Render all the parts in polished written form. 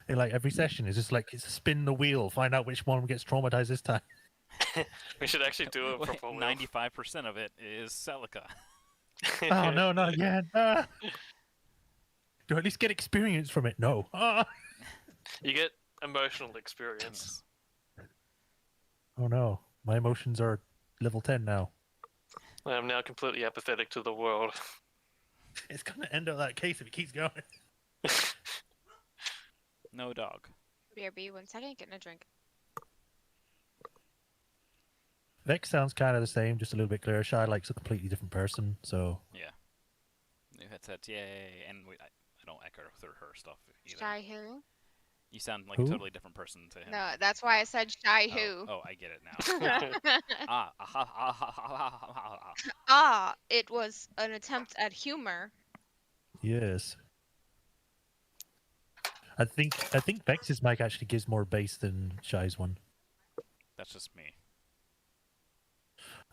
Like every session is just like it's spin the wheel, find out which one gets traumatized this time. We should actually do a proper wheel. 95% of it is Celica. Oh no, not yet. Ah. Do I at least get experience from it? No. Ah. You get emotional experience. Yes. Oh no, my emotions are level 10 now. I am now completely apathetic to the world. It's gonna end up that case if it keeps going. No dog. BRB, 1 second, getting a drink. Vex sounds kind of the same, just a little bit clearer. Shy like's a completely different person, so Yeah. New headsets, yay! And I don't echo through her stuff either. Shy who? You sound like Who? a totally different person to him. No, that's why I said shy who. Oh, I get it now. Ah, it was an attempt at humor. yes. I think Vex's mic actually gives more bass than Shy's one. That's just me.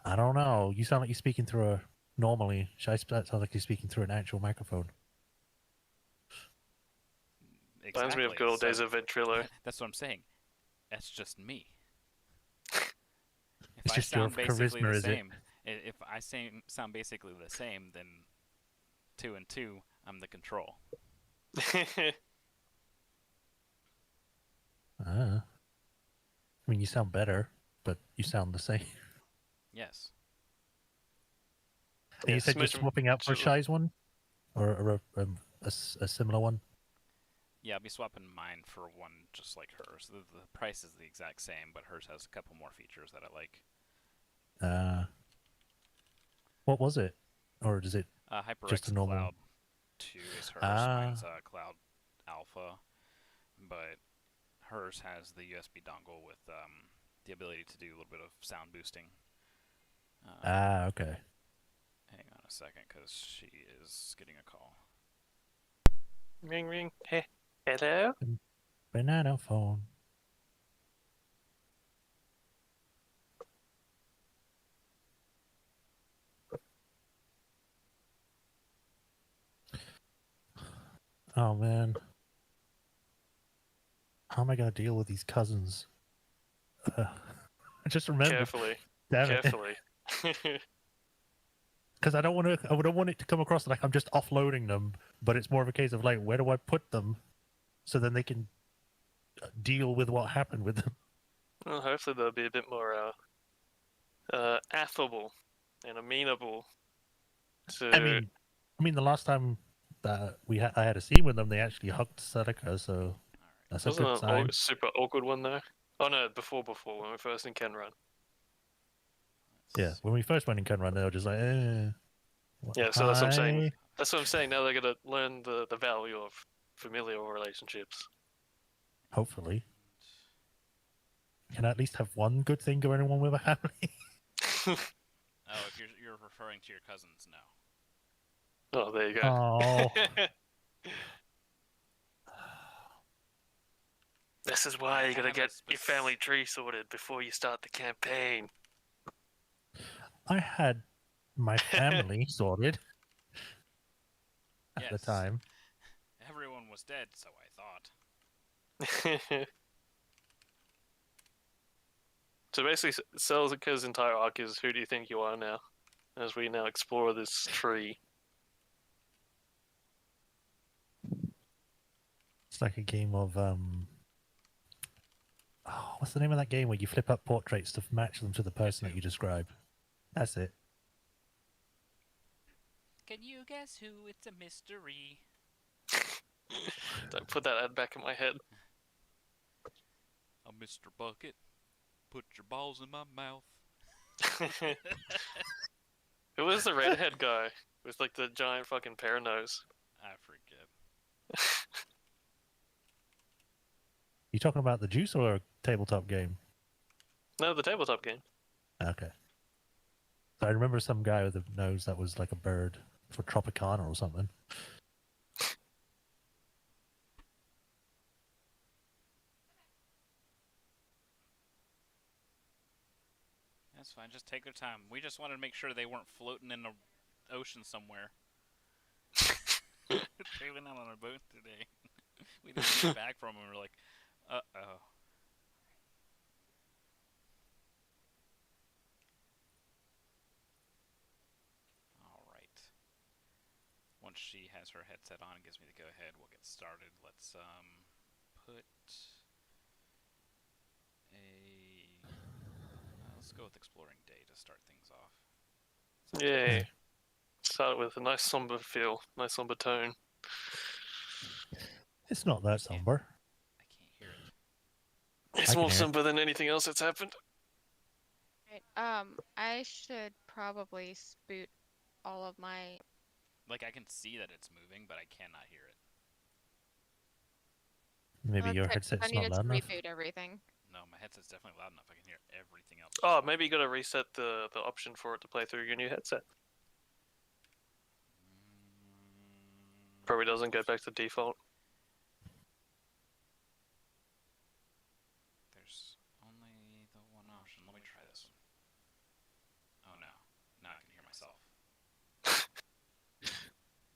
I don't know. You sound like you're speaking through a normally. Shy sounds like you're speaking through an actual microphone. Exactly. Reminds me of good old days of Ventrilo. That's what I'm saying. That's just me. If It's I just your sound basically charisma, the is it? same, if I sound basically the same, then 2 and 2, I'm the control. I mean, you sound better, but you sound the same. Yes. And you said you're swapping out for Shy's one, or a similar one. Yeah, I'll be swapping mine for one just like hers. The price is the exact same, but hers has a couple more features that I like. What was it? Or is it HyperX just a normal? Cloud 2 is hers. Mine's Cloud Alpha, but hers has the USB dongle with the ability to do a little bit of sound boosting. Okay. Hang on a second, because she is getting a call. Ring, ring. Hey, hello? Banana phone. Oh man. How am I going to deal with these cousins? I just remember. Carefully. Damn it. Carefully. Because I don't want it to come across like I'm just offloading them, but it's more of a case of like, where do I put them, so then they can deal with what happened with them. Well, hopefully they'll be a bit more affable and amenable to. I mean, the last time that I had a scene with them, they actually hugged Sadaka, so that's a good sign. Wasn't a super awkward one though? Oh no, before when we first in Ken Run. Yeah, when we first went in Ken Run, they were just like, yeah, so that's what I'm saying. That's what I'm saying. Now they're gonna learn the value of familial relationships. Hopefully. Can I at least have one good thing going on with a family? Oh, if you're referring to your cousins, no. Oh, there you go. Oh. This is why you gotta get your family tree sorted before you start the campaign. I had my family sorted at the time. Everyone was dead, so I thought. So basically, Selzika's entire arc is who do you think you are now, as we now explore this tree. It's like a game of what's the name of that game where you flip up portraits to match them to the person that you describe? That's it. Can you guess who? It's a mystery. Don't put that ad back in my head. I'm Mr. Bucket. Put your balls in my mouth. Who was the redhead guy with like the giant fucking pear nose? I forget. You talking about the Juice or a tabletop game? No, the tabletop game. Okay. So I remember some guy with a nose that was like a bird for Tropicana or something. That's fine. Just take their time. We just wanted to make sure they weren't floating in the ocean somewhere. They went out on a boat today. We didn't hear back from him. We're like, uh-oh. All right. Once she has her headset on and gives me the go-ahead, we'll get started. Let's put let's go with Exploring Day to start things off. Yay. Start with a nice somber feel, nice somber tone. It's not that somber. I can't hear it. It's more somber than anything else that's happened. Right. I should probably spoot all of my. Like, I can see that it's moving, but I cannot hear it. Maybe your I headset's need not it loud to enough. reboot everything. No, my headset's definitely loud enough. I can hear everything else. Oh, maybe you gotta reset the option for it to play through your new headset. Probably doesn't go back to default. There's only the one option. Let me try this one. Oh no. Now I can hear myself.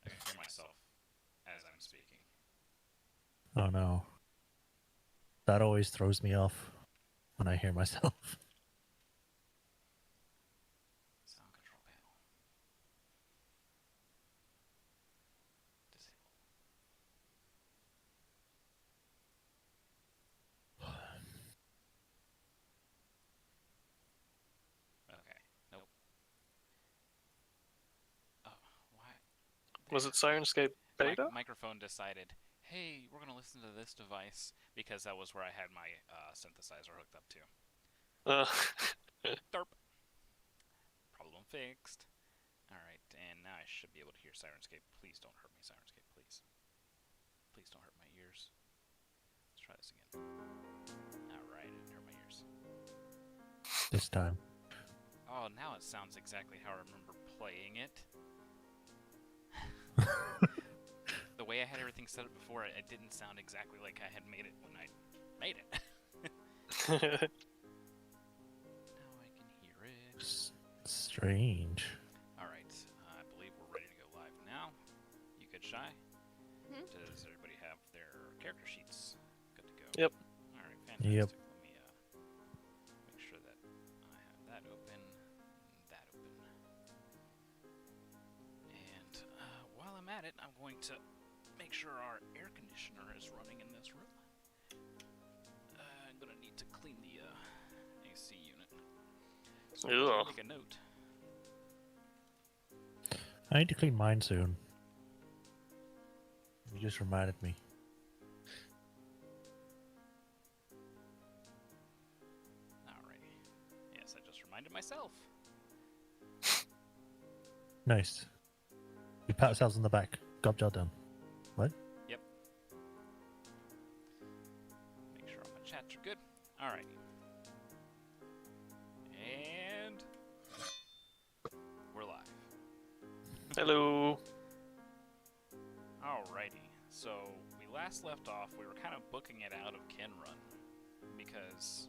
I can hear myself as I'm speaking. Oh no. That always throws me off when I hear myself. Sound control panel. Disable. Okay. Nope. Oh, why? Was it Sirenscape Beta? Microphone decided, hey, we're going to listen to this device, because that was where I had my synthesizer hooked up to. Derp. Problem fixed. Alright, and now I should be able to hear Sirenscape. Please don't hurt me, Sirenscape, please. Please don't hurt my ears. Let's try this again. Alright, I didn't hurt my ears. This time. Oh, now it sounds exactly how I remember playing it. The way I had everything set up before, it didn't sound exactly like I had made it when I made it. Now I can hear it. Strange. Alright, I believe we're ready to go live now. You good, Shy? Hmm? Does everybody have their character sheets? Good to go. Yep. Alright, fantastic. Yep. Let me make sure that I have that open, and that open. And while I'm at it, I'm going to make sure our air conditioner is running in this room. I'm gonna need to clean the AC unit. So I'm gonna make a note. I need to clean mine soon. You just reminded me. Alrighty. Yes, I just reminded myself. Nice. We pat ourselves on the back. Job done. What? Yep. Make sure all my chats are good. Alrighty. And we're live. Hello. Alrighty. So we last left off. We were kind of booking it out of Kenrun because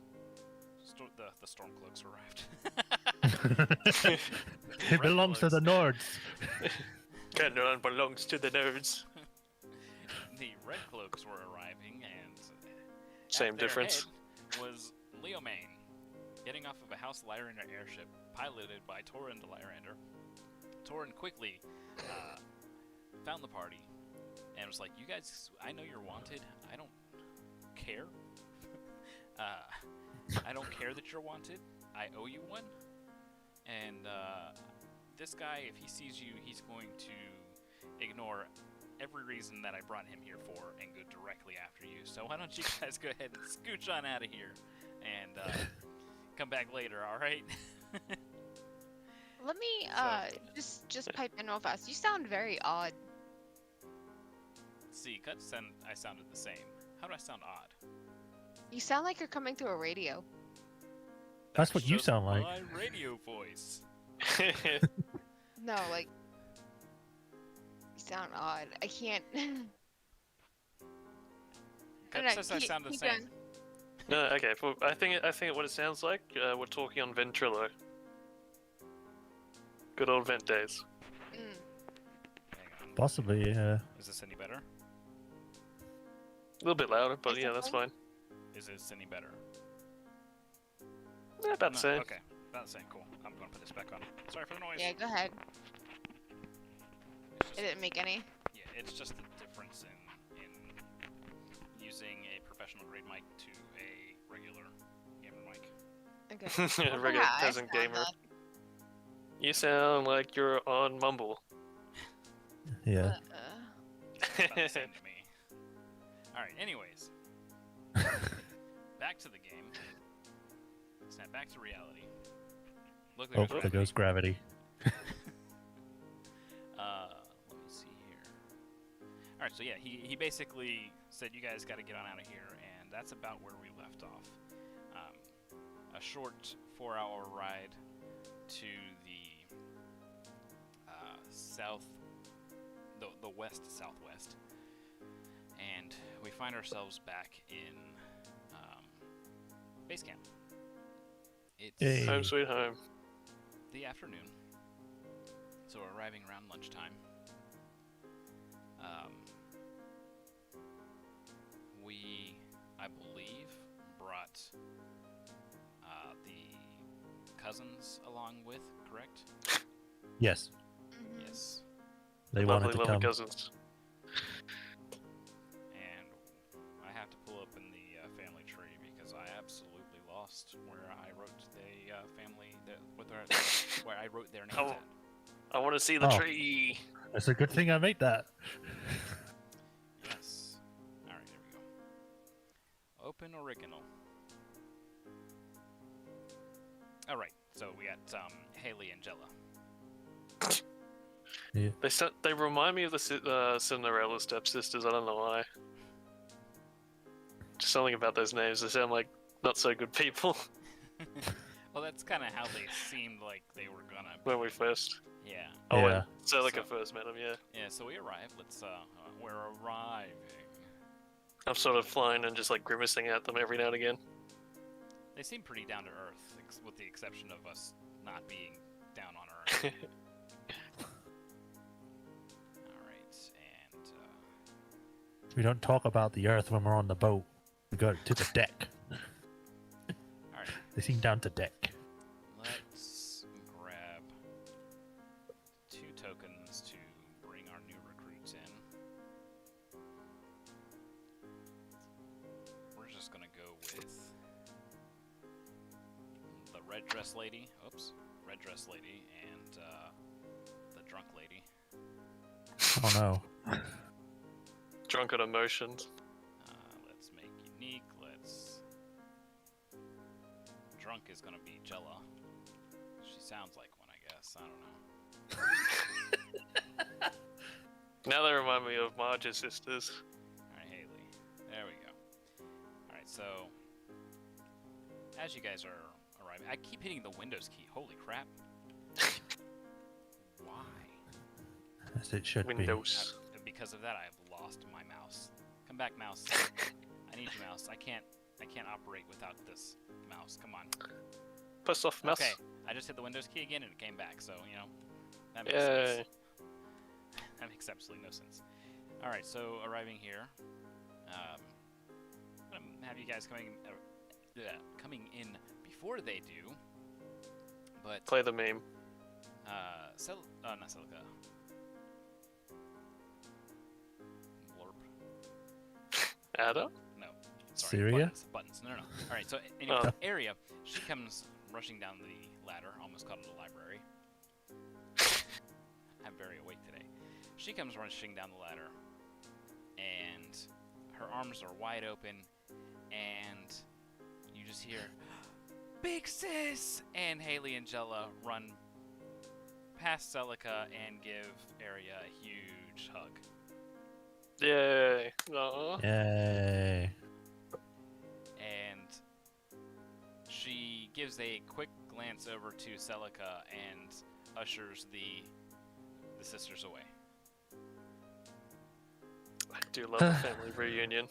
the Stormcloaks arrived. It belongs to the Nords. Kenrun belongs to the nerds. The Red Cloaks were arriving, and Same at their difference. head was Leomain, getting off of a House Lyrander airship piloted by Torin the Lyrander. Torin quickly found the party and was like, "You guys, I know you're wanted. I don't care. I don't care that you're wanted. I owe you one. And this guy, if he sees you, he's going to ignore every reason that I brought him here for and go directly after you. So why don't you guys go ahead and scooch on out of here and come back later, all right?" Let me just pipe in real fast. You sound very odd. See, I sounded the same. How do I sound odd? You sound like you're coming through a radio. That's what you just sound like. My radio voice. No, like you sound odd. I can't. Cut says I sound the keep same. going. No, okay. Well, I think what it sounds like. We're talking on Ventrilo. Good old vent days. Mm. Hang on. Possibly, yeah. Is this any better? little bit louder, but Is yeah, it that's fine? fine. Is this any better? Yeah, about the No, same. Okay, about the same. Cool. I'm gonna put this back on. Sorry for the noise. Yeah, go ahead. It's just, It didn't make any. yeah, it's just the difference in using a professional grade mic to a regular gamer mic. Okay. Regular Yeah, I peasant found gamer. that. You sound like you're on Mumble. Yeah. It's about the same to me. Alright, anyways. Back to the game. Snap back to reality. Look, Oh, there's there goes gravity. let me see here. Alright, so yeah, he basically said you guys gotta get on out of here, and that's about where we left off. A short 4-hour ride to the the west-southwest, and we find ourselves back in base camp. It's Hey. Home sweet home. the afternoon, so we're arriving around lunchtime. We, I believe, brought the cousins along with, correct? Yes, Mhm. Yes. they Lovely, wanted to lovely come. cousins. And I have to pull open the family tree because I absolutely lost where I wrote the family where I wrote their names Oh. at. I want to see the Oh. tree. It's a good thing I made that. Yes. All right, here we go. Open original. All right, so we got Haley and Jella. They remind me of the Cinderella stepsisters. I don't know why. Just something about those names. They sound like not so good people Well, that's kind of how they seemed like they were gonna. when we first. Yeah. Oh, Yeah. when Celica So- first met them. Yeah. Yeah. So we arrived. We're arriving. I'm sort of flying and just like grimacing at them every now and again. They seem pretty down to earth, with the exception of us not being down on earth. All right, and We don't talk about the Earth when we're on the boat. We go to the deck. all right. They seem down to deck. Let's grab 2 tokens to bring our new recruits in. We're just gonna go with the red dress lady. Oops, red dress lady and the drunk lady. Oh no. Drunk on emotions. Let's make unique. Drunk is gonna be Jella. She sounds like one, I guess. I don't know. Now they remind me of Marge's sisters. Alright, Haley. There we go. Alright, so as you guys are arriving, I keep hitting the Windows key. Holy crap. Why? As it should Windows. Because of that, I've lost my mouse. Come back, mouse. I need you, mouse. I can't operate without this mouse. Come on. Piss off, mouse. Okay, I just hit the Windows key again and it came back, so, you know, that makes Yay. sense. That makes absolutely no sense. Alright, so arriving here, I'm gonna have you guys coming in before they do, but, Play the meme. not Celica. Blurp. Ada? No. Syria? Buttons. No. Alright, so anyway, Area, she comes rushing down the ladder, almost called it a library. I'm very awake today. She comes rushing down the ladder, and her arms are wide open, and you just hear, "Big sis!" And Haley and Jella run past Celica and give Area a huge hug. Yay. Aw. Yay. And she gives a quick glance over to Celica and ushers the sisters away. I do love a family reunion.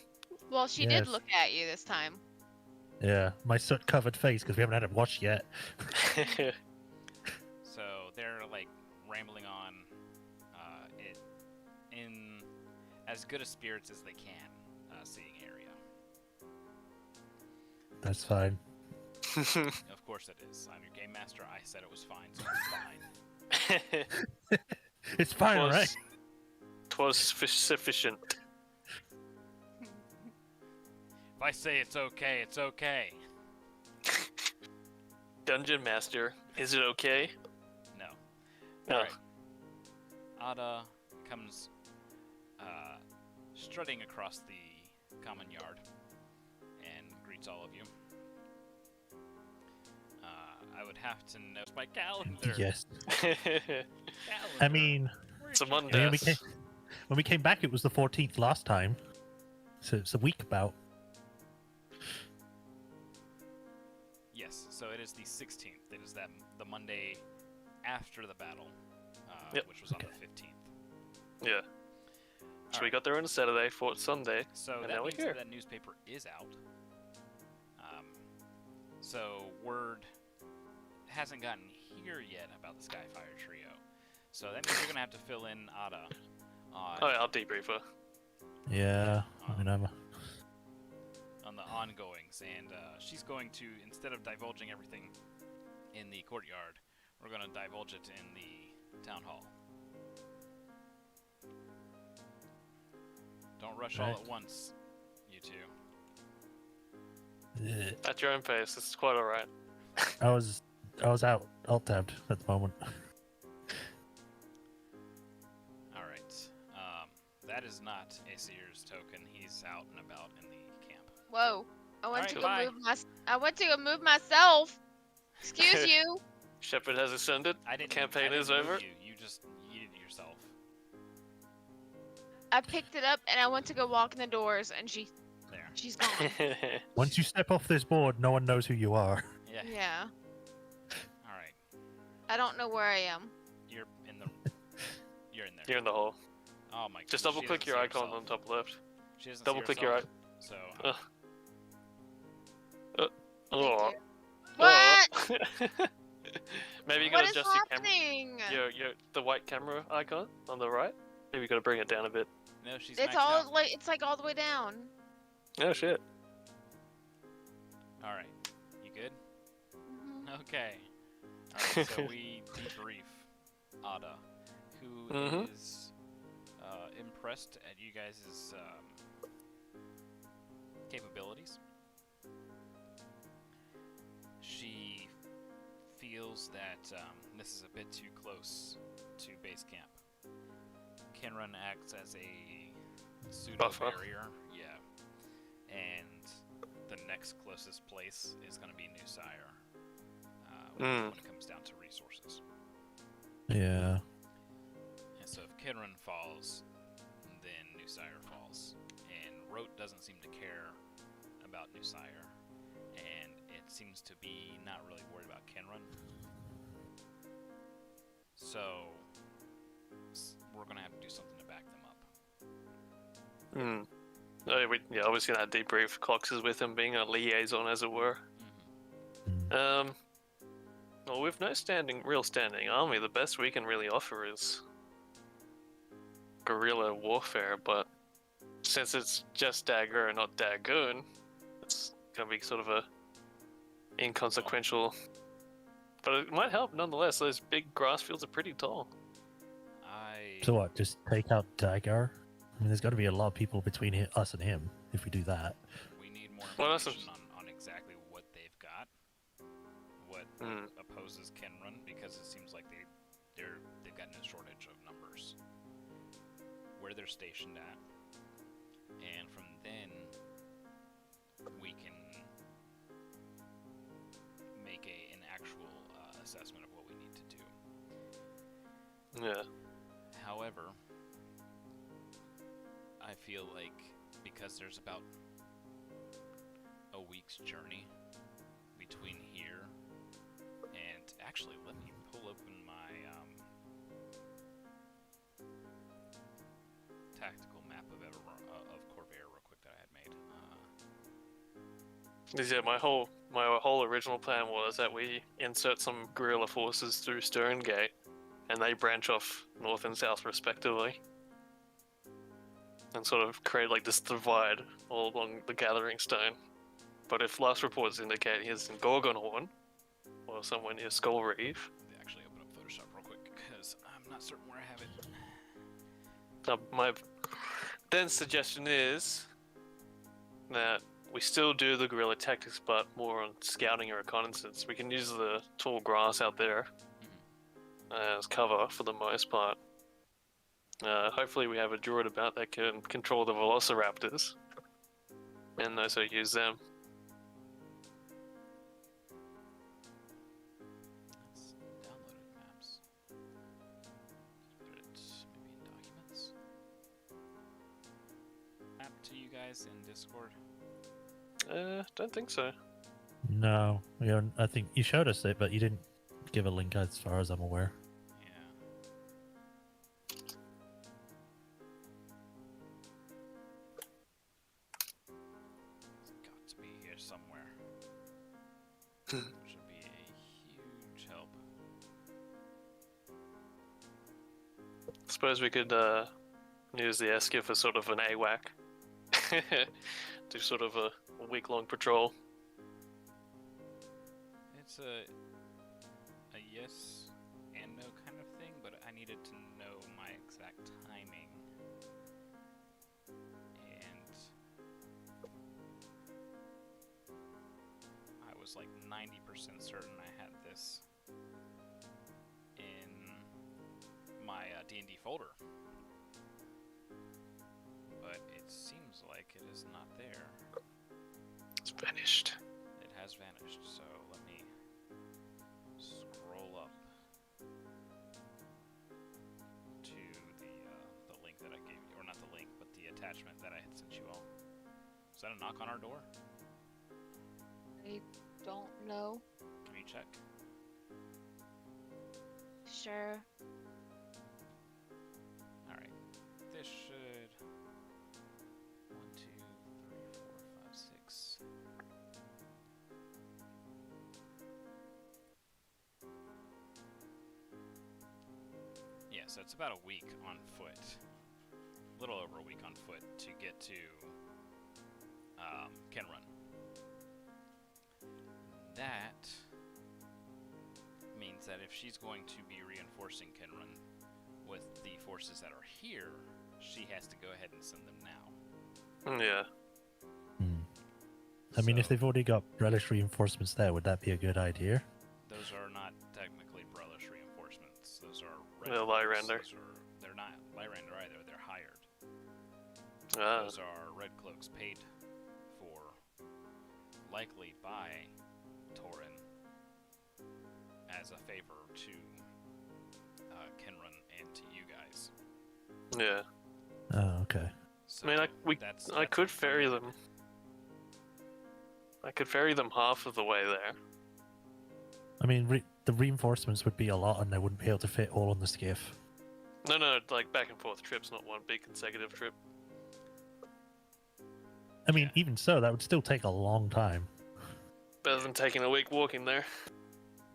Well, she Yes. did look at you this time. Yeah, my soot-covered face because we haven't had it washed yet. So they're like rambling on, in as good a spirits as they can, seeing That's fine. Of course it is. I'm your game master. I said it was fine, so it's fine. It's fine, right? Twas sufficient. If I say it's okay, it's okay. Dungeon Master, is it okay? No. No. Alright. Ada comes strutting across the common yard and greets all of you. I would have to know my calendar. Yes. Calendar. I mean, It's a I mean, Monday. when we came back, it was the 14th last time. So it's a week about. Yes, so it is the 16th. It is the Monday after the battle, Yep. which was on Okay. the 15th. Yeah. So we Alright. got there on a Saturday, fought Sunday, So and that now we're means here. that newspaper is out. So word hasn't gotten here yet about the Skyfire Trio. So that means you're gonna have to fill in Ada on, Oh, yeah, I'll debrief her. Yeah. I mean, on the ongoings, and she's going to, instead of divulging everything in the courtyard, we're gonna divulge it in the town hall. Don't rush all Right. at once, you two. At your own pace, it's quite alright. I was out alt-tabbed at the moment. Alright. That is not a Sears token. He's out and about in the camp. Whoa. I went Alright, to go bye. I went to go move myself. Excuse you. Shepard has ascended. I didn't. Campaign I didn't is move over. You just yeeted yourself. I picked it up and I went to go walk in the doors and There. she's gone. Once you step off this board, no one knows who you are. Yeah. Yeah. Alright. I don't know where I am. You're in the. You're in there. You're in the hole. Oh my god. Just double click your icon on top left. She doesn't Double see click your herself, So. Oh. you. What? Maybe you What gotta is adjust your camera. happening? The white camera icon on the right. Maybe you gotta bring it down a bit. No, she's It's maxed all out. like it's like all the way down. Oh shit. Alright. You good? Mhm. Okay. Alright, so we debrief Ada, who is impressed at you guys' capabilities. She feels that this is a bit too close to base camp. Kenrun acts as a pseudo Buffer. barrier, yeah, and the next closest place is going to be New Sire when it comes down to resources. Yeah. And so if Kenrun falls, then New Sire falls. And Rote doesn't seem to care about New Sire, and it seems to be not really worried about Kenrun. So we're gonna have to do something to back them up. Obviously that debrief. Clocks is with him, being a liaison, as it were. Mm. Well, with no real standing army, the best we can really offer is guerrilla warfare, but since it's just Dagger and not Dagoon, it's gonna be sort of a inconsequential. But it might help nonetheless. Those big grass fields are pretty tall. So what? Just take out Dagger? I mean, there's got to be a lot of people between us and him if we do that. We need more Well, that's information on exactly what they've got, what opposes Kenrun, because it seems like they've got no shortage of numbers. Where they're stationed at, and from then we can make an actual assessment of what we need to do. Yeah. However, I feel like because there's about a week's journey between here and actually let me pull open my tactical map of Corvair real quick that I had made. Yeah, my whole original plan was that we insert some guerrilla forces through Stonegate, and they branch off north and south respectively, and sort of create like this divide all along the Gathering Stone. but if last reports indicate he's in Gorgonhorn, or somewhere near Skull Reef, Actually, open up Photoshop real quick because I'm not certain where I have it. my then suggestion is that we still do the guerrilla tactics, but more on scouting and reconnaissance. We can use the tall grass out there as cover for the most part. Hopefully we have a druid about that can control the velociraptors and also use them. Let's download maps. Put it maybe in documents. Map to you guys in Discord. Don't think so. No, we haven't, I think you showed us it, but you didn't give a link as far as I'm aware. Yeah. It's got to be here somewhere. Should be a huge help. Suppose we could use the Eskiff as sort of an AWAC. Do sort of a week-long patrol. It's a yes and no kind of thing, but I needed to know my exact timing. And I was like 90% certain I had this in my D&D folder. But it seems like it is not there. It's vanished. It has vanished, so let me scroll up to the link that I gave you, or not the link, but the attachment that I had sent you all. Is that a knock on our door? I don't know. Can you check? Sure. Alright. This should... 1, 2, 3, 4, 5, 6... Yeah, so it's about a week on foot. A little over a week on foot to get to Kenrun. That means that if she's going to be reinforcing Kenrun with the forces that are here, she has to go ahead and send them now. Yeah. I mean, if So, they've already got relish reinforcements there, would that be a good idea? those are not technically Brelish reinforcements. Those are They're Red Cloaks. Lyrander. They're not Lyrander either. They're hired. Ah. Those are Red Cloaks paid for, likely by Torin, as a favor to Kenrun and to you guys. Yeah. Oh, okay. So I mean, I that's could ferry them. I could ferry them half of the way there. I mean, the reinforcements would be a lot, and they wouldn't be able to fit all on the skiff. No, like back and forth trips, not one big consecutive trip. I mean, Yeah. even so, that would still take a long time. Better than taking a week walking there.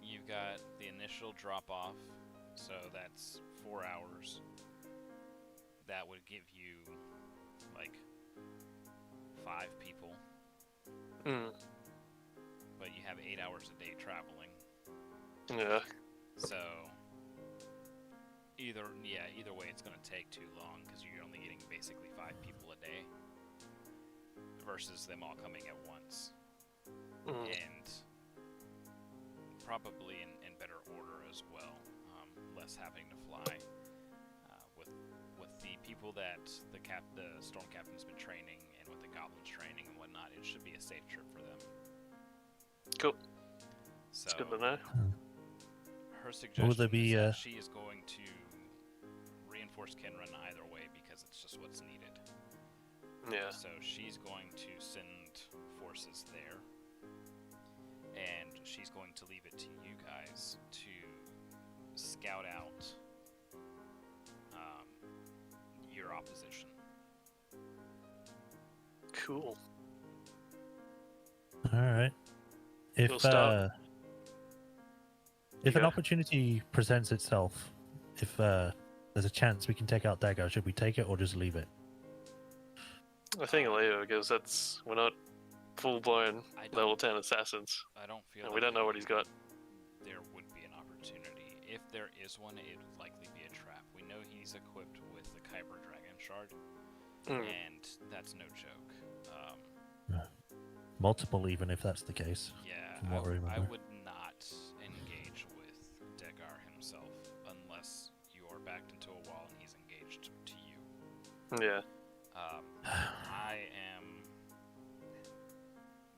You've got the initial drop off, so that's 4 hours. That would give you like 5 people, Hmm. but you have 8 hours a day traveling. Yeah. So either way, it's going to take too long because you're only getting basically 5 people a day versus them all coming at once. Mm. And probably in better order as well, less having to fly. With the people that the storm captain's been training, and with the goblins training and whatnot, it should be a safe trip for them. Cool. So It's good to know. her suggestion Will there be, is that she is going to reinforce Kenrun either way because it's just what's needed. Yeah. So she's going to send forces there, and she's going to leave it to you guys to scout out your opposition. Cool. All right. If We'll start. if an Yeah. opportunity presents itself, if there's a chance we can take out Dagger, should we take it or just leave it? I think Leo, because we're not full-blown I don't, level 10 assassins. I don't feel. And we don't know what he's got. There would be an opportunity. If there is one, it would likely be a trap. We know he's equipped with the Kyber Dragon Shard, and that's no joke. Multiple, even if that's the case. Yeah, From what I I remember. would not engage with Degar himself unless you are backed into a wall and he's engaged to you. Yeah. I am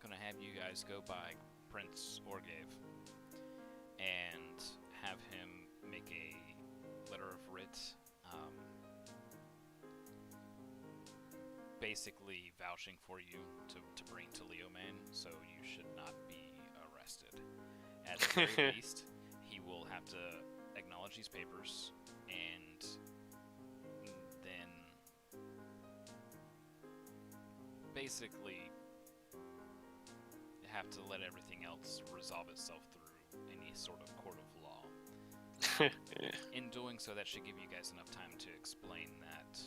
gonna have you guys go by Prince Orgave and have him make a letter of writ, basically vouching for you to bring to Leoman, so you should not be arrested. At the very least, he will have to acknowledge these papers, and then basically have to let everything else resolve itself through any sort of court of law. In doing so, that should give you guys enough time to explain that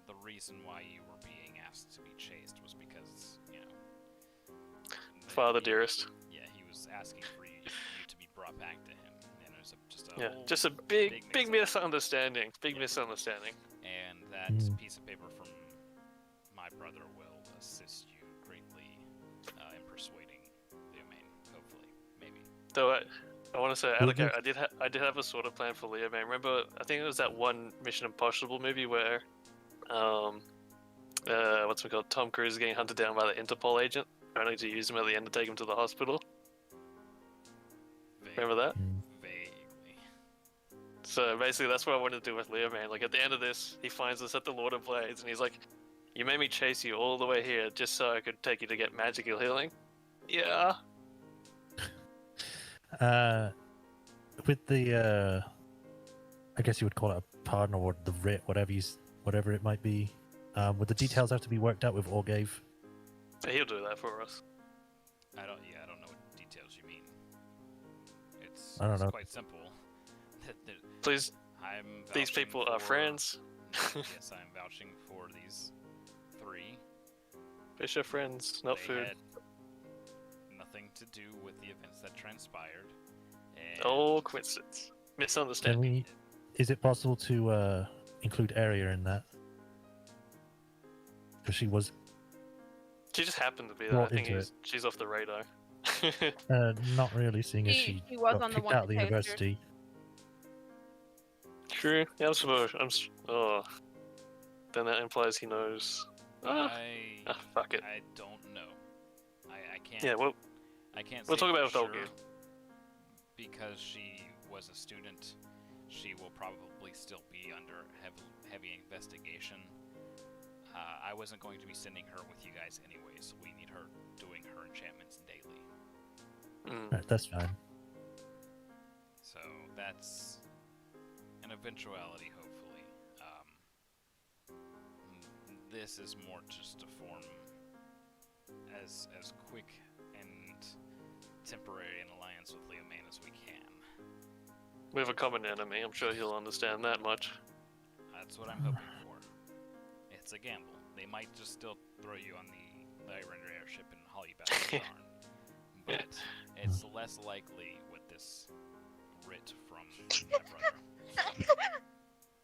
the reason why you were being asked to be chased was because, you know... Father dearest. Yeah, he was asking for you to be brought back to him, and it was Yeah, just a big misunderstanding. Big misunderstanding. And that piece of paper from my brother will assist you greatly in persuading Leomain, hopefully, maybe. Though I want to say, I did have a sort of plan for Leo, man. Remember, I think it was that one Mission Impossible movie where, what's it called? Tom Cruise is getting hunted down by the Interpol agent, only to use him at the end to take him to the hospital. Remember that? Vaguely. So basically, that's what I wanted to do with Leo, man. Like at the end of this, he finds us at the Lord of Blades, and he's like, "You made me chase you all the way here just so I could take you to get magical healing." Yeah. With the, I guess you would call it a pardon or the writ, whatever it might be. Would the details have to be worked out with Orgave? He'll do that for us. I don't know what details you mean. It's quite simple. Please, I'm these vouching people are for- friends. Yes, I'm vouching for these three. Fish are friends, not They food. had nothing to do with the events that transpired. And Oh, coincidence. Misunderstanding. Is it possible to include Area in that? Because she was She just happened to be there. I Brought think into she's off the radar. not really, seeing as He she was got on the kicked one out of the that posted. university. True. Yeah, I'm supposed. Oh. Then that implies he knows. Fuck it. I don't know. I can't. Yeah, well, I can't. we'll say talk about it for with Olga. sure, because she was a student. She will probably still be under heavy investigation. I wasn't going to be sending her with you guys anyways. We need her doing her enchantments daily. Right, that's fine. So that's an eventuality, hopefully. This is more just to form as quick and temporary an alliance with Leomain as we can. We have a common enemy. I'm sure he'll understand that much. That's what I'm hoping for. It's a gamble. They might just still throw you on the Irenander airship and haul you back to Darn. But it's less likely with this writ from my brother.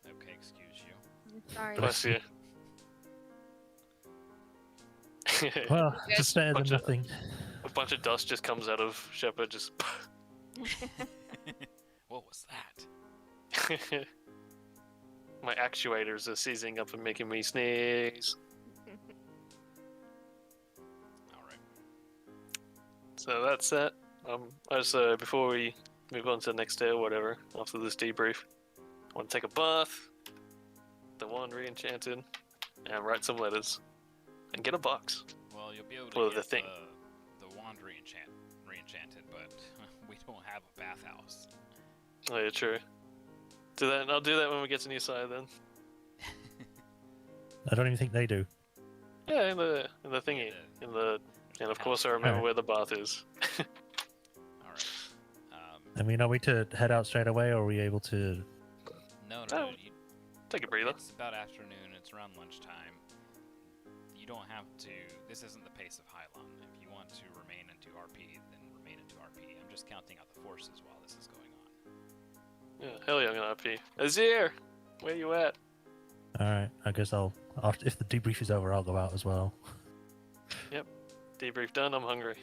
Okay, excuse you. Sorry. Bless you. Well, Good. it's better than Bunch of- nothing. A bunch of dust just comes out of Shepard. Just. What was that? My actuators are seizing up and making me sneeze. Alright. So that's it. Before we move on to the next day or whatever, after this debrief, I want to take a bath, the wand re-enchanted, and write some letters, and get a box. Well, you'll be able Well, to the get thing. the wand re-enchanted, but we don't have a bathhouse. Oh yeah, true. Do that, and I'll do that when we get to New Side then. I don't even think they do. Yeah, in the thingy, and of course I remember Alright. where the bath is. Alright. I mean, are we to head out straight away, or are we able to? No, Oh. Take a breather. it's about afternoon. It's around lunchtime. you don't have to. This isn't the pace of Hylon. If you want to remain into RP, then remain into RP. I'm just counting out the forces while this is going on. Yeah, hell yeah, I'm gonna RP. Azir, where you at? All right, I guess if the debrief is over, I'll go out as well. Debrief done. I'm hungry.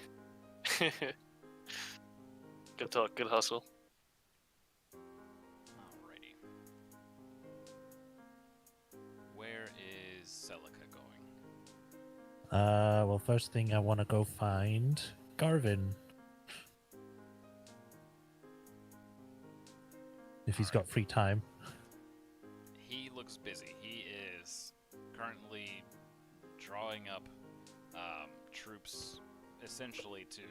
Good talk. Good hustle. Alrighty. Where is Celica going? Well, first thing I want to go find Garvin. If he's got free time. He looks busy. He is currently drawing up troops essentially to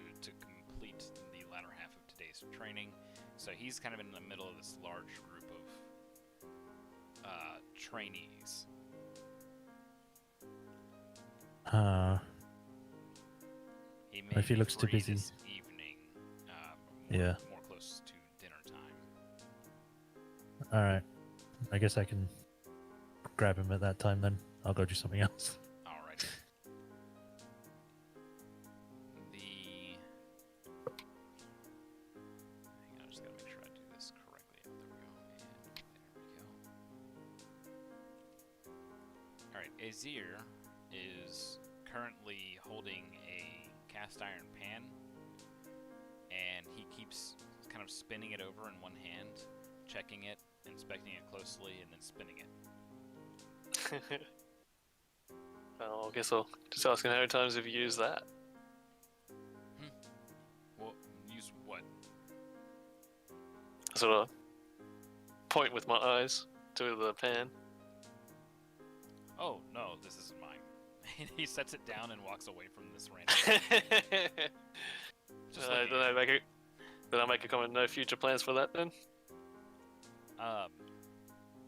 complete the latter half of today's training. So he's kind of in the middle of this large group of trainees. He may If he be looks too free busy. this evening, Yeah. more close to dinner time. All right, I guess I can grab him at that time then. I'll go do something else. Alright. Hang on, I just gotta make sure I do this correctly. There we go. And there we go. Alright, Azir is currently holding a cast iron pan, and he keeps kind of spinning it over in one hand, checking it, inspecting it closely, and then spinning it. Well, I guess I'll just asking how many times have you used that? Well, use what? Sort of point with my eyes to the pan. Oh, no, this isn't mine. He sets it down and walks away from this random. Just looking Did I make a comment? No future plans for that then?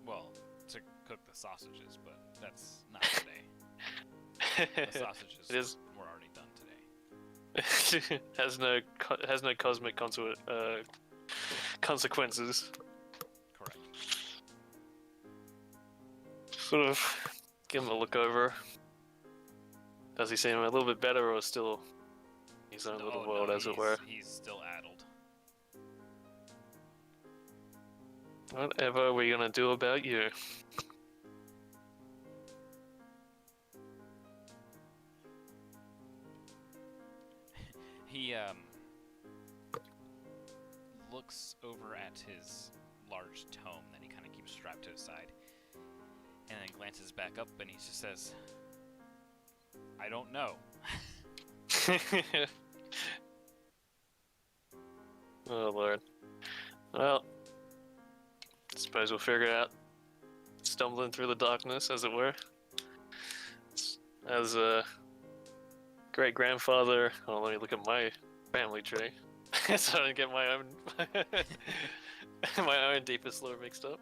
Well, to cook the sausages, but that's not today. The sausages It is. were already done today. has no cosmic consequences. Correct. Sort of give him a look over. Does he seem a little bit better, or still his own little world, as it were? He's still addled. Whatever are we gonna do about you? He looks over at his large tome that he kind of keeps strapped to his side, and then glances back up, and he just says, "I don't know." Oh lord. Well, suppose we'll figure it out. Stumbling through the darkness, as it were. As a great grandfather. Oh, let me look at my family tree, so I don't get my own my own deepest lore mixed up.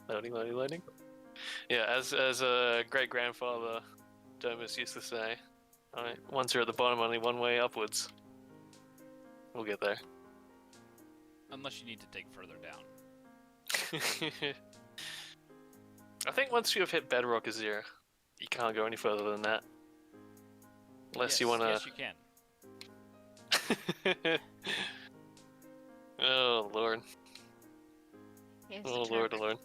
Loading. Yeah, as a great grandfather, Domus used to say, once you're at the bottom, only one way upwards. We'll get there. Unless you need to dig further down. I think once you have hit Bedrock Azir, you can't go any further than that. Unless you want to... Yes, you can. Oh, Lord. He's Oh, Lord, determined. Lord.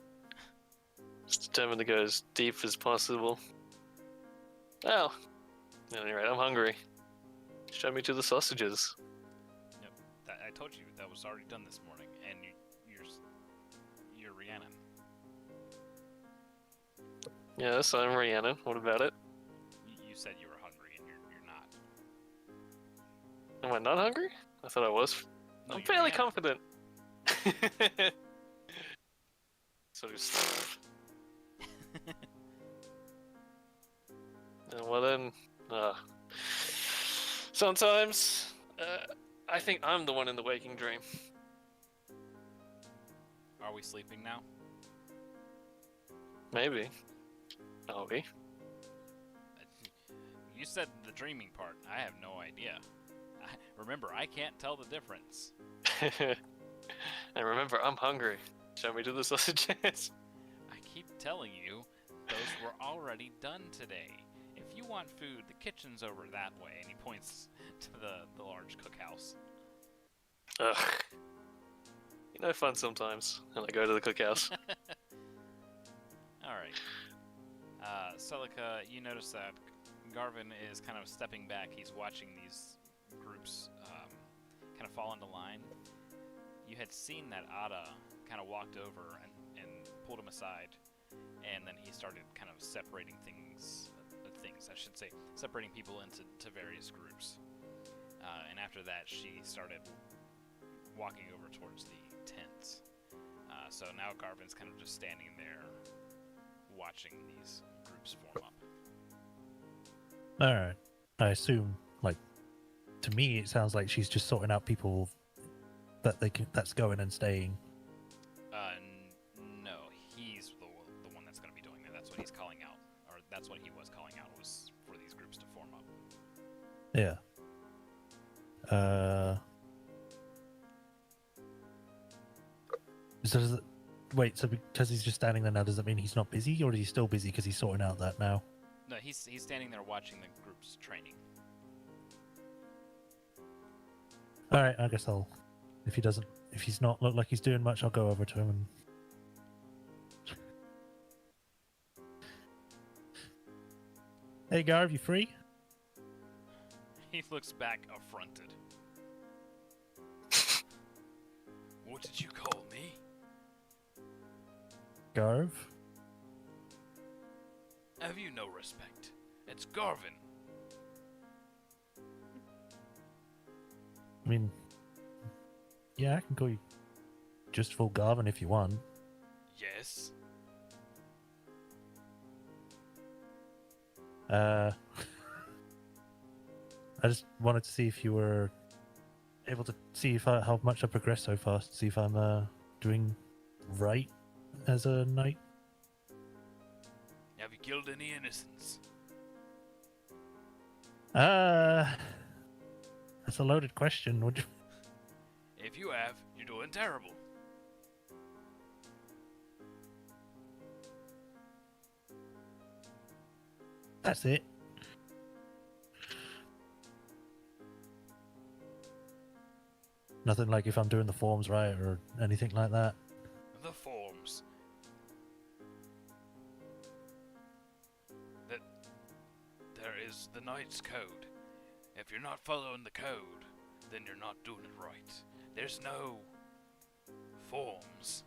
Just determined to go as deep as possible. Well, at any rate, I'm hungry. Show me to the sausages. I told you that was already done this morning, and you're Rhiannon. Yes, I'm Rhiannon. What about it? You said you were hungry, and you're not. Am I not hungry? I thought I was. No, I'm you're fairly Rhiannon. confident. So just... Well then, sometimes, I think I'm the one in the waking dream. Are we sleeping now? Maybe. Are we? You said the dreaming part. I have no idea. Remember, I can't tell the difference. And remember, I'm hungry. Show me to the sausages. I keep telling you, those chores were already done today. If you want food, the kitchen's over that way. And he points to the large cookhouse. Ugh. You know, fun sometimes when I go to the cookhouse. Alright. Celica, you notice that Garvin is kind of stepping back. He's watching these groups kind of fall into line. You had seen that Ada kind of walked over and pulled him aside, and then he started kind of separating separating people into various groups. And after that, she started walking over towards the tents. So now Garvin's kind of just standing there watching these groups form up. Alright. I assume, like, to me, it sounds like she's just sorting out people that's going and staying. No, he's the one that's going to be doing that. That's what he's calling out. Or that's what he was calling out, was for these groups to form up. Yeah. Wait, so because he's just standing there now, does that mean he's not busy, or is he still busy because he's sorting out that now? No, he's standing there watching the group's training. Alright, I guess if he's not look like he's doing much, I'll go over to him and... Hey, Garv, you free? He looks back affronted. What did you call me? Garv? Have you no respect? It's Garvin. I mean... Yeah, I can call you just full Garvin if you want. Yes. I just wanted to see if you were able to see how much I progressed so far, see if I'm doing right as a knight. Have you killed any innocents? That's a loaded question. Would you... If you have, you're doing terrible. That's it. Nothing like if I'm doing the forms right or anything like that. The forms. There is the Knight's Code. If you're not following the code, then you're not doing it right. There's no forms.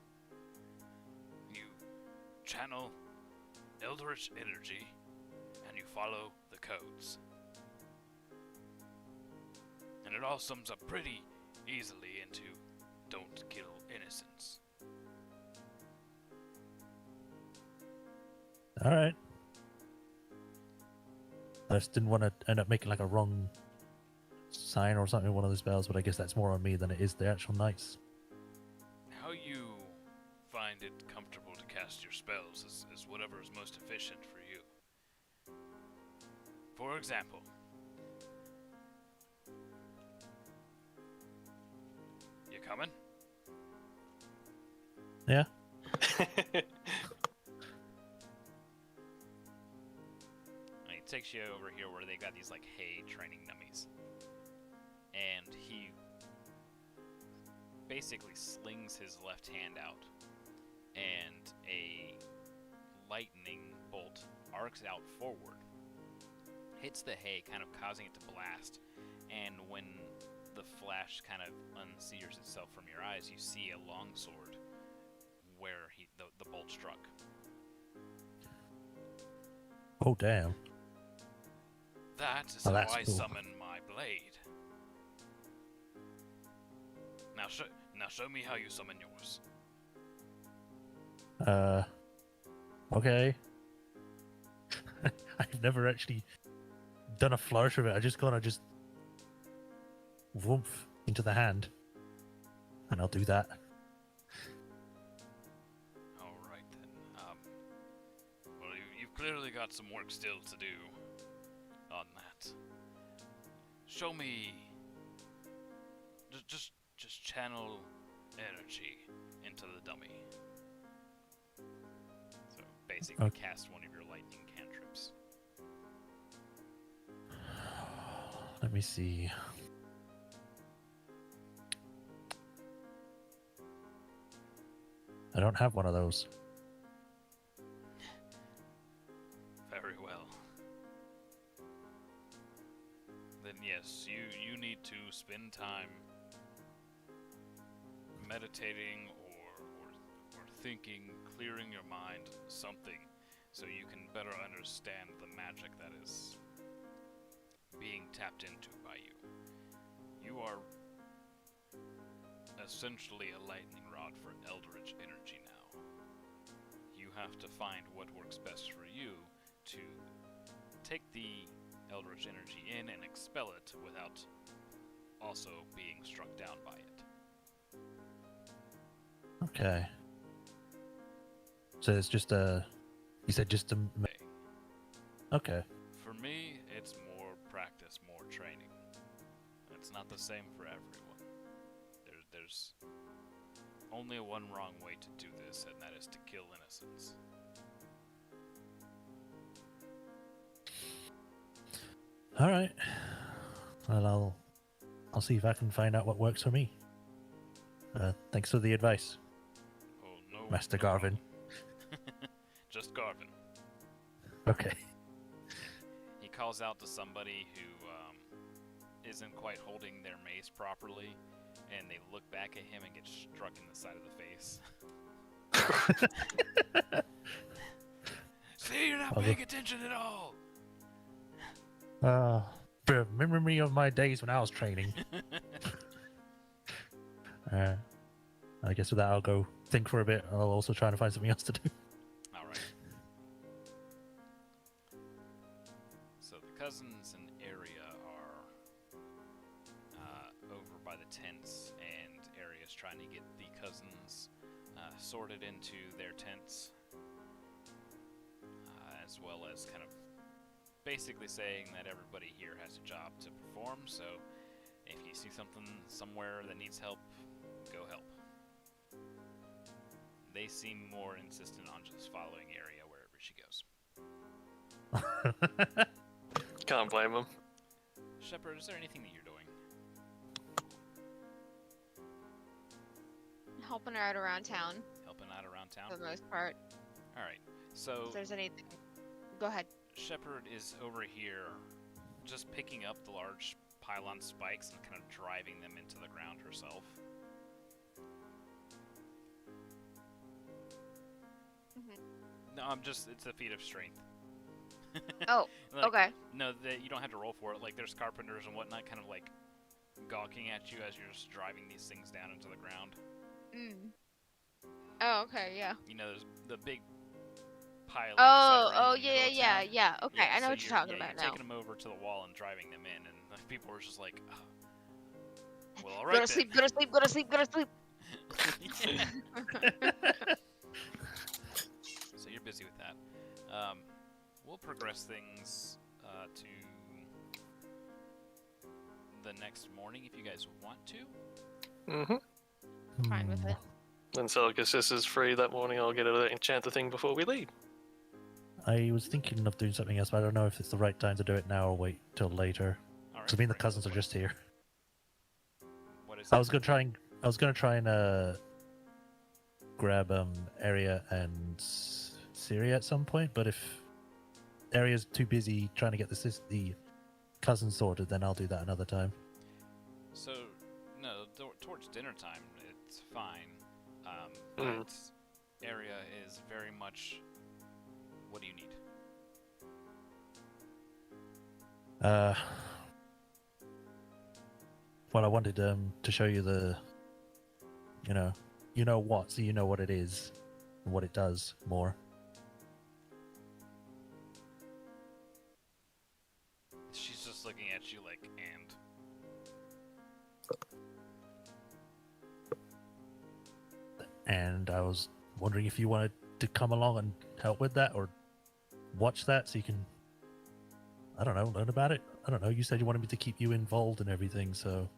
You channel Eldritch energy, and you follow the codes. And it all sums up pretty easily into don't kill innocents. Alright. I just didn't want to end up making like a wrong sign or something with one of the spells, but I guess that's more on me than it is the actual knights. How you find it comfortable to cast your spells is whatever is most efficient for you. For example, you coming? Yeah? And he takes you over here where they got these like hay training dummies. And he basically slings his left hand out, and a lightning bolt arcs out forward, hits the hay, kind of causing it to blast. And when the flash kind of unsears itself from your eyes, you see a longsword where the bolt struck. Oh, damn. That is Oh, how that's I cool. summon my blade. Now show me how you summon yours. Okay. I've never actually done a flourish of it. I just kind of just whoomph into the hand. And I'll do that. Alright then. Well, you've clearly got some work still to do on that. Show me... Just channel energy into the dummy. So basically Okay. cast one of your lightning cantrips. Let me see. I don't have one of those. Very well. Then yes, you need to spend time meditating or thinking, clearing your mind, something, so you can better understand the magic that is being tapped into by you. You are essentially a lightning rod for Eldritch energy now. You have to find what works best for you to take the Eldritch energy in and expel it without also being struck down by it. Okay. So it's just a... You said just a... Hey, Okay. for me, it's more practice, more training. It's not the same for everyone. There's only one wrong way to do this, and that is to kill innocents. All right. Well, I'll see if I can find out what works for me. Thanks for the advice, Oh, no, Master no Garvin. problem. Just Garvin. Okay. He calls out to somebody who isn't quite holding their mace properly, and they look back at him and get struck in the side of the face. See, you're not I'll paying attention at all! Remember me of my days when I was training. I guess with that, I'll go think for a bit. I'll also try to find something else to do. Alright. So the cousins and area are over by the tents, and Aria's trying to get the cousins sorted into their tents, as well as kind of basically saying that everybody here has a job to perform, so if you see something somewhere that needs help, go help. They seem more insistent on just following Aria wherever she goes. Can't blame them. Shepard, is there anything that you're doing? Helping her out around town Helping out around for town? the most part. Alright, so If there's anything, go ahead. Shepard is over here just picking up the large pylon spikes and kind of driving them into the ground herself. No, it's a feat of strength. Oh, Like, okay. No, you don't have to roll for it. Like, there's carpenters and whatnot kind of like gawking at you as you're just driving these things down into the ground. Mm. Oh, okay, yeah. You know, there's the big pylons. Oh, yeah. Okay, I know so what you're talking about you're now. taking them over to the wall and driving them in, and people are just like, oh. Well, all Go right to sleep, go to sleep, go to sleep, go to sleep. Yeah. So you're busy with that. We'll progress things to the next morning if you guys want to. Mm-hmm. Fine with it. When Celicasis is free that morning, I'll get her to enchant the thing before we leave. I was thinking of doing something else, but I don't know if it's the right time to do it now or wait till later. All right. Because me and the bring cousins are what- just here. What is I it? was gonna try and grab Area and Syria at some point, but if Area's too busy trying to get the cousin sorted, then I'll do that another time. So, no, towards dinner time, it's fine. Mm. But area is very much. What do you need? Well, I wanted to show you the, you know what, so you know what it is and what it does more. She's just looking at you like, and. And I was wondering if you wanted to come along and help with that, or watch that, so you can, I don't know, learn about it. I don't know. You said you wanted me to keep you involved in everything, so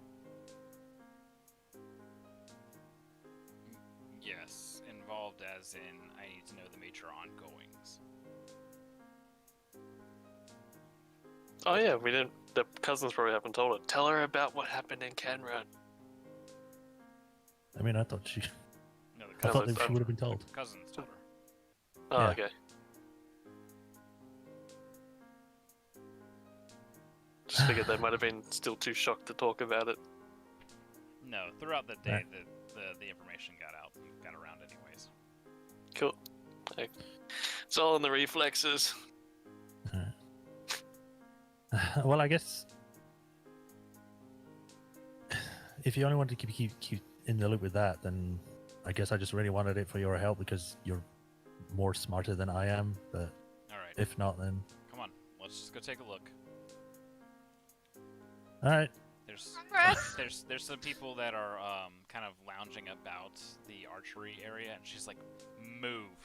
Yes, involved as in I need to know the major ongoings. Oh yeah, we didn't. The cousins probably haven't told her. Tell her about what happened in Canron. I mean, I thought she No, the I cousins, thought that she would have been told. the cousins told her. Oh, Yeah. okay. Just figured they might have been still too shocked to talk about it. No, throughout the day, Yeah. the information got out, got around anyways. Cool. Like, it's all in the reflexes. Well, I guess if you only wanted to keep in the loop with that, then I guess I just really wanted it for your help because you're more smarter than I am. But All right, if not, then come on, let's just go take a look. all right. There's some people that are kind of lounging about the archery area, and she's like, "Move."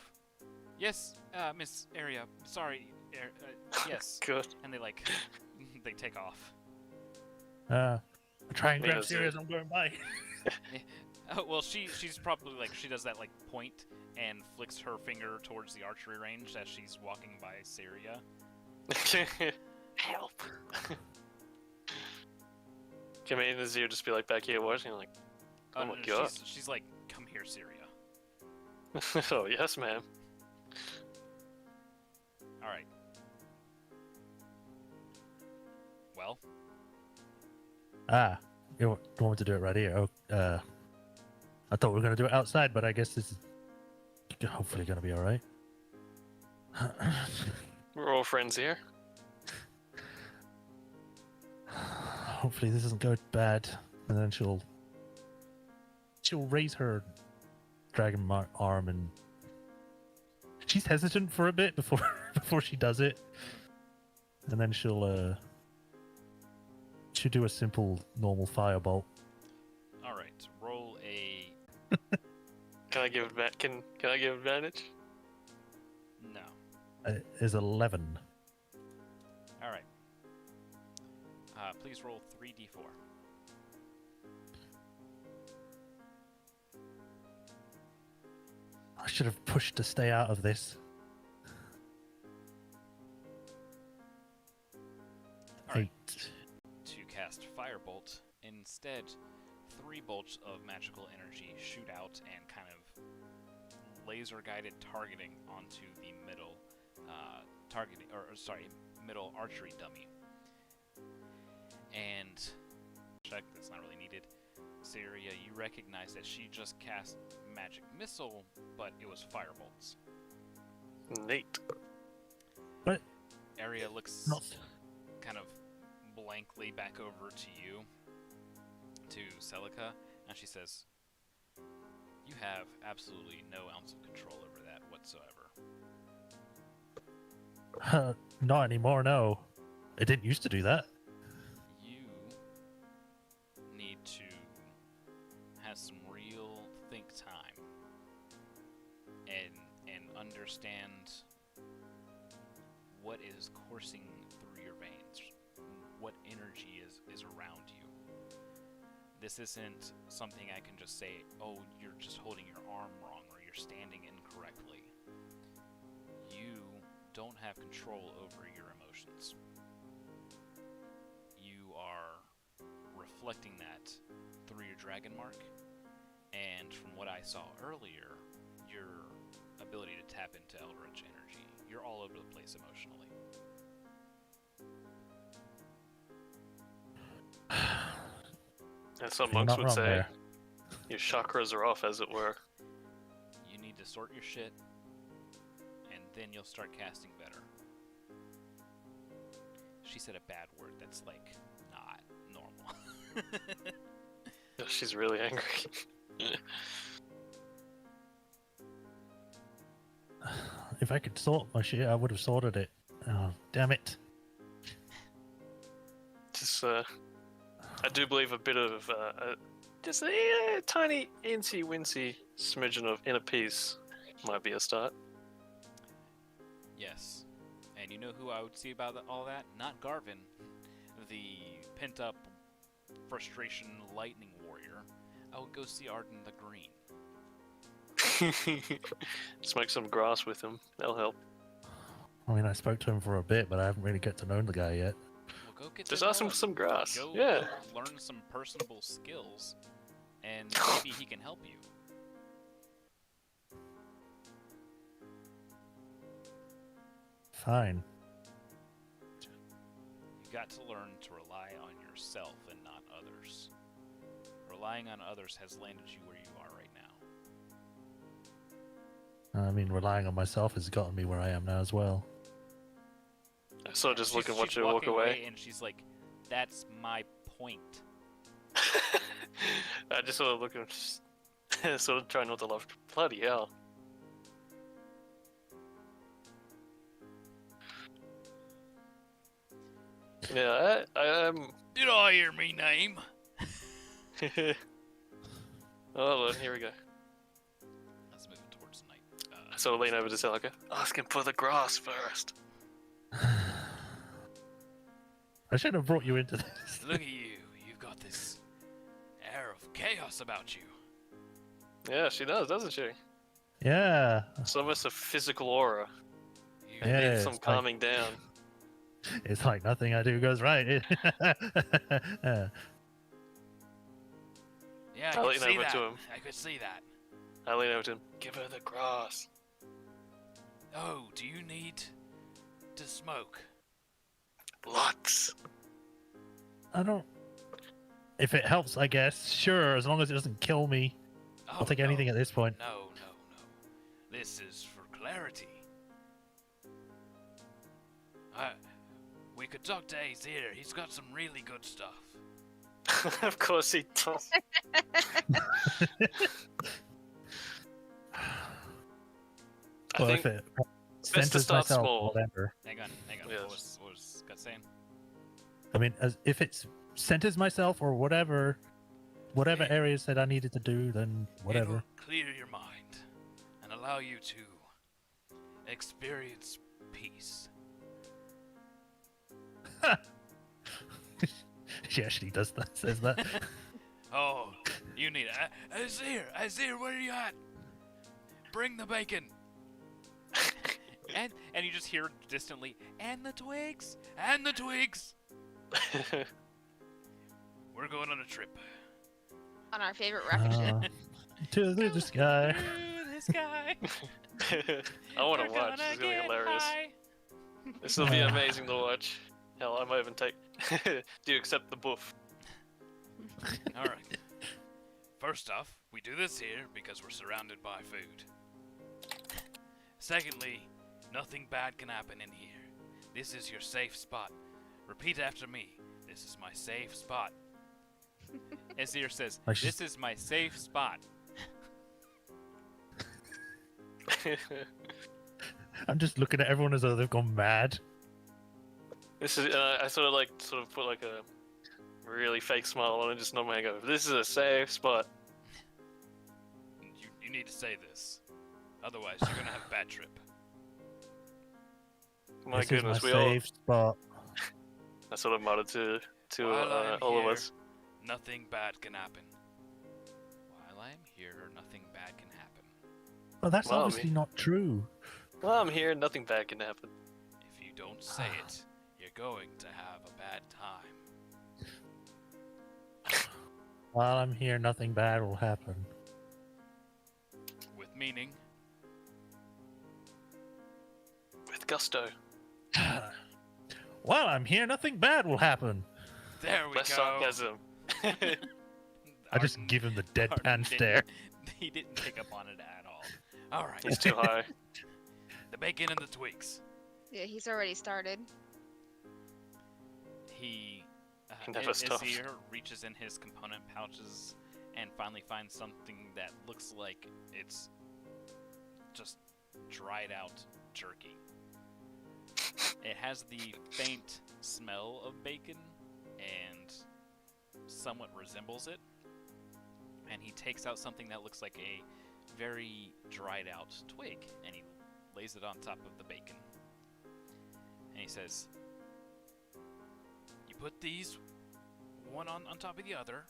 Yes, Miss Area. Sorry. Yes. Good. And they like, they take off. I'll try and grab Yes, Siri as I'm going by. Oh well, she's probably like she does that like point and flicks her finger towards the archery range as she's walking by Syria. Help. Can me and Azir just be like back here watching like, oh my god. She's like, "Come here, Syria." Oh yes, ma'am. All right. Well, You want me to do it right here? Oh, I thought we were going to do it outside, but I guess this is hopefully going to be all right. We're all friends here. Hopefully this doesn't go bad, and then she'll raise her dragon arm, and she's hesitant for a bit before she does it, and then she'll do a simple normal firebolt. all right. Roll a Can I give can I give advantage? no. Is 11. All right. Please roll 3d4. I should have pushed to stay out of this. All right. 8. To cast Firebolt, instead, 3 bolts of magical energy shoot out and kind of laser-guided targeting onto the middle middle archery dummy. And check, that's not really needed. Syria, you recognize that she just cast magic missile, but it was firebolts. Neat. But Area looks not. kind of blankly back over to you, to Celica, and she says, "You have absolutely no ounce of control over that whatsoever." Not anymore. No, it didn't used to do that. You need to have some real think time and understand what is coursing through your veins, what energy is around you. This isn't something I can just say, "Oh, you're just holding your arm wrong or you're standing incorrectly." You don't have control over your emotions. You are reflecting that through your dragon mark, and from what I saw earlier, your ability to tap into Eldritch energy. You're all over the place emotionally. And some You're monks not would wrong say there. your chakras are off, as it were. You need to sort your shit, and then you'll start casting better. She said a bad word that's like not normal. She's really angry. If I could sort my shit, I would have sorted it. Oh, damn it. Just, I do believe a bit of, just a tiny incy-wincy smidgen of inner peace might be a start. Yes. And you know who I would see about all that? Not Garvin, the pent-up frustration lightning warrior. I would go see Arden the Green. Smoke some grass with him. That'll help. I mean, I spoke to him for a bit, but I haven't really got to know the guy yet. go get Just to ask know him for some grass. Go Yeah. learn some personable skills, and maybe he can help you. Fine. You got to learn to rely on yourself and not others. Relying on others has landed you where you are right now. I mean, relying on myself has gotten me where I am now as well. I sort of just look and watch she's her walk walking away. and she's like, "That's my point." I just sort of look and just sort of try not to laugh. Bloody hell. Yeah, Did I hear me name? Hold on, here we go. Let's move towards night. I sort of lean over to Celica. Ask him for the grass first. I should have brought you into this. Look at you. You've got this air of chaos about you. Yeah, she does, doesn't she? Yeah. It's almost a physical aura. You Yeah, Need it's some like- calming down. It's like nothing I do goes right. Yeah, I I'll could lean see over that. to him. I could see that. I lean over to him. Give her the grass. Oh, do you need to smoke? Lots. I don't. If it helps, I guess. Sure, as long as it doesn't kill me. Oh, I'll take no. anything at this point. No. This is for clarity. We could talk to Azir. He's got some really good stuff. Of course he does. I Well, think if it it's best to centers start myself, small. whatever. Hang on. Yes. What was Scott saying? I mean, if it centers myself or whatever areas that I needed to do, then whatever. It'll clear your mind and allow you to experience peace. She actually does that. Says that. Oh, you need Azir, where are you at? Bring the bacon. and you just hear distantly, and the twigs. We're going on a trip. On our favorite rocket ship. To the sky. Ooh, this guy. I want We're to watch. It's gonna be get hilarious. high. This will be amazing to watch. Hell, I might even take. Do you accept the buff? All right. First off, we do this here because we're surrounded by food. Secondly, nothing bad can happen in here. This is your safe spot. Repeat after me. This is my safe spot. Azir says, I should- "This is my safe spot." I'm just looking at everyone as though they've gone mad. This is. I sort of put like a really fake smile on and just nod my head. Go. This is a safe spot. You need to say this. Otherwise, you're gonna have a bad trip. My This goodness, is my we all. safe spot. I sort of muttered to While I'm all of here, us. Nothing bad can happen. While I'm here, nothing bad can happen. Well, that's Well, I obviously mean- not true. Well, I'm here. Nothing bad can happen. If you don't say it, you're going to have a bad time. While I'm here, nothing bad will happen. With meaning, With gusto. While I'm here, nothing bad will happen. there we Less go. sarcasm. I just Arden- give him the Arden deadpan didn't- stare. He didn't pick up on it at all. All right, He's too high. the bacon and the twigs. Yeah, he's already started. He Never stops. Azir reaches in his component pouches and finally finds something that looks like it's just dried out jerky. It has the faint smell of bacon and somewhat resembles it. And he takes out something that looks like a very dried out twig and he lays it on top of the bacon. And he says, "You put these one on top of the other,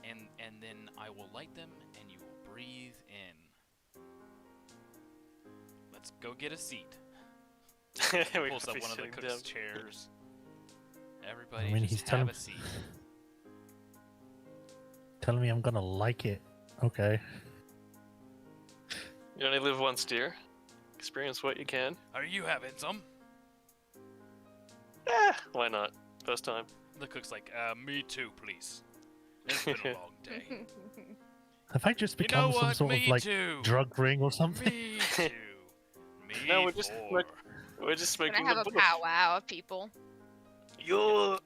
and then I will light them and you will breathe in. Let's go get a seat." We Pulls up could be one of the sitting cook's down. chairs. Everybody I mean, just he's have telling- a seat. Telling me I'm gonna like it. Okay. You only live once, dear. Experience what you can. Are you having some? Why not? First time. The cook's like, me too, please. It's been a long day. Have I just You become know some what? sort Me of like too. drug ring or something? Me too. Me No, we're just- four. We're just Gonna smoking have the a bush. powwow of people. Yo.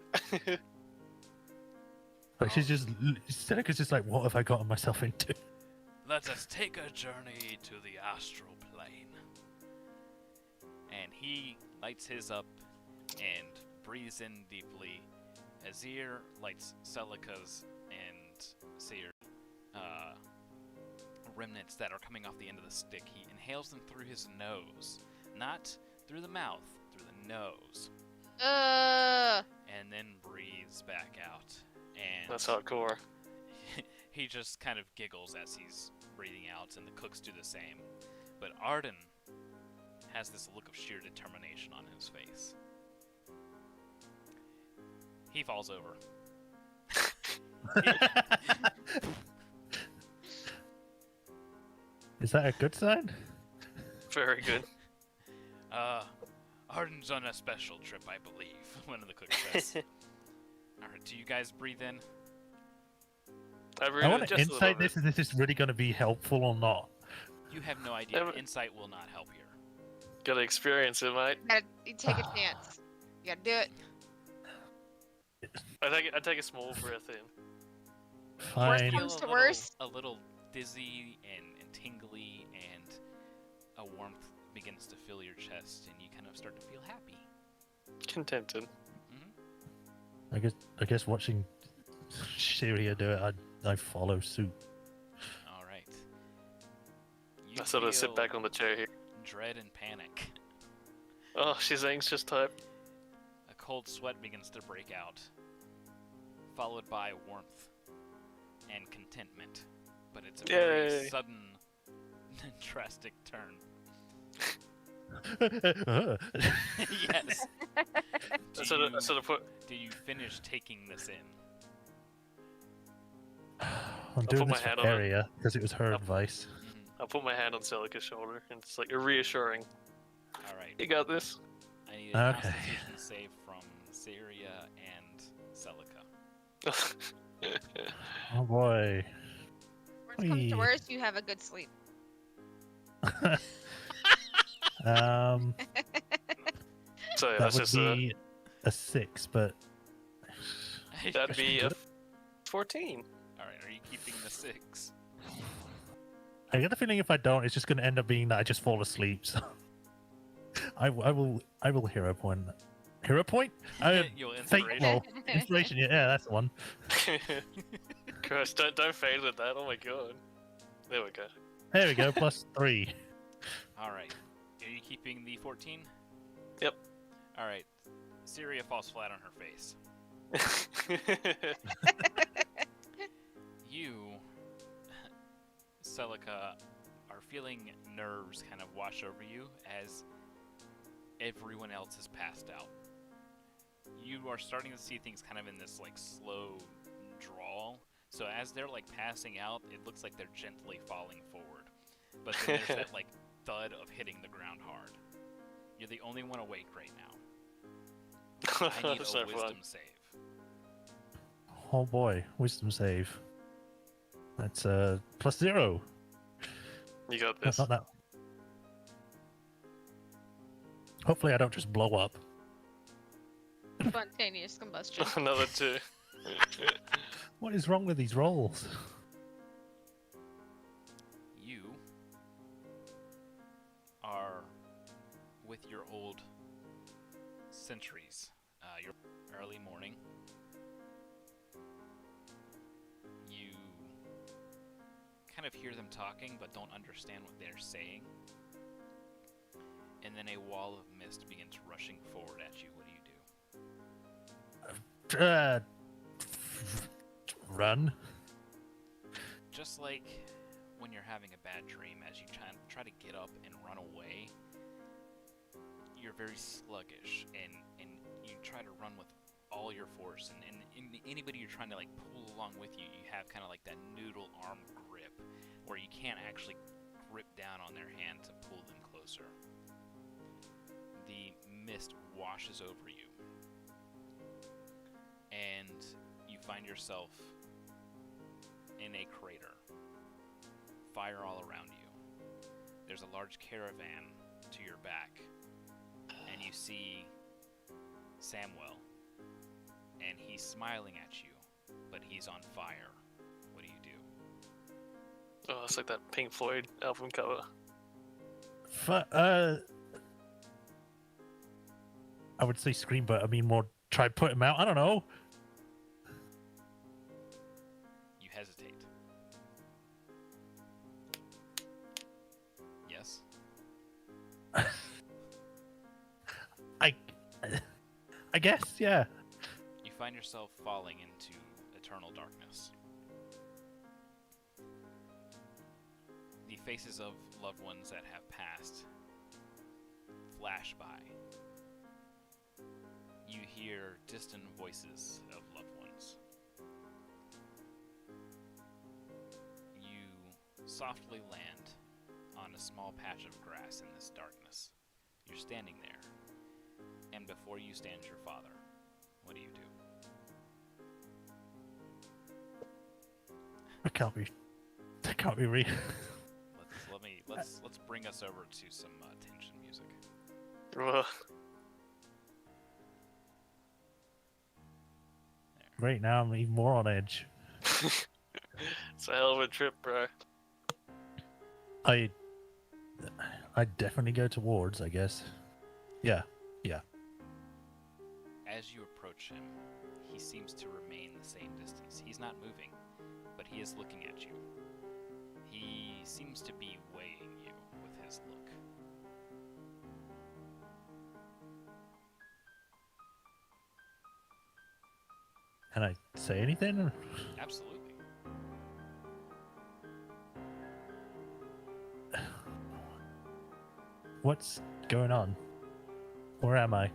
Like she's just Seneca's just like, what have I gotten myself into? Let us take a journey to the astral plane. And he lights his up and breathes in deeply. Azir lights Celica's and Seer remnants that are coming off the end of the stick. He inhales them through his nose, not through the mouth, through the nose, and then breathes back out. And That's hardcore. he just kind of giggles as he's breathing out, and the cooks do the same. But Arden has this look of sheer determination on his face. He falls over. Is that a good sign? Very good. Arden's on a special trip, I believe, one of the cooks says. Alright, do you guys breathe in? I I want just to a little insight bit. this. Is this really going to be helpful or not? You have no idea. Never- Insight will not help here. Gotta experience it, mate. You take a chance. You gotta do it. I take a small breath in. Fine. Feel comes to a worst. a little dizzy and tingly, and a warmth begins to fill your chest, and you kind of start to feel happy. Contented. Mm-hmm. I guess watching Syria do it, I follow suit. All right. You I sort of sit feel back on the chair here. dread and panic. Oh, she's anxious type. A cold sweat begins to break out, followed by warmth and contentment. But it's a very Yay. sudden, drastic turn. Yes. I sort of put. Do you finish taking this in? I'm doing put my this for hand on it. Aria because it was her Up. advice. I'll put my hand on Celica's shoulder, and it's like a reassuring. All right. You got this. I need a Okay. Constitution save from Syria and Celica. Oh boy. Worst comes Whee. to worst, you have a good sleep. So yeah, That that's would just be a 6, but that'd be a Good. 14. All right. Are you keeping the 6? I get the feeling if I don't, it's just going to end up being that I just fall asleep. So I will hero point. Hero point? You'll Fate inspiration. roll. Inspiration. Yeah, that's the one. Gosh, don't fail with that. Oh my god. There we go. There we go. +3. All right. Are you keeping the 14? Yep. All right. Syria falls flat on her face. You, Celica, are feeling nerves kind of wash over you as everyone else has passed out. You are starting to see things kind of in this like slow drawl. So as they're like passing out, it looks like they're gently falling forward. But then there's that like thud of hitting the ground hard. You're the only one awake right now. I need That's a no fun. wisdom save. Oh boy, wisdom save. That's +0. You got That's this. not that. Hopefully, I don't just blow up. Spontaneous combustion. Another 2. What is wrong with these rolls? You are with your old sentries. Your early morning. You kind of hear them talking, but don't understand what they're saying. And then a wall of mist begins rushing forward at you. What do you do? Run. Just like when you're having a bad dream, as you try to get up and run away, you're very sluggish, and you try to run with all your force, and anybody you're trying to like pull along with you, you have kind of like that noodle arm grip, where you can't actually grip down on their hand to pull them closer. The mist washes over you, and you find yourself in a crater. Fire all around you. There's a large caravan to your back, and you see Samwell, and he's smiling at you, but he's on fire. What do you do? Oh, it's like that Pink Floyd album cover. I would say scream, but I mean more try put him out. I don't know. You hesitate. Yes? I guess, yeah. You find yourself falling into eternal darkness. The faces of loved ones that have passed flash by. You hear distant voices of loved ones. You softly land on a small patch of grass in this darkness. You're standing there, and before you stands your father. What do you do? That can't be real. Let's bring us over to some tension music. Ugh. Right now, I'm even more on edge. It's a hell of a trip, bro. I'd definitely go towards, I guess. Yeah. As you approach him, he seems to remain the same distance. He's not moving, but he is looking at you. He seems to be weighing you with his look. Can I say anything? Absolutely. What's going on? Where am I?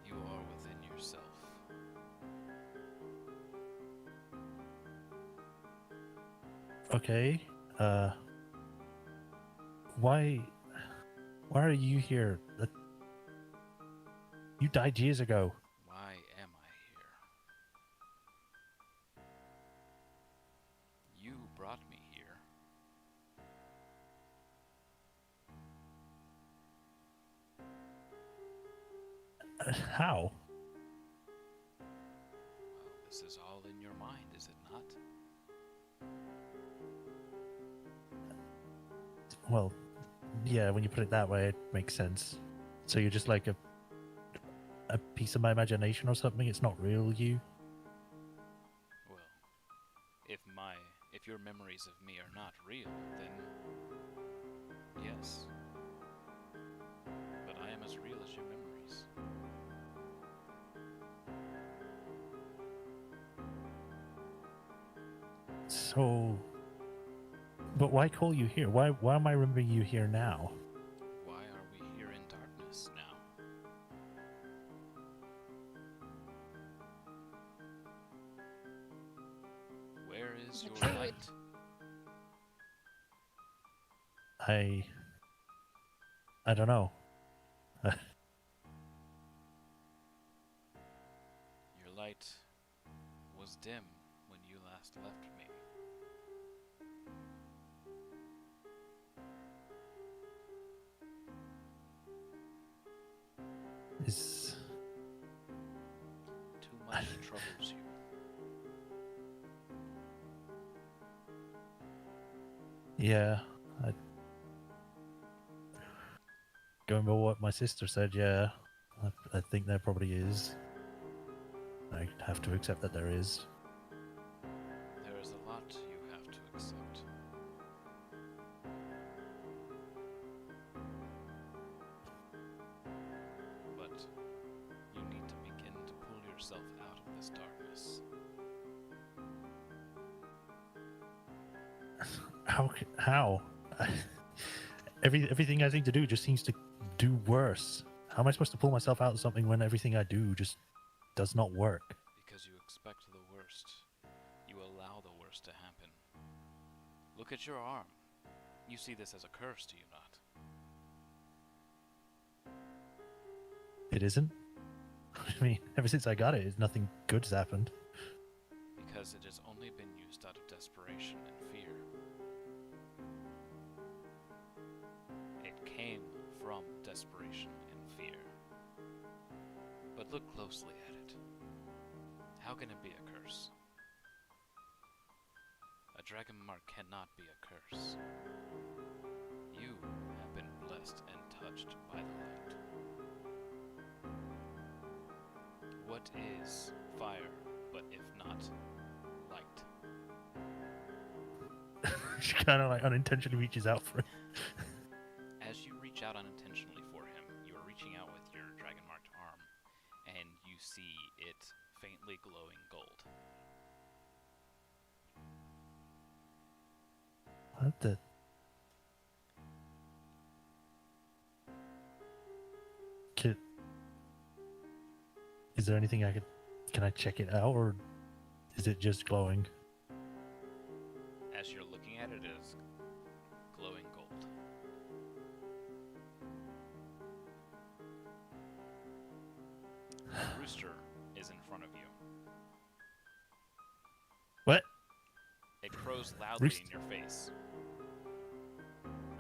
You are within yourself. Okay. Why are you here? You died years ago. Why am I here? You brought me here. How? Well, this is all in your mind, is it not? Well, yeah, when you put it that way, it makes sense. So you're just like a piece of my imagination or something? It's not real you? Well, if your memories of me are not real, then yes. But I am as real as your memories. So... But why call you here? Why am I remembering you here now? Why are we here in darkness now? Where is your light? I don't know. Your light was dim when you last left me. Is... Too much troubles you. Yeah. Going by what my sister said, yeah. I think there probably is. I have to accept that there is. There is a lot you have to accept. But you need to begin to pull yourself out of this darkness. How? Everything I seem to do just seems to do worse. How am I supposed to pull myself out of something when everything I do just does not work? Because you expect the worst. You allow the worst to happen. Look at your arm. You see this as a curse, do you not? It isn't. I mean, ever since I got it, nothing good's happened. Because it has only been used out of desperation and fear. It came from desperation and fear. But look closely at it. How can it be a curse? A dragon mark cannot be a curse. You have been blessed and touched by the light. What is fire, but if not light? She kind of like unintentionally reaches out for it. As you reach out unintentionally for him, you are reaching out with your dragon-marked arm, and you see it faintly glowing gold. What the? Is there anything I could? Can I check it out, or is it just glowing? As you're looking at it, it is glowing gold. A rooster is in front of you. What? It crows loudly Roost- in your face.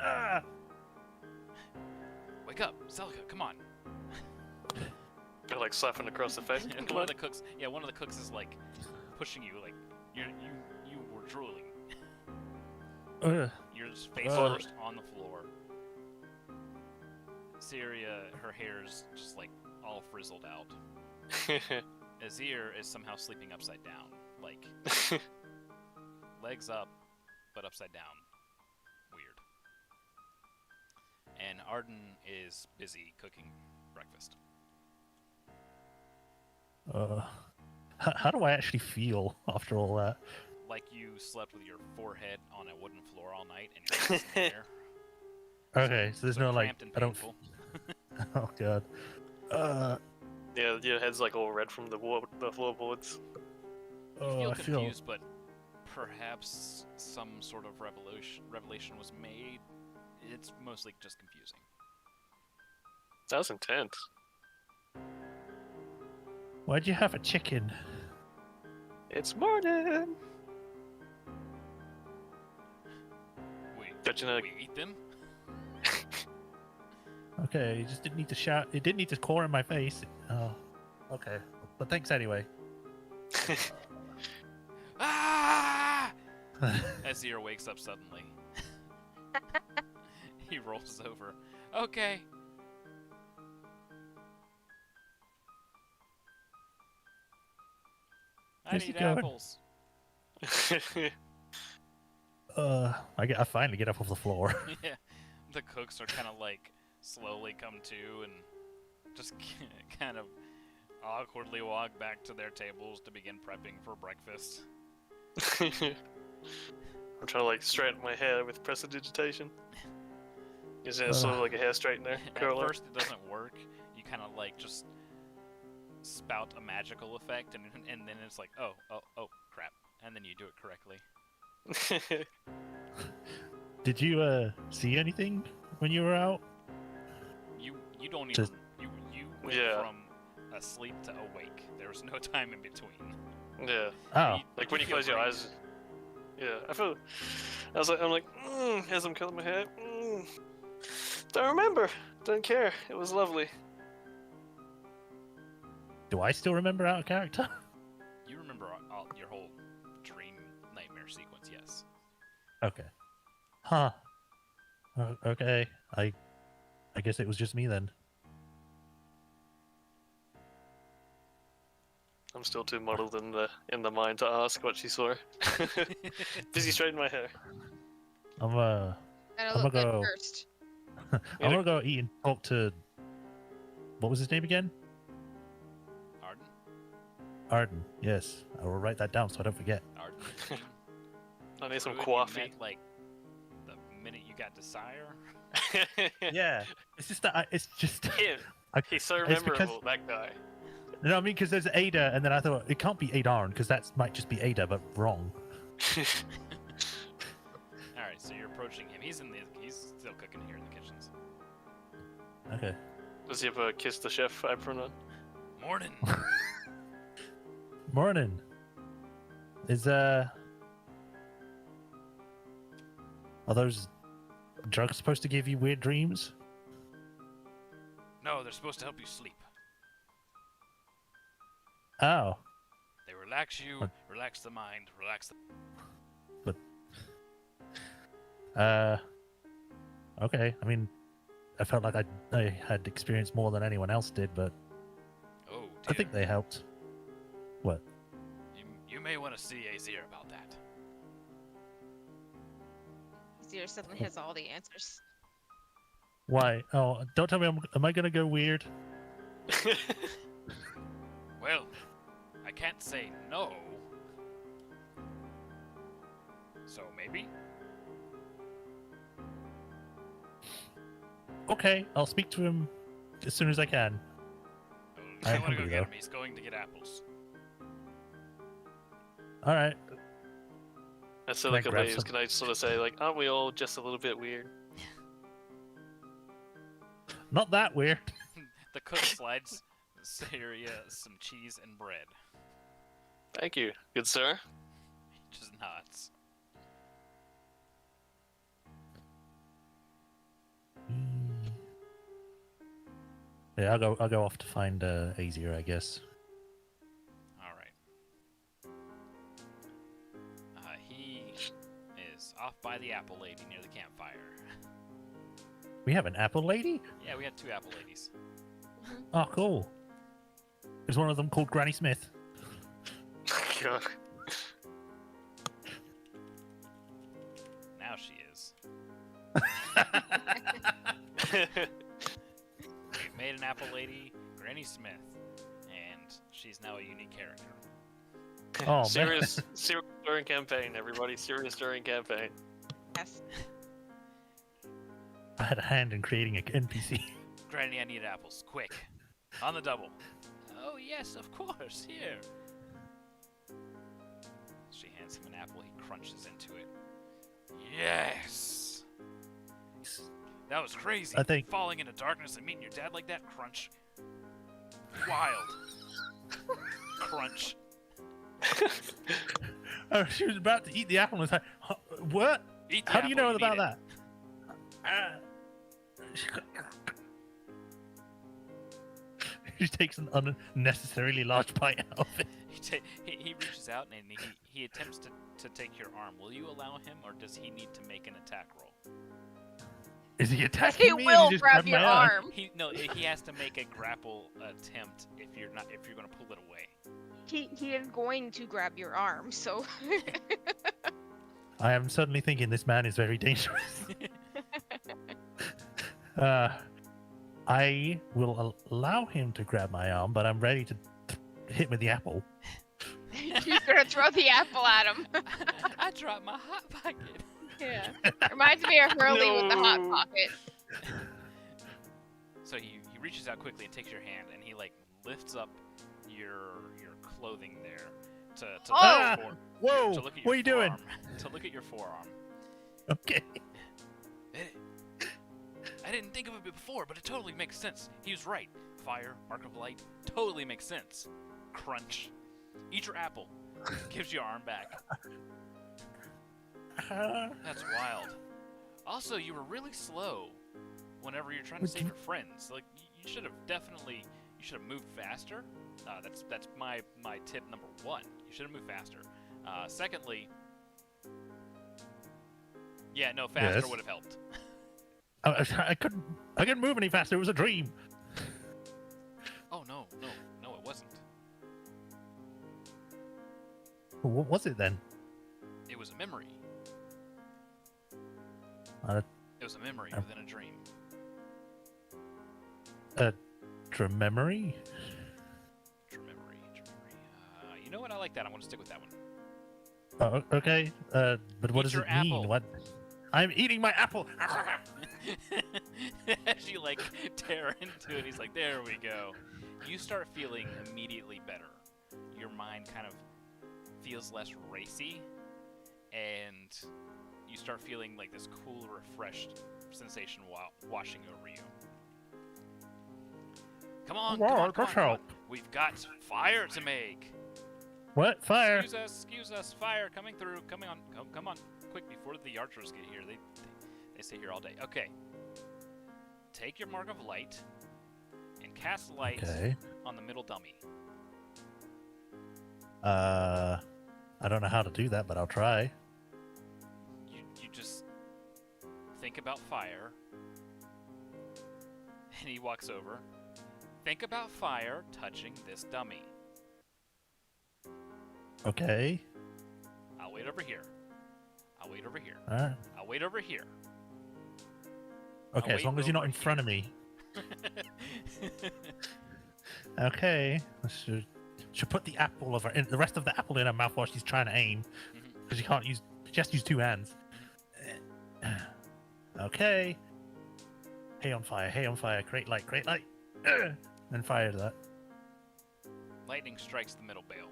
Ah! Wake up, Celica, come on. They're like slapping across the face. And one of the cooks, one of the cooks is like pushing you, like you were drooling. Your face first on the floor. Syria, her hair's just like all frizzled out. Azir is somehow sleeping upside down, like legs up, but upside down. Weird. And Arden is busy cooking breakfast. How do I actually feel after all that? Like you slept with your forehead on a wooden floor all night and your face in the air. Okay, so there's no like cramped and I don't. painful. Oh god. Yeah, your head's like all red from the floorboards. You I feel confused, but perhaps some sort of revelation was made. It's mostly just confusing. That was intense. Why'd you have a chicken? It's morning. Don't you know? We eat them? Okay, you just didn't need to shout. It didn't need to core in my face. Oh, okay. But thanks anyway. Ah! Azir wakes up suddenly. He rolls over. Okay. I Where's he need going? apples. I finally get up off the floor. Yeah, the cooks are kind of like slowly come to and just kind of awkwardly walk back to their tables to begin prepping for breakfast. I'm trying to like straighten my hair with prestidigitation. Using it sort of like a hair straightener. At Curler. first it doesn't work. You kind of like just spout a magical effect and then it's like, oh, crap. And then you do it correctly. Did you see anything when you were out? You don't even Just- you went Yeah. from asleep to awake. There was no time in between. Yeah. Oh, Like when you feel close your great. eyes. Yeah, I'm like, as I'm curling my hair. Don't remember. Don't care. It was lovely. do I still remember out of character? You remember your whole dream nightmare sequence, yes. Okay. Huh. Okay. I guess it was just me then. I'm still too muddled in the mind to ask what she saw. Busy straightening my hair. I'm Gotta I'm look gonna good go- first. I'm gonna go eat and talk to. What was his name again? Arden? Arden. Yes, I will write that down so I don't forget. Arden. the king. I need some Who you coffee. met, like the minute you got Desire. Yeah, it's just that it's just Him. He's so It's because- memorable, that guy. No, I mean because there's Ada, and then I thought it can't be Adarn because that might just be Ada, but wrong. All right, so you're approaching him. He's still cooking here in the kitchens. Okay. Does he have a kiss the chef apron on? Morning. Morning. Is are those drugs supposed to give you weird dreams? No, they're supposed to help you sleep. Oh. They relax you, What? relax the mind, relax the. Okay. I mean, I felt like I had experienced more than anyone else did, but Oh, I think they helped. What? You may want to see Azir about that. Zero suddenly has all the answers. Why? Oh, don't tell me. Am I gonna go weird? Well, I can't say no. So maybe? Okay, I'll speak to him as soon as I can. I I'm want to go hungry, get though. him. He's going to get apples. All right. I still Can I look at grab Leaves. some? Can I sort of say, like, aren't we all just a little bit weird? Not that weird. The cook slides Syria some cheese and bread. Thank you, good sir. He just nods. Yeah, I'll go off to find Azir, I guess. All right. He is off by the apple lady near the campfire. We have an apple lady? Yeah, we had 2 apple ladies. Oh, cool. Is one of them called Granny Smith? God. Now she is. We've made an apple lady, Granny Smith, and she's now a unique character. Oh, man. serious during campaign, everybody. Serious during campaign. Yes. I had a hand in creating an NPC. Granny, I need apples, quick. On the double. Oh yes, of course, here. She hands him an apple, he crunches into it. Yes! That was crazy. I think- Falling into darkness and meeting your dad like that, crunch. Wild. Crunch. Oh, she was about to eat the apple and was like, "Huh, what? Eat the How do you apple, know about need it. that? She takes an unnecessarily large bite out of it. He reaches out and he attempts to take your arm. Will you allow him, or does he need to make an attack roll? Is he attacking He me? will just grab grabbed your my arm. He has to make a grapple attempt if you're gonna pull it away. He is going to grab your arm, so I am suddenly thinking this man is very dangerous. I will allow him to grab my arm, but I'm ready to hit with the apple. he's gonna throw the apple at him. I dropped my hot pocket. Yeah. Reminds me of Hurley with the hot No. pocket. So he reaches out quickly and takes your hand, and he like lifts up your clothing there to Oh! look, Whoa! to look at your What are you doing? forearm, to look at your forearm. Okay. I didn't think of it before, but it totally makes sense. He was right. Fire, mark of light, totally makes sense. Crunch. Eat your apple. Gives your arm back. That's wild. Also, you were really slow whenever you're trying to save your friends. Like, you should have moved faster. That's my tip number 1. You should have moved faster. Secondly, yeah, no, faster Yes. would have helped. I couldn't move any faster. It was a dream. Oh no, it wasn't. What was it then? It was a memory. Uh, It was a memory Oh. within a dream. Dream memory? Memory. You know what? I like that. I'm going to stick with that one. Oh, okay. But what Eat does your it mean? apple. What? I'm eating my apple. As you like tear into it, he's like, there we go. You start feeling immediately better. Your mind kind of feels less racy, and you start feeling like this cool, refreshed sensation washing over you. Come on, come on. We've got fire to make. What? Fire? Excuse us, fire coming through. Come on, quick before the archers get here. They stay here all day. Okay. Take your mark of light and cast light on the middle dummy. I don't know how to do that, but I'll try. You just think about fire. And he walks over. Think about fire touching this dummy. Okay. I'll wait over here. I'll wait over here. All right. I'll wait over here. Okay, as long as you're not in front of me. Okay. Should put the apple of the rest of the apple in her mouth while she's trying to aim, because she has to use two hands. Okay. Hay on fire, create light, and fire that. Lightning strikes the middle bale.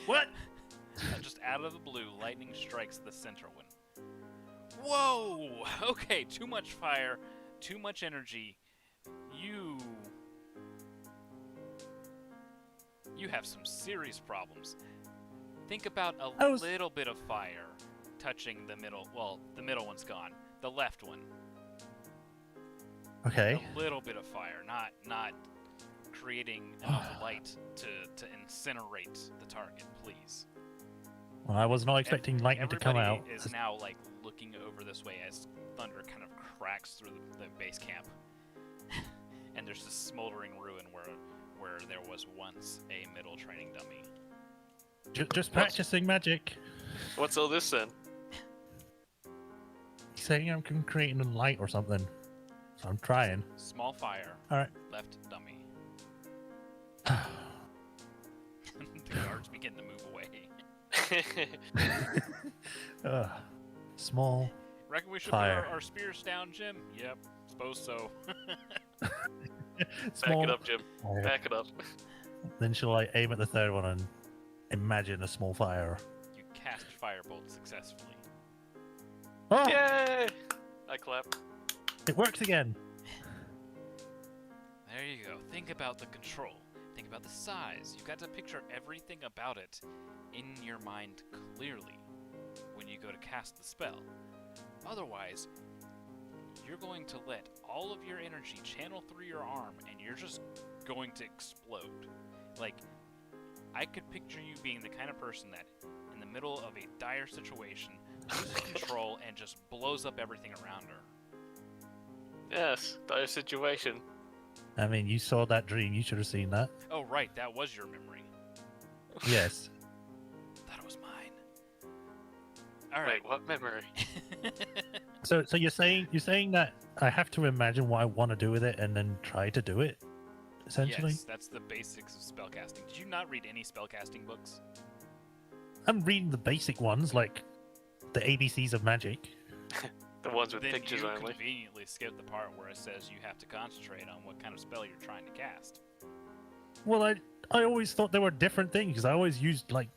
What? Just out of the blue, lightning strikes the center one. Whoa! Okay, too much fire, too much energy. You have some serious problems. Think about a little bit of fire touching the middle. Well, the middle one's gone. The left one. Okay. A little bit of fire, not creating enough light to incinerate the target, please. Well, I was not expecting lightning to come out. Everybody is now like looking over this way as thunder kind of cracks through the base camp, and there's this smoldering ruin where there was once a middle training dummy. Just practicing magic. What's all this then? He's saying I'm creating a light or something, so I'm trying. Small fire. All right. Left dummy. The guards begin to move away. Small. Reckon we should fire. put our spears down, Jim? Yep, suppose so. Small Back it up, Jim. fire. Back it up. Then she'll like aim at the third one and imagine a small fire. You cast firebolt successfully. Oh, Yay! I clap. it works again. There you go. Think about the control. Think about the size. You've got to picture everything about it in your mind clearly when you go to cast the spell. Otherwise, you're going to let all of your energy channel through your arm and you're just going to explode. Like, I could picture you being the kind of person that, in the middle of a dire situation, loses control and just blows up everything around her. Yes, dire situation. I mean, you saw that dream. You should have seen that. Oh, right, that was your memory. Yes. Thought it was mine. All right. Wait, what memory? So you're saying that I have to imagine what I want to do with it and then try to do it, essentially? Yes, that's the basics of spellcasting. Did you not read any spellcasting books? I'm reading the basic ones, like the ABCs of magic. The ones with Then pictures you only. conveniently skip the part where it says you have to concentrate on what kind of spell you're trying to cast. Well, I always thought there were different things because I always used like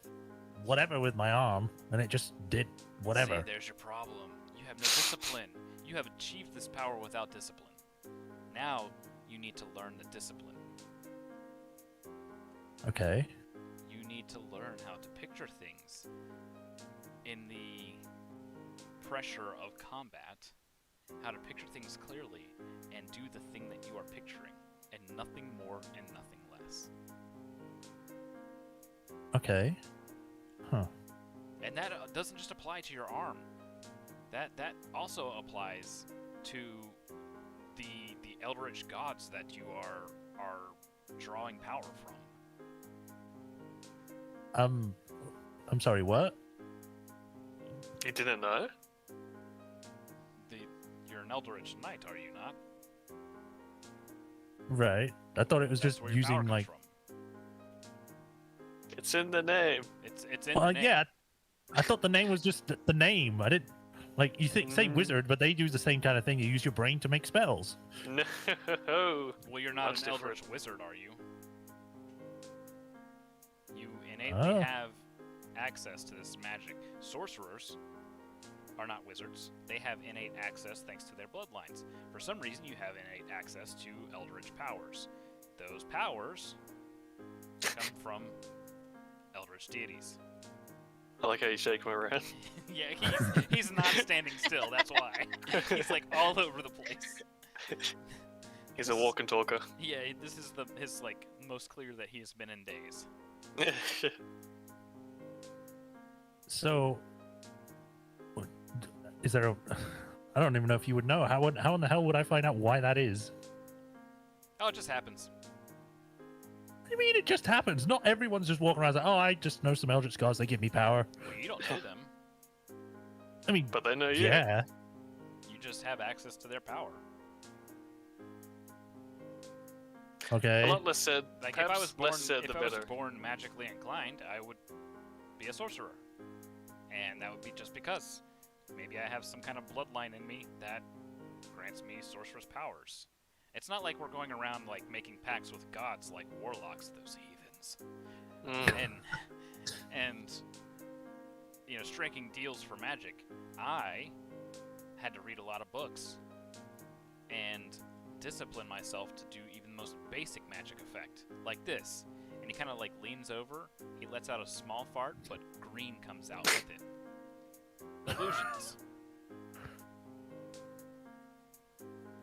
whatever with my arm and it just did whatever. See, there's your problem. You have no discipline. You have achieved this power without discipline. Now you need to learn the discipline. Okay. You need to learn how to picture things in the pressure of combat, how to picture things clearly and do the thing that you are picturing, and nothing more and nothing less. Okay. Huh. And that doesn't just apply to your arm. That also applies to the eldritch gods that you are drawing power from. I'm sorry, what? You didn't know? You're an eldritch knight, are you not? Right. I thought it was That's just where your power using comes like. from. It's in the name. It's in the name. Yeah. I thought the name was just the name. I didn't. Like, you think, say wizard, but they use the same kind of thing. You use your brain to make spells. No. Well, you're not Much an Eldritch different. wizard, are you? You innately Oh. have access to this magic. Sorcerers are not wizards. They have innate access thanks to their bloodlines. For some reason, you have innate access to Eldritch powers. Those powers come from Eldritch deities. I like how you shake him around. Yeah, he's not standing still. That's why he's like all over the place. He's a walk and talker. Yeah, this is his like most clear that he has been in days. So, is there a... I don't even know if you would know. How in the hell would I find out why that is? Oh, it just happens. I mean, it just happens. Not everyone's just walking around like, oh, I just know some Eldritch gods. They give me power. Well, you don't know them. I mean, But they know you. yeah. You just have access to their power. Okay. A lot less said. Like if perhaps I was born, less said, the if I was better. born magically inclined, I would be a sorcerer, and that would be just because maybe I have some kind of bloodline in me that grants me sorcerer's powers. It's not like we're going around like making pacts with gods like warlocks, those heathens, Mm. and you know, striking deals for magic. I had to read a lot of books and discipline myself to do even the most basic magic effect, like this. And he kind of like leans over, he lets out a small fart, but green comes out with it. Illusions.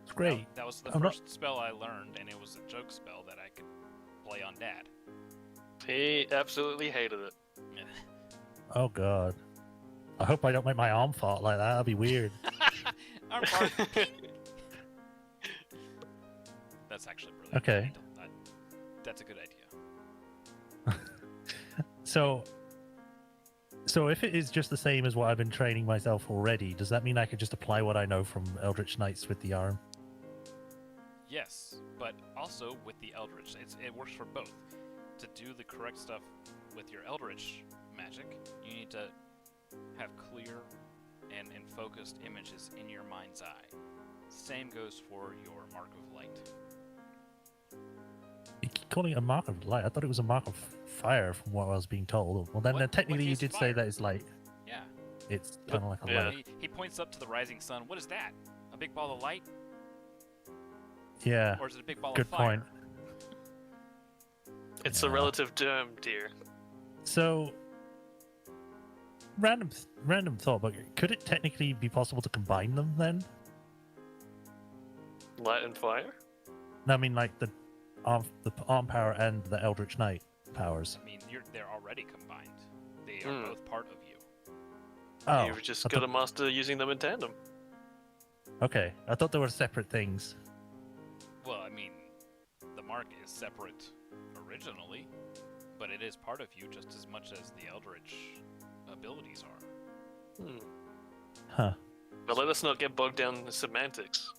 It's great. That was the I'm not- first spell I learned, and it was a joke spell that I could play on Dad. He absolutely hated it. Oh, God. I hope I don't make my arm fart like that. That'd be weird. Arm fart. That's actually brilliant. Okay. That's a good idea. So if it is just the same as what I've been training myself already, does that mean I could just apply what I know from Eldritch Knights with the arm? Yes, but also with the Eldritch. It works for both. To do the correct stuff with your Eldritch magic, you need to have clear and focused images in your mind's eye. Same goes for your Mark of Light. You keep calling it a mark of light. I thought it was a mark of fire from what I was being told. Well, then What technically you is did fire? say that it's light. Yeah. It's kind of like a Yeah. light. He points up to the rising sun. What is that? A big ball of light? Yeah, Or is it a big ball good of fire? point. It's Yeah. a relative term, dear. So, random thought, but could it technically be possible to combine them then? Light and fire? No, I mean like the arm power and the Eldritch Knight powers. I mean, they're already combined. They Hmm. are both part of you. Oh, You've just I got to thought- master using them in tandem. okay. I thought they were separate things. Well, I mean, the mark is separate originally, but it is part of you just as much as the Eldritch abilities are. Hmm. Huh. But let us not get bogged down in the semantics.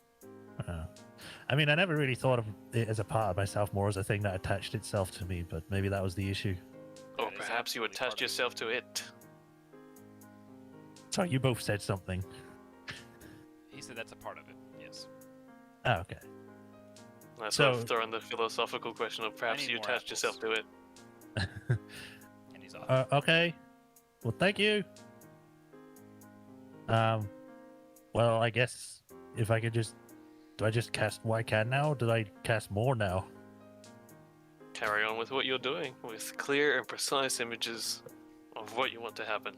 I mean, I never really thought of it as a part of myself, more as a thing that attached itself to me, but maybe that was the issue. Or That is perhaps you absolutely part attached of it. yourself to it. Sorry, you both said something. He said that's a part of it, yes. Oh, okay. That's So- why I've thrown the philosophical question of perhaps need you more attached yourself to it. And he's off. Okay. Well, thank you. Well, I guess if I could just... Do I just cast what I can now, or did I cast more now? Carry on with what you're doing, with clear and precise images of what you want to happen.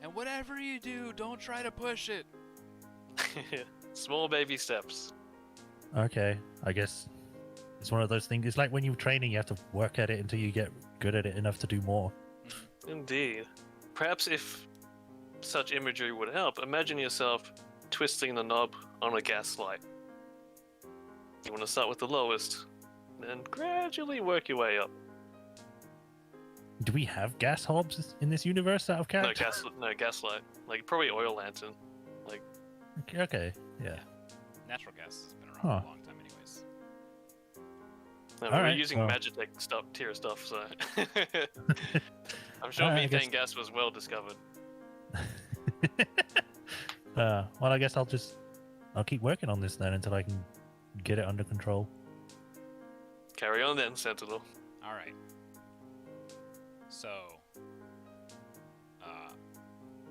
And whatever you do, don't try to push it. Small baby steps. Okay, I guess it's one of those things. It's like when you're training, you have to work at it until you get good at it enough to do more. Indeed. Perhaps if such imagery would help, imagine yourself twisting the knob on a gas light. You want to start with the lowest, then gradually work your way up. Do we have gas hobs in this universe out of No character? gaslight. Like probably oil lantern. Okay, yeah. Natural gas has been around Huh. for a long time anyways. No, All we're right, using well. Magitech stuff, tier stuff, so I'm sure I methane guess- gas was well discovered. Well, I guess I'll keep working on this then until I can get it under control. Carry on then, Sentinel. All right. So,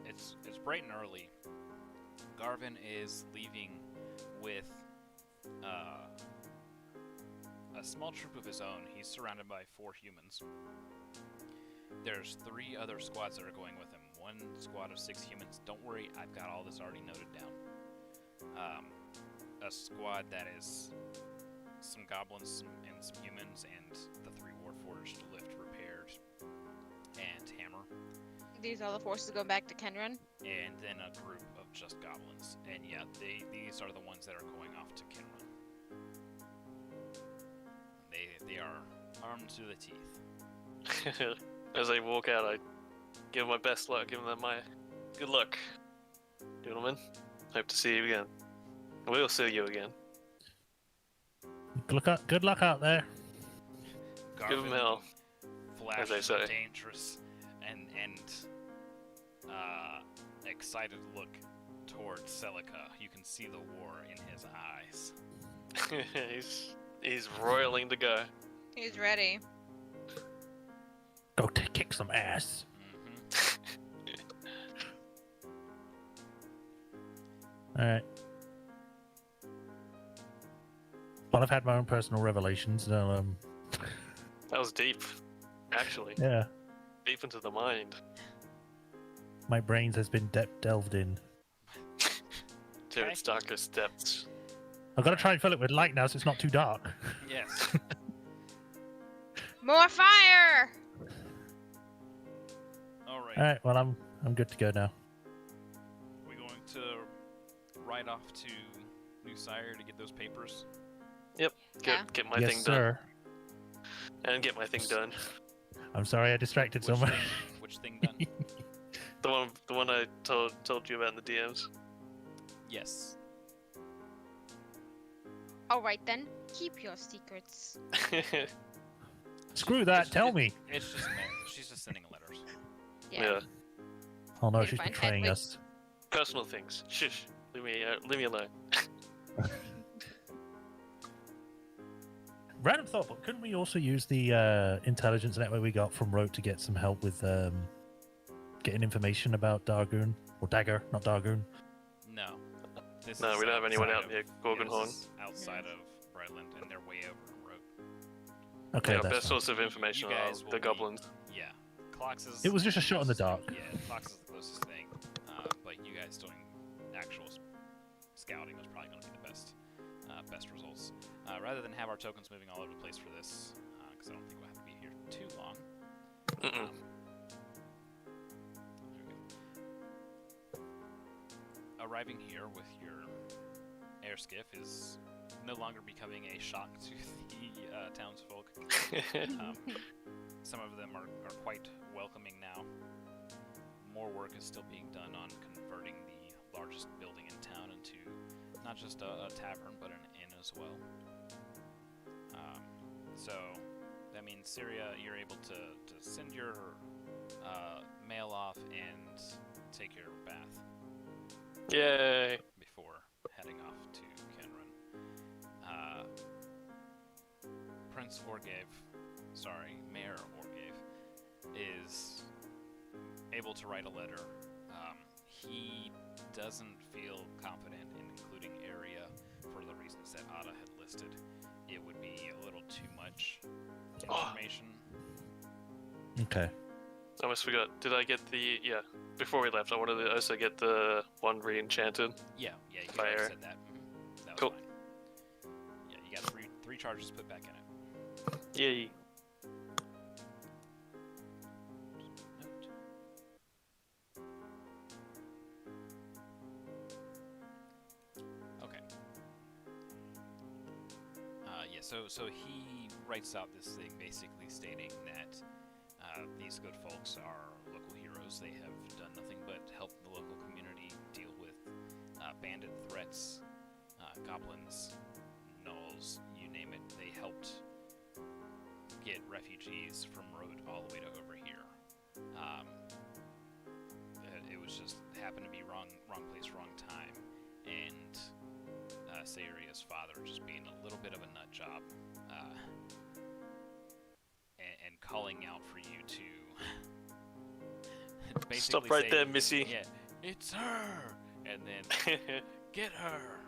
it's bright and early. Garvin is leaving with a small troop of his own. He's surrounded by 4 humans. There's 3 other squads that are going with him. 1 squad of 6 humans. Don't worry, I've got all this already noted down. A squad that is some goblins and some humans, and the 3 warforged, lift, repaired, and hammer. These are the forces going back to Kenran. And then a group of just goblins. And yeah, these are the ones that are going off to Kenran. They are armed to the teeth. As I walk out, I give them my best luck, give them my good luck. Gentlemen, hope to see you again. We'll see you again. Good luck out there. Give 'em hell, flashes as they say. a dangerous and excited look towards Celica. You can see the war in his eyes. he's roiling to go. He's ready. Go kick some ass. All right. Well, I've had my own personal revelations. That was deep, actually. Yeah, Deep into the mind. my brains has been delved in. To its darkest depths. I've got to try and fill it with light now, so it's not too dark. Yes. More fire! All right. All right. Well, I'm good to go now. We're going to ride off to New Sire to get those papers. Yeah. Get my yes, thing sir. done. And get my thing done. I'm sorry I distracted so much. Which thing done? The one I told you about in the DMs. Yes. Alright then, keep your secrets. Screw that. It's- Tell it- me. It's just she's just sending letters. Yeah. Oh no, Okay, she's fine. betraying Wait. us. Personal things. Shush. Leave me alone. Random thought, but couldn't we also use the intelligence network we got from Rote to get some help with getting information about Dargoon or Dagger, not Dargoon? No. This No, is we don't have anyone outside out here, of- Gorgonhorn. this is outside of Brightland, and they're way over in Road. Okay, Our that's best fine. source of information You are guys will the be- goblins. Yeah. Clocks is. It was just a shot in the dark. Yeah, Clocks is the closest thing. But you guys doing actual scouting was probably going to be the best results. Rather than have our tokens moving all over the place for this, because I don't think we'll have to be here too long. Mm-mm. Arriving here with your airskiff is no longer becoming a shock to the townsfolk. Some of them are quite welcoming now. More work is still being done on converting the largest building in town into not just a tavern, but an inn as well. So, that means, Syria, you're able to send your mail off and take your bath Yay! before heading off to Kenran. Prince Mayor Orgave, is able to write a letter. He doesn't feel confident in including area for the reasons that Ada had listed. It would be a little too much information. Okay. I almost forgot. Did I get the... Yeah. Before we left, I wanted to also get the one re-enchanted. Yeah, you Fire. already said that. That was Cool. fine. Yeah, you got three charges put back in it. Yay. Note. Okay. Yeah, so he writes out this thing basically stating that these good folks are local heroes. They have done nothing but help the local community deal with bandit threats, goblins, gnolls, you name it. They helped get refugees from Road all the way to over here. was just happened to be wrong place, wrong time, and Sayuria's father just being a little bit of a nut job, and calling out for you to basically Stop right say, there, Missy. Yeah, it's her, and then get her.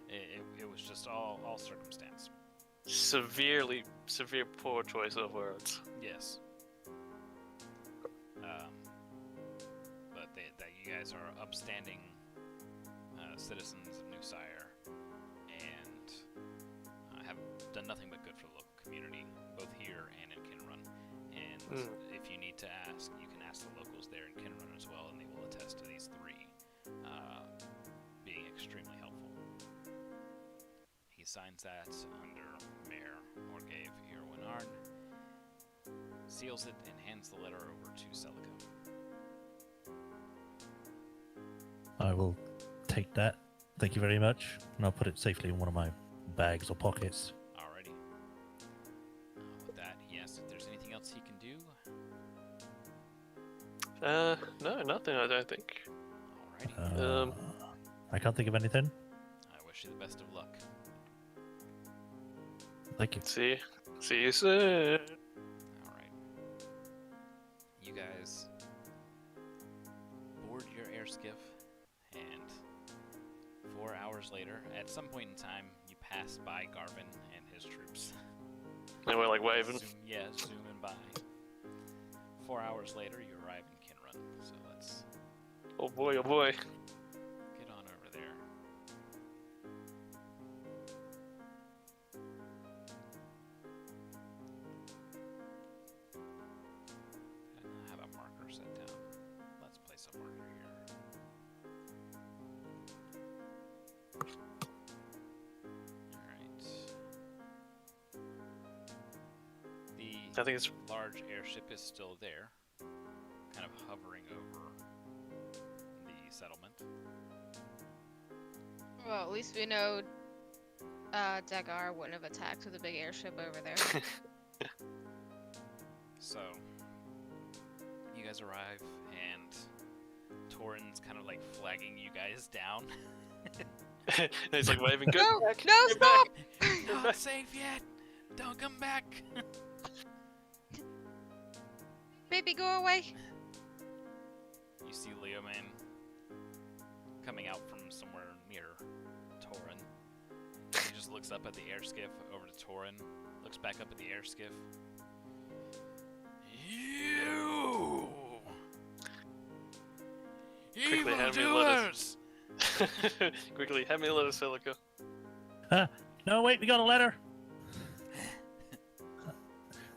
It was just all circumstance. Severe poor choice of words. Yes. But that you guys are upstanding citizens of New Sire, and have done nothing but good for the local community, both here and in Kinrun. And if you need to ask, you can ask the locals there in Kinrun as well, and they will attest to these three being extremely helpful. He signs that under Mayor Morgave Irwinard, seals it, and hands the letter over to Celica. I will take that. Thank you very much. And I'll put it safely in one of my bags or pockets. Alrighty. With that, he asks if there's anything else he can do. No, nothing, I don't think. Alrighty. I can't think of anything. I wish you the best of luck. Thank you. See you soon. Alright. You guys board your air skiff, and 4 hours later, at some point in time, you pass by Garvin and his troops. And we're like waving. Zooming by. 4 hours later, you arrive in Kinrun. So let's Oh boy, oh boy. get on over there. I don't have a marker set down. Let's place a marker here. Alright. I think it's large airship is still there, kind of hovering over the settlement. Well, at least we know Dagar wouldn't have attacked with a big airship over there. So, you guys arrive, and Torin's kind of like flagging you guys down. he's like waving. Go No, back. no, go stop! back. Not safe yet! Don't come back! Baby, go away. You see Leoman coming out from somewhere near Torin. He just looks up at the air skiff, over to Torin, looks back up at the air skiff. You! Quickly hand me letters. Evildoers! Quickly, hand me a letter, Celica. No, wait, we got a letter.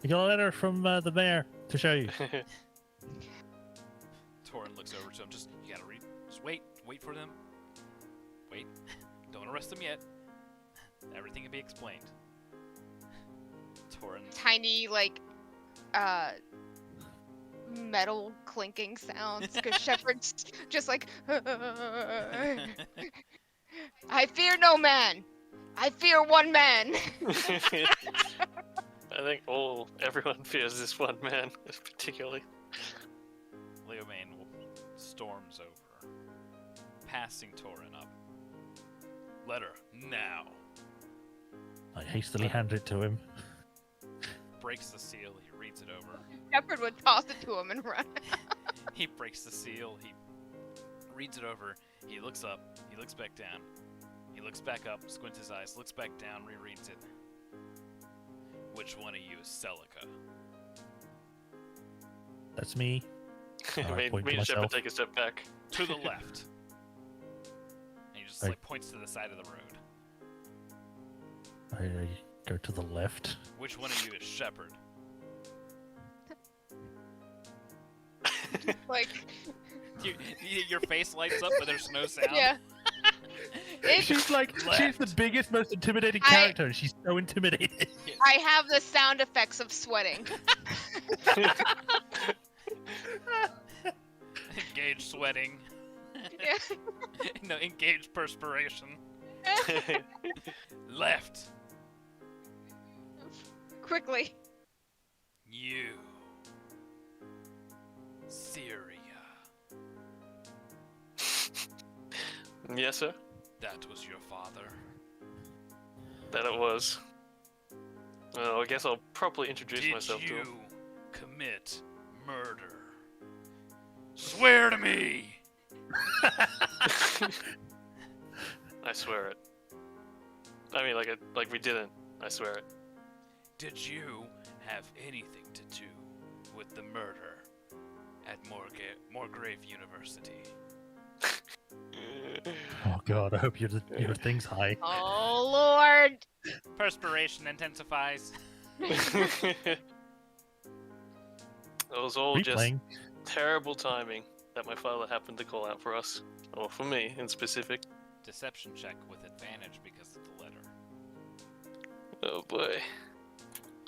We got a letter from the mayor to show you. Torin looks over to him. You gotta read. Just wait for them. Wait. Don't arrest them yet. Everything can be explained. Torin. Tiny, like, metal clinking sounds, because Shepard's just like, I fear no man. I fear one man. I think everyone fears this one man, particularly. Leomain storms over, passing Torin up. Letter now. I hastily hand it to him. Breaks the seal. He reads it over. Shepard would toss it to him and run. He breaks the seal. He reads it over. He looks up. He looks back down. He looks back up, squints his eyes, looks back down, rereads it. Which one of you is Celica? That's me. Me point to and Shepard myself. take a step back. To the left. And he just I- like points to the side of the road. I go to the left. Which one of you is Shepard? Like, Your face lights up, but there's no sound. yeah. She's like, she's Left. the biggest, most intimidating I- character, and she's so intimidated. I have the sound effects of sweating. Engaged sweating. Yeah. No, engaged perspiration. Left. Quickly. You. Syria. Yes, sir. That was your father. That it was. Well, I guess I'll properly introduce Did myself to you him. commit murder? Swear to me! I swear it. I mean, like we didn't. I swear it. Did you have anything to do with the murder at Morgrave University? Oh god, I hope your thing's high. Oh Lord! Perspiration intensifies. It was all just Replaying. terrible timing that my father happened to call out for us. Or for me, in specific. Deception check with advantage because of the letter. Oh boy.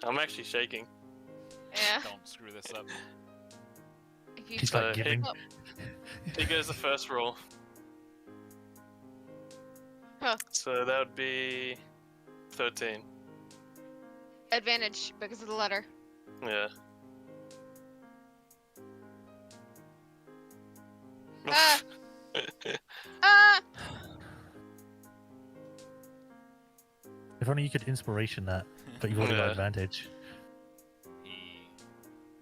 I'm actually shaking. Yeah. Don't screw this up. If you He's like hey- giving. Here goes the first roll. Huh. So that would be 13. advantage because of the letter. Yeah. Ah! Ah! If only you could inspiration that, but you've already got Yeah. advantage. He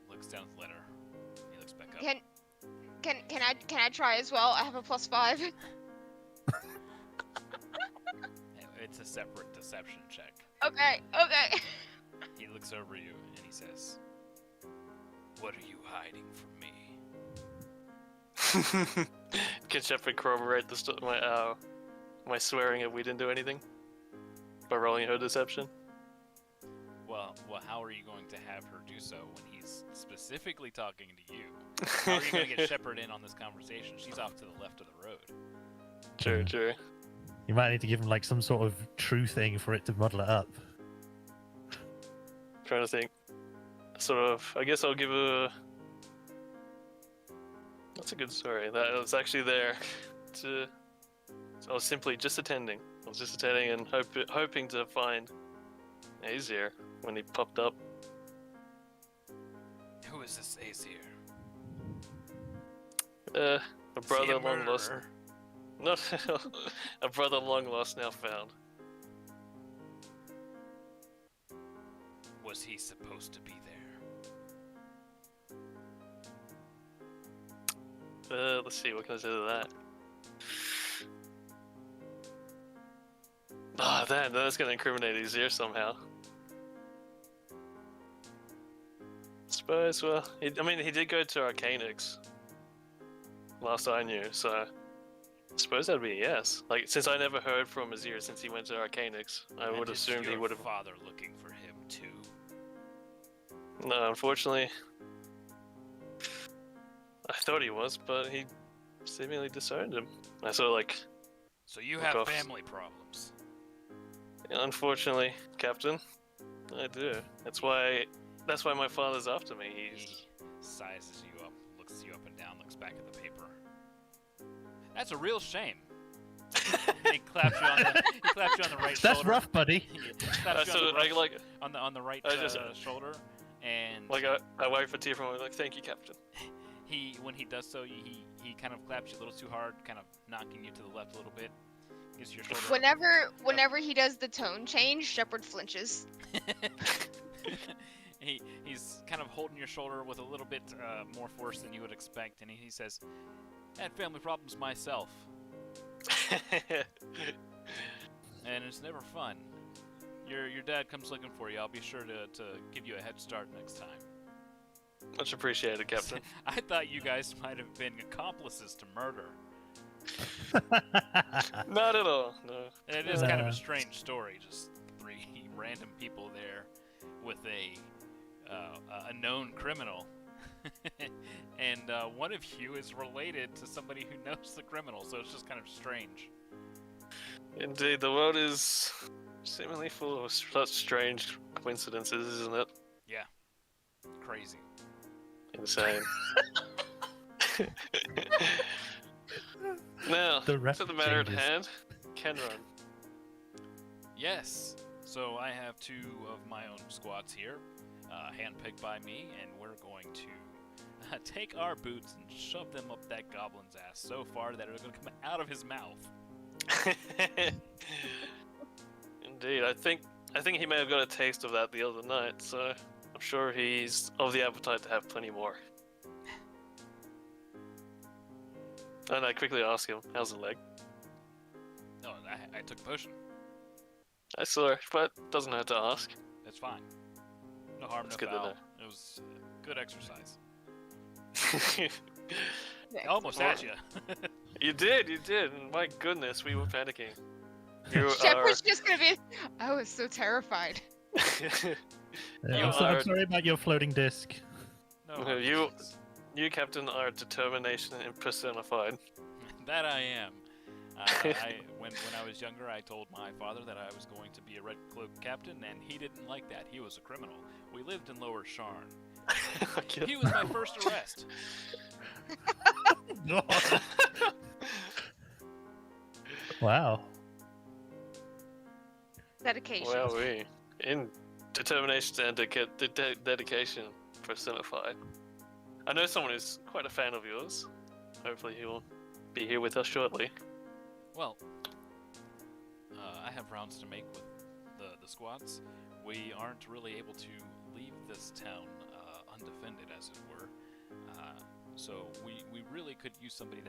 looks down at the letter. He looks back up. Can I try as well? I have a +5. It's a separate deception check. Okay. He looks over you and he says, "What are you hiding from me?" Can Shepard corroborate my swearing that we didn't do anything by rolling her deception? Well, how are you going to have her do so when he's specifically talking to you? How are you going to get Shepard in on this conversation? She's off to the left of the road. True, true. You might need to give him like some sort of true thing for it to muddle it up. Trying to think. Sort of. I guess I'll give a. That's a good story. That was actually there. So I was simply just attending. I was just attending and hoping to find Azir when he popped up. Who is this Azir? A Is he brother a long lost. murderer? No, a brother long lost, now found. Was he supposed to be there? Let's see, what can I say to that? Ah, that's gonna incriminate Azir somehow. Suppose, well, he did go to Arcanix. Last I knew, so I suppose that'd be a yes. Like, since I never heard from Azir since he went to Arcanix, I And would is assume he your would have. father looking for him too? No, unfortunately, I thought he was, but he seemingly disowned him. I sort of like, So you Fuck have off. family problems. unfortunately, Captain, I do. That's why my father's after me. He He's sizes you up, looks you up and down, looks back at the paper. That's a real shame. He claps you on the right That's shoulder. rough, buddy. He claps you so on the, I rough- like on the right I just- shoulder, and I wait for tear from him, like, thank you, Captain. when he does so, he kind of claps you a little too hard, kind of knocking you to the left a little bit. Gives your shoulder. Whenever he does the tone change, Shepard flinches. He's kind of holding your shoulder with a little bit more force than you would expect, and he says, "I had family problems myself, and it's never fun. Your dad comes looking for you. I'll be sure to give you a head start next time." Much appreciated, Captain. I thought you guys might have been accomplices to murder. Not at all. No. And it is kind of a strange story, just 3 random people there with a known criminal. And one of you is related to somebody who knows the criminal, so it's just kind of strange. Indeed, the world is seemingly full of such strange coincidences, isn't it? Yeah. Crazy. Insane. Now, The rep to the matter at changes. hand, Kenron. Yes. So I have 2 of my own squads here, handpicked by me, and we're going to take our boots and shove them up that goblin's ass so far that they're going to come out of his mouth. Indeed, I think he may have got a taste of that the other night, so I'm sure he's of the appetite to have plenty more. And I quickly ask him, "How's the leg?" No, I took a potion. I saw it, but doesn't hurt to ask. It's fine. No harm, That's no good to foul. know. It was good exercise. Yeah. I almost had you. You did. And my goodness, we were panicking. You Shep are. was just gonna be. I was so terrified. Yeah, You I'm are- sorry about your floating disc. No harm, You- no foul. You, Captain, are determination personified. That I am. When I was younger, I told my father that I was going to be a Red Cloak captain, and he didn't like that. He was a criminal. We lived in Lower Sharn. He was my first arrest. Wow. Dedication. Well, we in determination and dedication personified. I know someone who's quite a fan of yours. Hopefully, he will be here with us shortly. Well, I have rounds to make with the squads. We aren't really able to leave this town undefended, as it were. So we really could use somebody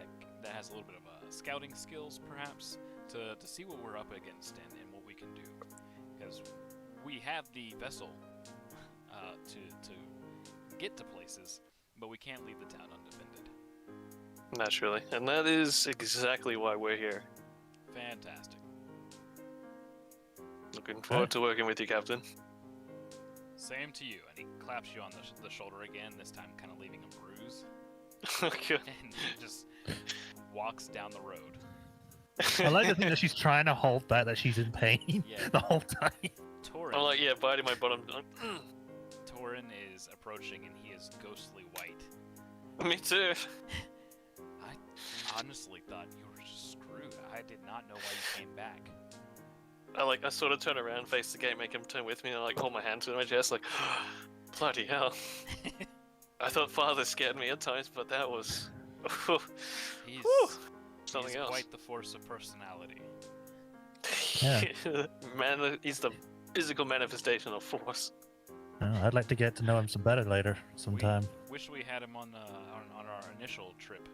that has a little bit of scouting skills, perhaps, to see what we're up against and what we can do. Because we have the vessel to get to places, but we can't leave the town undefended. Naturally, and that is exactly why we're here. Fantastic. Looking forward to working with you, Captain. Same to you. And he claps you on the shoulder again, this time kind of leaving a bruise. Okay. And he just walks down the road. I like to think that she's trying to hold back that she's in pain Yeah. the whole time. Torin, I'm like, yeah, biting my bottom. Like, Torin is approaching, and he is ghostly white. Me too. I honestly thought you were just screwed. I did not know why you came back. I sort of turn around, face the gate, make him turn with me, and I like hold my hand to my chest, like, bloody hell. I thought father scared me at times, but that was He's, something he's else. quite the force of personality. Yeah. Man, he's the physical manifestation of force. Oh, I'd like to get to know him some better later, sometime. Wish we had him on our initial trip.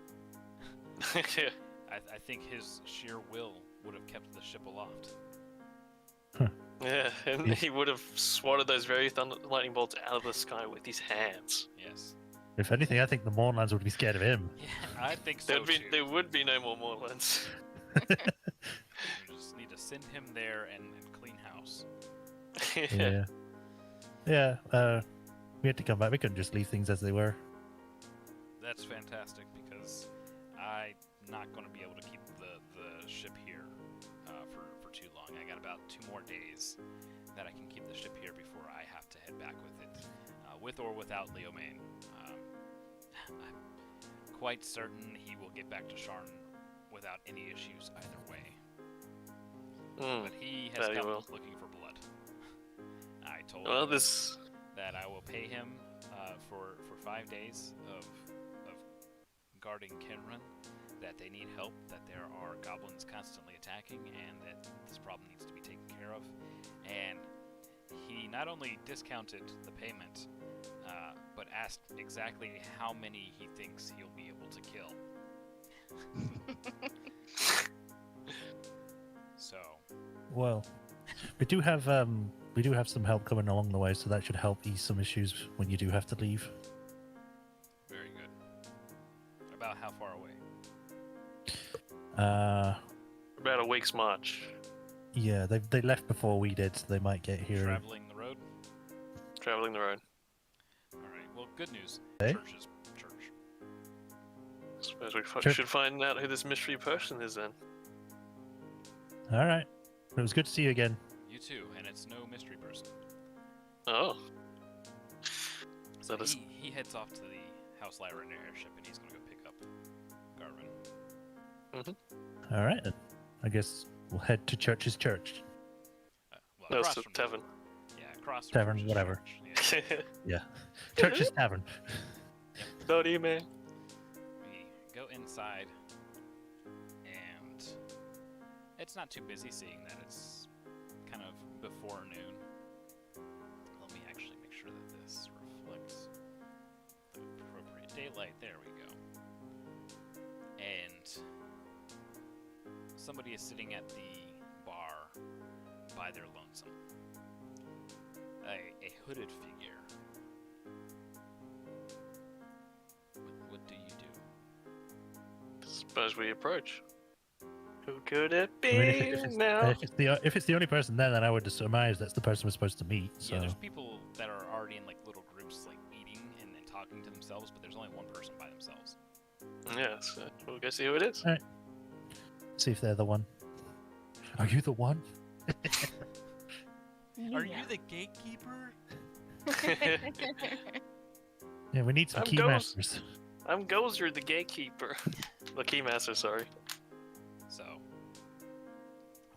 Yeah. I think his sheer will would have kept the ship aloft. Yeah, and he would have swatted those very lightning bolts out of the sky with his hands. Yes. If anything, I think the Mournlands would be scared of him. Yeah, I think so too. There would be no more Moorlands. We just need to send him there and clean house. Yeah. Yeah, we had to come back. We couldn't just leave things as they were. That's fantastic because I'm not going to be able to keep the ship here for too long. I got about 2 more days that I can keep the ship here before I have to head back with it, with or without Leomain. I'm quite certain he will get back to Sharn without any issues either way. But he has Yeah, he come will. looking for blood. I told Well, him this. that I will pay him for 5 days of guarding Kenrun, that they need help, that there are goblins constantly attacking, and that this problem needs to be taken care of. And he not only discounted the payment, but asked exactly how many he thinks he'll be able to kill. So, Well, we do have some help coming along the way, so that should help ease some issues when you do have to leave. very good. About how far away? About a week's march. Yeah, they left before we did, so they might get here. Traveling the road? Traveling the road. Alright, well, good news. Eh? Church is church. Suppose we Sure. should find out who this mystery person is then. All right, it was good to see you again. You too, and it's no mystery person. Oh. So That is- he heads off to the House Lyran airship, and he's going to go pick up Garvin. All right, then. I guess we'll head to Church's church. Well, No, across it's from the tavern. Yeah, across from Tavern, Church's whatever. church. Yeah. Yeah, Church's Tavern. Bloody man. We go inside, and It's not too busy, seeing that it's kind of before noon. Let me actually make sure that this reflects the appropriate daylight. There we go. And somebody is sitting at the bar by their lonesome. A hooded figure. What do you do? Suppose we approach. Who could it I be mean, now? if it's the only person there, then I would surmise that's the person we're supposed to meet. So Yeah, there's people that are already in like little groups, like eating and then talking to themselves, but there's only one person by themselves. Yes, we'll go see who it is. Alright. See if they're the one. Are you the one? Are you the gatekeeper? Yeah, we need some I'm key Ghost. masters. I'm Gozer, the gatekeeper. The keymaster, sorry. So,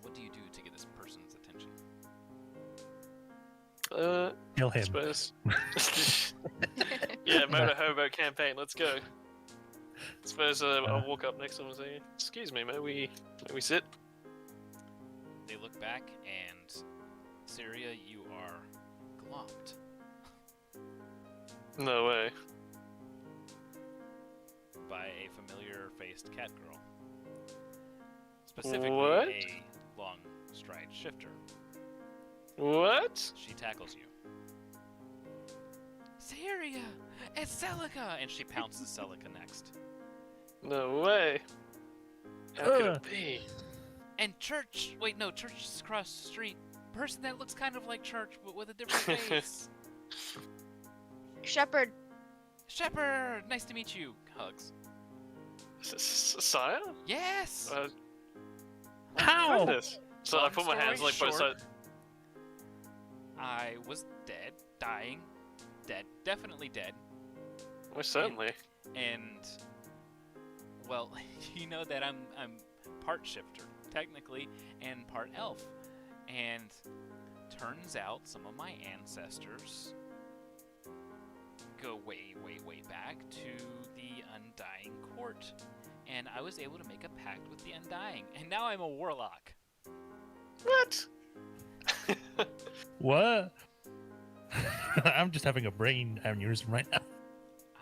what do you do to get this person's attention? Kill I him. suppose. Yeah, motor hobo campaign. Let's go. I suppose I'll walk up next to him and say, "Excuse me, may we sit?" They look back, and Syria, you are glomped. No way. By a familiar-faced cat girl. Specifically, What? a long stride shifter. What? She tackles you. Syria! It's Celica! And she pounces Celica next. No way. How could it be? And Church! Wait, no, Church is across the street. Person that looks kind of like Church, but with a different face. Shepherd. Shepherd! Nice to meet you. Hugs. Sire? Yes! How? Goodness. So I Long put my hands story like both short, sides. I was dead, dying, dead, definitely dead, Well, certainly. and well, you know that I'm part shifter technically and part elf, and turns out some of my ancestors go way back to the Undying Court, and I was able to make a pact with the Undying, and now I'm a warlock. What? What? I'm just having a brain aneurysm right now.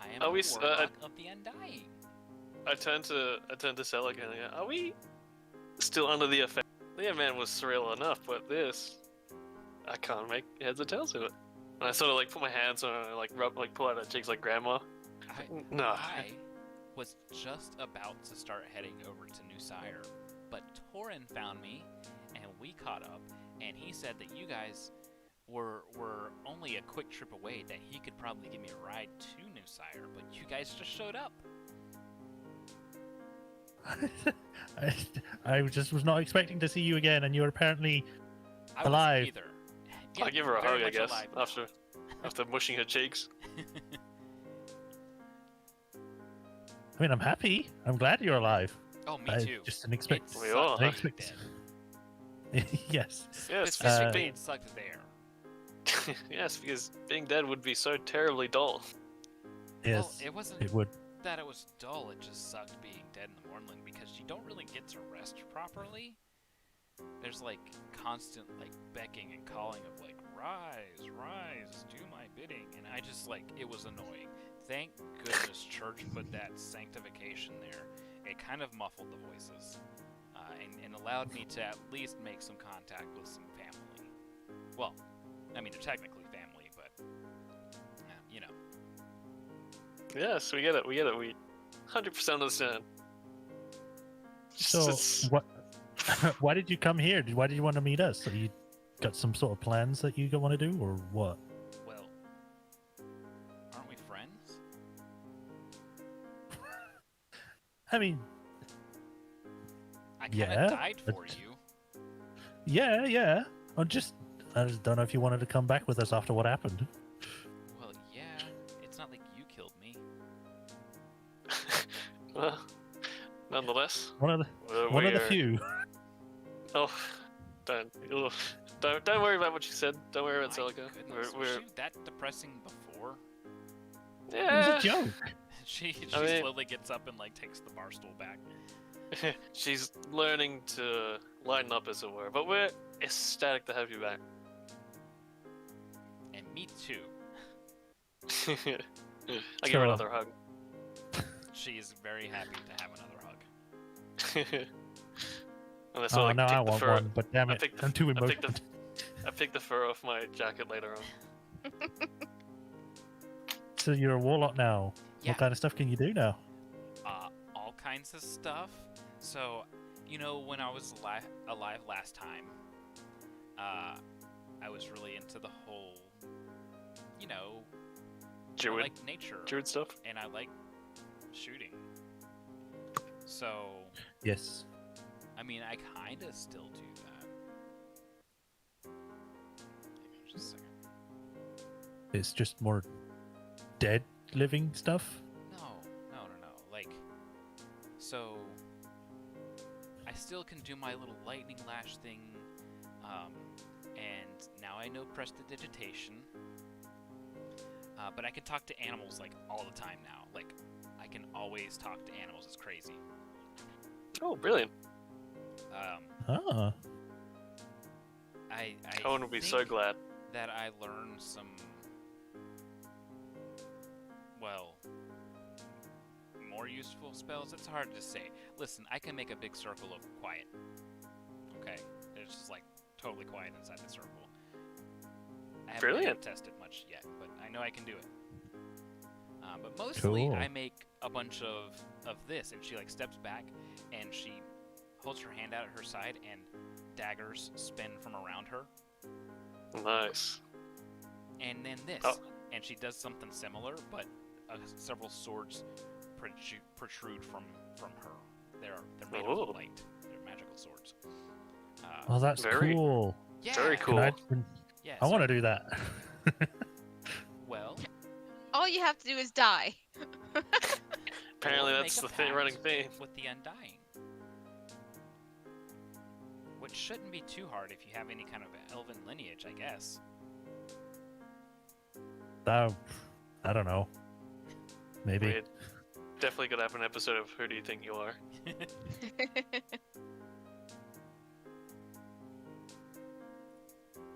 I am Are a we warlock of the Undying. I turned to Celica and I go, "Are we still under the effect?" The man was surreal enough, but this, I can't make heads or tails of it. And I sort of like put my hands on it and like rub, like pull out her cheeks like grandma. No. I was just about to start heading over to New Sire, but Torin found me, and we caught up, and he said that you guys were only a quick trip away, that he could probably give me a ride to New Sire, but you guys just showed up. I just was not expecting to see you again, and you're apparently I Alive. wasn't either. Yeah, I'll give her a very hug, I much guess, alive now. after mushing her cheeks. I mean, I'm happy. I'm glad you're alive. Oh, me I too. just didn't expect. It We sucked all being are. Expect- dead. Yes. Yes, Specifically, being, it sucked there. yes, because being dead would be so terribly dull. Yes. Well, it wasn't It would. that it was dull, it just sucked being dead in the Mournling because you don't really get to rest properly. There's like constant like becking and calling of like, rise, rise, do my bidding, and I just like, it was annoying. Thank goodness Church put that sanctification there. It kind of muffled the voices, and allowed me to at least make some contact with some family. Well, I mean, they're technically family, but you know. Yes, we get it. We 100% understand. So, It's- what? Why did you come here? Why did you want to meet us? So you got some sort of plans that you want to do, or what? Well, aren't we friends? I mean, I kind of Yeah, died but- for you. yeah. I just don't know if you wanted to come back with us after what happened. Well, yeah. It's not like you killed me. well, nonetheless, One of the we're- few. Oh, don't worry about what you said. Don't worry about My Celica. goodness, was We're she that depressing before? It yeah. was a joke. She mean- slowly gets up and like takes the bar stool back. She's learning to lighten up, as it were. But we're ecstatic to have you back. And me too. I give her So- another hug. She is very happy to have another hug. Unless Oh like, no, take I the want fur, one, but damn I it, picked I'm too I picked emotional. I pick the fur off my jacket later on. So you're a warlock now. Yeah. What kind of stuff can you do now? All kinds of stuff. So, you know, when I was alive last time, I was really into the whole, you know, I Druid, like nature, druid stuff. and I like shooting. So, Yes. I mean, I kind of still do that. Hang on just a second. It's just more dead living stuff. No. Like, so I still can do my little lightning lash thing, and now I know prestidigitation. But I can talk to animals like all the time now. Like, I can always talk to animals. It's crazy. Oh, brilliant! Ah. I Cohen would be so think glad. that I learned some, well, more useful spells. It's hard to say. Listen, I can make a big circle of quiet. Okay? It's just like totally quiet inside the circle. I haven't Brilliant. really tested much yet, but I know I can do it. But mostly Cool. I make a bunch of this, and she like steps back, and she holds her hand out at her side, and daggers spin from around her. Nice. And then this, Oh. and she does something similar, but several swords protrude from her. They're made Ooh. of light. They're magical swords. Oh, that's Very- cool. Yeah. very Can cool. Yeah. I want to do that. Well, All you have to do is die. Apparently, we'll that's make the a pact running theme. with the Undying, which shouldn't be too hard if you have any kind of elven lineage, I guess. That, I don't know. Maybe. We're definitely gonna have an episode of Who Do You Think You Are?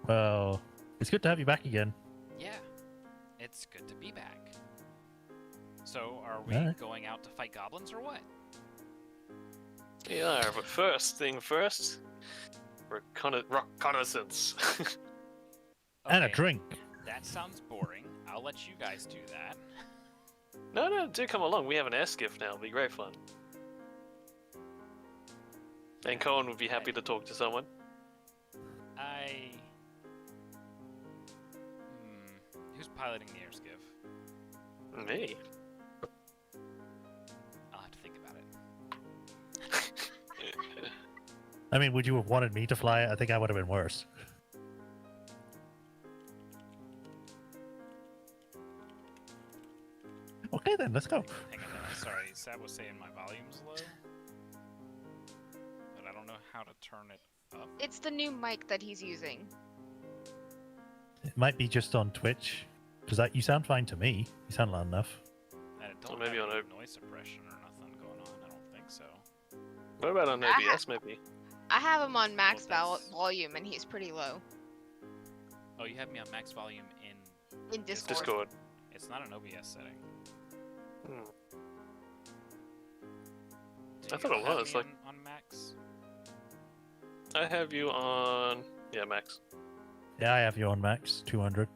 Well, it's good to have you back again. Yeah, it's good to be back. So, are we Alright. going out to fight goblins or what? Yeah, but first thing first, reconnaissance. And a Okay, drink. That sounds boring. I'll let you guys do that. No, do come along. We have an air skiff now. It'll be great fun. And Cohen would be happy to talk to someone. Who's piloting the air skiff? Me. I'll have to think about it. I mean, would you have wanted me to fly it? I think I would have been worse. Okay then, let's go. Hang on, sorry, Sab was saying my volume's low. But I don't know how to turn it up. It's the new mic that he's using. It might be just on Twitch, because you sound fine to me. You sound loud enough. And it don't maybe have on any noise suppression or nothing going on. I don't think so. What about on OBS, maybe? I have him on max that's- volume and he's pretty low. Oh, you have me on max volume in... In Discord. Discord. It's not an OBS setting. Hmm. Do I thought you it have was, me like- on max? I have you on... Yeah, Max. Yeah, I have you on max 200.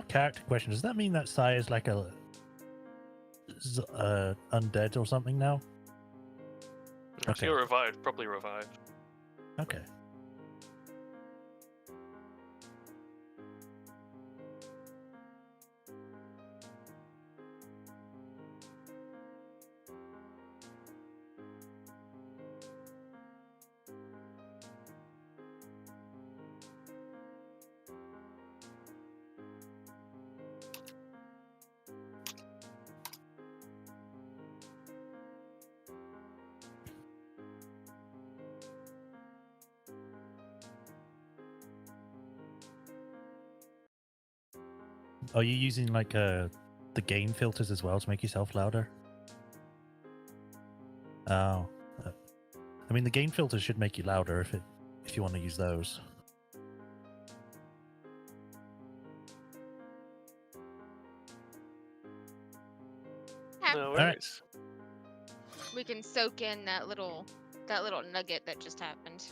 Character question. Does that mean that Sai is like a undead or something now? If Okay. you're revived, properly revived. Okay. Are you using like the gain filters as well to make yourself louder? Oh, I mean the gain filters should make you louder if you want to use those. No right. worries. We can soak in that little nugget that just happened.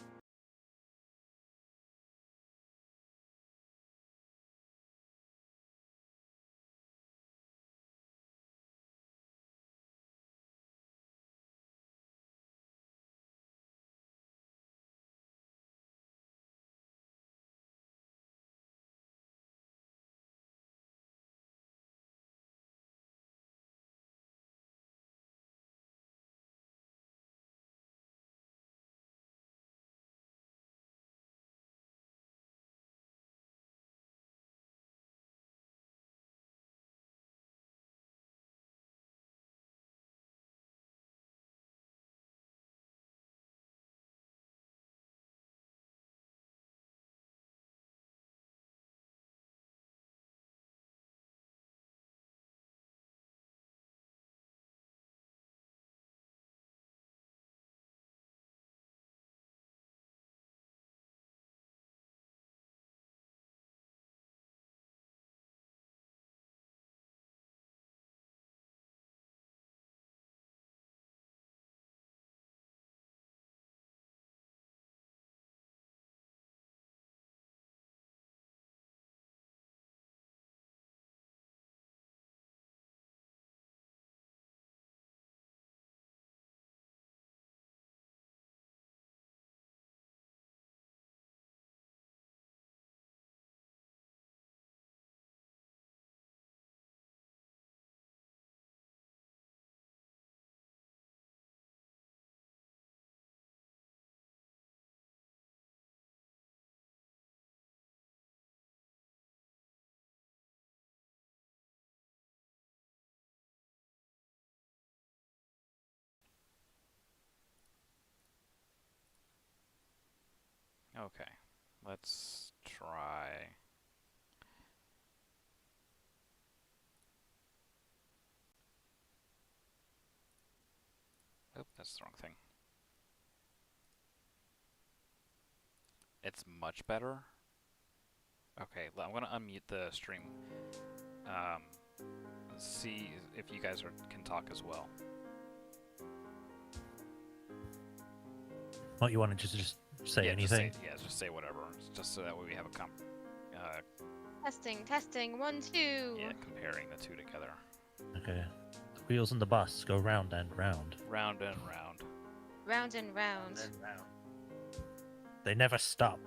Okay, let's try. Oh, that's the wrong thing. It's much better. Okay, I'm gonna unmute the stream. See if you guys can talk as well. What you want to just say Yeah, anything? just say whatever. Just so that way we have a Testing, 1, 2. yeah, comparing the two together. Okay. The wheels on the bus go round and round. Round and round. Round and round. They never stop.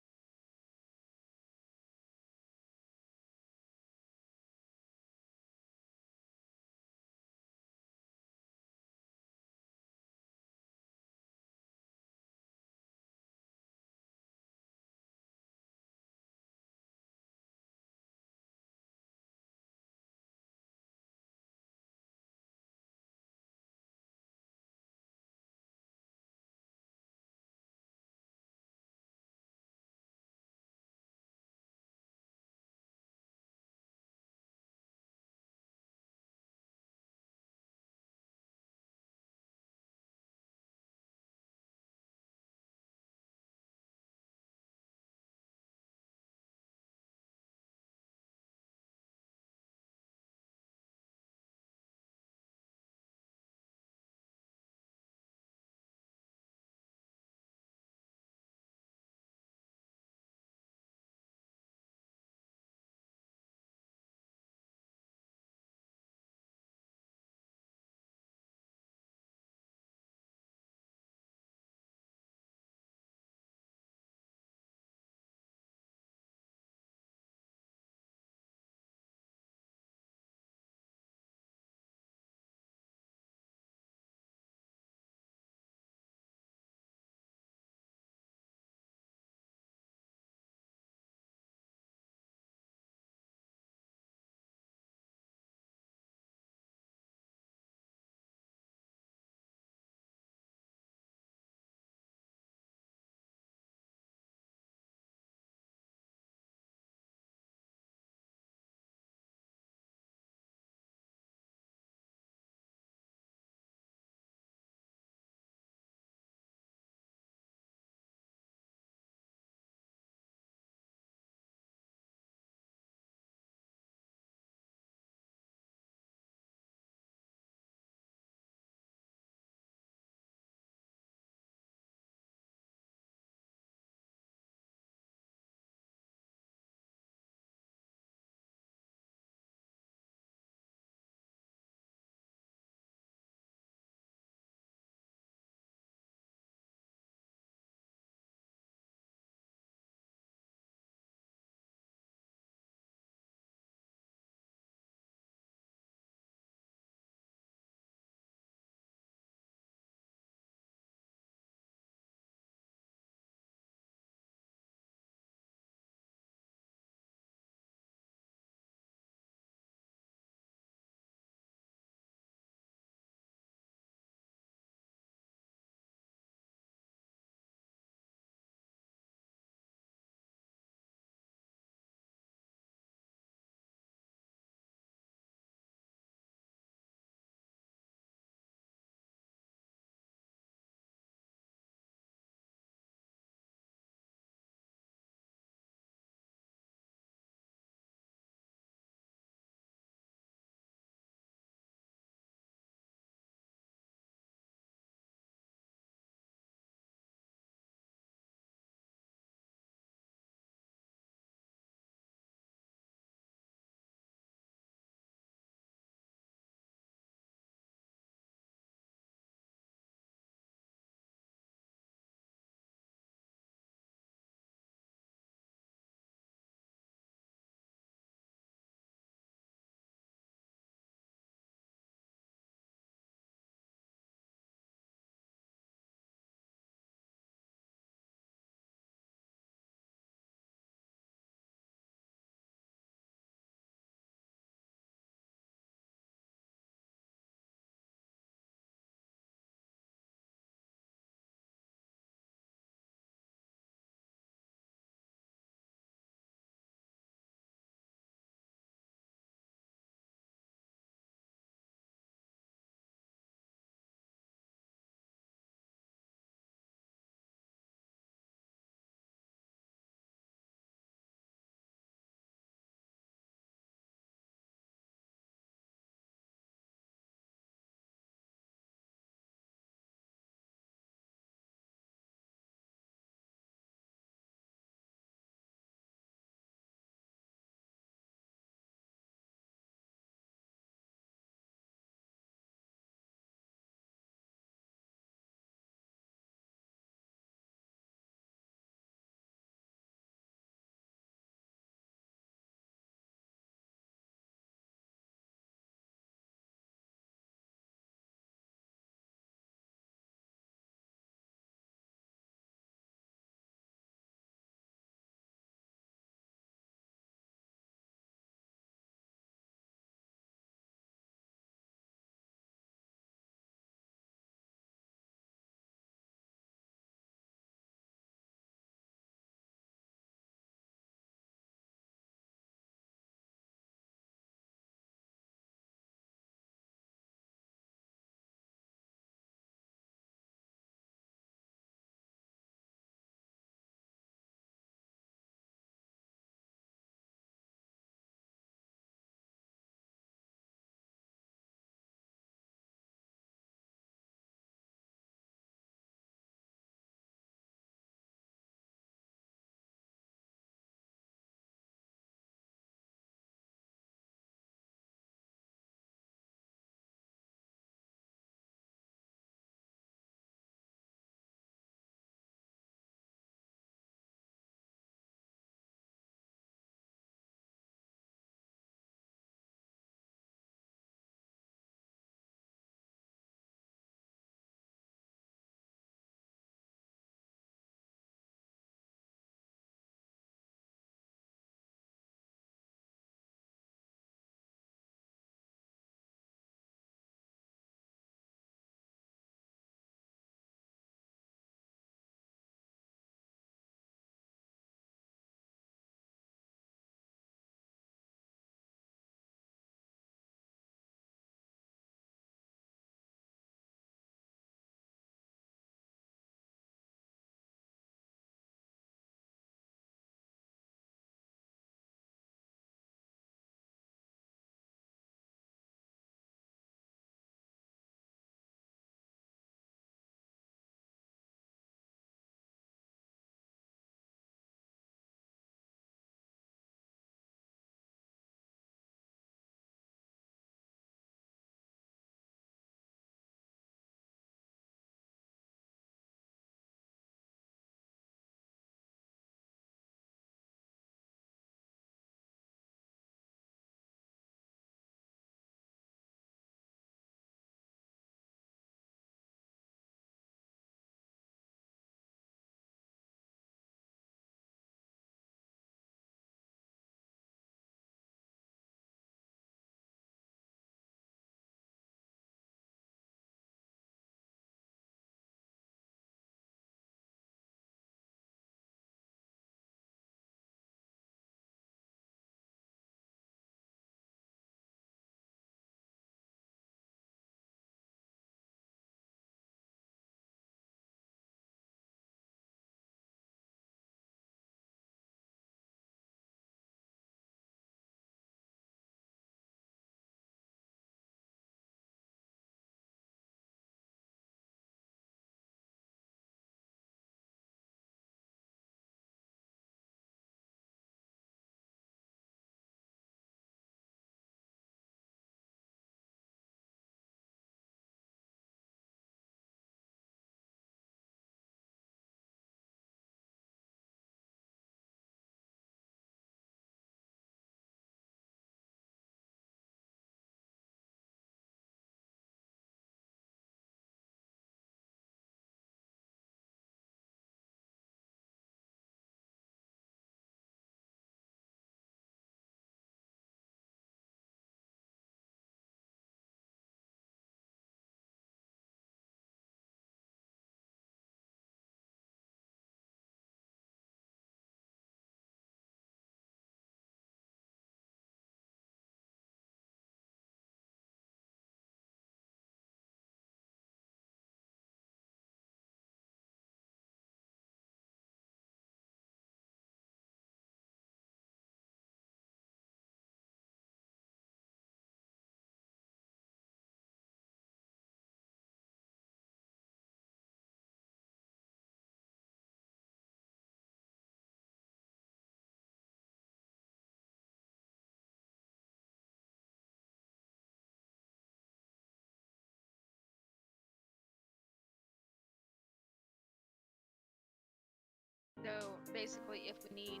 basically if we need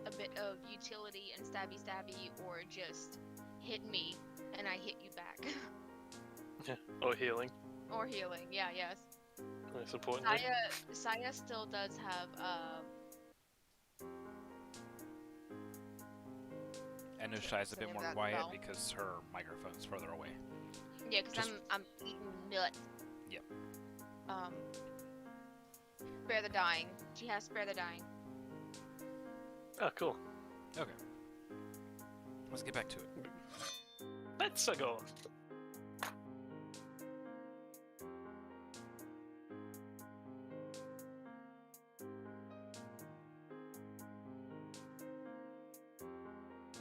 a bit of utility and stabby or just hit me and I hit you back. Or healing. Or healing, yeah, yes. Most importantly. Saya still does have And Can't Ushai's a say bit more that quiet spell. because her microphone's further away. yeah, because Just- I'm eating nut. Yep. Spare the dying. She has spare the dying. Oh, cool. Okay. Let's get back to it. Let's go.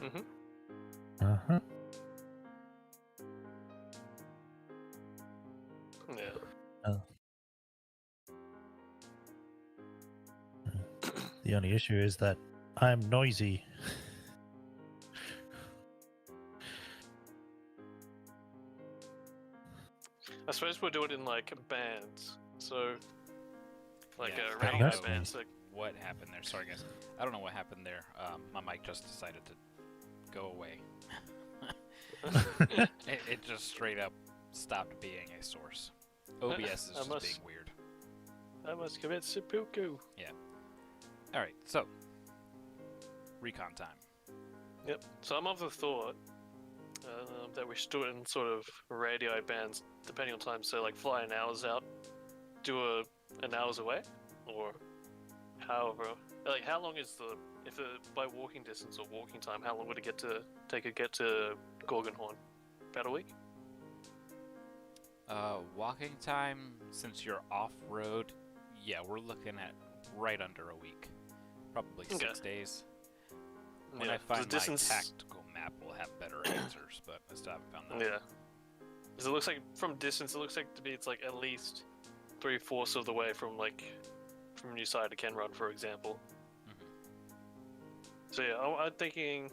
Mm-hmm. Uh-huh. Yeah. The only issue is that I'm noisy. I suppose we'll do it in like bands. So, like Yeah, a I don't radio know band. So, what happened there. Sorry, guys. I don't know what happened there. My mic just decided to go away. It just straight up stopped being a source. OBS is I just must- being weird. I must commit seppuku. Alright, so. Recon time. Yep. So I'm of the thought that we should do it in sort of radio bands, depending on time. So like fly an hour's out, do an hour's away, or however. Like how long is by walking distance or walking time? How long would it get to Gorgonhorn? About a week. Walking time, since you're off-road, yeah, we're looking at right under a week. Probably 6 Okay. days. When Yeah, I find the distance. my tactical map, we'll have better answers, but I still haven't found that. Yeah. Because it looks like from distance, it looks like to be it's like at least 3/4 of the way from New Side to Kenrun, for example. Mhm. So yeah, I'm thinking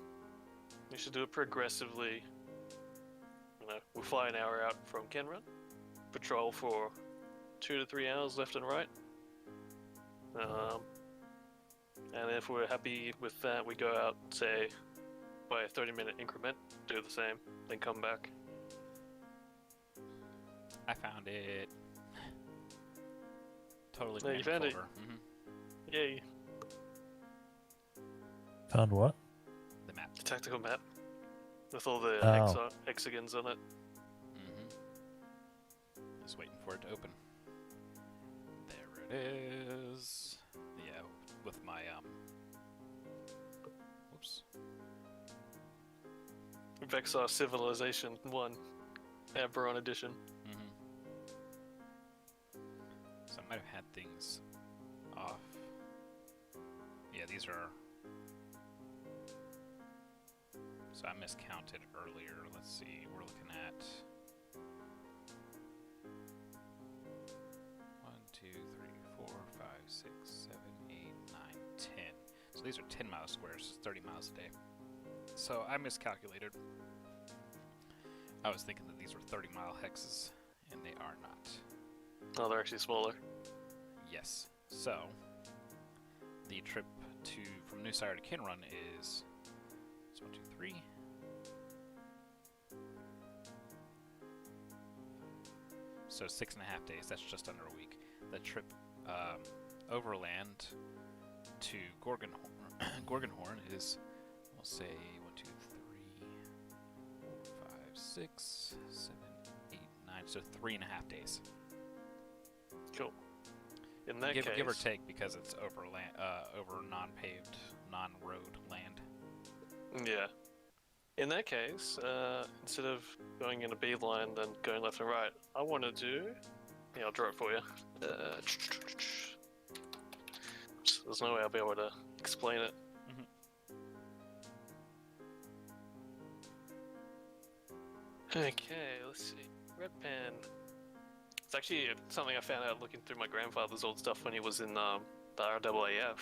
we should do it progressively. You know, we'll fly an hour out from Kenrun, patrol for 2 to 3 hours left and right. And if we're happy with that, we go out, say, by a 30-minute increment, do the same, then come back. I found it. Totally Yeah, you random found it. folder. Yay, Found what? The map. the tactical map with all the Oh. hexagons on it. Just waiting for it to open. There it is. Yeah, with my whoops. Vexar Civilization 1, Eberron Edition. So I might have had things off. Yeah, these are. So I miscounted earlier. Let's see. We're looking at 1, 2, 3, 4, 5, 6, 7, 8, 9, 10. So these are 10-mile squares, 30 miles a day. So I miscalculated. I was thinking that these were 30-mile hexes, and they are not. Oh, they're actually smaller. Yes. So the trip from New Sire to Kinrun is 1, 2, 3. So 6.5 days. That's just under a week. The trip overland to Gorgonhorn is, we'll say 1, 2, 3, 4, 5, 6, 7, 8, 9. So 3.5 days. Cool. In that case, Give or take, because it's over non-paved, non-road land. Yeah. In that case, instead of going in a beeline, then going left and right, I want to do. Yeah, I'll draw it for you. There's no way I'll be able to explain it. Okay, let's see. Red pen. It's actually something I found out looking through my grandfather's old stuff when he was in the RAAF,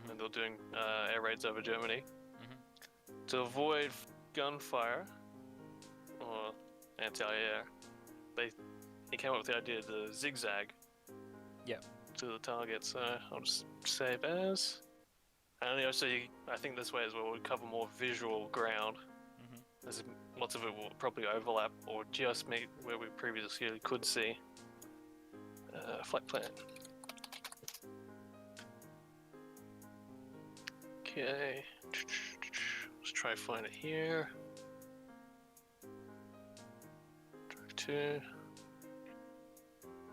and they were doing air raids over Germany. To avoid gunfire or anti-air, he came up with the idea to zigzag. Yep. to the target, so I'll just save as. And also, I think this way as well, we'll cover more visual ground. Mm-hmm. As lots of it will probably overlap or just meet where we previously could see. Flight plan. Okay. Let's try to find it here. Drive to.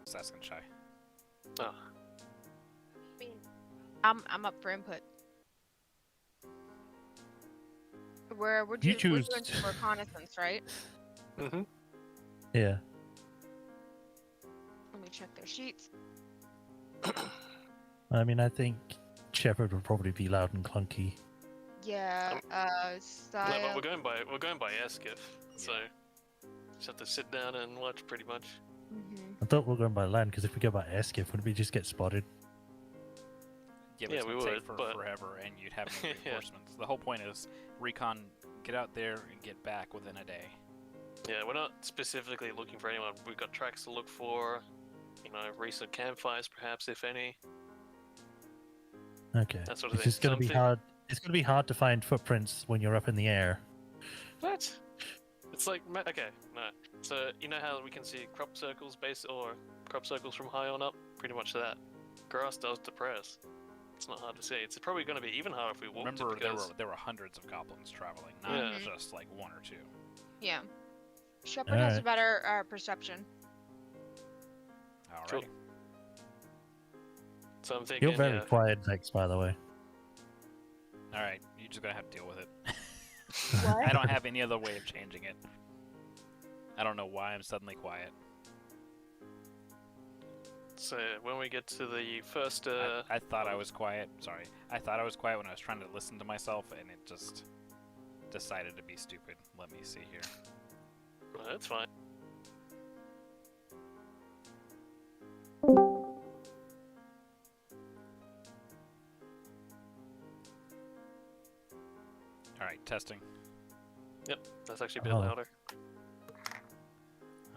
Just asking Shy. Oh, I'm up for input. We're You doing choose. some reconnaissance, right? mm-hmm. Yeah. Let me check their sheets. I mean, I think Shepard would probably be loud and clunky. Yeah. No, but Style. we're going by air skiff, so just have to sit down and watch pretty much. Mm-hmm. I thought we were going by land because if we go by air skiff, wouldn't we just get spotted? Yeah, but Yeah, it's we gonna take would, but- forever, and you'd have no Yeah. reinforcements. The whole point is recon, get out there and get back within a day. Yeah, we're not specifically looking for anyone. We've got tracks to look for, recent campfires perhaps, if any, Okay. that sort of It's thing. just going to be Something- hard. It's going to be hard to find footprints when you're up in the air. What? It's like, okay, no. So, you know how we can see crop circles from high on up? Pretty much that. Grass does depress. It's not hard to see. It's probably going to be even harder if we walked Remember, it because... there were hundreds of goblins traveling, not Yeah. just like one or two. Yeah. Shepard has a Alright. better perception. All Cool. right. So I'm thinking, You're very yeah, quiet, Vex, by the way. All right. You're just gonna have to deal with it. What? I don't have any other way of changing it. I don't know why I'm suddenly quiet. so when we get to the first... I thought I was quiet. Sorry. I thought I was quiet when I was trying to listen to myself, and it just decided to be stupid. Let me see here. That's fine. All right, testing. That's actually a bit Oh. louder.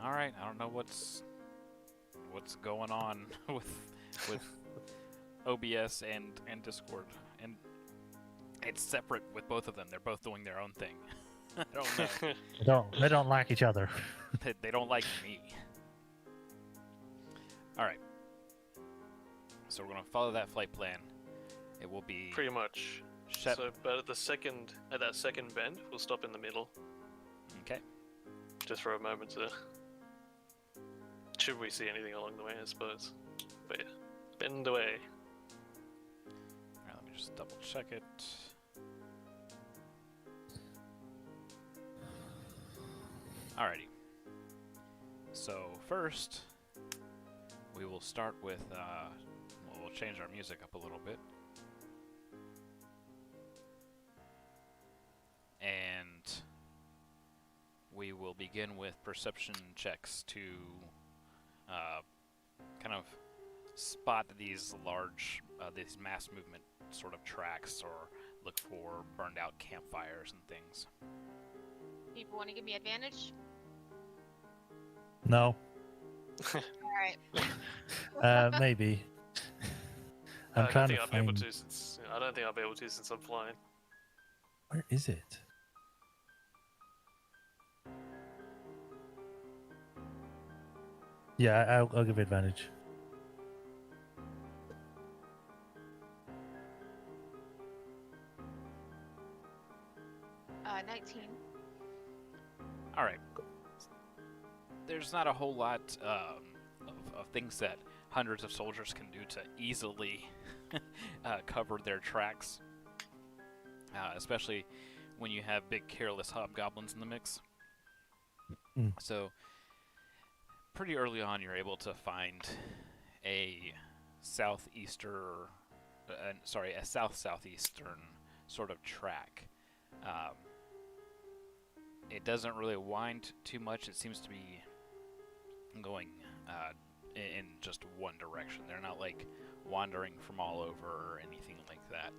All right, I don't know what's going on with OBS and Discord, and it's separate with both of them. They're both doing their own thing. I don't know. They don't like each other. They don't like me. All right. So we're gonna follow that flight plan. It will be Pretty much. Shep- So, but at that second bend, we'll stop in the middle, Okay. just for a moment to... Should we see anything along the way, I suppose. But yeah, bend away. All right, let me just double check it. Alrighty. So first, we will start with. We'll change our music up a little bit. And we will begin with perception checks to kind of spot these large, these mass movement sort of tracks, or look for burned out campfires and things. People want to give me advantage? No. Alright. Maybe. I I'm don't trying think to I'll be able find. to since I don't think I'll be able to since I'm flying. Where is it? Yeah, I'll give advantage. 19. All right. There's not a whole lot of things that hundreds of soldiers can do to easily cover their tracks, especially when you have big careless hobgoblins in the mix. Mm. So, pretty early on, you're able to find a south-southeastern sort of track. It doesn't really wind too much. It seems to be going in just one direction. They're not like wandering from all over or anything like that.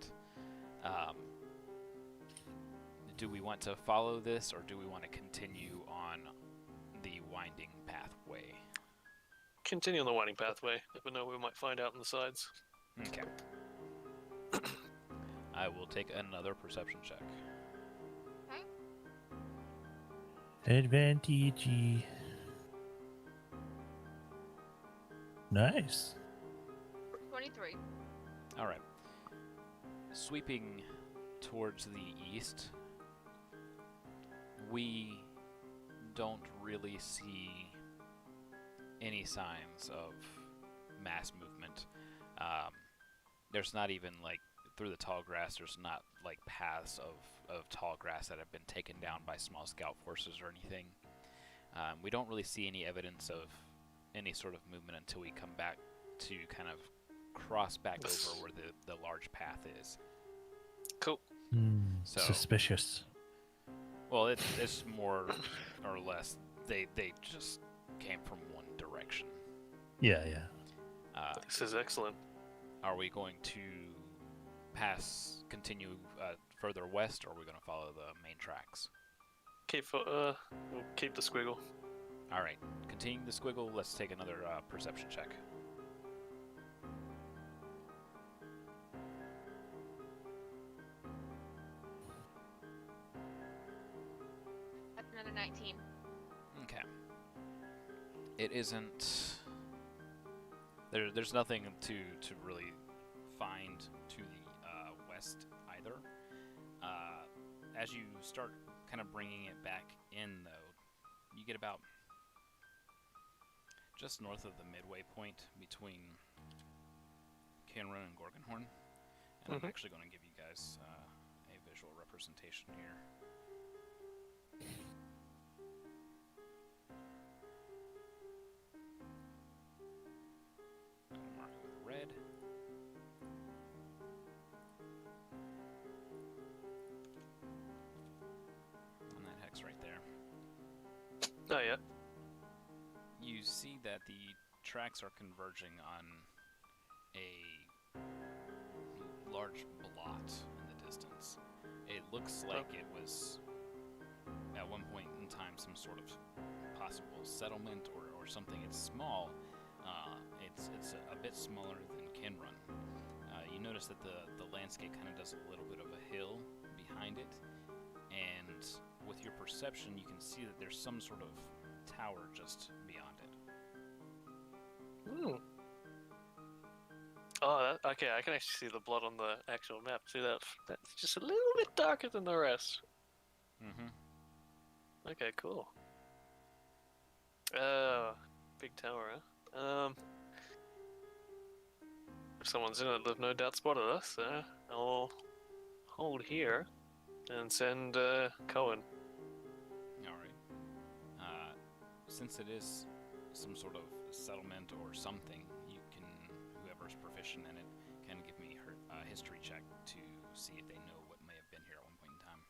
Do we want to follow this, or do we want to continue on the winding pathway? continue on the winding pathway. Never know what we might find out on the sides. Okay. I will take another perception check. Advantage. Nice. 23. All right. Sweeping towards the east, we don't really see any signs of mass movement. There's not even, like, through the tall grass, there's not, like, paths of tall grass that have been taken down by small scout forces or anything. We don't really see any evidence of any sort of movement until we come back to kind of cross back over where the large path is. Cool. So, Suspicious. well, it's more or less they just came from one direction. Yeah. This is excellent. Are we going to continue further west, or are we going to follow the main tracks? We'll keep the squiggle. All right, continuing the squiggle. Let's take another perception check. That's another 19. Okay. It isn't. There's nothing to really find to the west either. As you start kind of bringing it back in, though, you get about just north of the midway point between Kinrun and Gorgonhorn. And I'm actually going to give you guys a visual representation here. I'll mark it with red. And that hex right there. Oh yeah. You see that the tracks are converging on a large blot in the distance. It looks like it was, at one point in time, some sort of possible settlement or something. It's small. It's a bit smaller than Kinrun. You notice that the landscape kind of does a little bit of a hill behind it, and with your perception, you can see that there's some sort of tower just beyond it. Oh, okay. I can actually see the blood on the actual map. See that? That's just a little bit darker than the rest. Mm-hmm. Okay, cool. Big tower, huh? If someone's in it, they've no doubt spotted us, so I'll hold here and send Cohen. Alright. Since it is some sort of settlement or something, you can, whoever's proficient in it, can give me a history check to see if they know what may have been here at one point in time.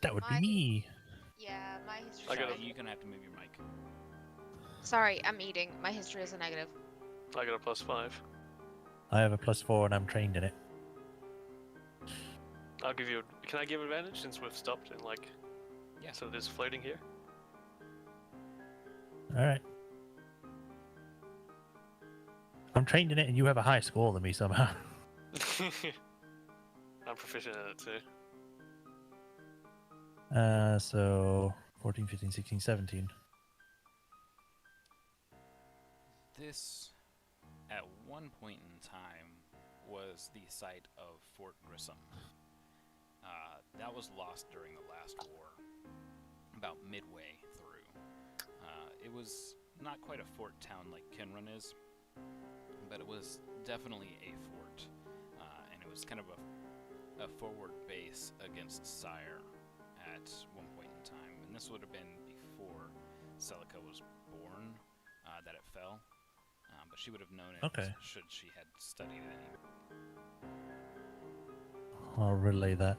That would be me. Yeah, my history. I got Sorry, you're gonna have to move your mic. Sorry, I'm eating. My history is a negative. I got a +5. I have a +4 and I'm trained in it. I'll give you. Can I give advantage since we've stopped and like? Yeah. So there's floating here. All right. I'm trained in it, and you have a higher score than me somehow. I'm proficient in it too. So 14, 15, 16, 17. This, at one point in time, was the site of Fort Grissom. That was lost during the last war, about midway through. It was not quite a fort town like Kinrun is, but it was definitely a fort, and it was kind of a forward base against Sire at one point in time. And this would have been before Celica was born, that it fell. But she would have known it should she had studied it any. I'll relay that.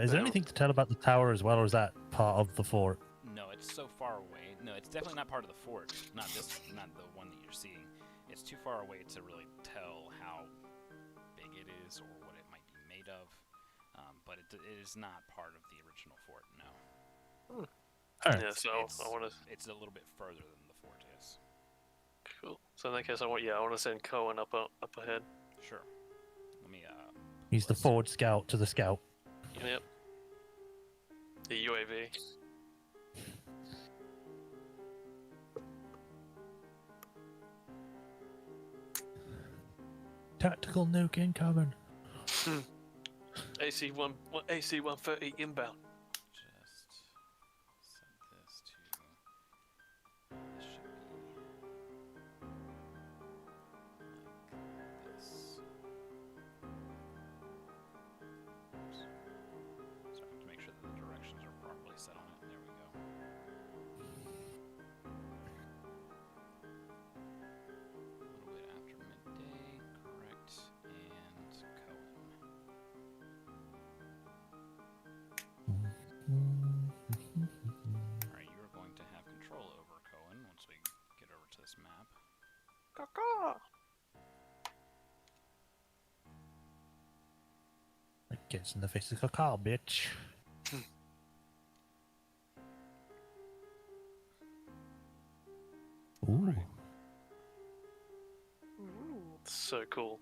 Is there anything to tell about the tower as well, or is that part of the fort? No, it's so far away. No, it's definitely not part of the fort. Not the one that you're seeing. It's too far away to really tell how big it is or what it might be made of. But it is not part of the original fort, no. Alright. Yeah, so I want to. It's a little bit further than the fort is. Cool. So in that case, I want to send Cohen up ahead. Sure. Let me He's the list- forward scout to the scout. Yep. The UAV. Tactical nuke incoming. AC 130 inbound. just set this to. This should be like this. Oops. Sorry, I have to make sure that the directions are properly set on it. There we go. A little bit after midday, correct, and Cohen. Alright, you are going to have control over Cohen once we get over to this map. Like gets in the face of a car, bitch. Ooh. So cool.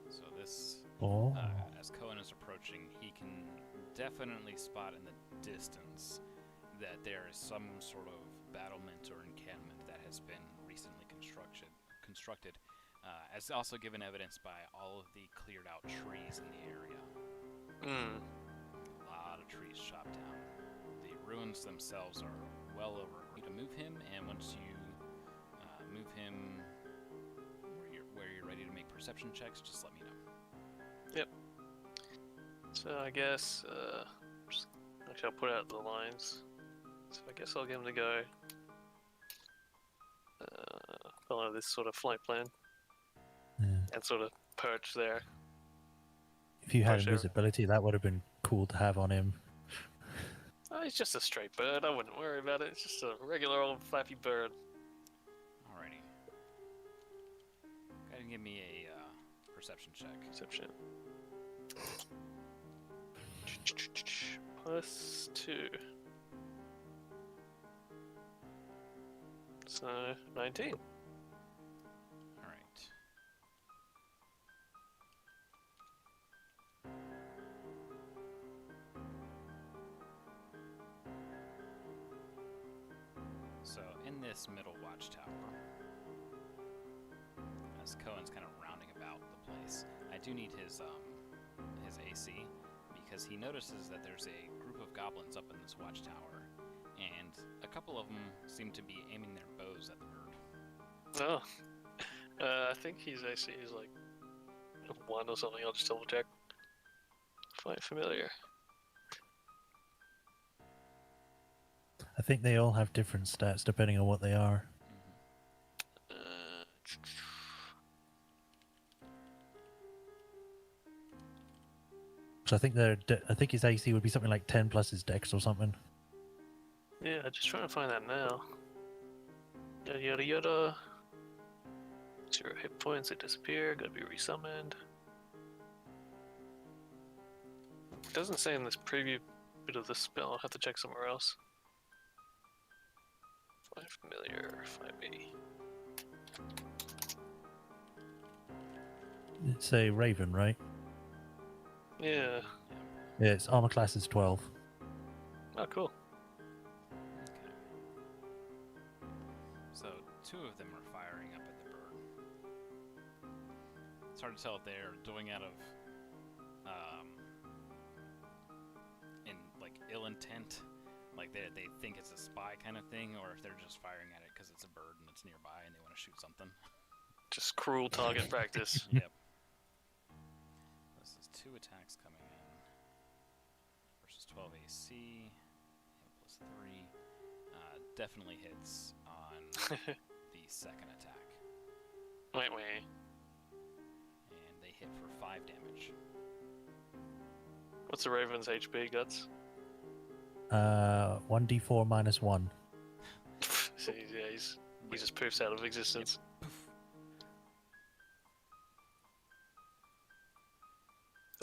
So this, Oh. as Cohen is approaching, he can definitely spot in the distance that there is some sort of battlement or encampment that has been recently constructed, as also given evidence by all of the cleared out trees in the area. Mm. A lot of trees chopped down. The ruins themselves are well over. You to move him, and once you move him where you're ready to make perception checks, just let me know. So I guess, actually I'll put out the lines. So I guess I'll get him to go. Follow this sort of flight plan Yeah. and sort of perch there. If you had For sure. invisibility, that would have been cool to have on him. Oh, he's just a straight bird. I wouldn't worry about it. It's just a regular old flappy bird. Alrighty. Go ahead and give me a perception check. Perception. +2. So 19. Alright. So in this middle watchtower, as Cohen's kind of rounding about the place, I do need his AC, because he notices that there's a group of goblins up in this watchtower, and a couple of them seem to be aiming their bows at the bird. Oh. I think he's actually like 1 or something. I'll just double check. Quite familiar. I think they all have different stats depending on what they are. Uh, So I think I think his AC would be something like 10 plus his dex or something. yeah, just trying to find that now. Yada yada yada. 0 hit points, they disappear, gotta be resummoned. It doesn't say in this preview bit of the spell, I'll have to check somewhere else. 5 familiar, 580. It's a raven, right? Yeah. Yeah, its armor class is 12. Oh, cool. Okay. So 2 of them are firing up at the bird. It's hard to tell if they're doing out of in like ill intent, like they think it's a spy kind of thing, or if they're just firing at it because it's a bird and it's nearby and they want to shoot something. Just cruel target practice. Yep. This is 2 attacks coming in versus 12 AC plus 3. Definitely hits on the second attack, Wait. and they hit for 5 damage. What's the Raven's HP, Guts? 1d4 minus 1. So he just poofs out of existence.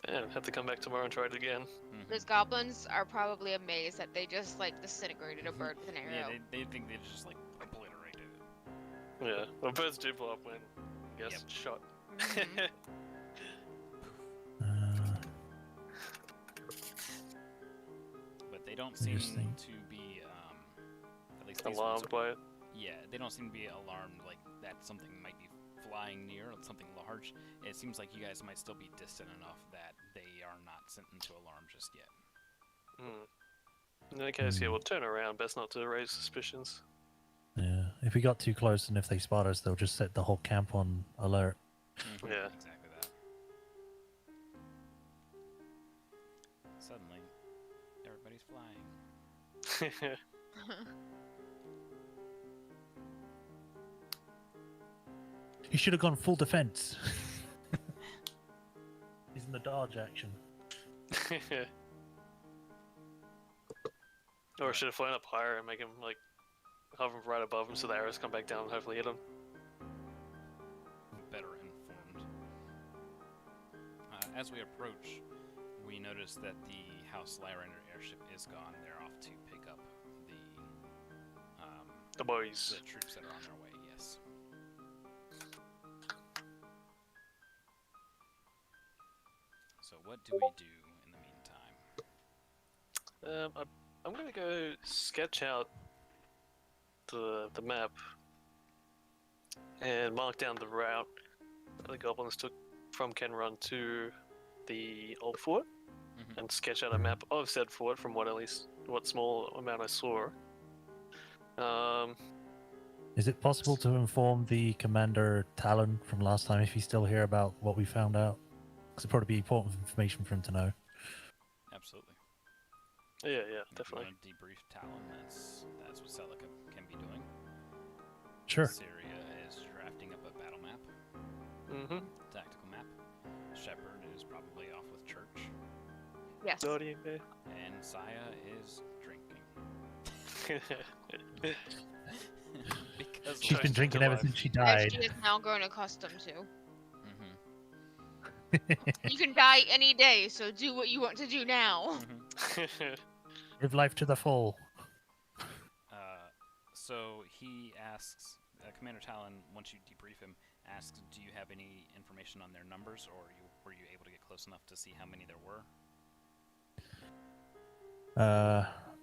Yeah, have to come back tomorrow and try it again. Mhm. Those goblins are probably amazed that they just like disintegrated a bird with an Yeah, arrow. they think they just like obliterated it. Yeah, well, birds do blow up when, I guess, Yep. shot. Mhm. Uh, But they don't Let me seem just think. to be, at least these Alarmed ones. by it. Yeah, they don't seem to be alarmed like that something might be flying near, or something large. It seems like you guys might still be distant enough that they are not sent into alarm just yet. In any case, yeah, Hmm. we'll turn around. Best not to raise suspicions. Yeah. If we got too close and if they spot us, they'll just set the whole camp on alert. Yeah. Exactly that. Suddenly, everybody's flying. He should have gone full defense. He's in the dodge action. Or should have flown up higher and make him, like, hover right above him so the arrows come back down and hopefully hit him. Better informed. As we approach, we notice that the House Lyrander airship is gone. They're off to pick up The boys. the troops that are on their way. Yes. So what do we do in the meantime? I'm gonna go sketch out the map and mark down the route the goblins took from Kenrun to the old fort, Mhm. and sketch out a map of said fort from what small amount I saw. Is it possible to inform the Commander Talon from last time if he's still here about what we found out? Because it'd probably be important information for him to know. Absolutely. Yeah, If you definitely. want to debrief Talon, that's what Celica can be doing. Sure. Syria is drafting up a battle map, Mm-hmm. tactical map. Shepherd is probably off with church, Yes. and Saya is drinking. Because She's been Toast drinking to ever life. since she As died. she is now grown accustomed to. Mhm. You can die any day, so do what you want to do now. Mhm. Live life to the full. So he asks, Commander Talon, once you debrief him, asks, do you have any information on their numbers, or were you able to get close enough to see how many there were?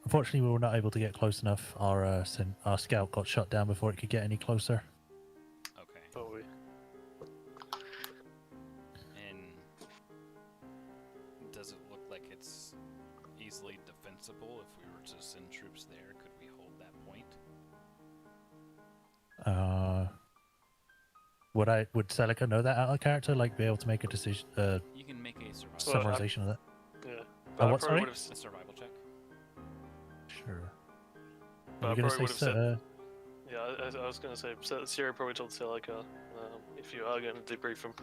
Unfortunately, we were not able to get close enough. Our scout got shot down before it could get any closer. Okay. Probably. And does it look like it's easily defensible if we were to send troops there? Could we hold that point? Would Celica know that out of character? Like, be able to make a decision, You can make a survival, Well, summarization of that? Yeah. Oh, But I what, probably sorry? would've a survival check. Sure. But Are I you gonna probably say would've said- uh, Yeah, I was gonna say, Siri probably told Celica, if you are going to debrief him,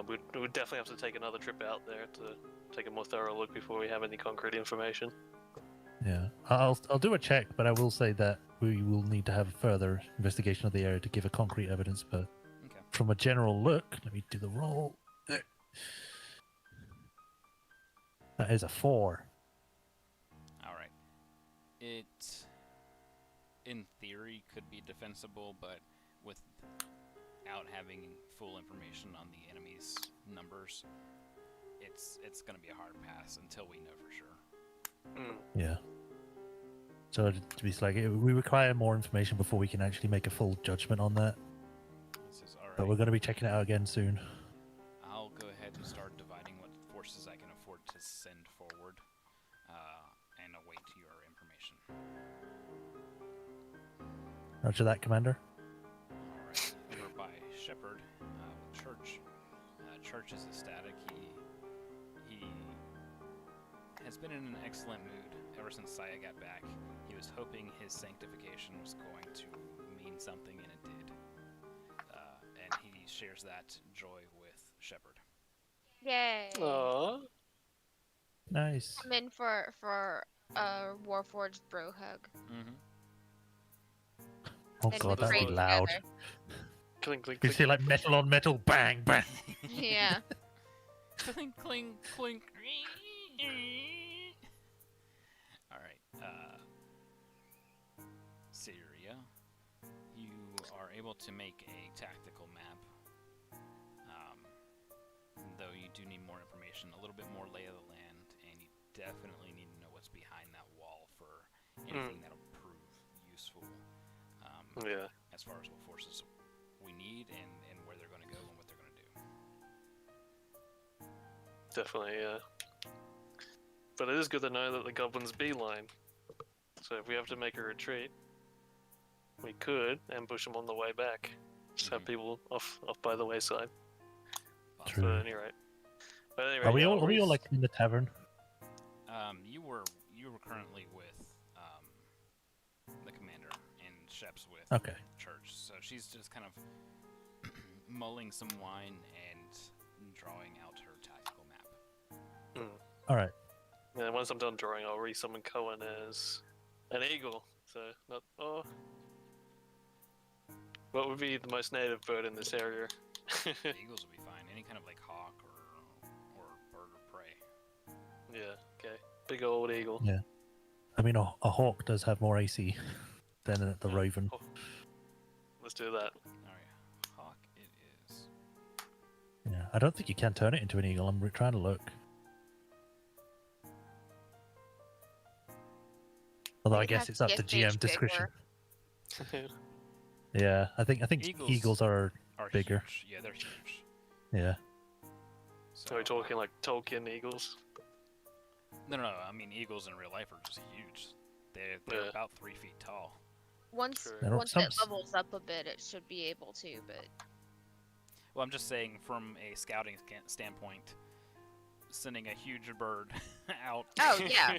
we'd definitely have to take another trip out there to take a more thorough look before we have any concrete information. Yeah, I'll do a check, but I will say that we will need to have further investigation of the area to give a concrete evidence. But Okay. from a general look, let me do the roll. That is a 4. All right. It, in theory, could be defensible, but without having full information on the enemy's numbers, it's going to be a hard pass until we know for sure. Yeah. So to be like, we require more information before we can actually make a full judgment on that. This is all But right. we're going to be checking it out again soon. I'll go ahead and start dividing what forces I can afford to send forward, and await your information. Roger that, Commander. Alright, over by Shepherd, with Church. Church is ecstatic. He has been in an excellent mood ever since Saya got back. He was hoping his sanctification was going to mean something, and it did. And he shares that joy with Shepherd. Yay! Aww. Nice. I'm in for a Warforged bro hug. Mm-hmm. Oh And god, we that'd be pray loud. together. Clink, clink, You clink. see like metal on metal, bang, bang. Yeah. Clink, clink, clink. Alright, Syria. You are able to make a tactical map. Though you do need more information, a little bit more lay of the land, and you definitely need to know what's behind that wall for anything that'll prove useful. Yeah. As far as what forces we need and where they're going to go and what they're going to do. Definitely, yeah. But it is good to know that the goblins beeline. So if we have to make a retreat, we could ambush them on the way back. Just have people off by the wayside. True. But at any rate. Are we yeah, all like in the tavern? You were currently with the commander, and Shep's with Okay. Church. So she's just kind of mulling some wine and drawing out her tactical map. All right. And once I'm done drawing, I'll re-summon Cohen as an eagle. So, not... Oh... What would be the most native bird in this area? Eagles will be fine. Any kind of like hawk or bird or prey. Yeah, okay. Big old eagle. Yeah. I mean, a hawk does have more AC than the raven. Oh. Let's do that. Alright, hawk it is. Yeah. I don't think you can turn it into an eagle. I'm trying to look. Although I It guess has it's up to to be a GM stage discretion. bigger. Yeah, I think eagles are bigger. Huge. Yeah, they're huge. Yeah. So we're talking like Tolkien eagles? No. I mean, eagles in real life are just huge. They're Yeah. about 3 feet tall. Once True. There are once some it levels up a bit, it should be able to. But Well, I'm just saying, from a scouting standpoint, sending a huge bird out. oh yeah,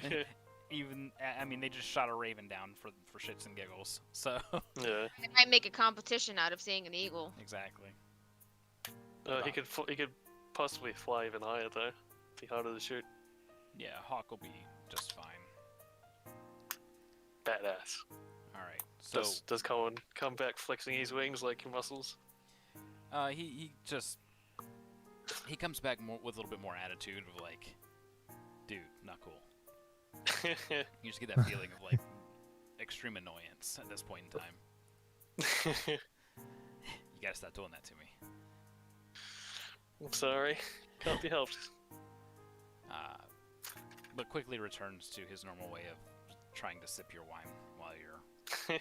Even, I mean, they just shot a raven down for shits and giggles. So Yeah. it might make a competition out of seeing an eagle. exactly. He could possibly fly even higher though. Be harder to shoot. Yeah, hawk will be just fine. Badass. All right. So Does Cohen come back flexing his wings like muscles? he comes back with a little bit more attitude of like, dude, not cool. You just get that feeling of like extreme annoyance at this point in time. You gotta stop doing that to me. I'm sorry. Can't be helped. But quickly returns to his normal way of trying to sip your wine while you're...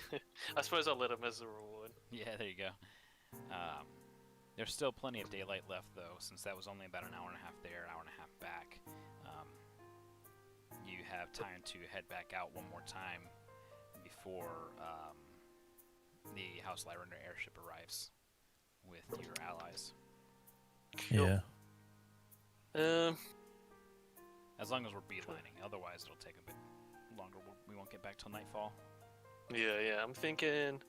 I suppose I'll let him as a reward. Yeah, there you go. There's still plenty of daylight left, though, since that was only about an hour and a half there, hour and a half back. You have time to head back out one more time before the House Lyrander airship arrives with your allies. Yeah. As long as we're beelining, otherwise it'll take a bit longer. We won't get back till nightfall. Yeah. I'm thinking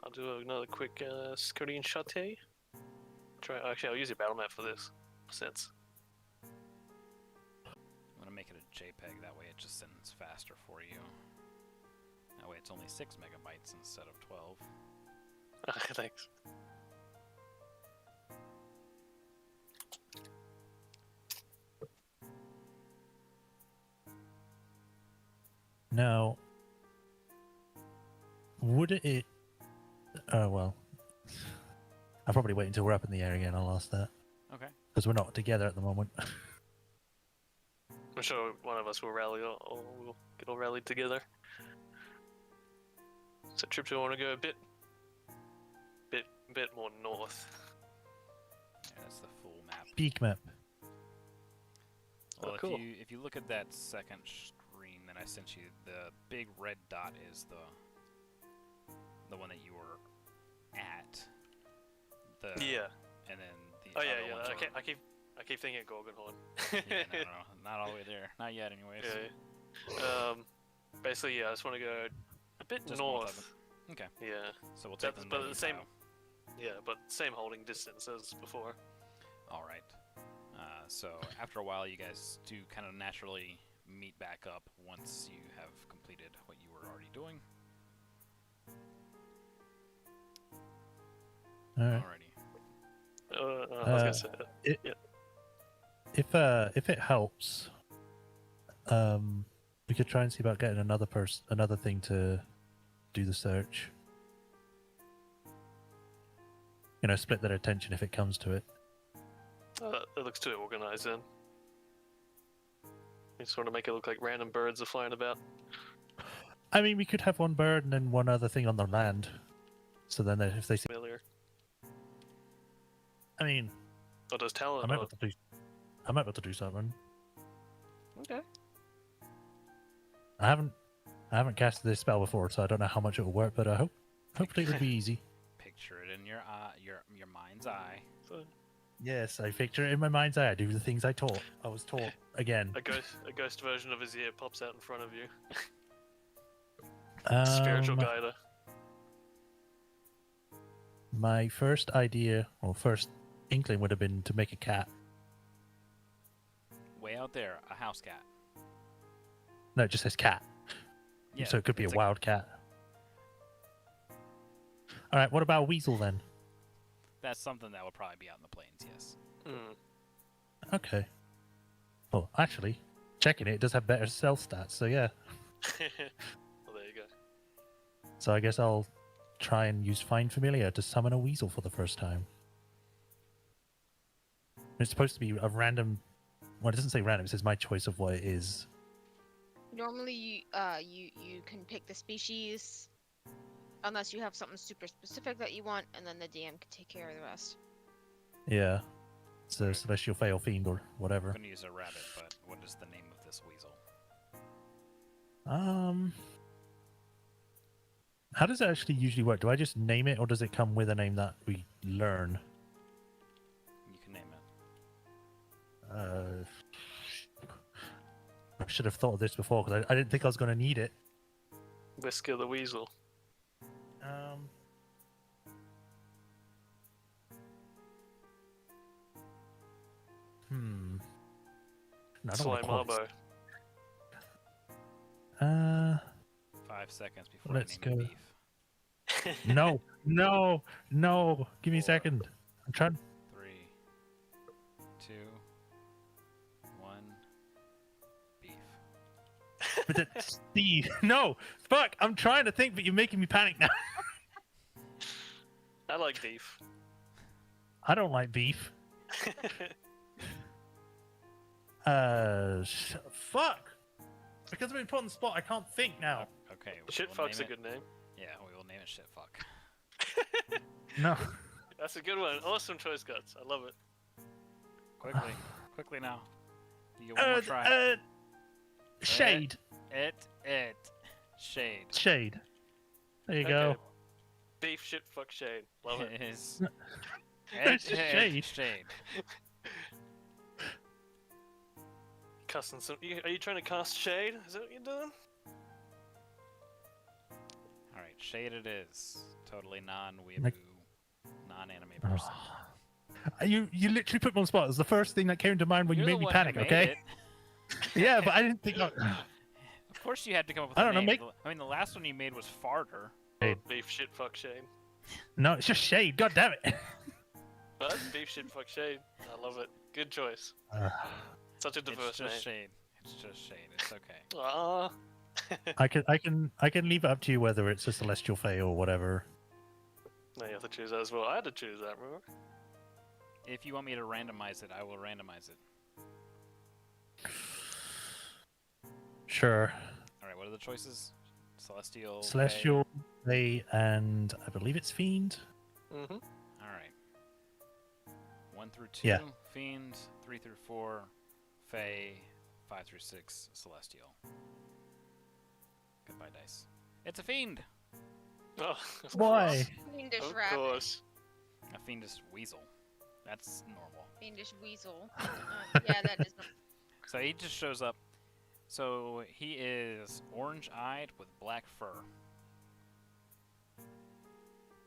I'll do another quick screen shot. Actually, I'll use your battle map for this. Since. I'm gonna make it a JPEG, that way it just sends faster for you. That way it's only 6 megabytes instead of 12. Thanks. Now, would it? Well, I'll probably wait until we're up in the air again. I'll ask that Okay. because we're not together at the moment. I'm sure one of us will rally or we'll get all rallied together. So Trips will want to go a bit more north. Yeah, that's the full map. Peak map. Well, Oh, cool. if you look at that second screen that I sent you, the big red dot is the one that you were at. Yeah. And then the Oh other yeah. ones I are- keep thinking of Gorgonhorn. yeah, no, not all the way there. Not yet, anyways. Yeah. Basically, yeah. I just want to go a bit Just north of north. Okay. Yeah. So we'll take That's- them but north the same- now. Yeah, but same holding distance as before. All right. So after a while, you guys do kind of naturally meet back up once you have completed what you were already doing. All right. Alrighty. I was gonna say. It- Yeah. if it helps, we could try and see about getting another thing to do the search. You know, split their attention if it comes to it. It looks too organized then. You sort of make it look like random birds are flying about. I mean, we could have one bird and then one other thing on the land. So then if they see... Familiar. I mean, Or does talent? I might be able to do something. Okay. I haven't casted this spell before, so I don't know how much it will work, but hopefully it'll be easy. Picture it in your mind's eye. So, Yes, I picture it in my mind's eye. I do the things I was taught again. a ghost version of his ear pops out in front of you. Spiritual guider. My first idea, or first inkling, would have been to make a cat. Way out there, a house cat. No, it just says cat. Yeah, So it could be a it's wild cat. All right, what about a weasel then? That's something that would probably be out in the plains. Yes. Hmm. Okay. Well, actually, checking it does have better stealth stats, so yeah. Well, there you go. So I guess I'll try and use Find Familiar to summon a weasel for the first time. It's supposed to be a random... Well, it doesn't say random, it says my choice of what it is. Normally, you can pick the species, unless you have something super specific that you want, and then the DM can take care of the rest. Yeah. It's a Celestial Fail Fiend or whatever. I'm gonna use a rabbit, but what is the name of this weasel? How does it actually usually work? Do I just name it, or does it come with a name that we learn? You can name it. I should have thought of this before, because I didn't think I was going to need it. Whisker the Weasel. No, I don't wanna Slime call it- Marbo. 5 seconds before Let's I name go. it beef. No. Give me a 4, second. I'm trying. 3, 2, 1. Beef. But Steve, no, fuck. I'm trying to think, but you're making me panic now. I like beef. I don't like beef. Fuck. Because I've been put on the spot, I can't think now. Okay. Shit we'll fuck's a name it- good name. Yeah, we will name it shit fuck. No. That's a good one. Awesome choice, Guts. I love it. Quickly now. You get one more try. Shade. Shade. Shade. There you Okay. go. Beef, shit, fuck, shade. Love it. It is. It's just shade. Shade. Casting some. Are you trying to cast shade? Is that what you're doing? Alright, shade it is. Totally non-weeaboo, Like- non-anime person. You literally put me on the spot. It was the first thing that came to mind when You're you the made me one panic, who made okay? it. Yeah, but I didn't think... Of course you had to come up with I a don't know, name. make- I mean, the last one you made was Farter. Shade. Beef, shit, fuck, shade. No, it's just shade. God damn it. But beef, shit, fuck, shade. I love it. Good choice. Such a It's diverse just name. shade. It's just shade. It's okay. Ah. I can leave it up to you whether it's a celestial fae or whatever. No, you have to choose that as well. I had to choose that, remember? If you want me to randomize it, I will randomize it. Sure. Alright, what are the choices? Celestial. Celestial fae and I believe it's fiend. Mm-hmm. Alright. 1 through 2, Yeah. Fiend. 3 through 4, Fae. 5 through 6, Celestial. Goodbye, dice. It's a Fiend! Oh, of Why? course. Fiendish Of rabbit. course. A Fiendish Weasel. That's normal. Fiendish weasel. Yeah, that is. So he just shows up. So he is orange-eyed with black fur.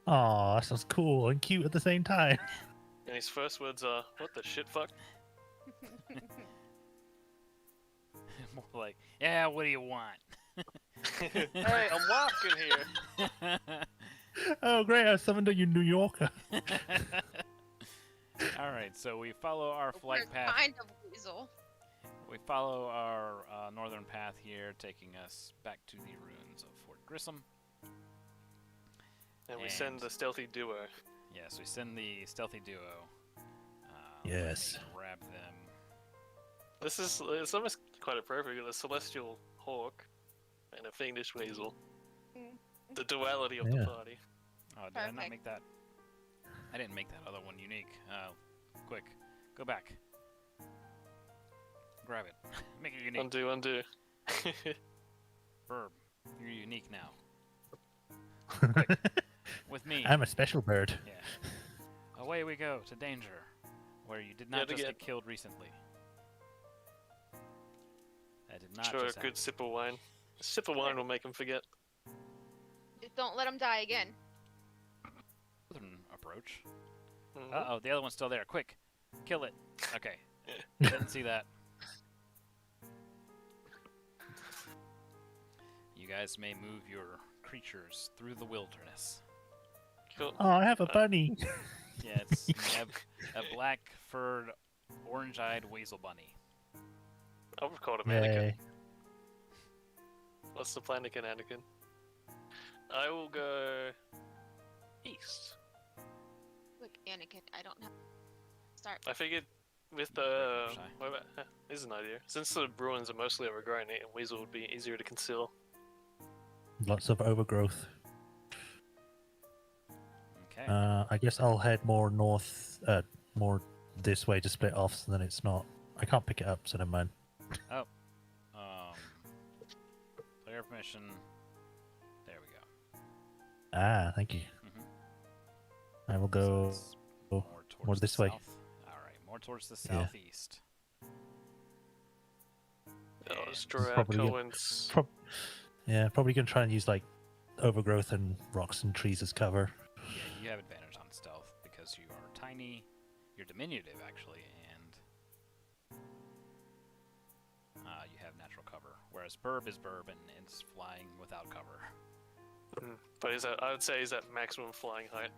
Aw, that sounds cool and cute at the same time. And his first words are, what the shit fuck? More like, yeah, what do you want? Hey, I'm walking here. Oh, great! I summoned a New Yorker. Alright, right, so we follow our flight We're path. kind of weasel. We follow our northern path here, taking us back to the ruins of Fort Grissom. And we send the stealthy duo. Yes, we send the stealthy duo. Yes. Let me grab them. It's almost quite appropriate. The celestial hawk and a fiendish weasel. The duality of the Yeah. party. Oh, did I not Perfect. make that? I didn't make that other one unique. Quick, go back. Grab it. Make it unique. Undo. Burb, you're unique now. With me. I'm a special bird. Yeah. Away we go to danger, where you did not Yet just again. get killed recently. That did not Sure, a just good happen. sip of wine. A sip of wine will make him forget. Just don't let him die again. Northern approach. Mhm. Uh-oh, the other one's still there. Quick, kill it. Okay. Didn't see that. You guys may move your creatures through the wilderness. Cool. Oh, I have a bunny. Yeah, it's a black-furred, orange-eyed weasel bunny. I'll record him, Anakin. Yay. What's the plan, Anakin? I will go east. Look, Anakin, I don't have. Start. I figured with Very the... shy. What about... Here's an idea. Since the ruins are mostly overgrown, a weasel would be easier to conceal. Lots of overgrowth. Okay. I guess I'll head more north, more this way to split off, so then it's not. I can't pick it up, so never mind. Player permission. There we go. Ah, thank you. Mhm. I will go. So it's more towards this the way. south. All right, more towards the Yeah. southeast. I'll And- just draw out Probably get- Cohen's... Yeah, probably gonna try and use like overgrowth and rocks and trees as cover. Yeah, you have advantage on stealth because you are tiny. You're diminutive, actually, and you have natural cover. Whereas Burb is Burb and it's flying without cover. But I would say he's at maximum flying height.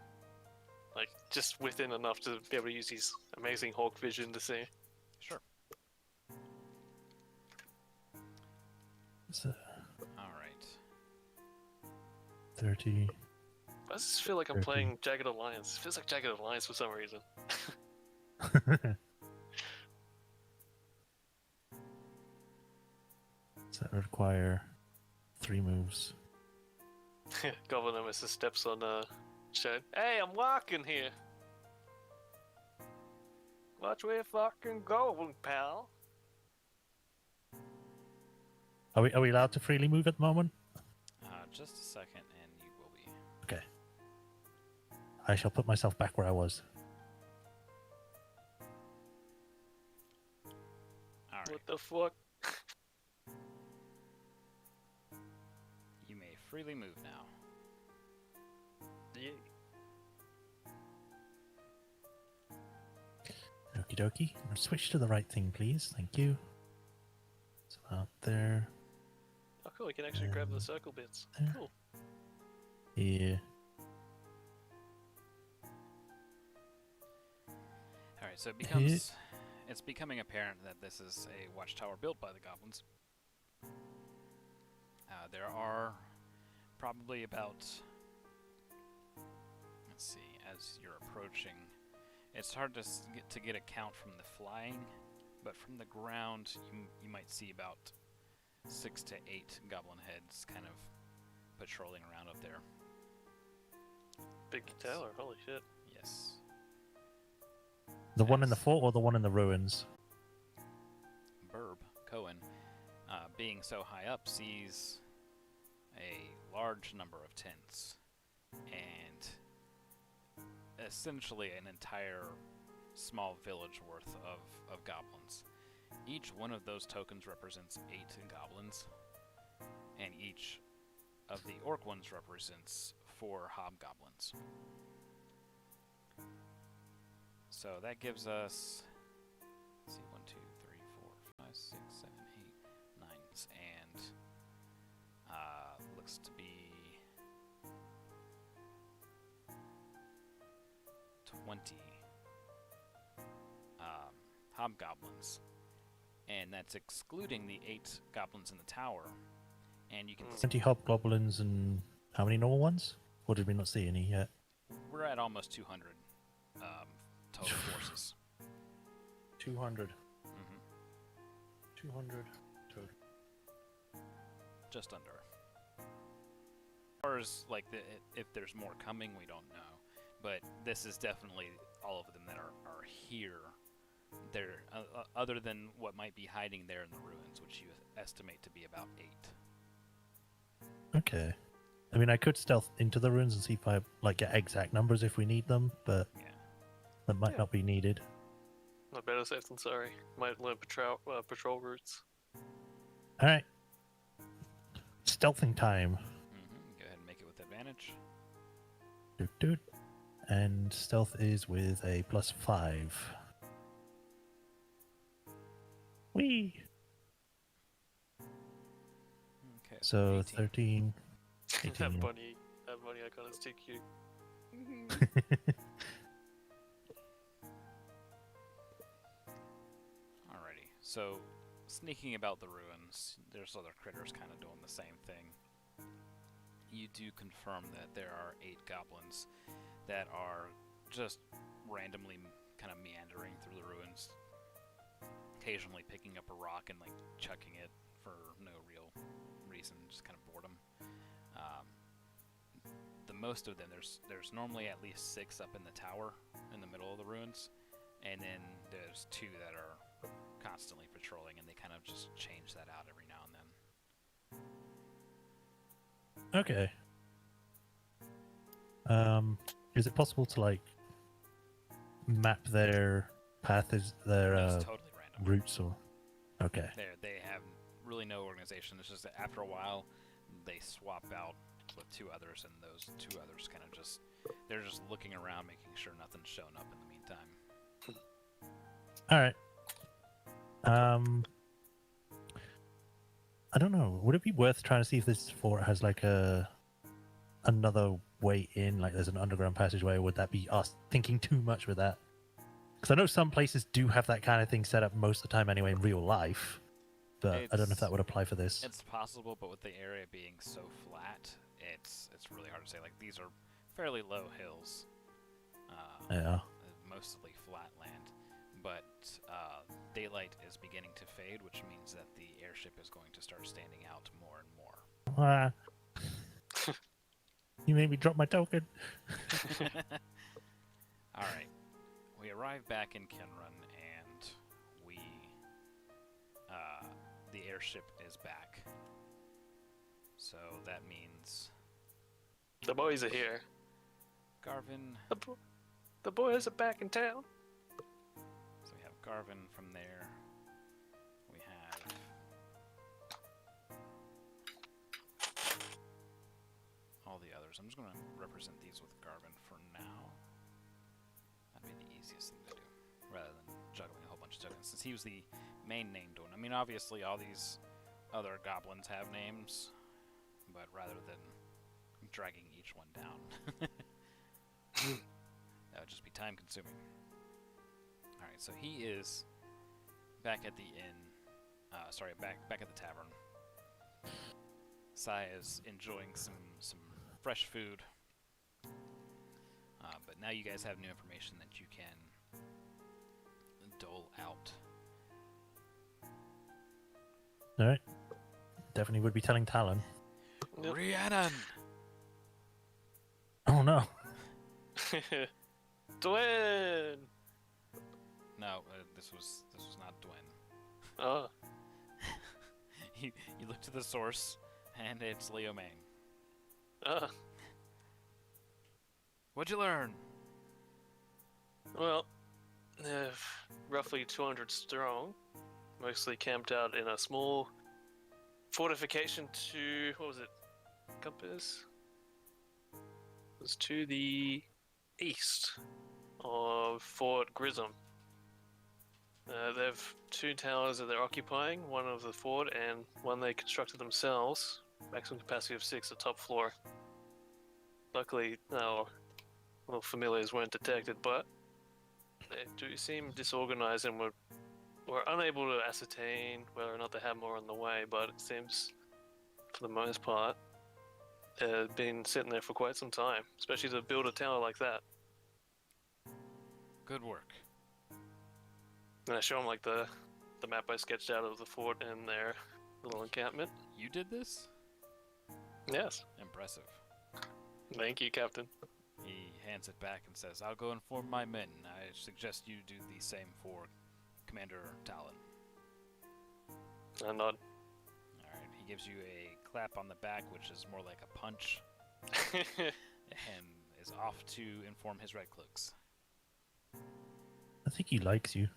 Like, just within enough to be able to use his amazing hawk vision to see. Sure. So, All right. 30. I just feel like I'm 30. playing Jagged Alliance. It feels like Jagged Alliance for some reason. Does that require 3 moves? Goblin Nemesis steps on Shane. Hey, I'm walking here. Watch where you fucking going, pal. Are we allowed to freely move at the moment? Just a second, and you will be. Okay. I shall put myself back where I was. All right. What the fuck? You may freely move now. Yeah. Okie dokie. Switch to the right thing, please. Thank you. So out there. Oh, cool. You can actually grab the circle bits. there. Cool. Yeah. All right, so it's becoming apparent that this is a watchtower built by the goblins. There are probably about, let's see, as you're approaching, it's hard to get a count from the flying, but from the ground you might see about 6 to 8 goblin heads kind of patrolling around up there. Big tower. Holy shit. Yes. The one in the Yes. fort or the one in the ruins? Burb, Cohen, being so high up, sees a large number of tents and essentially an entire small village worth of goblins. Each one of those tokens represents 8 goblins, and each of the orc ones represents 4 hobgoblins. So that gives us, let's see, 1, 2, 3, 4, 5, 6, 7, 8, 9, and looks to be 20 hobgoblins, and that's excluding the 8 goblins in the tower. And you can see 20 hobgoblins and how many normal ones? Or did we not see any yet? we're at almost 200 total forces. 200. hmm 200 total. Just under. As far as like if there's more coming, we don't know. But this is definitely all of them that are here. They're other than what might be hiding there in the ruins, which you estimate to be about 8. Okay. I mean, I could stealth into the ruins and see if I like get exact numbers if we need them, but Yeah. that might Yeah. not be needed. Not better safe than sorry. Might learn patrol routes. All right. Stealthing time. Go ahead and make it with advantage. Doot, doot. And stealth is with a +5. Whee! Okay. So 18. 13. that 18. bunny icon is too cute. Alrighty. So, sneaking about the ruins, there's other critters kind of doing the same thing. You do confirm that there are 8 goblins that are just randomly kind of meandering through the ruins, occasionally picking up a rock and like chucking it for no real reason, just kind of boredom. The most of them, there's normally at least 6 up in the tower in the middle of the ruins, and then there's 2 that are constantly patrolling, and they kind of just change that out every now and then. Okay. Is it possible to like map their path, is their It's totally random. routes, or okay? They have really no organization. It's just that after a while, they swap out with 2 others, and those 2 others kind of just they're just looking around, making sure nothing's shown up in the meantime. All right. I don't know. Would it be worth trying to see if this fort has like another way in, like there's an underground passageway, or would that be us thinking too much with that? Because I know some places do have that kind of thing set up most of the time anyway in real life, but I don't know if that would apply for this. It's possible, but with the area being so flat, it's really hard to say. Like, these are fairly low hills. Yeah. Mostly flat land. But daylight is beginning to fade, which means that the airship is going to start standing out more and more. Ah. You made me drop my token. Alright. We arrive back in Kenrun, and we... the airship is back. So that means... The boys are here. Garvin... The boys are back in town. So we have Garvin from there. We have... all the others. I'm just going to represent these with Garvin for now. That'd be the easiest thing to do, rather than juggling a whole bunch of tokens, since he was the main named one. I mean, obviously all these other goblins have names, but rather than dragging each one down, that would just be time consuming. Alright, so he is back at the inn, back at the tavern. Sai is enjoying some fresh food. But now you guys have new information that you can dole out. All right. Definitely would be telling Talon. Yep. Rhiannon! Oh no. Dwayne! No, this was not Dwyn. Oh, You look to the source, and it's Leo Mang. What'd you learn? Well, they're roughly 200 strong, mostly camped out in a small fortification to, what was it, compass? It was to the east of Fort Grissom. They have 2 towers that they're occupying, one of the fort and one they constructed themselves, maximum capacity of 6, the top floor. Luckily, no familiars weren't detected, but they do seem disorganized and were we're unable to ascertain whether or not they have more on the way, but it seems, for the most part, they've been sitting there for quite some time, especially to build a tower like that. Good work. And I show them like the map I sketched out of the fort and their little encampment. You did this? Yes, Impressive. thank you, Captain. He hands it back and says, I'll go inform my men. I suggest you do the same for Commander Talon. I nod. Alright, he gives you a clap on the back, which is more like a punch, and is off to inform his Red Cloaks. I think he likes you.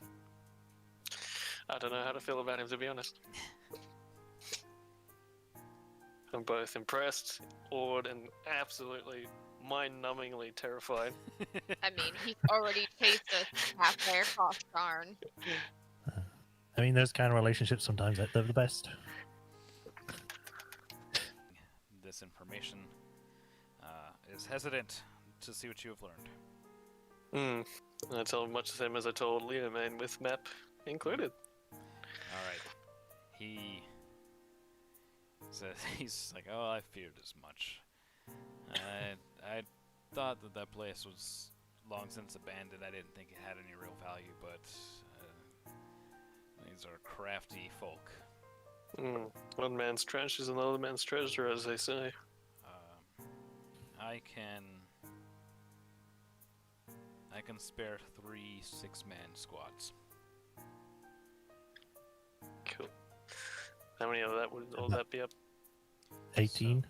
I don't know how to feel about him, to be honest. I'm both impressed, awed, and absolutely mind-numbingly terrified. I mean, he's already chased us halfway across Darn. I mean, those kind of relationships sometimes they're the best. This information is hesitant to see what you have learned. I tell him much the same as I told Leo Man, with map included. Alright. He says, he's like, oh, I feared as much. I thought that place was long since abandoned. I didn't think it had any real value, but these are crafty folk. One man's trash is another man's treasure, as they say. I can spare 3 6-man squads. Cool. How many of that would all that be up? 18.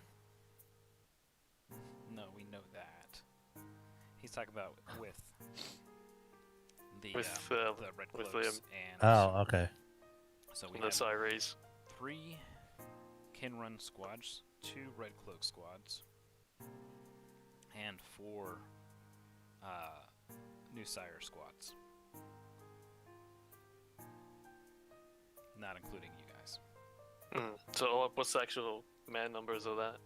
No, we know that. He's talking about with the Red with Cloaks the, and Oh, okay. so we the have Cyres. 3 Kinrun squads, 2 Red Cloak squads, and 4 New Sire squads. Not including you guys. So what's the actual man numbers of that?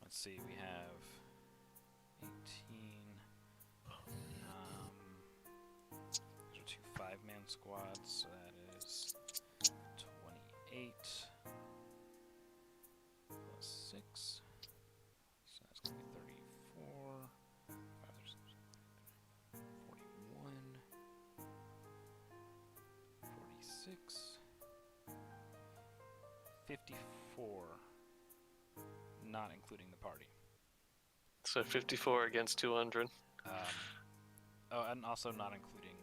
Let's see, we have 18. Those are 2 5-man squads, so that is 28 plus 6. So that's going to be 34. 41. 46. 54. Not including the party. So 54 against 200. Oh, and also not including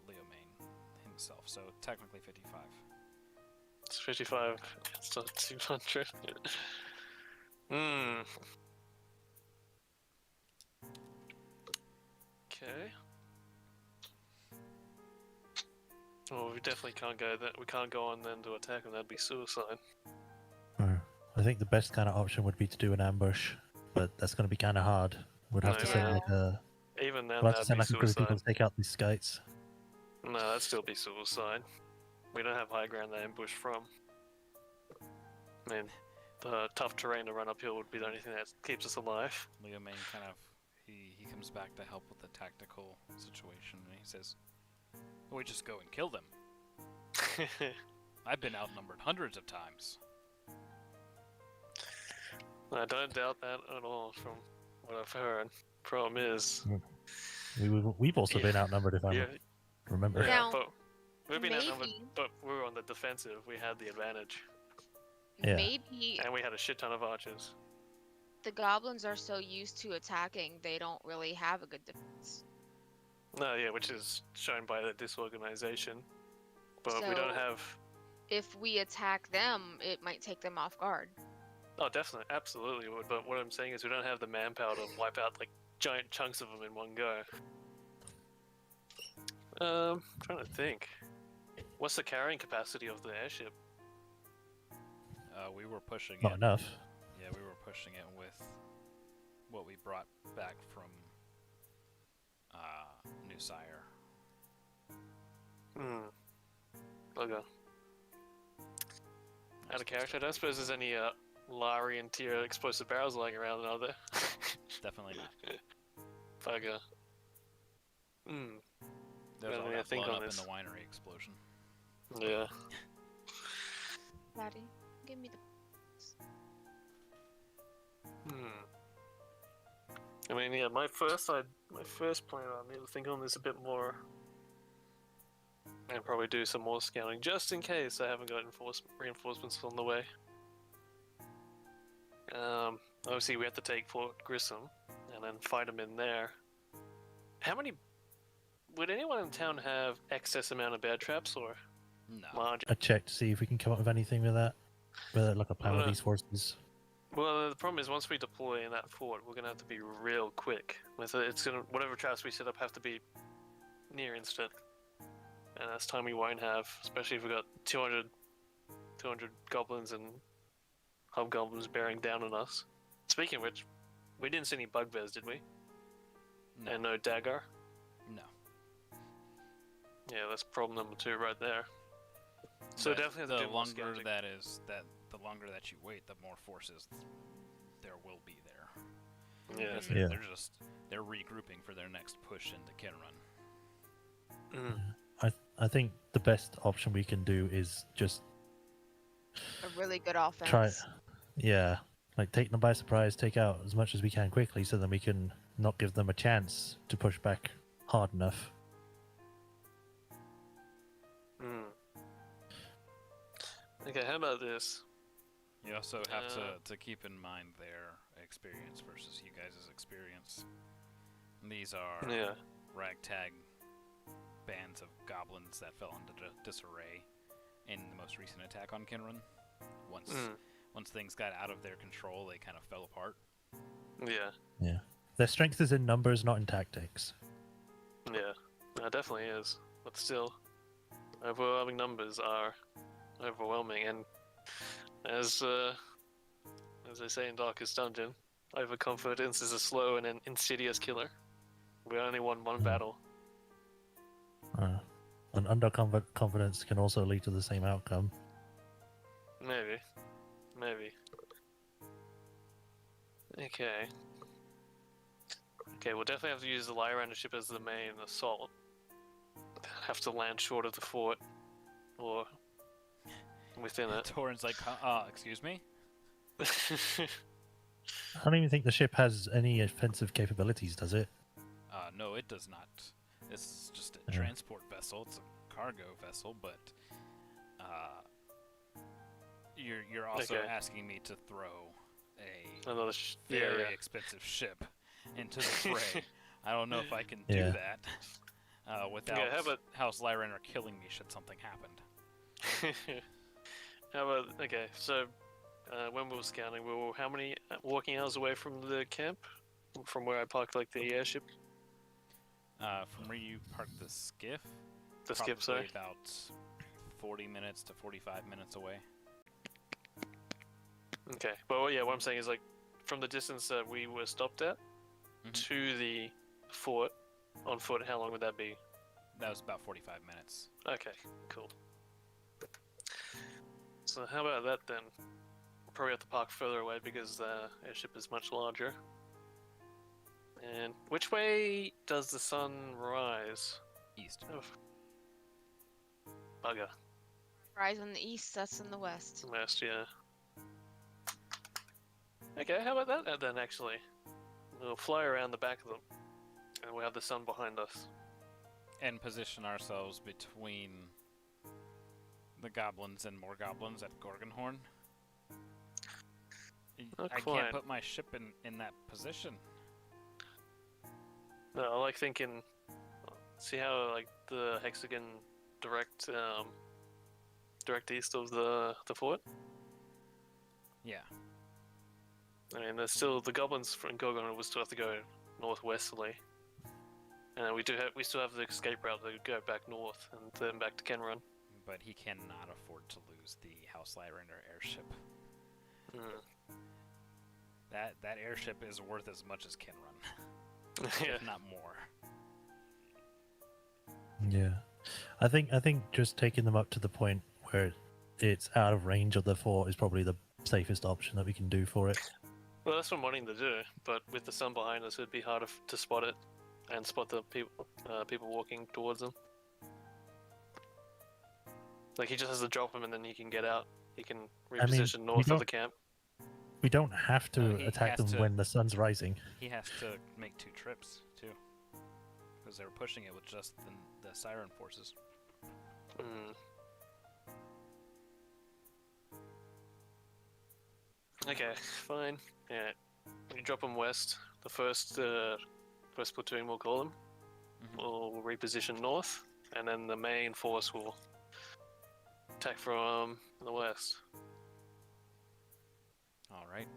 Leo Main himself, so technically 55. It's 55 against 200. Okay. Well, we definitely can't go that. We can't go on then to attack them. That'd be suicide. I think the best kind of option would be to do an ambush, but that's going to be kind of hard. We'd have to send Yeah. like a, Even then, we'll have to that'd send be like a group of suicide. people to take out these skites. No, that'd still be suicide. We don't have high ground to ambush from. I mean, the tough terrain to run uphill would be the only thing that keeps us alive. Leo Main kind of he comes back to help with the tactical situation, and he says, "We just go and kill them. I've been outnumbered hundreds of times." I don't doubt that at all from what I've heard. Problem is, We've also been outnumbered, if I yeah, remember. yeah, Now, but we've been outnumbered, maybe- but we were on the defensive. We had the advantage, Yeah. Maybe and we had a shit ton of archers. the goblins are so used to attacking, they don't really have a good defense. No, yeah, which is shown by the disorganization. But we So- don't have. If we attack them, it might take them off guard. Oh, definitely, absolutely would. But what I'm saying is, we don't have the manpower to wipe out like giant chunks of them in one go. Trying to think. What's the carrying capacity of the airship? We were pushing Not it. enough. Yeah, we were pushing it with what we brought back from New Sire. Okay. Out of character, I don't suppose there's any Larian tier explosive barrels lying around, are there? Definitely not. Bugger. There's Yeah, all I mean, I that think blood on up this- in the winery explosion. Yeah. Daddy, give me the. I mean, yeah, my first plan, I need to think on this a bit more, and probably do some more scouting just in case I haven't got reinforcements on the way. Obviously we have to take Fort Grissom and then fight them in there. How many? Would anyone in town have excess amount of bear traps or No. large? I checked to see if we can come up with anything with that. With like a plan with Uh, these forces. Well, the problem is once we deploy in that fort, we're gonna have to be real quick. With it, it's gonna whatever traps we set up have to be near instant, and that's time we won't have, especially if we got 200 goblins and hobgoblins bearing down on us. Speaking of which, we didn't see any bugbears, did we? No. And no dagger. No. Yeah, that's problem number 2 right there. So But definitely have to the do more longer scouting. the longer that you wait, the more forces there will be there. Yeah. Because Yeah. they're regrouping for their next push into Kinrun. I think the best option we can do is just A really good offense. try. Yeah, like take them by surprise, take out as much as we can quickly, so then we can not give them a chance to push back hard enough. Okay, how about this? You also have to keep in mind their experience versus you guys' experience. These are Yeah. ragtag bands of goblins that fell into disarray in the most recent attack on Kinrun. Once things got out of their control, they kind of fell apart. Yeah. Yeah, their strength is in numbers, not in tactics. Yeah. It definitely is. But still, overwhelming numbers are overwhelming, and as they say in Darkest Dungeon, overconfidence is a slow and an insidious killer. We only won one battle. And underconfidence can also lead to the same outcome. Maybe. Okay. Okay, we'll definitely have to use the Lyrander ship as the main assault. Have to land short of the fort, or within it. Torin's like, excuse me? I don't even think the ship has any offensive capabilities, does it? No, it does not. It's just a Yeah. transport vessel. It's a cargo vessel, but you're also Okay. asking me to throw a Another very yeah. expensive ship into the fray. I don't know if I can Yeah. do that without Yeah, how about- House Lyrander killing me should something happen. How about, okay, so when we were scouting, we were how many walking hours away from the camp? From where I parked, like, the airship? From where you parked the skiff, The skip, sorry. probably about 40 minutes to 45 minutes away. Okay, but yeah, what I'm saying is, like, from the distance that we were stopped at Mhm. to the fort, on foot, how long would that be? That was about 45 minutes. Okay, cool. So how about that then? We'll probably have to park further away because the airship is much larger. And which way does the sun rise? East. Oh. Bugger. Rise in the east, that's in the west. West, yeah. Okay, how about that then, actually? We'll fly around the back of them, and we'll have the sun behind us. And position ourselves between the goblins and more goblins at Gorgonhorn. Not I quite. can't put my ship in that position. No, I like thinking... See how, like, the hexagon direct east of the fort? Yeah. I mean, there's still the goblins from Gorgon will still have to go northwesterly, and we still have the escape route to go back north and then back to Kenrun. But he cannot afford to lose the House Lyrander airship. That airship is worth as much as Kinrun, Yeah, if not more. Yeah, I think just taking them up to the point where it's out of range of the fort is probably the safest option that we can do for it. well, that's what I'm wanting to do, but with the sun behind us, it'd be harder to spot it and spot the people walking towards them. Like he just has to drop him, and then he can get out. He can mean, reposition we north of don't- the camp. We don't have to he attack has them to- when the sun's rising. He has to make 2 trips too, because they were pushing it with just the siren forces. Hmm. Okay, fine. Yeah, you drop them west. The first platoon, we'll call them, Mhm. will reposition north, and then the main force will attack from the west. All right.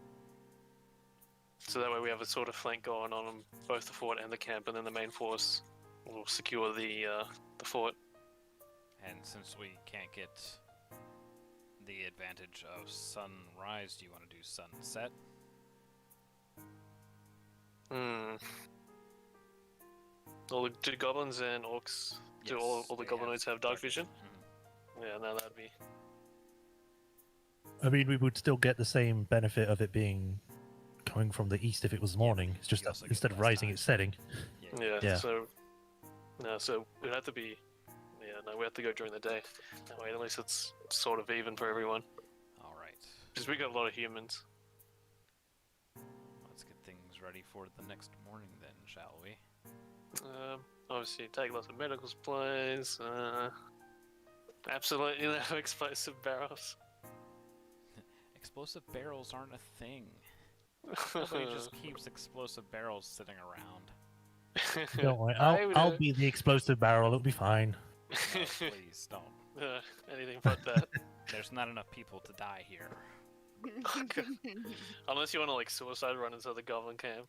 So that way we have a sort of flank going on both the fort and the camp, and then the main force will secure the fort. And since we can't get the advantage of sunrise, do you want to do sunset? Hmm. Do goblins and orcs? Do all Yes, the they goblinoids have dark vision? Mhm. Yeah, no, that'd be. I mean, we would still get the same benefit of it being coming from the east if it was morning. It's just you that also get instead of less rising, time. it's setting. Yeah. Yeah. So. No, so it'd have to be. Yeah, no, we have to go during the day. That way, at least it's sort of even for everyone. All right. Because we got a lot of humans. Let's get things ready for the next morning then, shall we? Obviously, take lots of medical supplies. Absolutely no explosive barrels. Explosive barrels aren't a thing. Nobody just keeps explosive barrels sitting around. Don't worry, I would, I'll be the explosive barrel. It'll be fine. No, please don't. Anything but that. There's not enough people to die here. Unless you want to like suicide run into the goblin camp.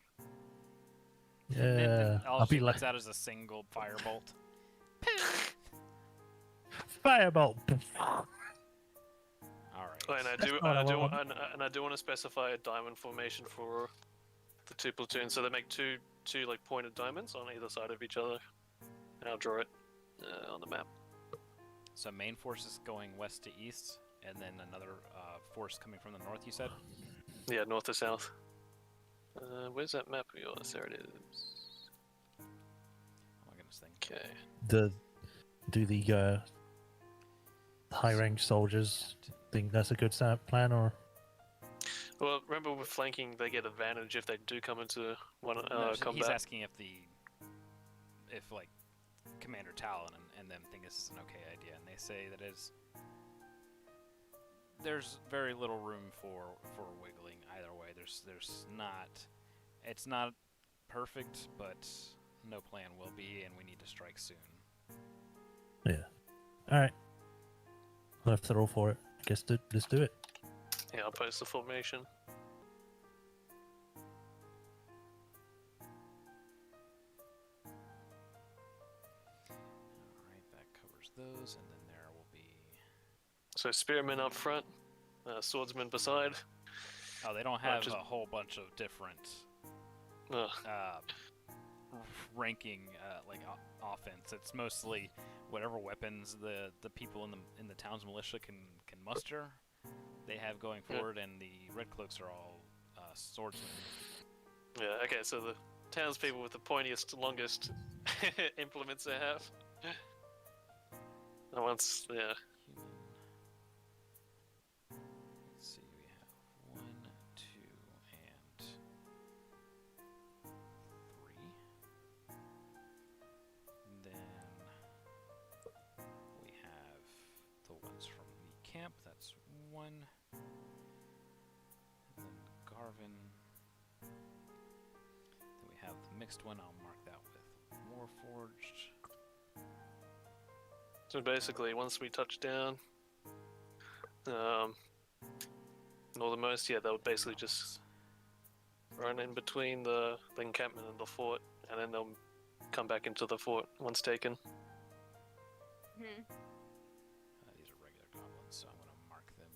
Yeah, All I'll she be like lets out is a single firebolt. firebolt. All right. Oh, and I do, That's not and I do, what I and I do want to specify a diamond formation for the 2 platoons, so they make two like pointed diamonds on either side of each other, and I'll draw it on the map. So main force is going west to east, and then another force coming from the north. You said. Yeah, north to south. Where's that map of yours? There it is. Oh my goodness, thing. Okay. Do the high rank soldiers think that's a good plan, or Well, remember with flanking, they get advantage if they do come into one No, so he's combat. asking if like Commander Talon and them think this is an okay idea, and they say that there's very little room for wiggling either way. There's not. It's not perfect, but no plan will be, and we need to strike soon. all right. Well, if they're all for it, I guess let's do it. Yeah, I'll post the formation. All right, that covers those, and then there will be. So spearmen up front, swordsmen beside. Oh, they don't have just- a whole bunch of different Ugh. ranking offense. It's mostly whatever weapons the people in the town's militia can muster. They have going Yeah. forward, and the red cloaks are all swordsmen. Yeah, okay, so the townspeople with the pointiest, longest implements they have. And once, yeah. Human. Let's see, we have 1, 2, and 3. And then we have the ones from the camp. That's 1. And then Garvin. Then we have the mixed one. I'll mark that with Warforged. So basically, once we touch down, northernmost, yeah, they would basically just run in between the encampment and the fort, and then they'll come back into the fort once taken. Mhm. These are regular goblins, so I'm going to mark them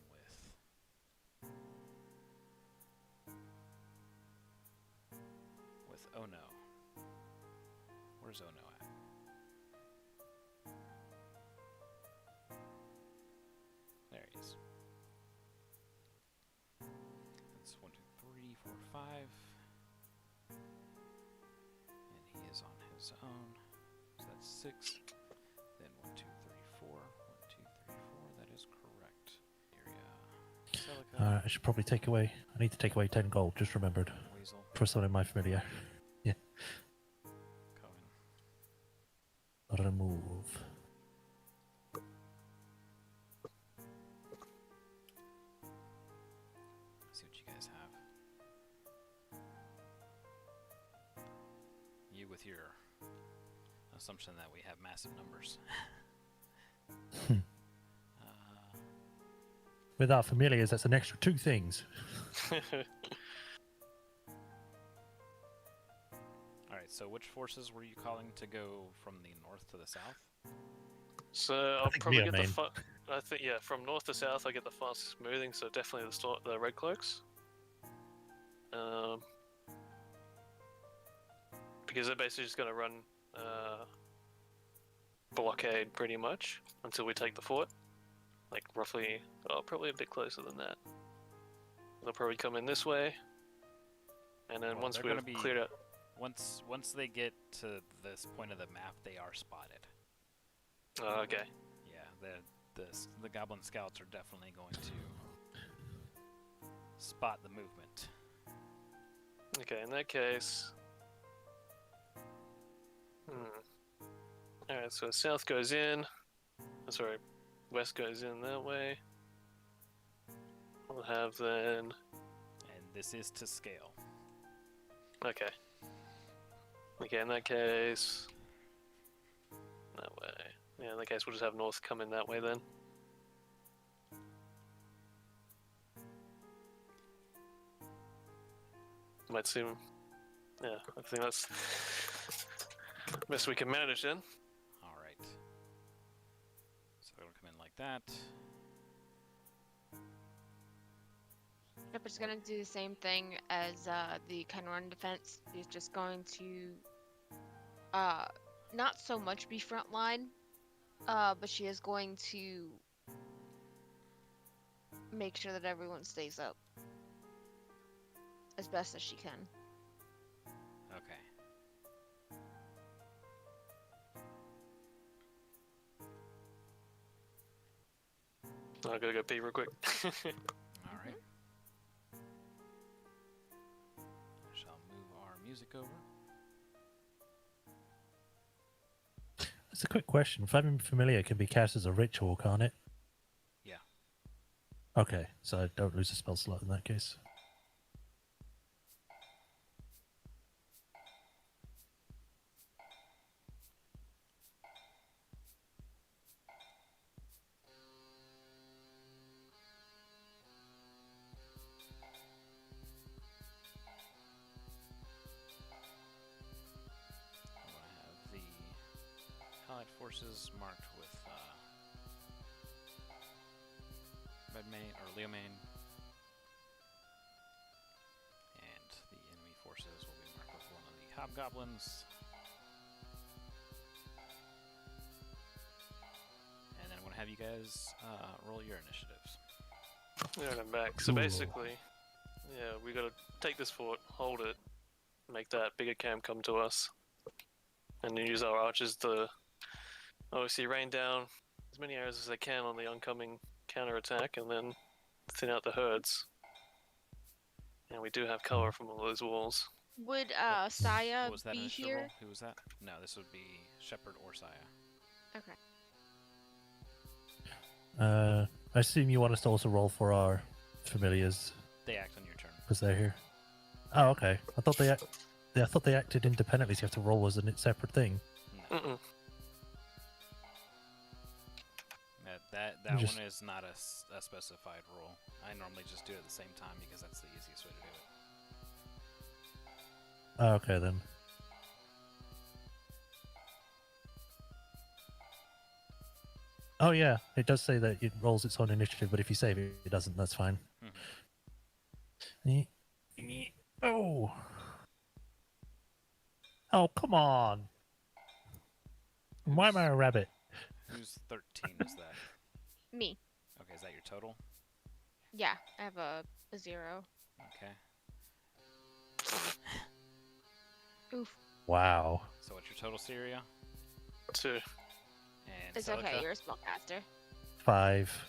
with Oh no. Where's Oh no at? There he is. That's 1, 2, 3, 4, 5. And he is on his own. So that's 6. Then 1, 2, 3, 4. 1, 2, 3, 4. I should probably take away. I need to take away 10 gold. Just remembered Weasel, for someone in my familiar. Cohen. Not a move. See what you guys have. You with your assumption that we have massive numbers. With our familiars, that's an extra 2 things. Alright, so which forces were you calling to go from the north to the south? So I'll think probably we are get main. I think yeah, from north to south I get the fastest moving, so definitely the red cloaks. Because they're basically just gonna run blockade pretty much until we take the fort. Like roughly, probably a bit closer than that. They'll probably come in this way, and then Well, once they're we've gonna be- cleared out. Once they get to this point of the map, they are spotted. Okay. Yeah, the goblin scouts are definitely going to spot the movement. Okay, in that case. Alright, so south goes in. Sorry, west goes in that way. We'll have then. And this is to scale. Okay. Okay, in that case. That way. Yeah, in that case, we'll just have north come in that way then. Might seem. Yeah, I think that's best we can manage then. Alright. So they're going to come in like that. Shepherd's gonna do the same thing as the Kenron defense. He's just going to not so much be front line, but she is going to make sure that everyone stays up as best as she can. Okay. I gotta go pee real quick. Alright. I shall move our music over. That's a quick question. Flaming Familiar can be cast as a ritual, can't it? Yeah. Okay, so I don't lose a spell slot in that case. I'm going to have the Allied forces marked with Redmane or Leomane, and the enemy forces will be marked with one of the Hobgoblins. And then I'm going to have you guys roll your initiatives. Yeah, I'm back. So Ooh. basically, yeah, we gotta take this fort, hold it, make that bigger camp come to us, and then use our archers to obviously rain down as many arrows as they can on the oncoming counterattack, and then thin out the herds. And we do have cover from all those walls. Would Saya What was that be initiative here? roll? Who was that? No, this would be Shepherd or Saya. Okay. I assume you want us to also roll for our familiars They act on your turn. because they're here. Oh, okay. I thought I thought they acted independently, so you have to roll as a separate thing. No. Mm-mm. That Just- one is not a specified rule. I normally just do it at the same time because that's the easiest way to do it. Oh, okay then. Oh yeah, it does say that it rolls its own initiative, but if you save it, it doesn't. That's fine. Oh. Oh, come on. Why am I a rabbit? Who's 13 is that? Me. Okay, is that your total? Yeah, I have a 0. Okay. Oof. Wow. So what's your total, Syria? 2. And It's Celica? okay, you're a spellcaster. 5.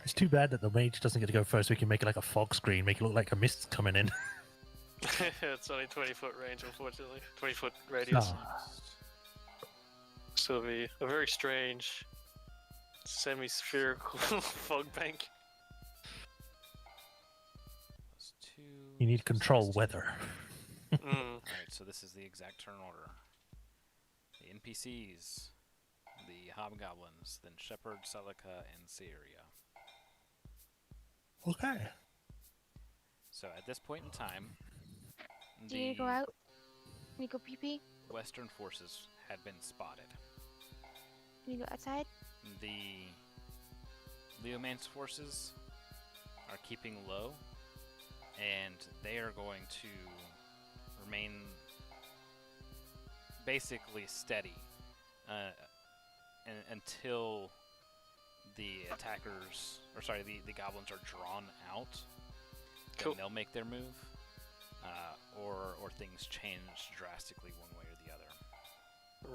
It's too bad that the mage doesn't get to go first. We can make it like a fog screen, make it look like a mist's coming in. It's only 20-foot range, unfortunately. 20-foot radius. Ah. So it'll be a very strange semi-spherical fog bank. Plus 2. You need to control 16. weather. Mm. Alright, so this is the exact turn order. The NPCs, the Hobgoblins, then Shepherd, Celica, and Syria. Okay. So at this point in time, Do you go out? Can you go pee pee? Western forces had been spotted. Can you go outside? The Leomance forces are keeping low, and they are going to remain basically steady until the attackers, or sorry, the goblins are drawn out. Cool. Then they'll make their move, or things change drastically one way or the other.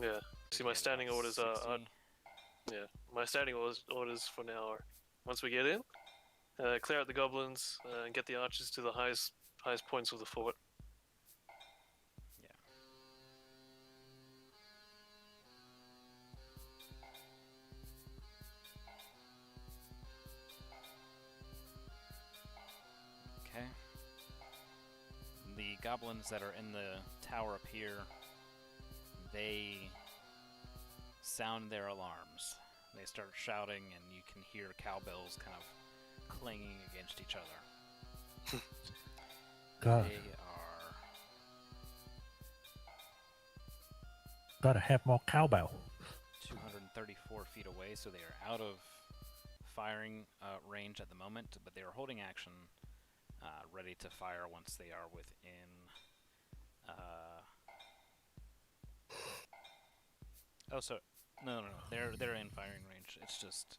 Yeah. See, my Again, standing about orders are 60. yeah. My standing orders for now are once we get in, clear out the goblins and get the archers to the highest points of the fort. Yeah. Okay. The goblins that are in the tower up here, they sound their alarms. They start shouting, and you can hear cowbells kind of clanging against each other. God, They are gotta have more cowbell. 234 feet away, so they are out of firing range at the moment, but they are holding action, ready to fire once they are within. Oh, so no, they're in firing range. It's just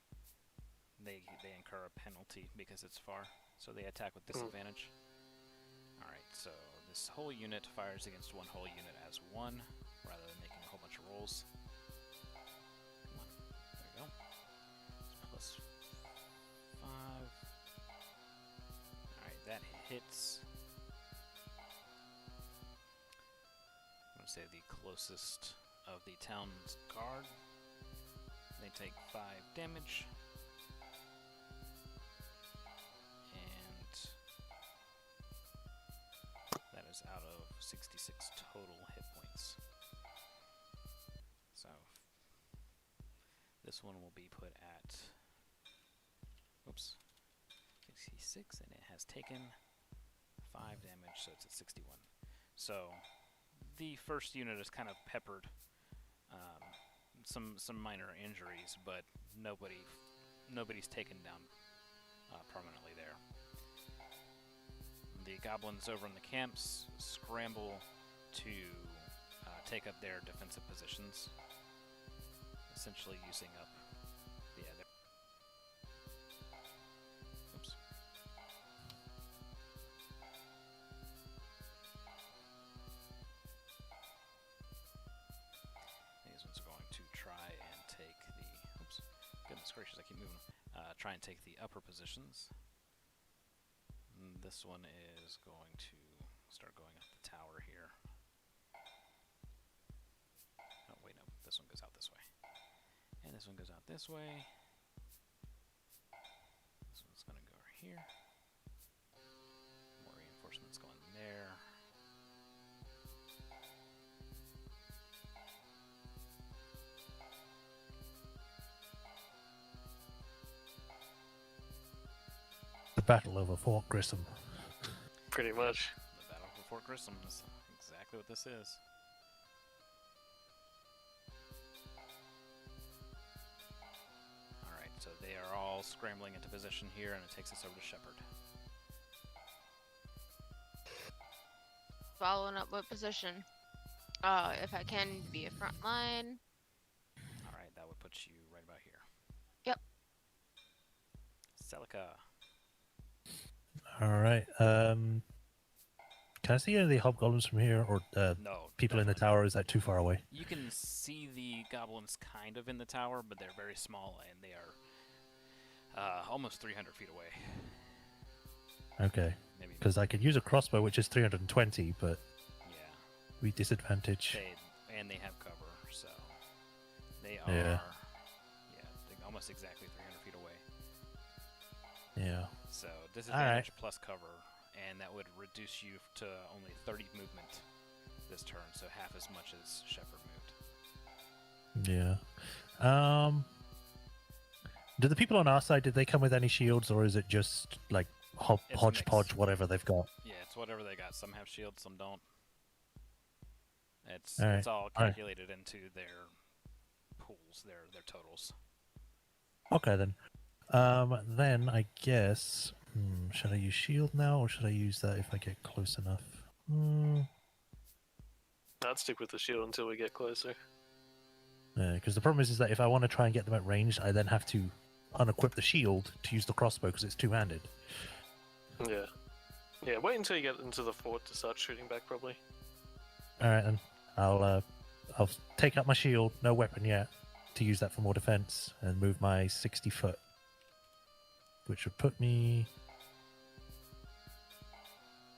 they incur a penalty because it's far, so they attack with disadvantage. All right, so this whole unit fires against one whole unit as one, rather than making a whole bunch of rolls. Come on, there we go. It's plus 5. Alright, that hits. I'm going to say the closest of the town's guard. They take 5 damage. And that is out of 66 total hit points. So this one will be put at, oops, 66, and it has taken 5 damage, so it's at 61. So the first unit is kind of peppered, some minor injuries, but nobody's taken down permanently there. The goblins over in the camps scramble to take up their defensive positions, essentially using up oops. These ones are going to try and take the, oops, goodness gracious, I keep moving. Try and take the upper positions. And this one is going to start going up the tower here. Oh, wait, no, this one goes out this way. And this one goes out this way. This one's going to go over here. More reinforcements going there. The battle over Fort Grissom. Pretty much. The battle for Fort Grissom is exactly what this is. Alright, so they are all scrambling into position here, and it takes us over to Shepherd. Following up what position? If I can be a front line. Alright, that would put you right about here. Yep. Celica. All right. Can I see any of the hobgoblins from here, or No. people in the no. tower? Is that too far away? You can see the goblins kind of in the tower, but they're very small, and they are Almost 300 feet away. Okay. Maybe. Because I could use a crossbow, which is 320, but Yeah. we disadvantage. And they have cover, so they are. Yeah. They're almost exactly 300 feet away. Yeah. So disadvantage plus cover, and that would reduce you to only 30 movement this turn, so half as much as Shepard moved. Yeah. Do the people on our side, did they come with any shields, or is it just like It's a mix. hodgepodge, whatever they've got? Yeah, it's whatever they got. Some have shields, some don't. It's All right. it's all calculated into their pools, their totals. Okay, then. Then I guess, should I use shield now, or should I use that if I get close enough? I'd stick with the shield until we get closer. Because the problem is that if I want to try and get them at range, I then have to unequip the shield to use the crossbow because it's two-handed. Yeah. Yeah, wait until you get into the fort to start shooting back, probably. All right, then. I'll take out my shield, no weapon yet, to use that for more defense, and move my 60 foot, which would put me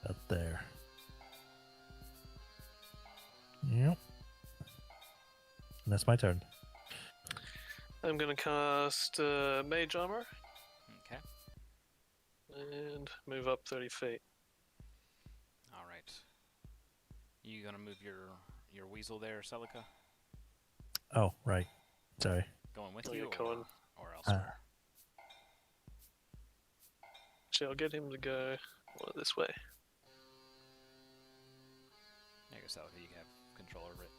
up there. Yep. And that's my turn. I'm gonna cast Mage Armor Okay. and move up 30 feet. All right. You gonna move your weasel there, Celica? Oh, right. Sorry. Going with Oh, you you're going. or elsewhere? Actually, I'll get him to go this way. There you go, Celica. You have control over it.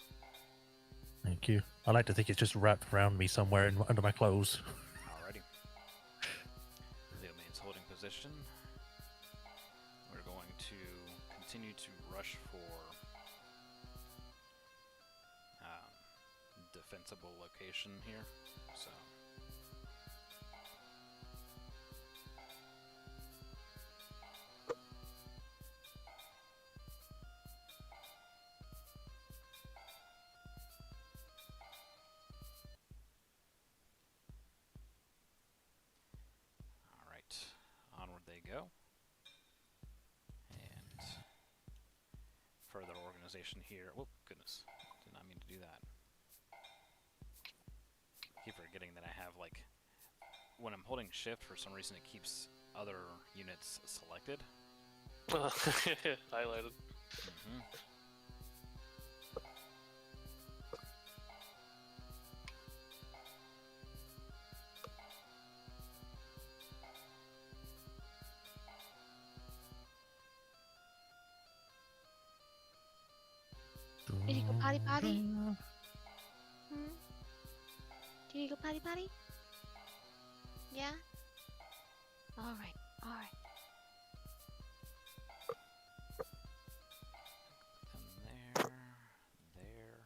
Thank you. I like to think it's just wrapped around me somewhere under my clothes. Alrighty. Leomain's holding position. We're going to continue to rush for defensible location here. So onward they go. And further organization here. Oh, goodness. Did not mean to do that. I keep forgetting that I have, like, when I'm holding shift, for some reason it keeps other units selected. Highlighted. Mm-hmm. Did you go potty potty? Did you go potty potty? Yeah? Alright, alright. Then there.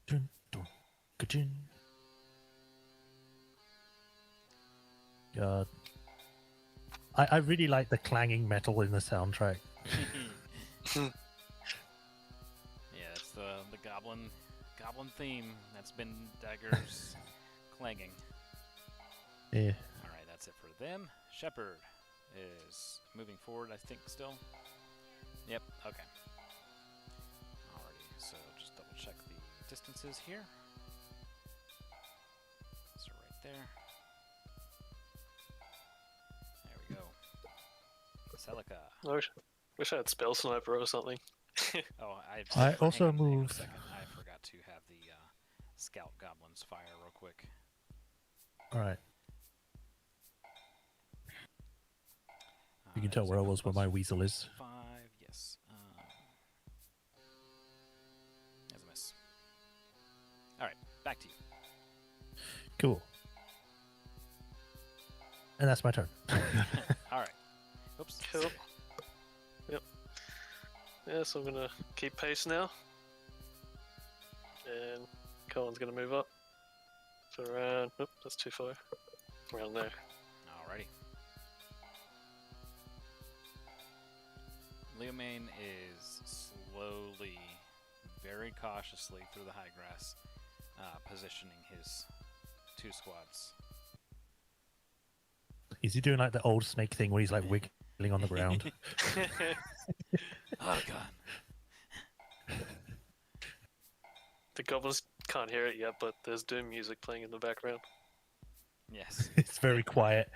Dun, dun, ka-chin. God. I really like the clanging metal in the soundtrack. Yeah, it's the goblin theme. That's been Dagger's clanging. Yeah. Alright, that's it for them. Shepard is moving forward, I think, still. Yep, okay. Alrighty, so just double check the distances here. So right there. There we go. Celica. Wish I had Spell Sniper or something. Oh, I hang also on a move- second. I forgot to have the scout goblins fire real quick. All right. You can That tell is where I a was where plus my weasel is. 5, yes. That's a miss. Alright, back to you. Cool. And that's my turn. Alright. Oops. Cool. Yep. Yeah, so I'm gonna keep pace now. And Colin's gonna move up. So around, that's too far. Around there. Alrighty. Main is slowly, very cautiously through the high grass, positioning his 2 squads. Is he doing like the old snake thing where he's like wiggling on the ground? Oh god. The goblins can't hear it yet, but there's Doom music playing in the background. Yes. It's very quiet.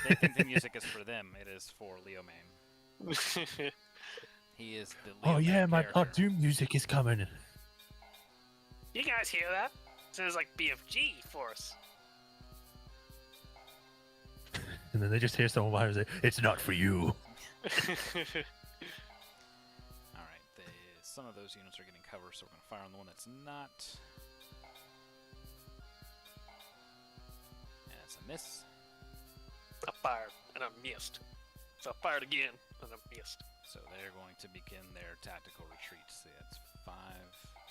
They think the music is for them. It is for Leo Main. He is the Leo Oh yeah, Main our character. Doom music is coming. You guys hear that? Sounds like BFG Force. And then they just hear someone behind them say, "It's not for you." Alright, some of those units are getting cover, so we're going to fire on the one that's not. And it's a miss. I fired and I missed. So I fired again and I missed. So they're going to begin their tactical retreat. So that's 5,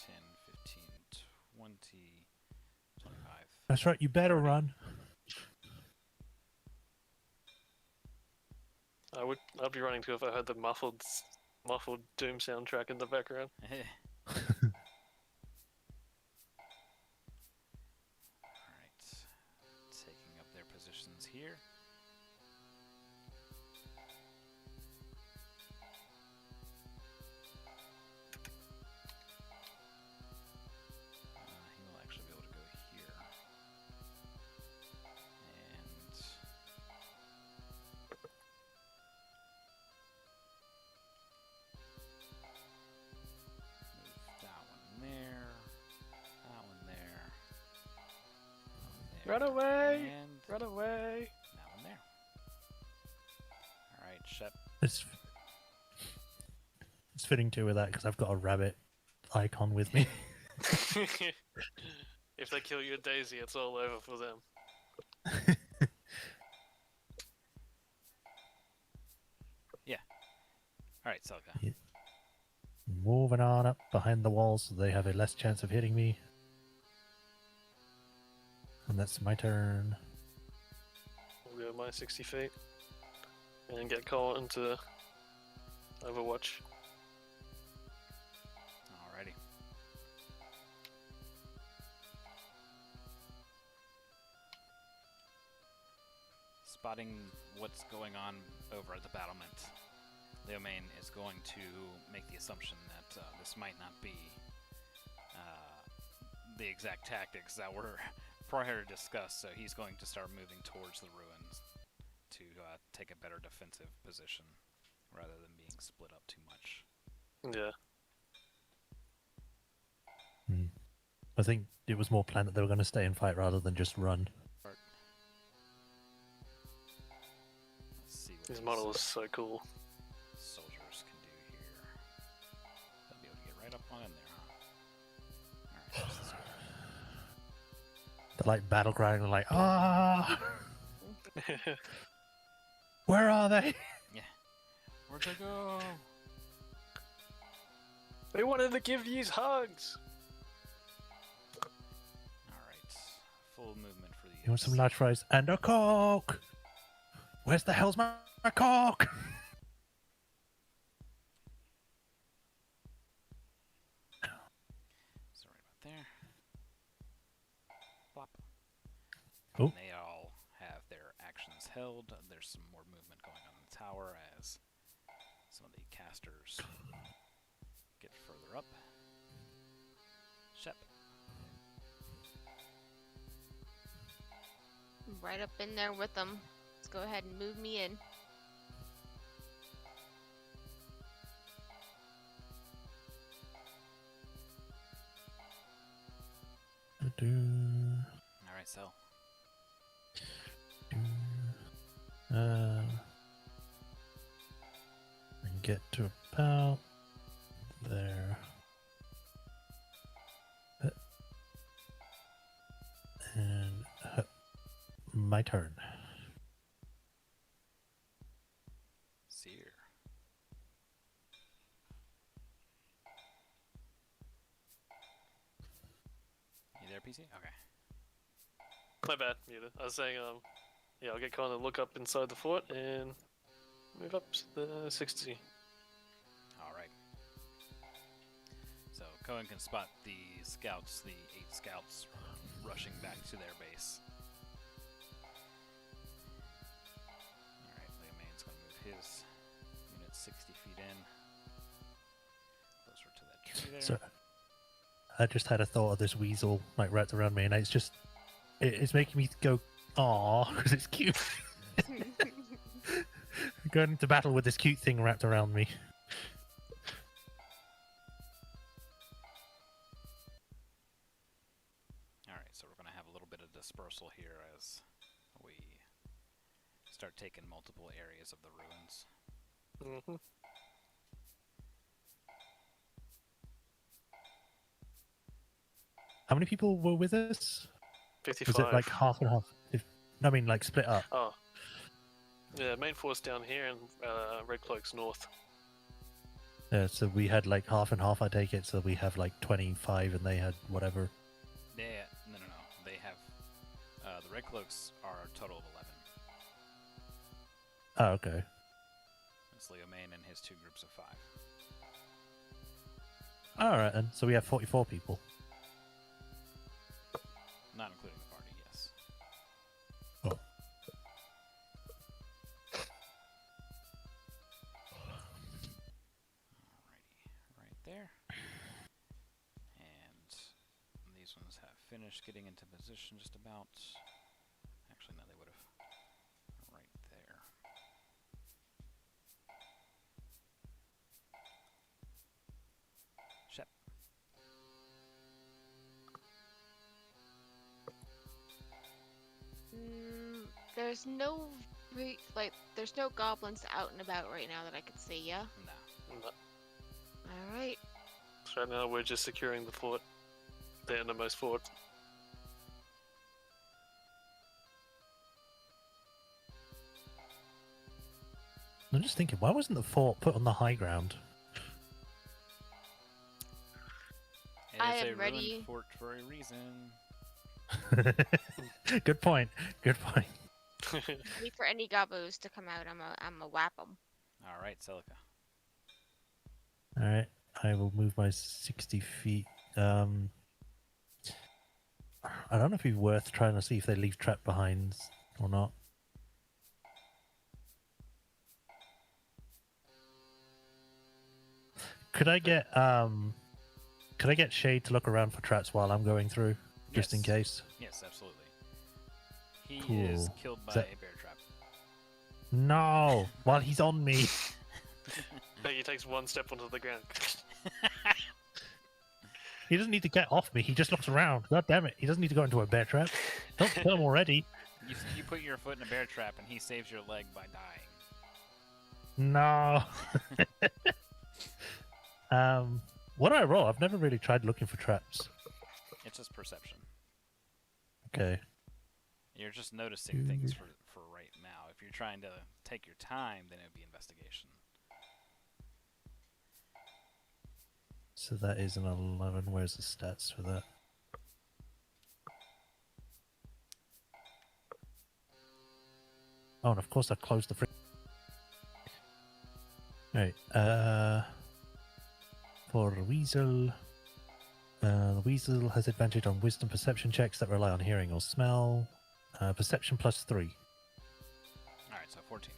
10, 15, 20, 25. That's right. You better run. I'd be running too if I heard the muffled Doom soundtrack in the background. Alright. Taking up their positions here. He will actually be able to go here. And move that one there. That one there. That one there. Run away! And Run away! that one there. Alright, Shep. It's fitting too with that because I've got a rabbit icon with me. If they kill your Daisy, it's all over for them. Alright, Selga. Yeah. Moving on up behind the walls so they have a less chance of hitting me. And that's my turn. We'll go my 60 feet and get caught into Overwatch. Alrighty. Spotting what's going on over at the battlement, Leo Main is going to make the assumption that this might not be the exact tactics that were prior discussed, so he's going to start moving towards the ruins to take a better defensive position rather than being split up too much. Yeah. I think it was more planned that they were going to stay and fight rather than just run. Let's see what His these model is so cool. soldiers can do here. They'll be able to get right up on in there, huh? Alright, this is They're like battle crying and like, ah, where are they? where'd they go? They wanted to give you hugs! Alright, full movement for these. You want some large fries and a Coke? Where's the hell's my Coke? So right about there. Plop. Oh. And they all have their actions held. There's some more movement going on in the tower as some of the casters get further up. Shep. Right up in there with them. Let's go ahead and move me in. Alright, so. And get to about there. And my turn. Seer. You there, PC? Okay. My bad, muted. I was saying, yeah, I'll get kind of look up inside the fort and move up to the 60. Alright. Cohen can spot the scouts, the 8 scouts, rushing back to their base. Alright, Leo Main's going to move his unit 60 feet in. Closer to that tree there. So I just had a thought of this weasel like wrapped around me, and it's making me go, "Aw," because it's cute. Going into battle with this cute thing wrapped around me. Alright, so we're going to have a little bit of dispersal here as we start taking multiple areas of the ruins. Mm-hmm. How many people were with us? 55. Was it like half and half? I mean, like split up. Oh. Yeah, main force down here and Red Cloak's north. Yeah, so we had like half and half, I take it. So we have like 25 and they had whatever. No. They have... the Red Cloaks are a total of 11. Oh, okay. It's Leo Main and his 2 groups of 5. Alright, and so we have 44 people. Not including the party, yes. Oh. Alrighty, right there. And these ones have finished getting into position just about. Actually, no, they would have. Right there. Shep. There's no there's no goblins out and about right now that I could see. Yeah. No. No. All right. So right now we're just securing the fort. The innermost fort. I'm just thinking, why wasn't the fort put on the high ground? It I is am a ready. ruined fort for a reason. Good point. Good point. Ready for any gobos to come out. I'm a whap 'em. All right, Celica. All right, I will move my 60 feet. I don't know if it's worth trying to see if they leave trap behind or not. Could I get Shade to look around for traps while I'm going through, just in Yes. case? Yes, absolutely. He Cool. is killed by Is that- a bear trap. No, while he's on me. No, he takes one step onto the ground. He doesn't need to get off me. He just looks around. God damn it! He doesn't need to go into a bear trap. Don't kill him already. You put your foot in a bear trap and he saves your leg by dying. No. What do I roll? I've never really tried looking for traps. It's just perception. Okay. You're just noticing things for right now. If you're trying to take your time, then it would be investigation. So that is an 11. Where's the stats for that? Oh, and of course I closed the fridge. Right. For Weasel, the Weasel has advantage on Wisdom Perception checks that rely on hearing or smell. Perception +3. Alright, so 14.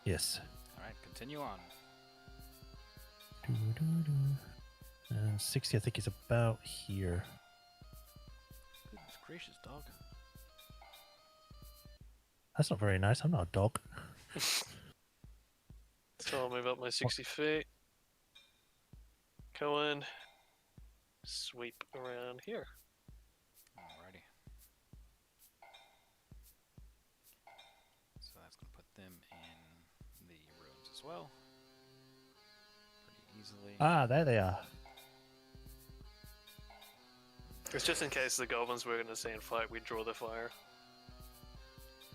Yes. Alright, continue on. And 60, I think, is about here. Goodness gracious, dog. That's not very nice. I'm not a dog. So I'll move up my 60 feet. Cohen. Sweep around here. Alrighty. So that's going to put them in the ruins as well. Pretty easily. Ah, there they are. It's just in case the goblins were going to stay and fight, we draw the fire.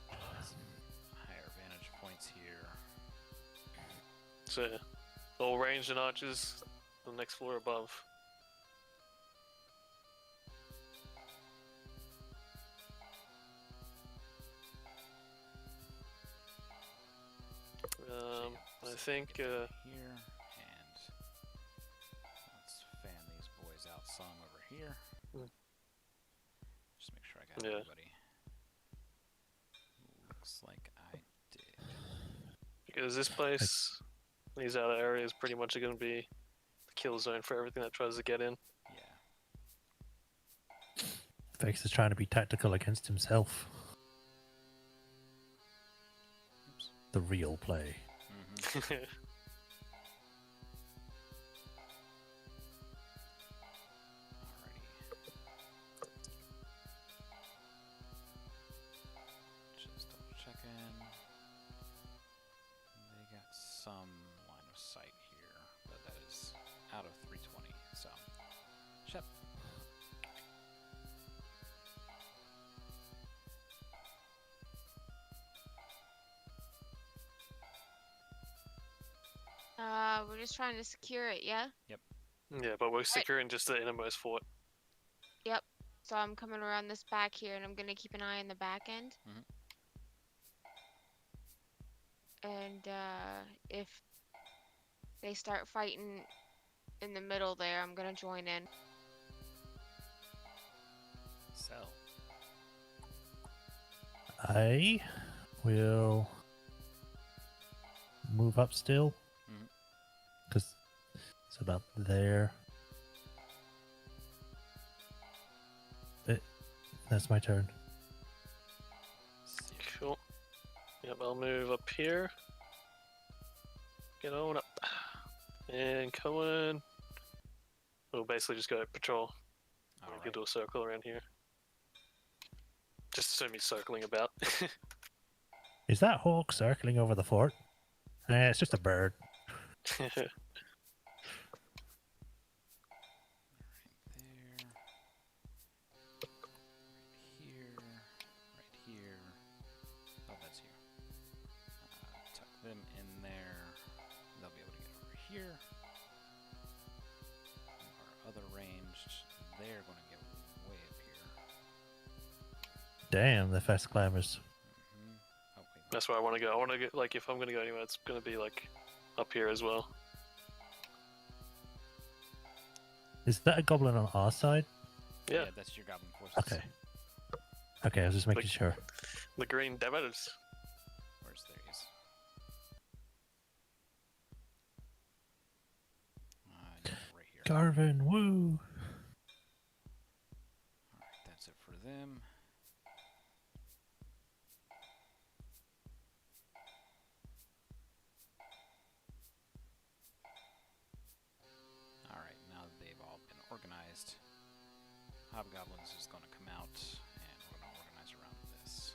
Higher vantage points here. So, all ranged and archers, the next floor above. I think, Here, and let's fan here. Hmm. Just make sure I got Yeah. everybody. Looks like I did. Because this place, these outer areas, pretty much are going to be the kill zone for everything that tries to get in. Yeah. Vex is trying to be tactical against himself. Oops. The real play. Mm-hmm. Just double checking. They got some line of sight here, but that is out of 320. So, Shep. We're just trying to secure it, yeah? Yeah, but we're securing just the innermost fort. Yep. So I'm coming around this back here, and I'm gonna keep an eye on the back end. And if they start fighting in the middle there, I'm gonna join in. Sell. I will move up still. Mhm. Because it's about there. That's my turn. Cool. Yep, I'll move up here. Get on up. And Cohen. We'll basically just go patrol. All We right. can do a circle around here. Just assume he's circling about. Is that hawk circling over the fort? It's just a bird. Right there. Right here. Oh, that's you. Tuck them in there. They'll be able to get over here. Our other ranged, they're going to get way up here. Damn, the fast climbers. Oh, wait. That's where I want to go. I want to get, like, if I'm going to go anywhere, it's going to be, like, up here as well. Is that a goblin on our side? Yeah, That's your goblin forces. Okay. Okay, I was just making sure. the green devils. Where's there he is? Yeah, right here. Garvin, woo! Alright, that's it for them. Alright, now that they've all been organized, Hobgoblins is going to come out, and we're going to organize around this.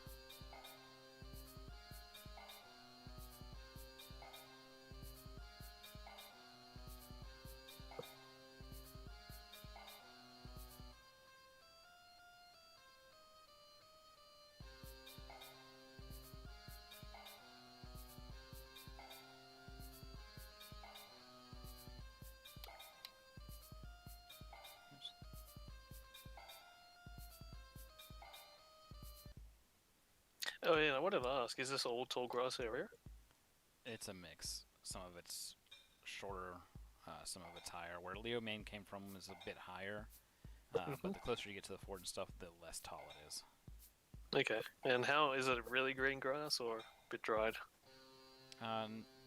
Oh, yeah, I wanted to ask, is this all tall grass area? It's a mix. Some of it's shorter, some of it's higher. Where Leo Main came from is a bit higher, but the closer you get to the fort and stuff, the less tall it is. Okay. And how, is it really green grass or a bit dried?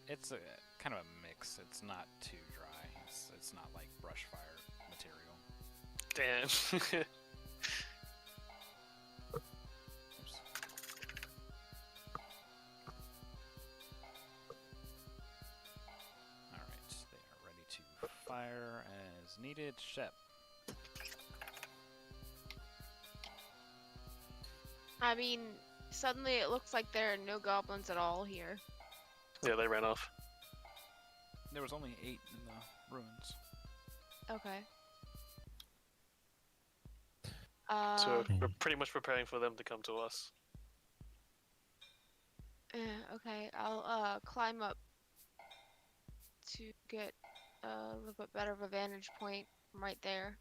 It's a kind of a mix. It's not too dry. It's not like brush fire material. Damn. Oops. Alright, they are ready to fire as needed. Shep. I mean, suddenly it looks like there are no goblins at all here. Yeah, they ran off. There was only 8 in the ruins. Okay. So we're pretty much preparing for them to come to us. Okay, I'll climb up to get a little bit better of a vantage point from right there.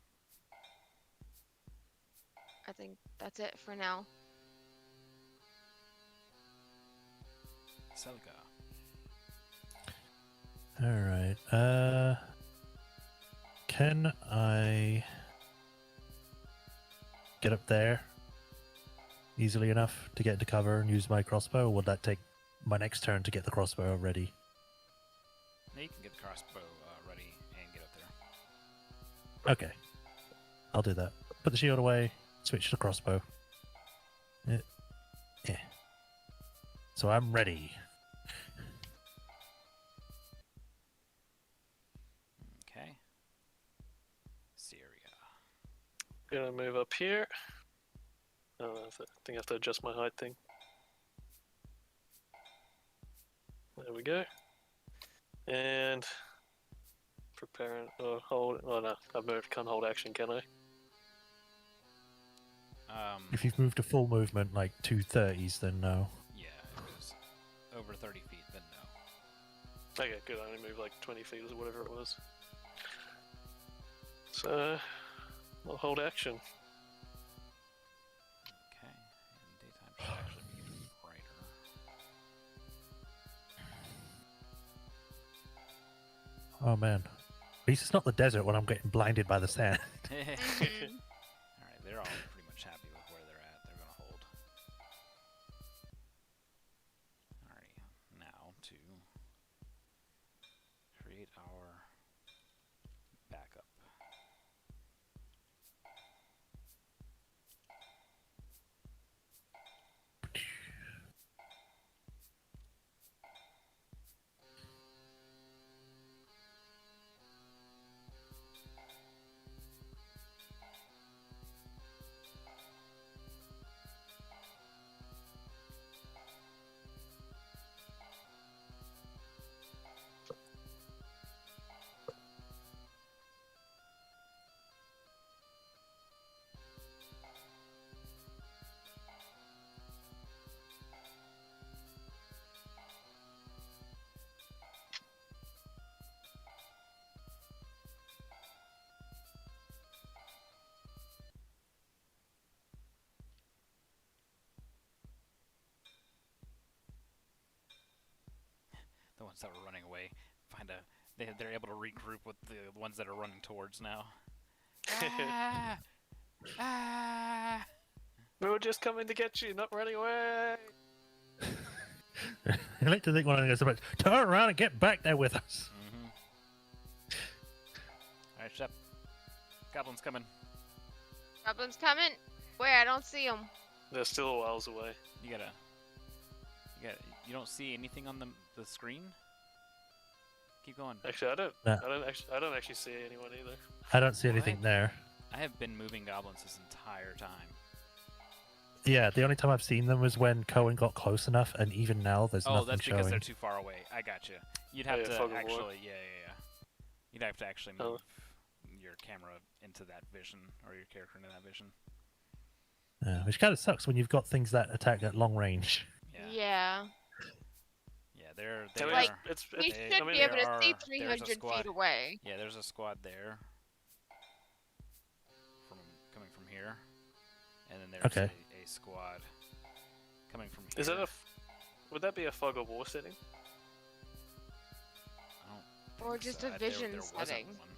I think that's it for now. Selga. Alright, can I get up there easily enough to get into cover and use my crossbow, or would that take my next turn to get the crossbow ready? Now you can get the crossbow ready and get up there. Okay. I'll do that. Put the shield away, switch to crossbow. Yeah. So I'm ready. Okay. Syria. Gonna move up here. Oh, I think I have to adjust my height thing. There we go. And preparing. Oh, hold. Oh no, I've moved. Can't hold action, can I? If you've moved a full movement, like 230s, then no. Yeah, if it was over 30 feet, then no. Okay, good. I only moved like 20 feet or whatever it was. So I'll hold action. Okay. And daytime should actually be even brighter. Oh man. At least it's not the desert when I'm getting blinded by the sand. Mhm. Alright, they're all pretty much happy with where they're at. They're gonna hold. Alrighty, now to create our backup. The ones that were running away they're able to regroup with the ones that are running towards now. Ah! Ah! We were just coming to get you, not running away. I like to think one of them goes about, turn around and get back there with us. Mm-hmm. Alright, Shep. Goblin's coming. Goblins coming? Where? I don't see them. They're still a whiles away. You don't see anything on the screen? Keep going. Actually, Nah. I don't actually see anyone either. I don't see anything What? there. I have been moving goblins this entire time. Yeah, the only time I've seen them was when Cohen got close enough, and even now there's Oh, nothing that's showing. because they're too far away. I gotcha. You'd have Yeah, to fog of war. actually, yeah. You'd have to actually Oh. move your camera into that vision, or your character into that vision. Yeah, which kind of sucks when you've got things that attack at long range. Yeah. Yeah. Yeah, they I mean, Like, are. We They- should I mean, be able there to see are- there's a 300 squad. feet away. Yeah, there's a squad there. Coming from here, and then there's Okay. a squad coming from here. Is that would that be a fog of war setting? I don't Or think just so. a There vision wasn't setting. one.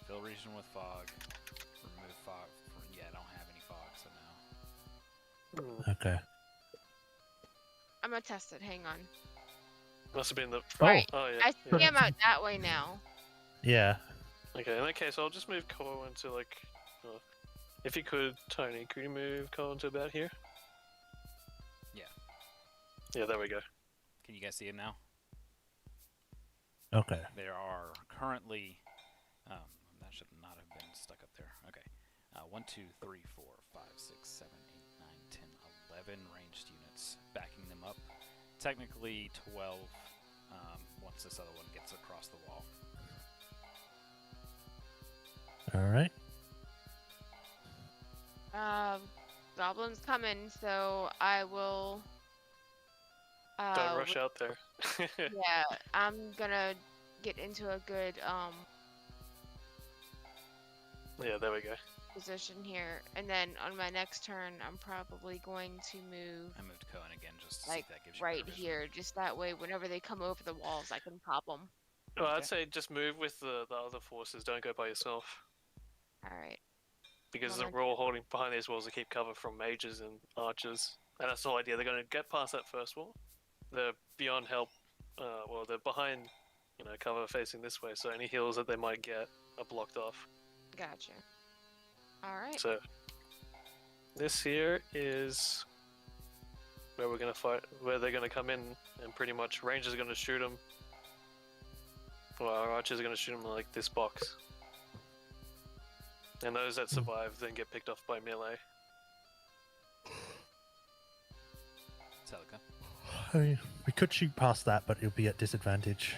Fill region with fog. Remove fog. Yeah, I don't have any fog, so no. Okay. I'm gonna test it. Hang on. Must have been the. Right. Oh yeah. I see yeah. him out that way now. Yeah. Okay, in that case, I'll just move Cohen to like. If you could, Tony, could you move Cohen to about here? Yeah. Yeah, there we go. Can you guys see it now? Okay. There are currently. That should not have been stuck up there. Okay. 1, 2, 3, 4, 5, 6, 7, 8, 9, 10, 11 ranged units backing them up. Technically 12 once this other one gets across the wall. All right. Goblins coming, so I will. Don't rush out there. Yeah, I'm gonna get into a good Yeah, there we go. position here, and then on my next turn, I'm probably going to move I moved Cohen again just to see like if that gives you right provision. here, just that way. Whenever they come over the walls, I can pop them. Well, Okay. I'd say just move with the other forces. Don't go by yourself. All right. Because Well, we're all holding behind these walls to keep cover from mages and archers. And that's the whole idea. They're going to get past that first wall. They're beyond help. Well, they're behind, cover facing this way. So any heals that they might get are blocked off. Gotcha. All right. So this here is where we're going to fight. Where they're going to come in and pretty much rangers are going to shoot them. Well, our archers are going to shoot them like this box. And those that survive then get picked off by melee. Celica. I mean, we could shoot past that, but it'll be at disadvantage.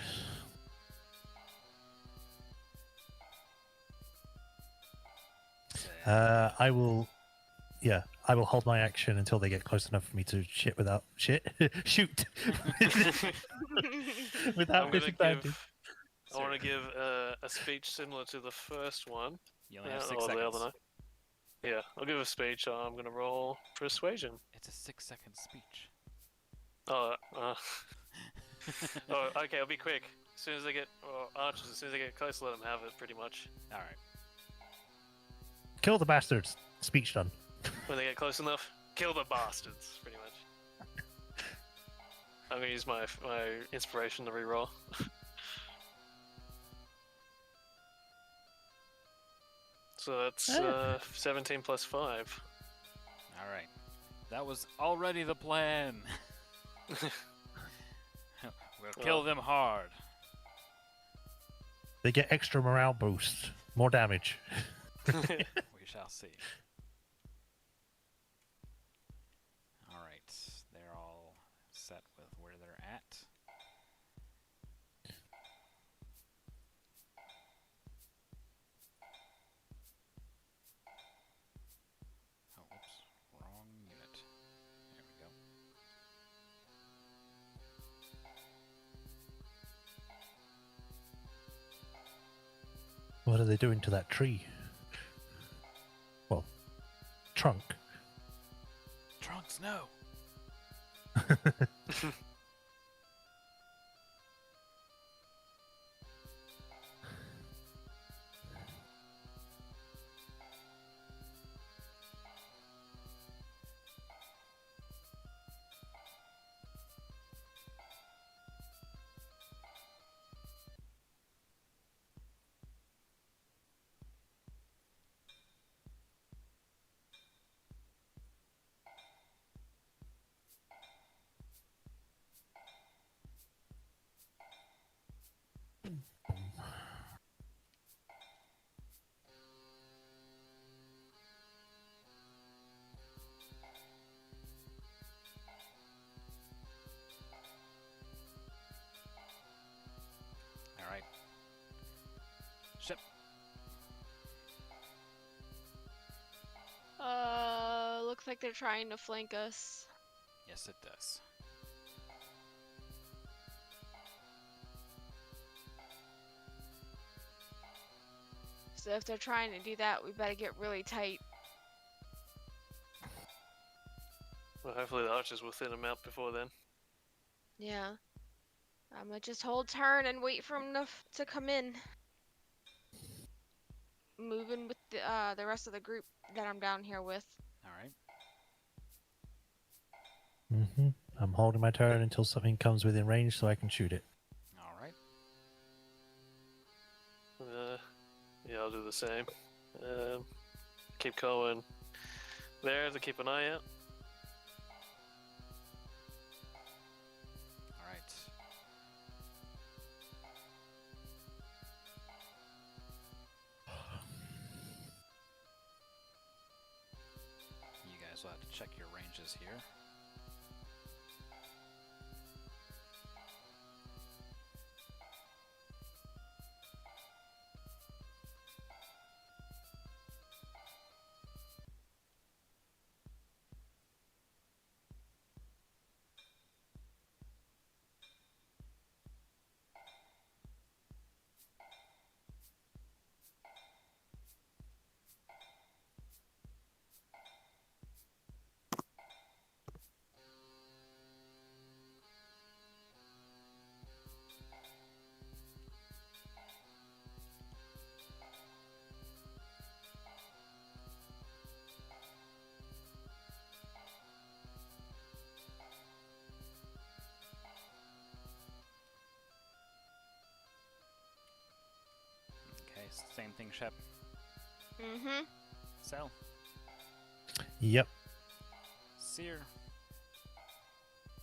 I will hold my action until they get close enough for me to shoot without disadvantage. I want to give a speech similar to the first one. You only have 6 or the seconds. other night. Yeah, I'll give a speech. I'm going to roll persuasion. It's a 6-second speech. Oh, okay, I'll be quick. As soon as they get archers, as soon as they get close, let them have it. Pretty much. All right. Kill the bastards. Speech done. When they get close enough, kill the bastards. Pretty much. I'm going to use my inspiration to reroll. So that's 17 plus 5. All right. That was already the plan. We'll kill them hard. They get extra morale boost. More damage. We shall see. All right. They're all set with where they're at. Oh, whoops. Wrong unit. There we go. What are they doing to that tree? Well, trunk. Trunks, no! All right. Ship. Looks like they're trying to flank us. Yes, it does. So if they're trying to do that, we better get really tight. Well, hopefully the archers will thin them out before then. Yeah. I'm gonna just hold turn and wait for them to come in. Moving with the rest of the group that I'm down here with. All right. I'm holding my turn until something comes within range so I can shoot it. All right. Yeah, I'll do the same. Keep going there to keep an eye out. All right. You guys will have to check your ranges here. same thing, Shep. Mm-hmm. Sell. Yep. Sear.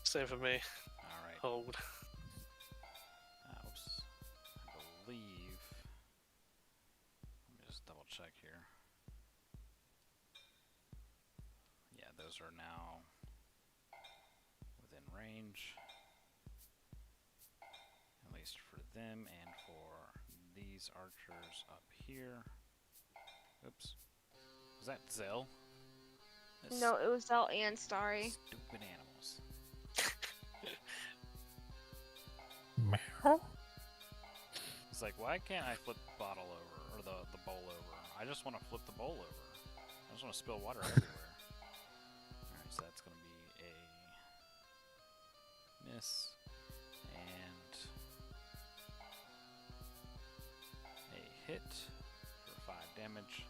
Same for me. Alright. Hold. Oops. I believe. Let me just double check here. Yeah, those are now within range. At least for them and for these archers up here. Oops. Was that Zell? This No, it was Zell and Starry. Stupid animals. Meow. It's like, why can't I flip the bottle over, or the bowl over? I just want to flip the bowl over. I just want to spill water everywhere. Alright, so that's going to be a miss, and a hit for 5 damage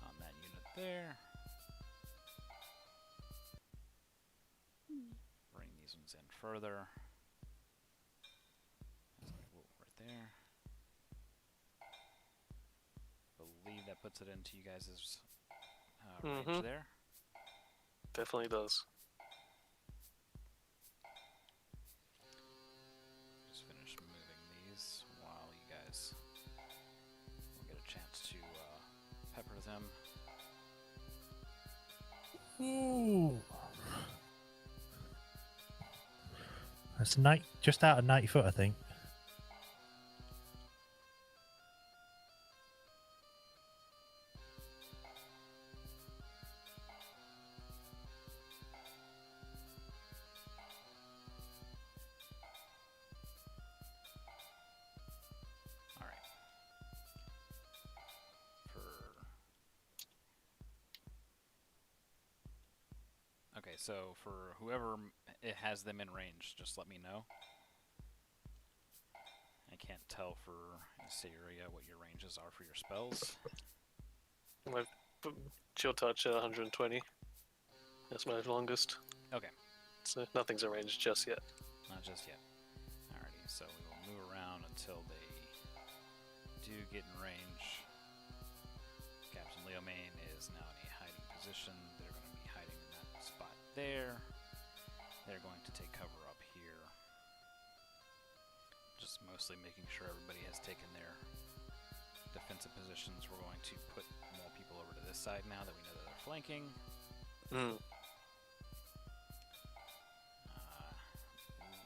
on that unit there. Bring these ones in further. Whoa, right there. Believe that puts it into you guys' range there. Definitely does. Just finish moving these while you guys will get a chance to pepper them. Ooh. That's just out of 90 foot, I think. Alright. Okay, so for whoever it has them in range, just let me know. I can't tell for Syria what your ranges are for your spells. My chill touch at 120. That's my longest. Okay. So nothing's arranged just yet. Not just yet. Alrighty, so we will move around until they do get in range. Captain Leomain is now in a hiding position. They're going to be hiding in that spot there. They're going to take cover up here. Just mostly making sure everybody has taken their defensive positions. We're going to put more people over to this side now that we know that they're flanking.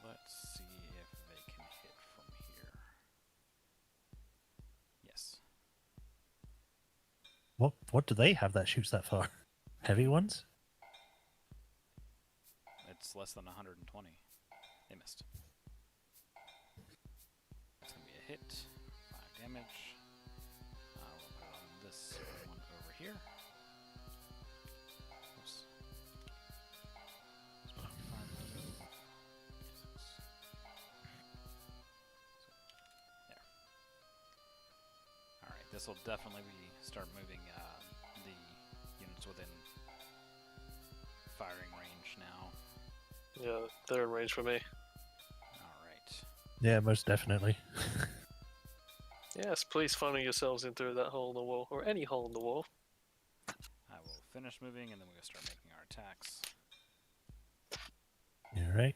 Let's see if they can hit from here. Yes. What do they have that shoots that far? Heavy ones? It's less than 120. They missed. It's going to be a hit. 5 damage. We'll put it on this one over here. Oops. There. Alright, this will definitely start moving the units within firing range now. Yeah, they're in range for me. Alright. Yeah, most definitely. Yes, please funnel yourselves in through that hole in the wall, or any hole in the wall. I will finish moving and then we'll start making our attacks. Alright.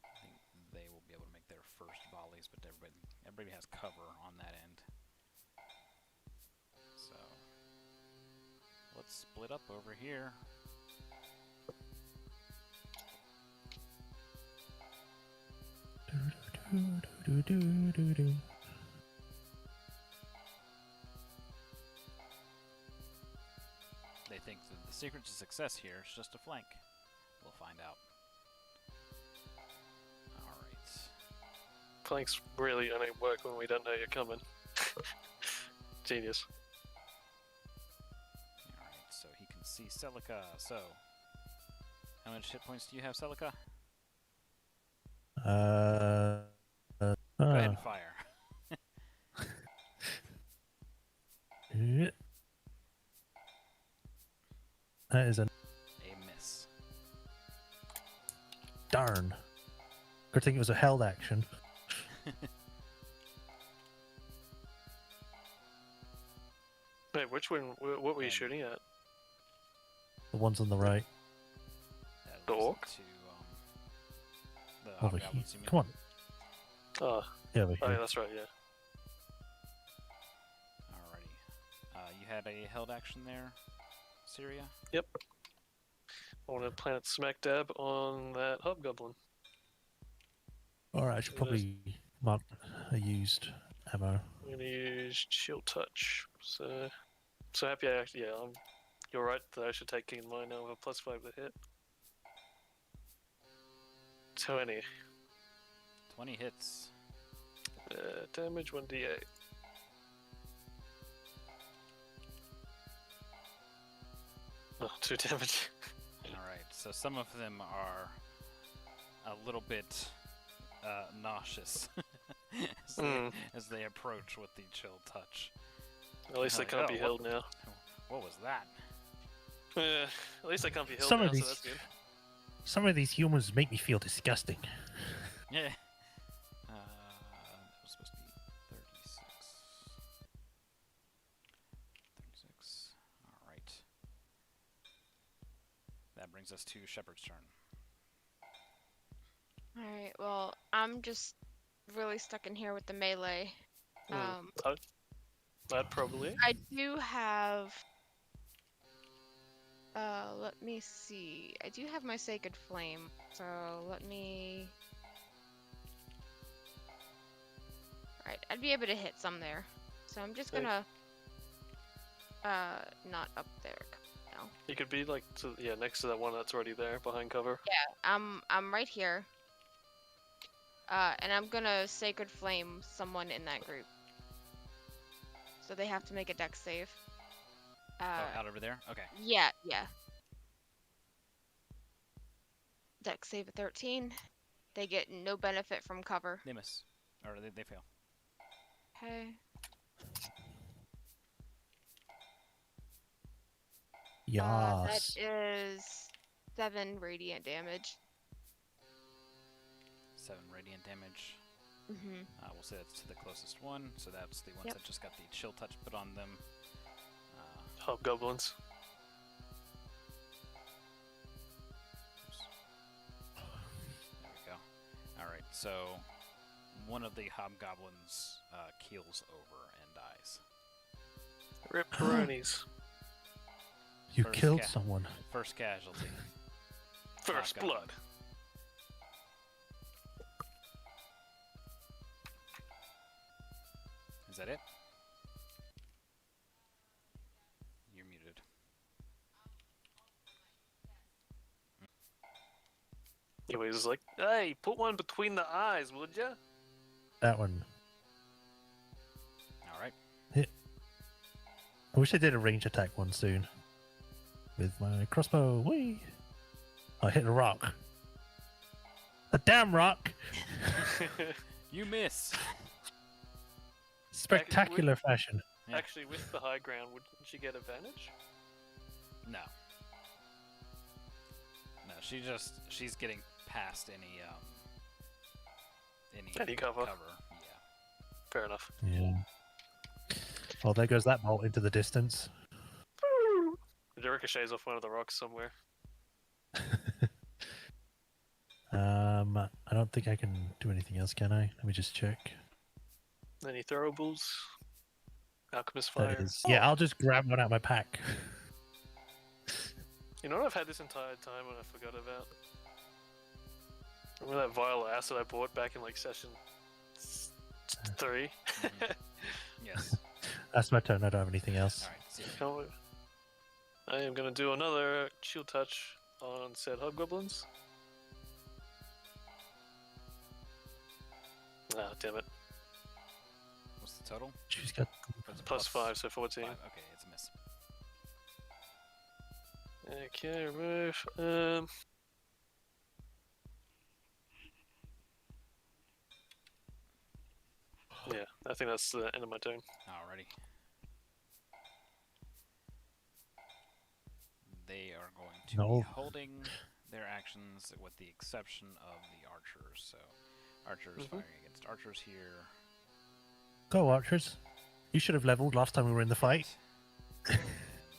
I think they will be able to make their first volleys, but everybody has cover on that end. So let's split up over here. They think that the secret to success here is just a flank. We'll find out. Alright. Flanks really only work when we don't know you're coming. Genius. Alright, so he can see Celica. So, how much hit points do you have, Celica? Go ahead and fire. That is a A miss. darn. Good thing it was a held action. Wait, which one? What were you And- shooting at? The ones on the right. That The leaves it orc? To, the Over here. hobgoblins, you mean? Come on. Oh, Yeah, over oh yeah, here. that's right. Yeah. Alrighty. You had a held action there, Syria? Yep. I want to plant it smack dab on that hobgoblin. Alright, I should Yes. probably mark a used ammo. I'm gonna use chill touch. So happy. Yeah, you're right that I should take in mind now with a +5 to hit. 20. 20 hits. Damage 1d8. Oh, 2 damage. Alright, so some of them are a little bit nauseous as, as they approach with the chill touch. At least they Like, can't oh, be what- held now. What was that? At least they can't be held Some now, of so these, that's good. some of these humans make me feel disgusting. Yeah. That was supposed to be 36. 36. Alright. That brings us to Shepard's turn. Alright, well, I'm just really stuck in here with the melee. That probably. I do have. Let me see. I do have my Sacred Flame, so let me. Alright, I'd be able to hit some there. So I'm just Sick. gonna. Not up there. No. You could be like, next to that one that's already there behind cover. I'm right here. And I'm gonna Sacred Flame someone in that group. So they have to make a dex save. Out over there? Okay. Yeah. Dex save of 13. They get no benefit from cover. They miss. Or they fail. Okay. Yas. That is 7 radiant damage. 7 radiant damage. Mm-hmm. We'll say that's to the closest one, so that's the ones Yep. that just got the chill touch put on them. Hobgoblins. Oops. There we go. Alright, so one of the hobgoblins keels over and dies. Rip Peronies. You First killed ca- someone. First casualty. First Hobgoblin. blood. Is that it? You're muted. He was like, hey, put one between the eyes, would ya? That one. Alright. I wish I did a range attack one soon. With my crossbow. Whee! I hit a rock. A damn rock! You miss! Spectacular fashion. Yeah. Actually, with the high ground, wouldn't she get advantage? No. No, she's getting past any Any cover. Yeah. Fair enough. Yeah. Well, there goes that bolt into the distance. It ricochets off one of the rocks somewhere. I don't think I can do anything else, can I? Let me just check. Any throwables? Alchemist That fire. is. Yeah, I'll just grab one out of my pack. You know what I've had this entire time and I forgot about? Remember that vial of acid I bought back in like session 3? Mhm. Yes. That's my turn. I don't have anything else. Alright, see ya. Can't wait. I am gonna do another shield touch on said hobgoblins. Ah, damn it. What's the total? She's got. It's Plus 5, so 14. 5. Okay, it's a miss. Okay, remove. Yeah, I think that's the end of my turn. Alrighty. They are going to No. be holding their actions with the exception of the archers. So archers firing against archers here. Go, archers. You should have leveled last time we were in the fight. And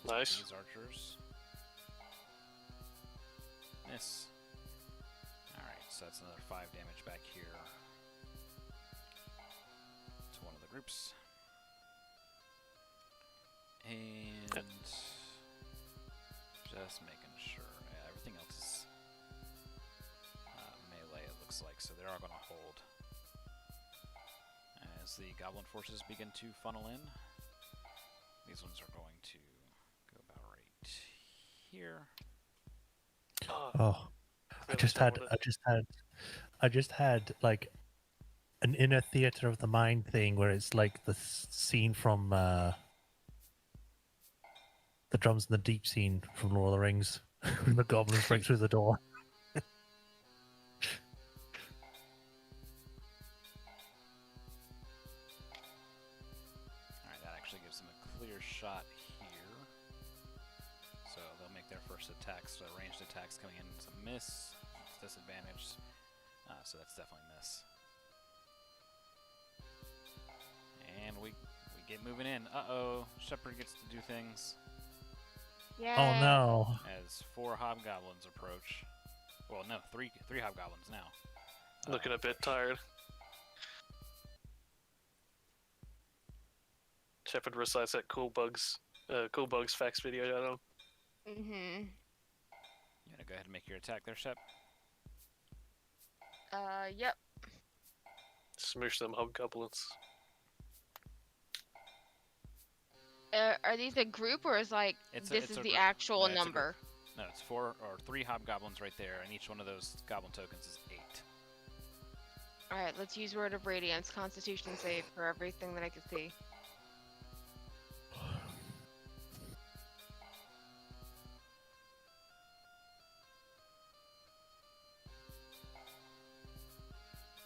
Nice. These archers. Miss. Alright, so that's another 5 damage back here to one of the groups. And just making sure. Yeah, everything else is melee, it looks like, so they're all going to hold. As the goblin forces begin to funnel in, these ones are going to go about right here. Oh, I just had like an inner theater of the mind thing where it's like the scene from the drums in the deep scene from Lord of the Rings when the goblins break through the door. Alright, that actually gives them a clear shot here. So they'll make their first attacks. So ranged attacks coming in. It's a miss. It's disadvantaged. So that's definitely a miss. And we get moving in. Uh-oh. Shepherd gets to do things. Yeah. Oh no. As 4 hobgoblins approach. Well, no, three hobgoblins now. Looking a bit tired. Shepard recites that cool bugs facts video I know. Mm-hmm. You wanna go ahead and make your attack there, Shep? Yep. Smoosh them hobgoblins. Are these a group or is like It's this a is the group. actual No, it's a group. number? No, it's 4 or 3 hobgoblins right there, and each one of those goblin tokens is 8. All right, let's use Word of Radiance, Constitution save for everything that I can see.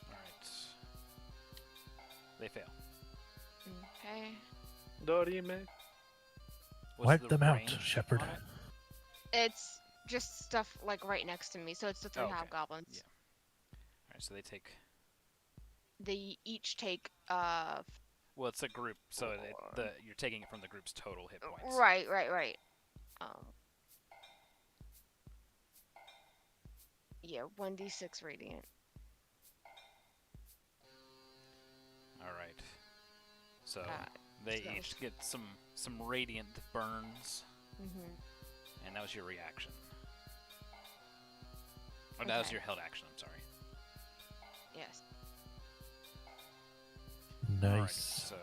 Alright. They fail. Okay. Dorime. What's Wipe the them out, range Shepard. on it? It's just stuff like right next to me, so it's the 3 Oh, okay. hobgoblins. Yeah. Alright, so they take... They each take Well, it's a group, so you're taking it from the group's total hit points. right. Yeah, 1d6 radiant. Alright. So, Uh, they so- each get some radiant burns, Mhm. and that was your reaction. Or that was Okay. your held action, I'm sorry. Yes. Alrighty, Nice. so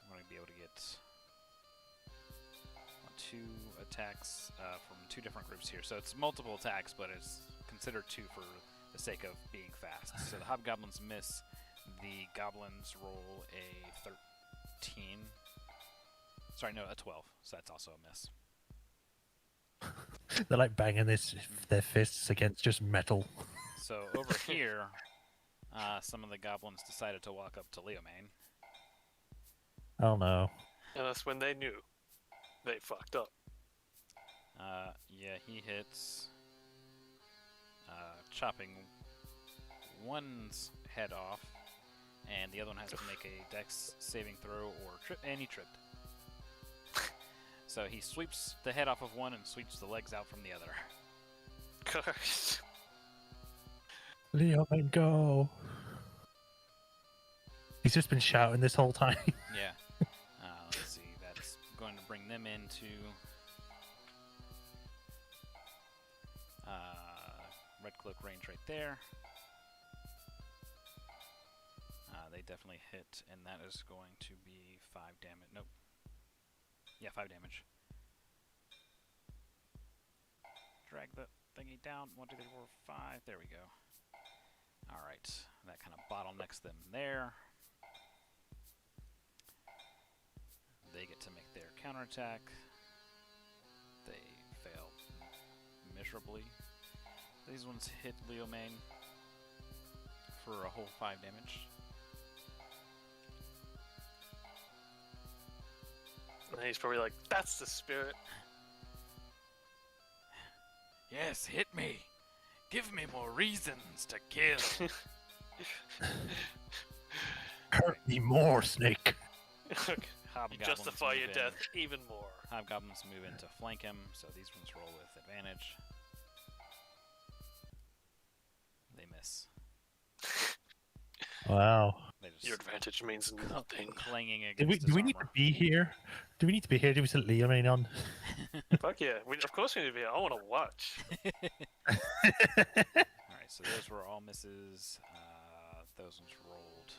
I'm going to be able to get 2 attacks from 2 different groups here. So it's multiple attacks, but it's considered 2 for the sake of being fast. So the hobgoblins miss. The goblins roll a 13. Sorry, no, a 12. So that's also a miss. They're like banging their fists against just metal. So over here, some of the goblins decided to walk up to Leomain. Oh no. And that's when they knew they fucked up. Yeah, he hits, chopping one's head off, and the other one has to make a dex saving throw or trip, and he tripped. So he sweeps the head off of one and sweeps the legs out from the other. Gosh. Leo, man, go. He's just been shouting this whole time. Yeah. Let's see, that's going to bring them into Red Cloak range right there. They definitely hit, and that is going to be 5 damage. Nope. Yeah, 5 damage. Drag the thingy down. 1, 2, 3, 4, 5. There we go. Alright. That kind of bottlenecks them there. They get to make their counterattack. They fail miserably. These ones hit Leomain for a whole 5 damage. And he's probably like, that's the spirit. Yes, hit me. Give me more reasons to kill. Hurt me more, Snake. You Hobgoblins justify your move death in. even more. Hobgoblins move in to flank him, so these ones roll with advantage. They miss. Wow. They just Your advantage means nothing. clanging Do against we his need to armor. be here? Do we need to be here? Do we still remain on? Fuck yeah. Of course we need to be. I want to watch. Alright, so those were all misses. Those ones rolled.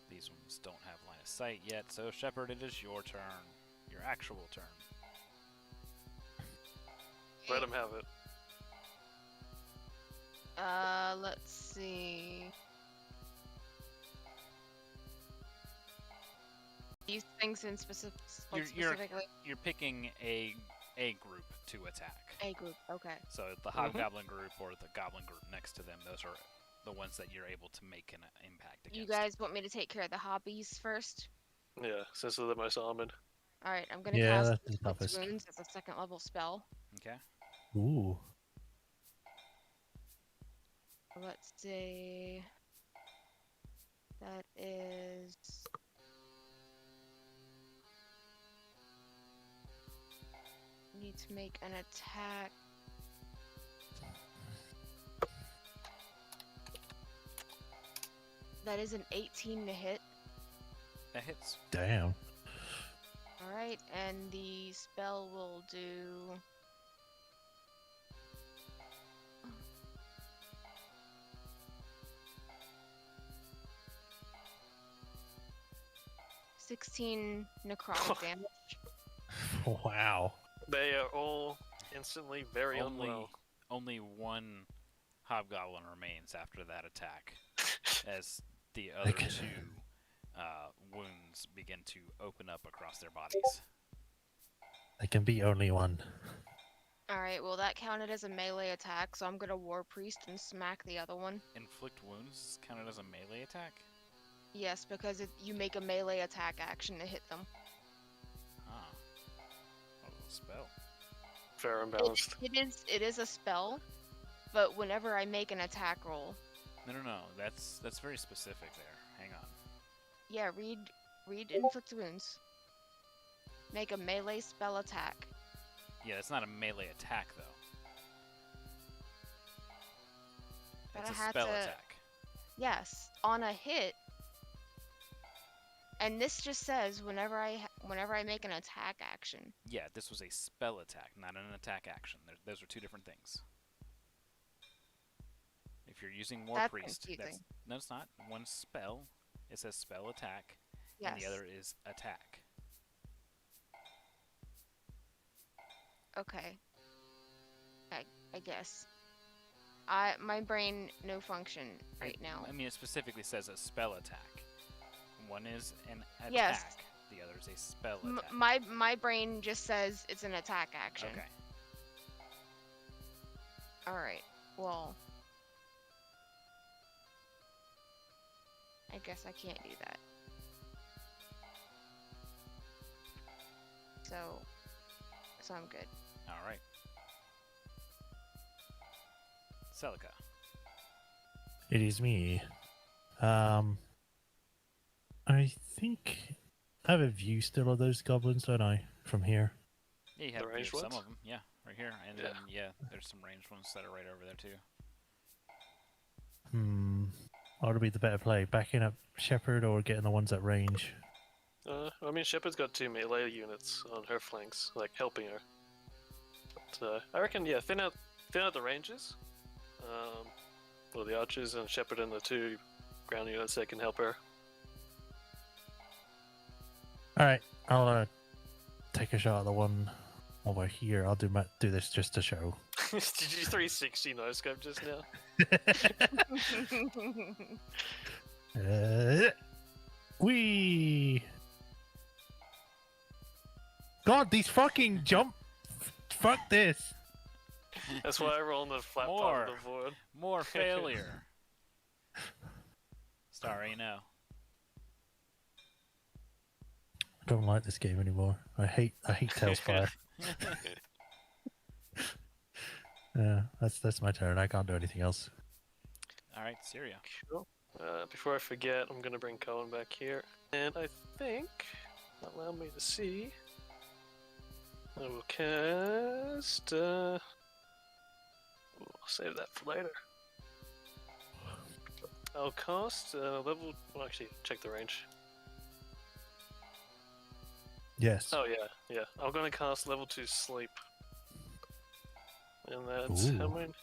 These ones don't have line of sight yet. So, Shepard, it is your turn. Your actual turn. Let him have it. Let's see. These things in specifically You're picking a group to attack. a group. Okay. So the Hobgoblin group or the Goblin group next to them, those are the ones that you're able to make an impact against. You guys want me to take care of the hobbies first? Yeah, since they're the most armored. All right, I'm gonna Yeah, cast that's the Inflict toughest. Wounds as a second level spell. Okay. Ooh. Let's see. That is. Need to make an attack. That is an 18 to hit. That hits. Damn. Alright, and the spell will do. $16 necrotic damage. Wow. They are all instantly very unwell. Only one Hobgoblin remains after that attack, as the other Okay. two wounds begin to open up across their bodies. There can be only one. Alright, well that counted as a melee attack, so I'm gonna War Priest and smack the other one. Inflict wounds counted as a melee attack? Yes, because you make a melee attack action to hit them. Ah. What was a spell? Fair and balanced. It is a spell, but whenever I make an attack roll, No. That's very specific there. Hang on. yeah, read Inflict Wounds. Make a melee spell attack. Yeah, it's not a melee attack, though. But It's I a had spell to- attack. Yes, on a hit. And this just says whenever I make an attack action. Yeah, this was a spell attack, not an attack action. Those are two different things. If you're using War That's Priest, confusing. no, it's not. One spell, it says spell attack, Yes. and the other is attack. Okay. I guess. My brain no function right now. I mean, it specifically says a spell attack. One is an attack, Yes. the other is a spell attack. My brain just says it's an attack action. Okay. All right. Well, I guess I can't do that. So I'm good. All right. Celica. It is me. I think I have a view still of those goblins, don't I? From here. Yeah, you have The a view ranged of some ones? of them. Yeah, right here. And Yeah. then, there's some ranged ones that are right over there, too. What would be the better play? Backing up Shepherd or getting the ones at range? I mean, Shepard's got 2 melee units on her flanks, like helping her. But, I reckon, yeah, thin out the ranges. Or the archers and Shepard and the 2 ground units that can help her. Alright, I'll take a shot at the one over here. I'll do this just to show. Did you 360 no scope just now? Wee! God, these fucking jump. Fuck this. That's why I roll on the flat part of the board. More failure. Sorry, no. I don't like this game anymore. I hate Tailspire. That's my turn. I can't do anything else. All right, Syria. Cool. Before I forget, I'm gonna bring Cohen back here, and I think allow me to see. I will cast. I'll save that for later. I'll cast level. Well, actually, check the range. Yes. Oh yeah. I'm gonna cast level 2 sleep, and that's how Ooh. many?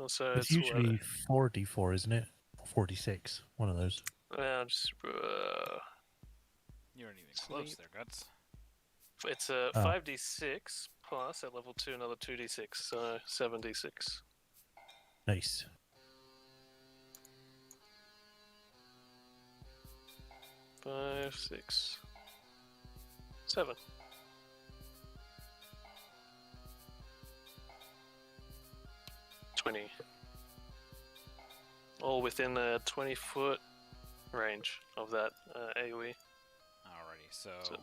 So It's usually 44, isn't it? Or 46. One of those. just You weren't even close Sleep. there, Guts. it's a Oh. 5d6 plus at level 2 another 2d6, so 7d6. Nice. Five, 6, 7. All within a 20-foot range of that AoE. Alrighty, so So,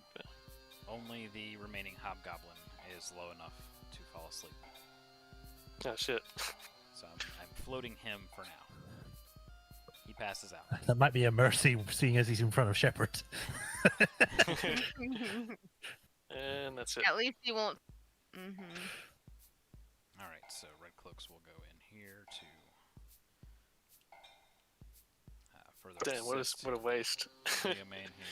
only the remaining hobgoblin is low enough to fall asleep. oh shit. So I'm floating him for now. He passes out. That might be a mercy, seeing as he's in front of Shepard. And that's it. At least he won't. Mm-hmm. Alright, so red cloaks will go in here to further Damn, assist what a waste. Leo Main here.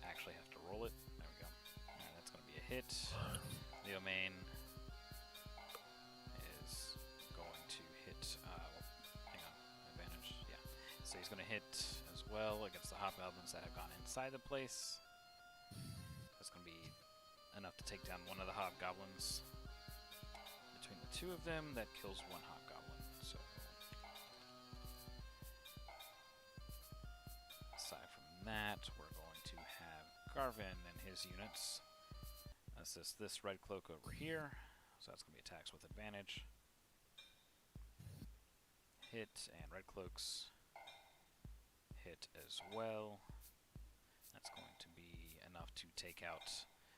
Actually have to roll it. There we go. Alright, that's going to be a hit. Leo Main is going to hit. Hang on, advantage. Yeah. So he's going to hit as well against the hobgoblins that have gone inside the place. That's going to be enough to take down one of the hobgoblins. Between the two of them, that kills one hobgoblin. So aside from that, we're going to have Garvin and his units assist this red cloak over here. So that's going to be attacks with advantage. Hit, and red cloaks hit as well. That's going to be enough to take out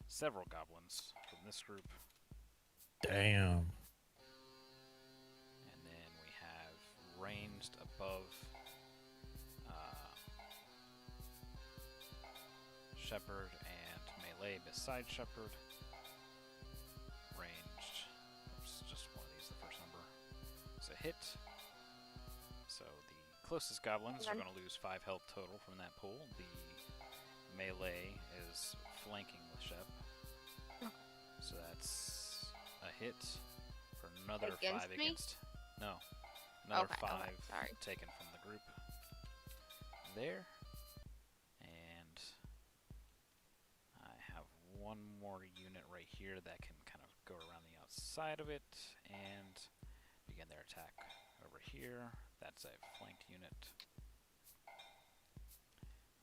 several goblins from this group. Damn. And then we have ranged above Shepard and melee beside Shepard. Ranged. Oops, just one of these, the first number. It's a hit. So the closest goblins are going to lose 5 health total from that pool. The melee is flanking with Shep. So that's a hit for another Against 5 me? against. No. Another Okay, 5 sorry. taken from the group. There. And I have one more unit right here that can kind of go around the outside of it and begin their attack over here. That's a flanked unit.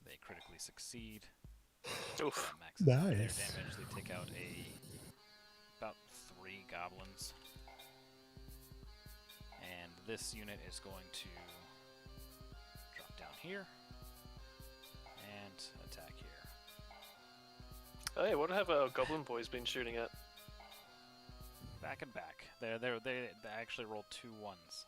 They critically succeed. Oof. That maxes out their Nice. damage. They take out about 3 goblins. And this unit is going to drop down here and attack here. Hey, what have our goblin boys been shooting at? Back and back. They actually rolled 2 1s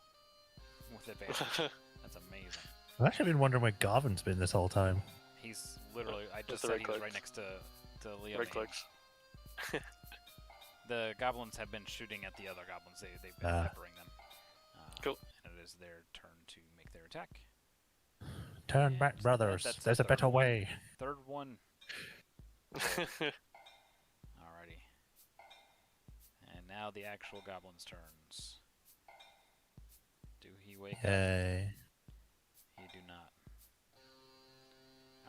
with advantage. That's amazing. I've actually been wondering where Garvin's been this whole time. He's literally. I With just the said red he was cloaks. right next to Leo. Red cloaks. The goblins have been shooting at the other goblins. They've been Ah. peppering them. Cool. And it is their turn to make their attack. Turn Yeah, back, so brothers. that's There's the a better third one. way. Third one. Alrighty. And now the actual goblin's turns. Do he wake up? Yay. He do not.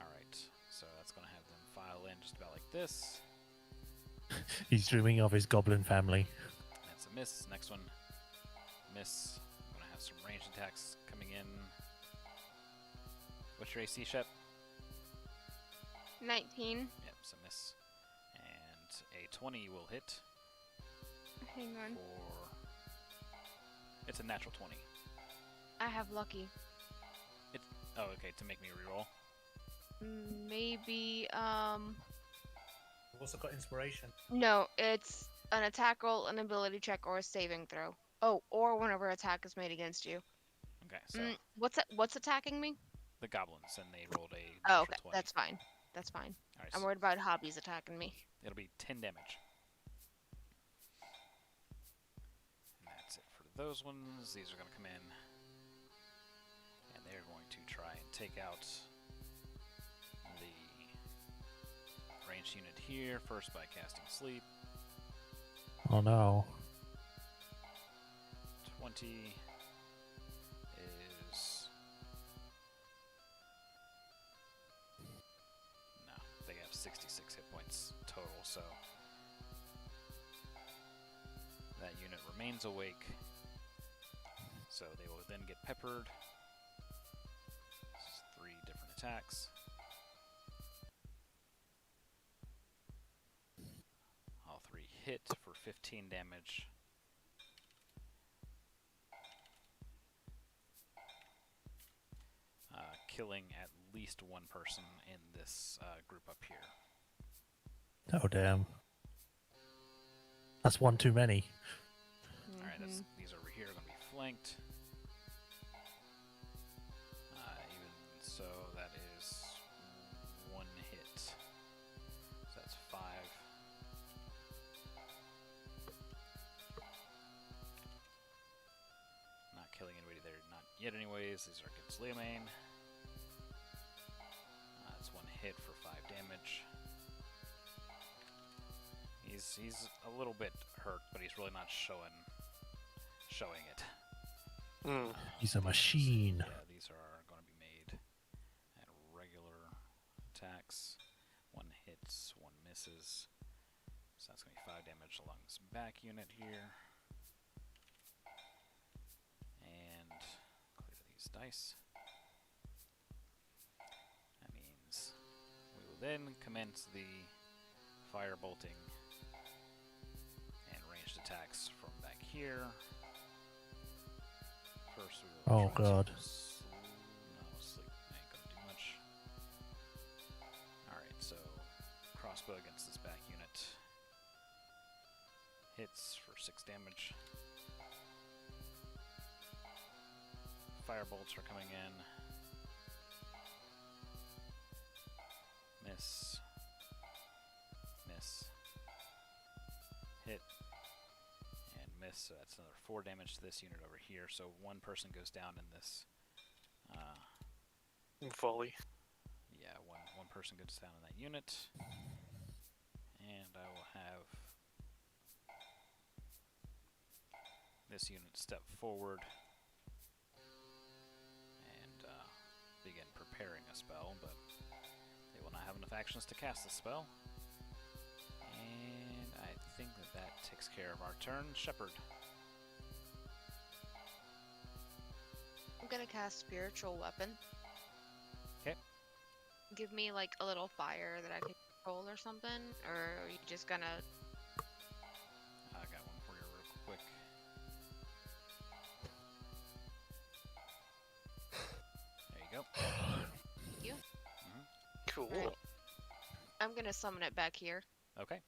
Alright, so that's going to have them file in just about like this. He's dreaming of his goblin family. That's a miss. Next one. Miss. I'm going to have some ranged attacks coming in. What's your AC, Shep? 19. Yep, it's a miss. And a 20 will hit Hang on. for... It's a natural 20. I have lucky. Oh, okay, to make me reroll. Maybe, Also got inspiration. No, it's an attack roll, an ability check, or a saving throw. Oh, or whenever attack is made against you. Okay, so What's attacking me? the goblins, and they rolled a Oh, natural okay, 20. that's fine. That's fine. All right, I'm so worried about hobbies attacking me. it'll be 10 damage. And that's it for those ones. These are going to come in, and they're going to try and take out the ranged unit here, first by casting Sleep. Oh no. 20 is... No, they have 66 hit points total, so that unit remains awake. So they will then get peppered. This is 3 different attacks. All 3 hit for 15 damage. Killing at least one person in this group up here. Oh damn. That's one too many. Alright, these over here are going to be flanked. Even so, that is 1 hit. So that's 5. Not killing anybody there, not yet anyways. These are against Leomane. That's 1 hit for 5 damage. He's a little bit hurt, but he's really not showing it. He's a machine. Yeah, these are going to be made at regular attacks. 1 hits, 1 misses. So that's going to be 5 damage along this back unit here. And clear these dice. That means we will then commence the fire bolting and ranged attacks from back here. First we will Oh try god. to sleep ain't gonna do much. Alright, so crossbow against this back unit. Hits for 6 damage. Firebolts are coming in. Miss. Miss. Hit. And miss, so that's another 4 damage to this unit over here. So 1 person goes down in this. Volley. Yeah, one person goes down in that unit. And I will have this unit step forward and begin preparing a spell, but they will not have enough actions to cast the spell. And I think that takes care of our turn. Shepherd. I'm gonna cast Spiritual Weapon. Okay. Give me like a little fire that I can control or something, or are you just gonna? I got one for you real quick. There you go. Thank you. Cool. Alright. I'm gonna summon it back here, Okay.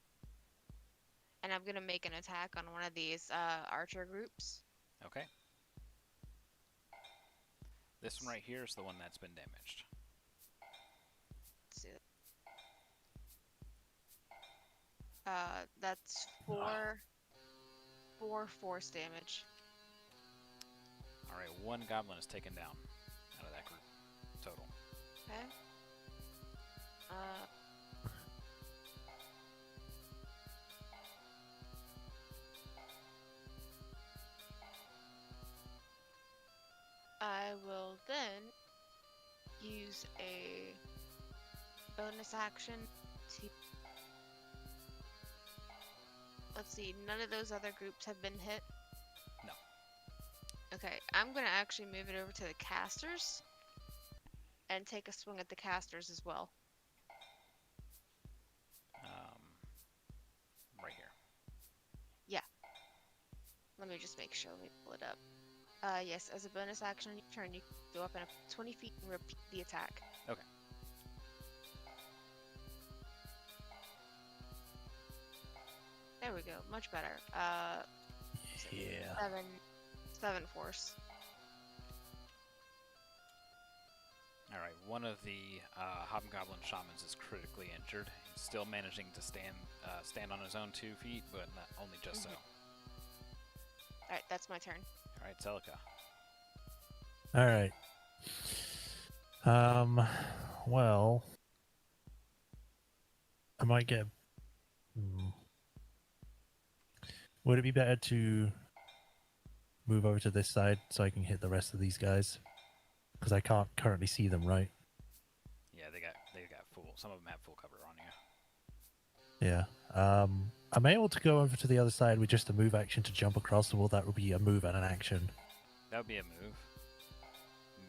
and I'm gonna make an attack on one of these archer groups. Okay. This one right here is the one that's been damaged. Let's see. That's four force damage. Alright, 1 goblin is taken down out of that group. Total. Okay. I will then use a bonus action to. Let's see, none of those other groups have been hit? No. Okay, I'm gonna actually move it over to the casters and take a swing at the casters as well. Right here. Let me just make sure. Let me pull it up. Yes, as a bonus action on your turn, you can go up in 20 feet and repeat the attack. Okay. There we go. Much better. Yeah. 7 force. Alright, one of the Hobgoblin Shamans is critically injured. He's still managing to stand on his own 2 feet, but not, only just so. Alright, that's my turn. Alright, Celica. All right. Well, I might get. Would it be better to move over to this side so I can hit the rest of these guys? Because I can't currently see them, right? Yeah, they got full. Some of them have full cover on you. Yeah. I'm able to go over to the other side with just a move action to jump across, or that would be a move and an action. That would be a move.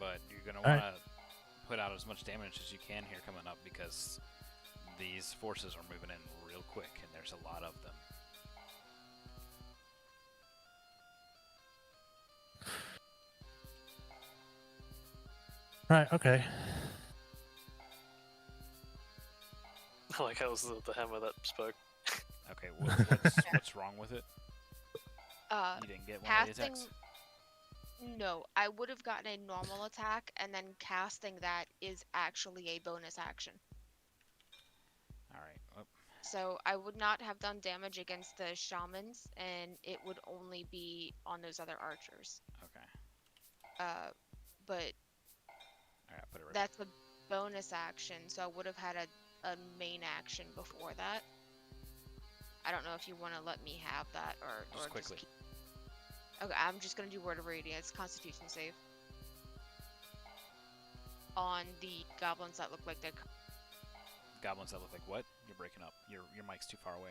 But you're gonna All want right. to put out as much damage as you can here coming up because these forces are moving in real quick and there's a lot of them. Right. Okay. I like how it was the hammer that spoke. Okay, what's wrong with it? You didn't get one of the Casting. attacks? No, I would have gotten a normal attack, and then casting that is actually a bonus action. Alright, well, So I would not have done damage against the shamans, and it would only be on those other archers. okay. But Alright, put it right. that's a bonus action, so I would have had a main action before that. I don't know if you want to let me have that or Just quickly. keep... Okay, I'm just gonna do Word of Radiance, Constitution save. On the goblins that look like they're... Goblins that look like what? You're breaking up. Your mic's too far away.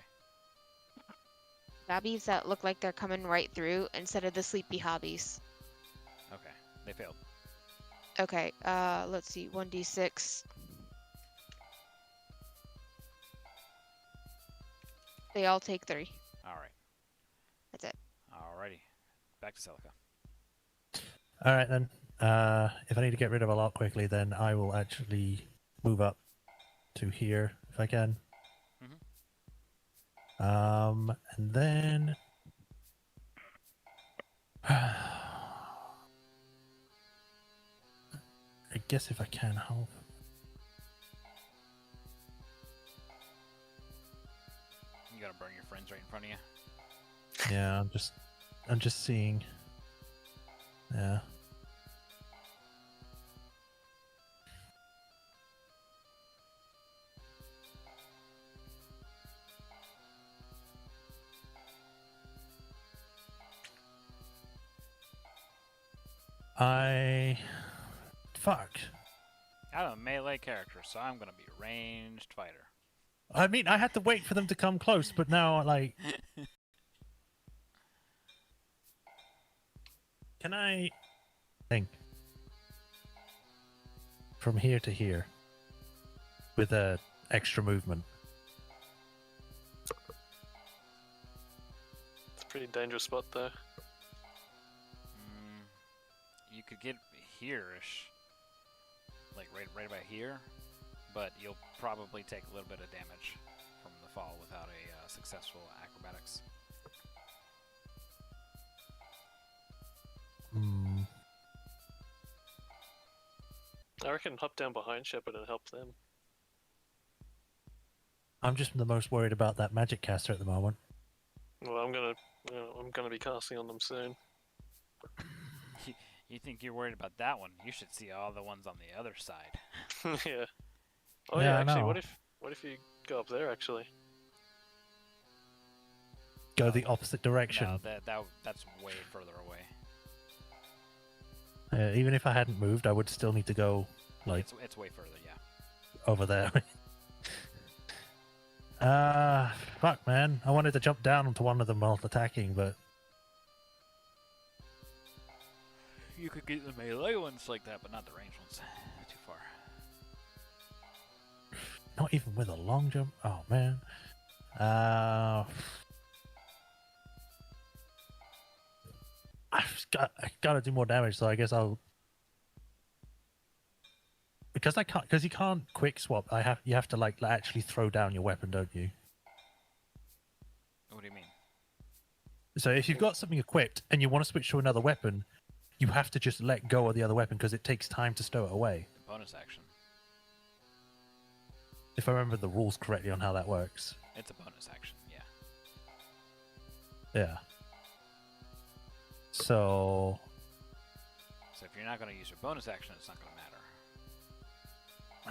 Gobbies that look like they're coming right through instead of the sleepy hobbies. Okay, they failed. Okay, let's see, 1d6. They all take 3. Alright. That's it. Alrighty. Back to Celica. All right then. If I need to get rid of a lot quickly, then I will actually move up to here if I can. And then I guess if I can help. You gotta burn your friends right in front of you. Yeah, I'm just seeing. Yeah. Fuck. I'm a melee character, so I'm gonna be a ranged fighter. I mean, I had to wait for them to come close, but now, like... Can I... think? From here to here. With a extra movement. It's a pretty dangerous spot though. You could get here-ish. Like right about here. But you'll probably take a little bit of damage from the fall without a successful acrobatics. I reckon hop down behind Shepard and help them. I'm just the most worried about that magic caster at the moment. Well, I'm gonna be casting on them soon. You think you're worried about that one? You should see all the ones on the other side. Yeah. Oh Yeah, yeah, I actually, know. what if you go up there actually? Go the opposite direction. No, that's way further away. Even if I hadn't moved, I would still need to go, like, It's way further, yeah. over there. Fuck, man. I wanted to jump down onto one of them while attacking, but... You could get the melee ones like that, but not the ranged ones. Too far. Not even with a long jump? Oh, man. I gotta do more damage, so I guess I'll... Because you can't quick swap. You have to, like, actually throw down your weapon, don't you? What do you mean? So if you've got something equipped and you want to switch to another weapon, you have to just let go of the other weapon because it takes time to stow it away. Bonus action. If I remember the rules correctly on how that works. It's a bonus action, yeah. Yeah. So So if you're not going to use your bonus action, it's not going to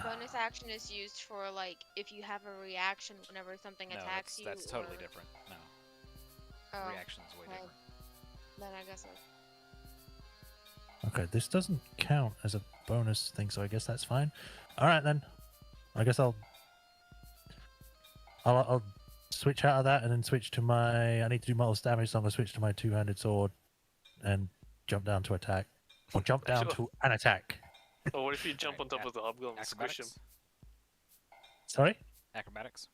matter. Bonus action is used for like if you have a reaction whenever something No, attacks you. that's totally or- different. No, Oh, reaction is way well, different. then I guess I... okay, this doesn't count as a bonus thing, so I guess that's fine. All right then. I guess I'll switch out of that and then switch to my. I need to do multiple damage, so I'm gonna switch to my two-handed sword and jump down to attack, or jump down Sure. to an attack. Or what if you jump on top Alright, of the hobgoblin and squish him? Acrobatics. Sorry. Acrobatics.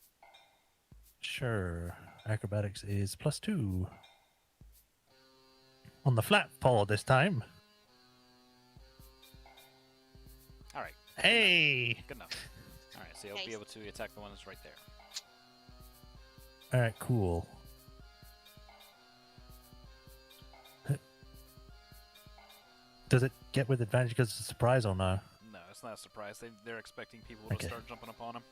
Sure. Acrobatics is +2 on the flat pole this time. All right. Hey. Good enough. All right, so you'll be Nice. able to attack the one that's right there. All right. Cool. Does it get with advantage because it's a surprise or no? No, it's not a surprise. They're expecting people Okay. to start jumping upon them.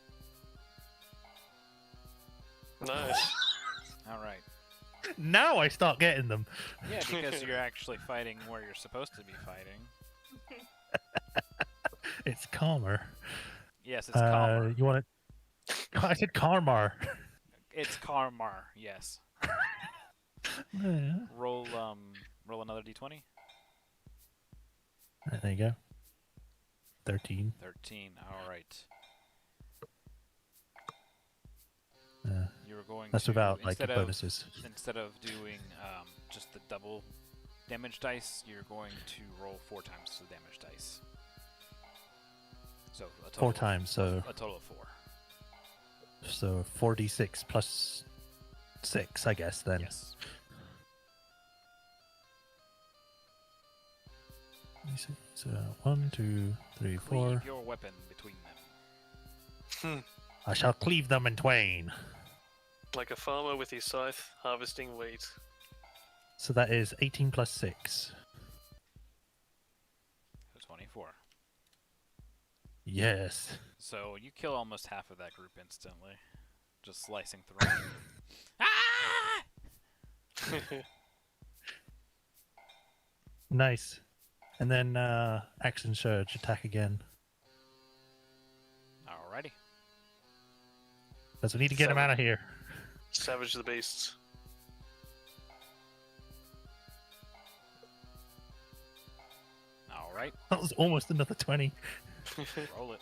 Nice. All right. Now I start getting them. Yeah, because you're actually fighting where you're supposed to be fighting. It's calmer. Yes, it's Kalmar. You want it? I said Karmar. It's Karmar. Yes. Yeah. Roll another d20. There you go. 13. 13. All right. Uh, You're going that's to without like instead of bonuses. instead of doing just the double damage dice, you're going to roll 4 times the damage dice. So a total 4 of- times, so A total of 4. 4d6 plus 6, I guess. Then. Yes. Let me see. So 1, 2, 3, 4. Cleave your weapon between them. I shall cleave them in twain. Like a farmer with his scythe harvesting wheat. So that is 18 plus 6. So 24. Yes. So you kill almost half of that group instantly, just slicing through. Ah! Nice. And then action surge, attack again. Alrighty. Because we need to get him out of here. Savage the beasts. Alright. That was almost another 20. Roll it.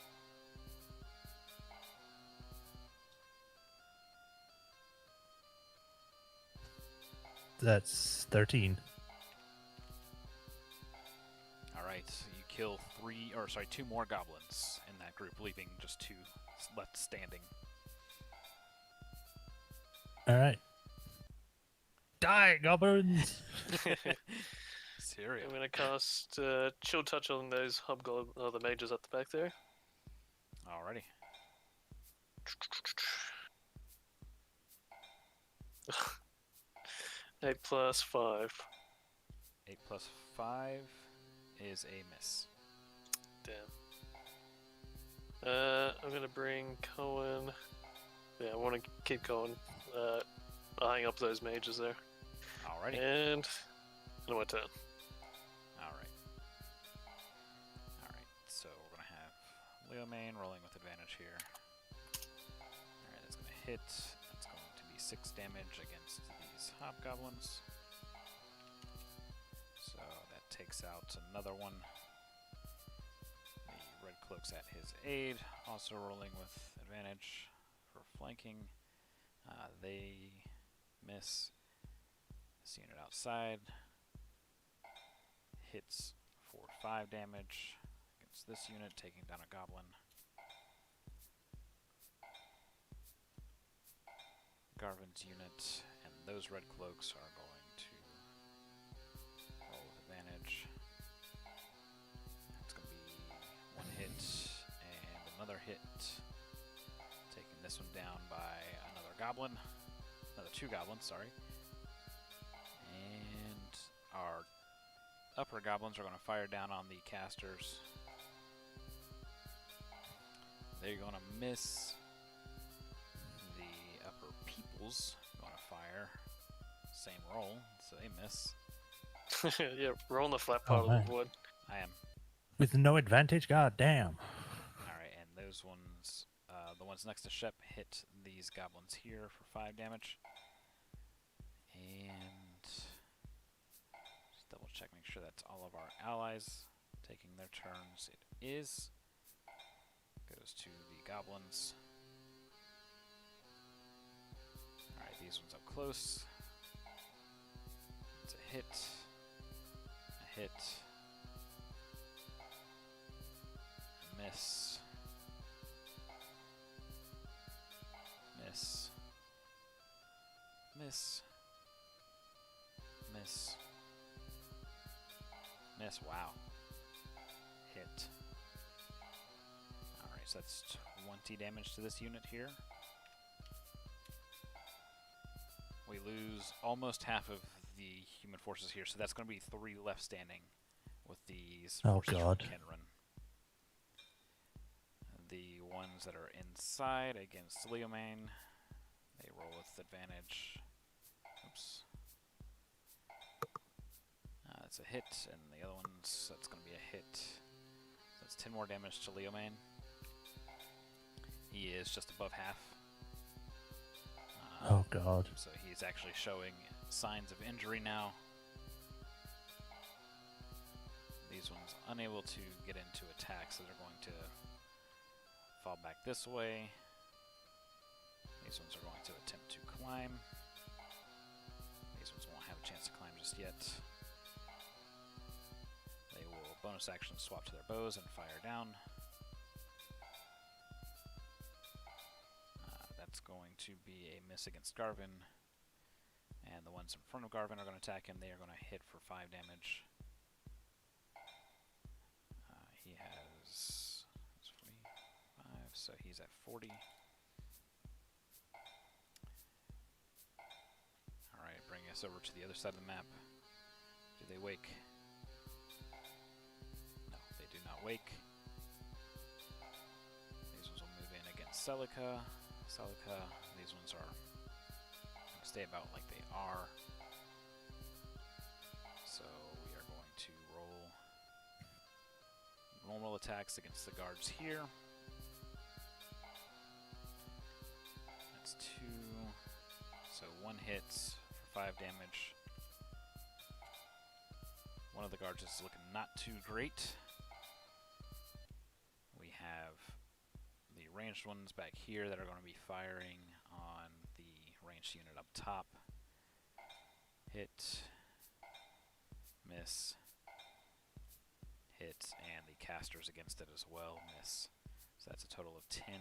That's 13. Alright, so you kill 2 more goblins in that group, leaving just 2 left standing. All right. Die, goblins! Cereal. I'm gonna cast Chill Touch on those hobgoblin, or the mages at the back there. Alrighty. 8 plus 5. 8 plus 5 is a miss. Damn. I'm gonna bring Cohen. Yeah, I want to keep going. Eyeing up those mages there. Alrighty. And on my turn. Alright. Alright, so we're gonna have Leomain rolling with advantage here. Alright, that's gonna hit. That's going to be 6 damage against these hobgoblins. So that takes out another one. The red cloak's at his aid, also rolling with advantage for flanking. They miss. This unit outside hits for 5 damage against this unit, taking down a goblin. Garvin's unit and those red cloaks are going to roll with advantage. That's going to be 1 hit and another hit, taking this one down by another goblin. Another 2 goblins, sorry. our upper goblins are going to fire down on the casters. They're going to miss. The upper peoples going to fire. Same roll, so they miss. Yeah, we're on the flat part of man. the board. I am. With no advantage? God damn. Alright, and those ones, the ones next to Shep hit these goblins here for 5 damage. And just double check, make sure that's all of our allies taking their turns. It is. Goes to the goblins. Alright, these ones up close. It's a hit. A hit. A miss. Miss. Miss. Miss. Miss. Wow. Hit. Alright, so that's 20 damage to this unit here. We lose almost half of the human forces here, so that's going to be 3 left standing with these Oh, forces God. from Kenran. The ones that are inside against Leomane, they roll with advantage. Oops. That's a hit, and the other ones, that's going to be a hit. So that's 10 more damage to Leomane. He is just above half. Oh, God. So he's actually showing signs of injury now. These ones unable to get into attack, so they're going to fall back this way. These ones are going to attempt to climb. These ones won't have a chance to climb just yet. They will bonus action swap to their bows and fire down. That's going to be a miss against Garvin. And the ones in front of Garvin are going to attack him. They are going to hit for 5 damage. He has 45, so he's at 40. Alright, bring us over to the other side of the map. Do they wake? No, they do not wake. These ones will move in against Celica. These ones are going to stay about like they are. So we are going to roll normal attacks against the guards here. That's 2. So 1 hits for 5 damage. One of the guards is looking not too great. We have the ranged ones back here that are going to be firing on the ranged unit up top. Hit. Miss. Hit. And the casters against it as well. Miss. So that's a total of 10.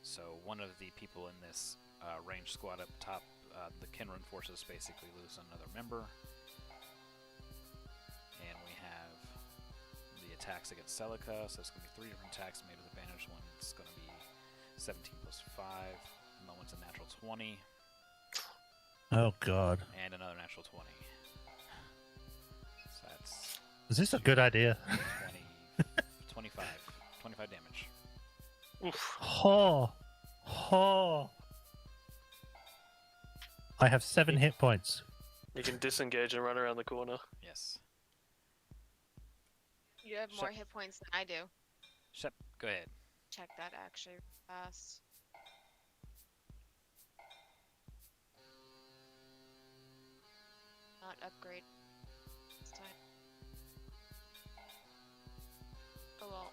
So one of the people in this ranged squad up top, the Kenran forces basically lose another member. And we have the attacks against Celica, so it's going to be 3 different attacks made with advantage. One's going to be 17 plus 5, and the one's a natural 20, Oh, God. and another natural 20. So that's Is this a good idea? 25 damage. Oof. Oh. Oh. I have 7 hit points. You can disengage and run around the corner. Yes. You have more Shep. hit points than I do. Shep, go ahead. Check that actually fast. Not upgrade this time. Oh well,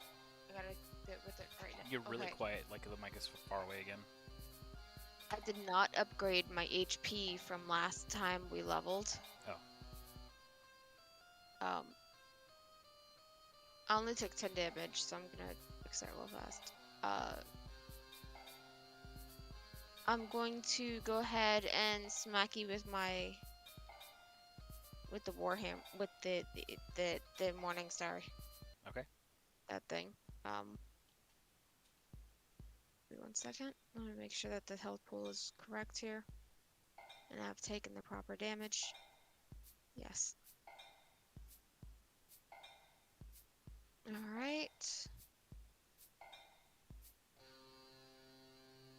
I gotta do it with it right now. You're really Okay. quiet, like the mic is far away again. I did not upgrade my HP from last time we leveled. Oh. I only took 10 damage, so I'm gonna fix that real fast. I'm going to go ahead and smack you with the warhammer, with the Morning Star. Okay. That thing. Wait 1 second. Let me make sure that the health pool is correct here. And I've taken the proper damage. Yes. Alright.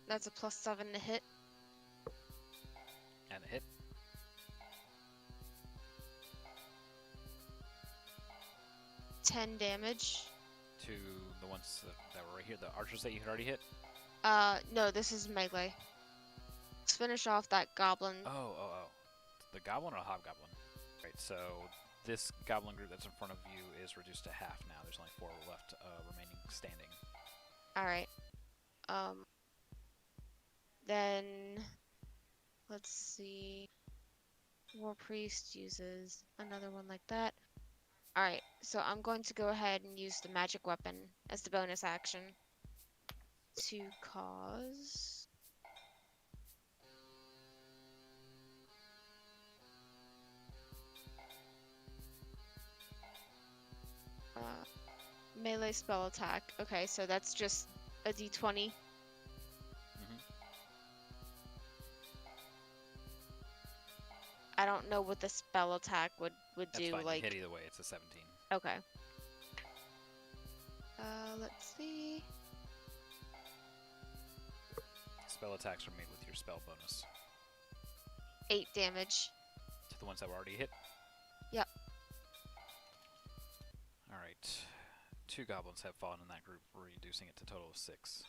That's a +7 to hit. And a hit. 10 damage. To the ones that were right here, the archers that you had already hit. No, this is melee. Let's finish off that goblin. Oh. The goblin or the hobgoblin? Right, so this goblin group that's in front of you is reduced to half now. There's only 4 left remaining standing. Alright. Then let's see. War Priest uses another one like that. Alright, so I'm going to go ahead and use the magic weapon as the bonus action to cause melee spell attack. Okay, so that's just a d20. I don't know what the spell attack would That's do. fine. Like, You hit either way. It's a 17. okay. Let's see. Spell attacks are made with your spell bonus. 8 damage. To the ones that were already hit? Yep. Alright. 2 goblins have fallen in that group, reducing it to a total of 6.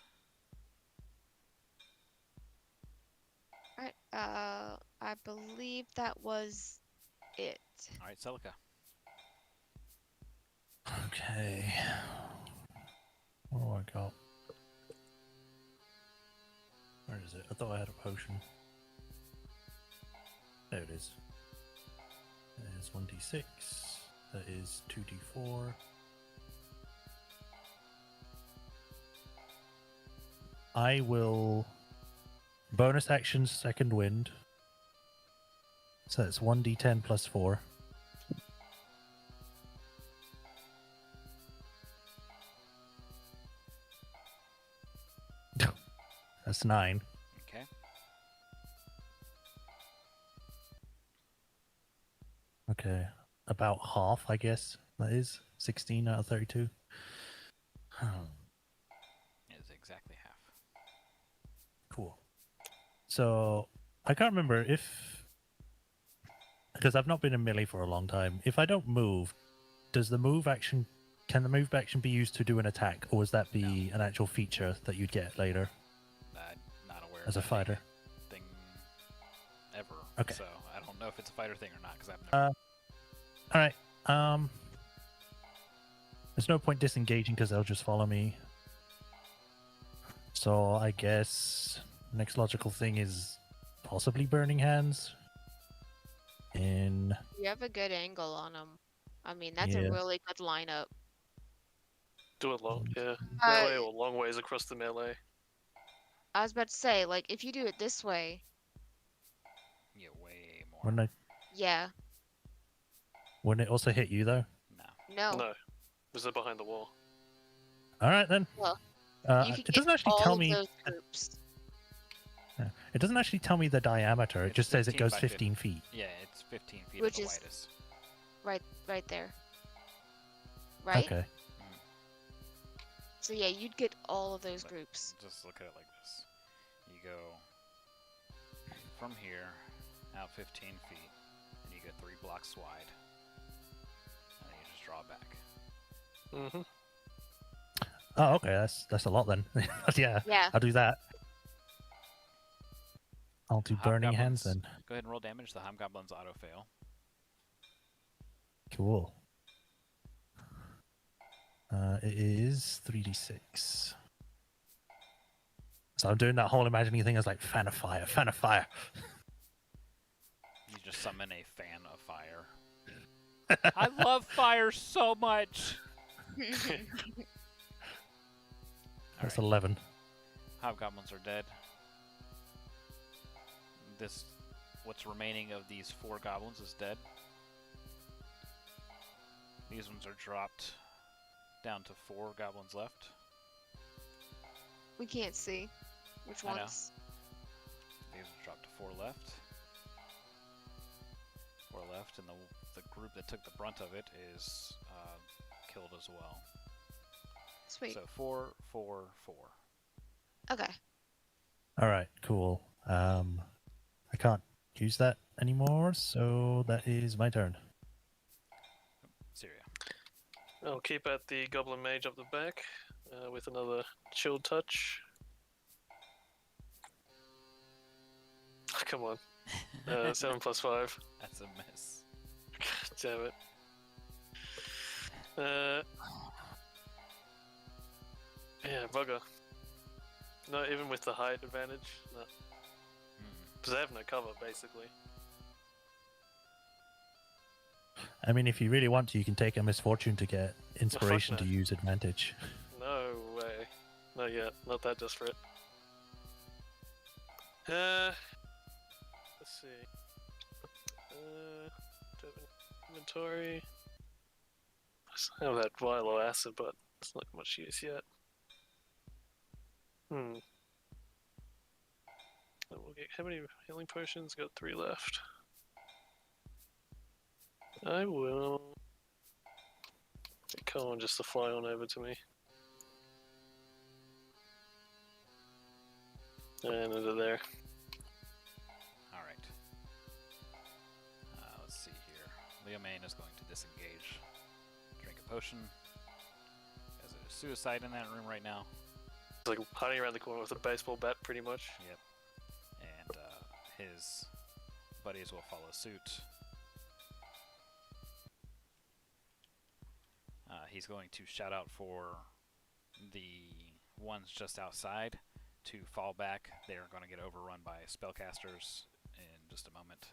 Alright, I believe that was it. Alright, Celica. Okay. What do I got? Where is it? I thought I had a potion. There it is. There's 1d6. That is 2d4. I will bonus action second wind. So it's 1d10 plus 4. That's 9. Okay. Okay. About half, I guess. That is 16 out of 32. It is exactly half. Cool. So I can't remember if, because I've not been in melee for a long time. If I don't move, does the move action? Can the move action be used to do an attack, or would that be an actual feature that you'd get later Not aware as of a that being fighter? thing ever. Okay. So I don't know if it's a fighter thing or not because I've never. All right. There's no point disengaging because they'll just follow me. So I guess next logical thing is possibly Burning Hands. In You have a good angle on them. I mean, that's Yeah. a really good lineup. Do it long, yeah. Uh, Melee or long ways across the melee. I was about to say, like, if you do it this way, Yeah, way more. yeah, wouldn't it also hit you though? No. no. No, because they're behind the wall. All right then. Well, you could It doesn't get actually all tell of me. those groups. It doesn't actually tell me the diameter. It It's just says it 15 goes by 15 feet. Yeah, it's 15 feet Which at the is- widest. Right there. Right? Okay. So yeah, you'd get all of those But- groups. Just look at it like this. You go from here out 15 feet, and you go 3 blocks wide, and then you just draw back. Mm-hmm. Oh, okay. That's a lot then. Yeah, Yeah. I'll do that. I'll do Burning Hands Hobgoblins. then. Go ahead and roll damage. The hobgoblins auto fail. Cool. It is 3d6. So I'm doing that whole imagining thing as like fan of fire, fan of fire. You just summon a fan of fire. I love fire so much. That's Alright, 11. hobgoblins are dead. What's remaining of these 4 goblins is dead. These ones are dropped down to 4 goblins left. We can't see which I know. ones. These are dropped to 4 left. 4 left, and the the group that took the brunt of it is killed as well. Sweet. So 4, 4, 4. Okay. All right, cool. I can't use that anymore, so that is my turn. Syria. I'll keep at the Goblin Mage up the back with another Shield Touch. Come on. 7 plus 5. That's a miss. God damn it. Yeah, bugger. Not even with the height advantage. No. Because I have no cover, basically. I mean, if you really want to, you can take a misfortune to get inspiration no. to use advantage. No way. Not yet. Not that desperate. Let's see. Inventory. I have that Vilo Acid, but it's not much use yet. And we'll get, how many healing potions? Got 3 left. I will get Cohen just to fly on over to me. And into there. Alright. Let's see here. Leomain is going to disengage. Drink a potion. There's a suicide in that room right now. It's like hiding around the corner with a baseball bat, pretty much. Yep. And his buddies will follow suit. He's going to shout out for the ones just outside to fall back. They're going to get overrun by spellcasters in just a moment.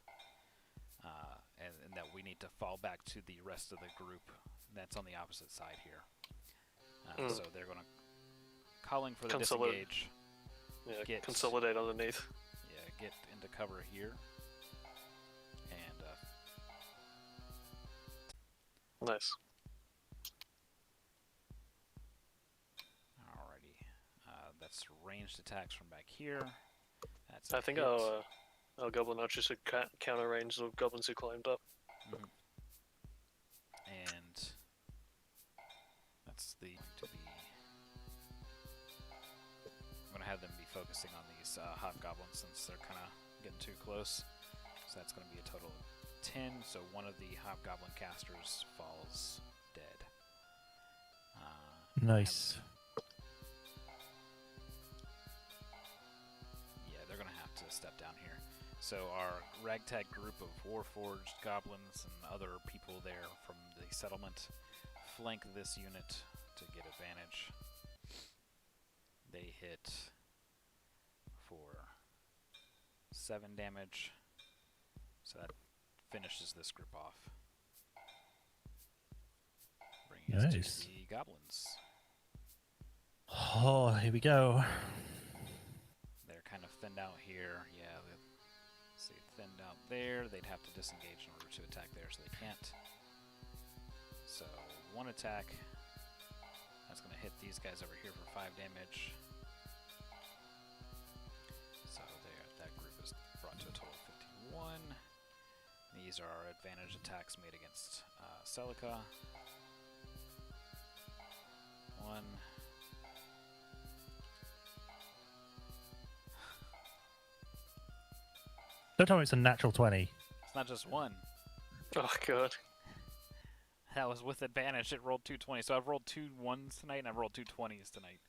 And that we need to fall back to the rest of the group that's on the opposite side here. So they're going to calling for the disengage. Yeah, consolidate underneath. Yeah, get into cover here. And nice. Alrighty. That's ranged attacks from back here. That's I think our Goblin Archers should counter range the goblins who climbed up. And that's the I'm gonna have them be focusing on these hobgoblins since they're kind of getting too close. So that's gonna be a total of 10. So one of the hobgoblin casters falls dead. Nice. Yeah, they're gonna have to step down here. So our ragtag group of warforged goblins and other people there from the settlement flank this unit to get advantage. They hit for 7 damage, so that finishes this group off. Bringing us Nice. to the goblins. Oh, here we go. They're kind of thinned out here. Yeah, see, thinned out there. They'd have to disengage in order to attack there, so they can't. So, one attack. That's going to hit these guys over here for 5 damage. So there, that group is brought to a total of 51. These are advantage attacks made against Celica. 1. Don't tell me it's a natural 20. It's not just 1. Oh god. That was with advantage. It rolled 2 20s. So I've rolled 2 1s tonight, and I've rolled 2 20s tonight.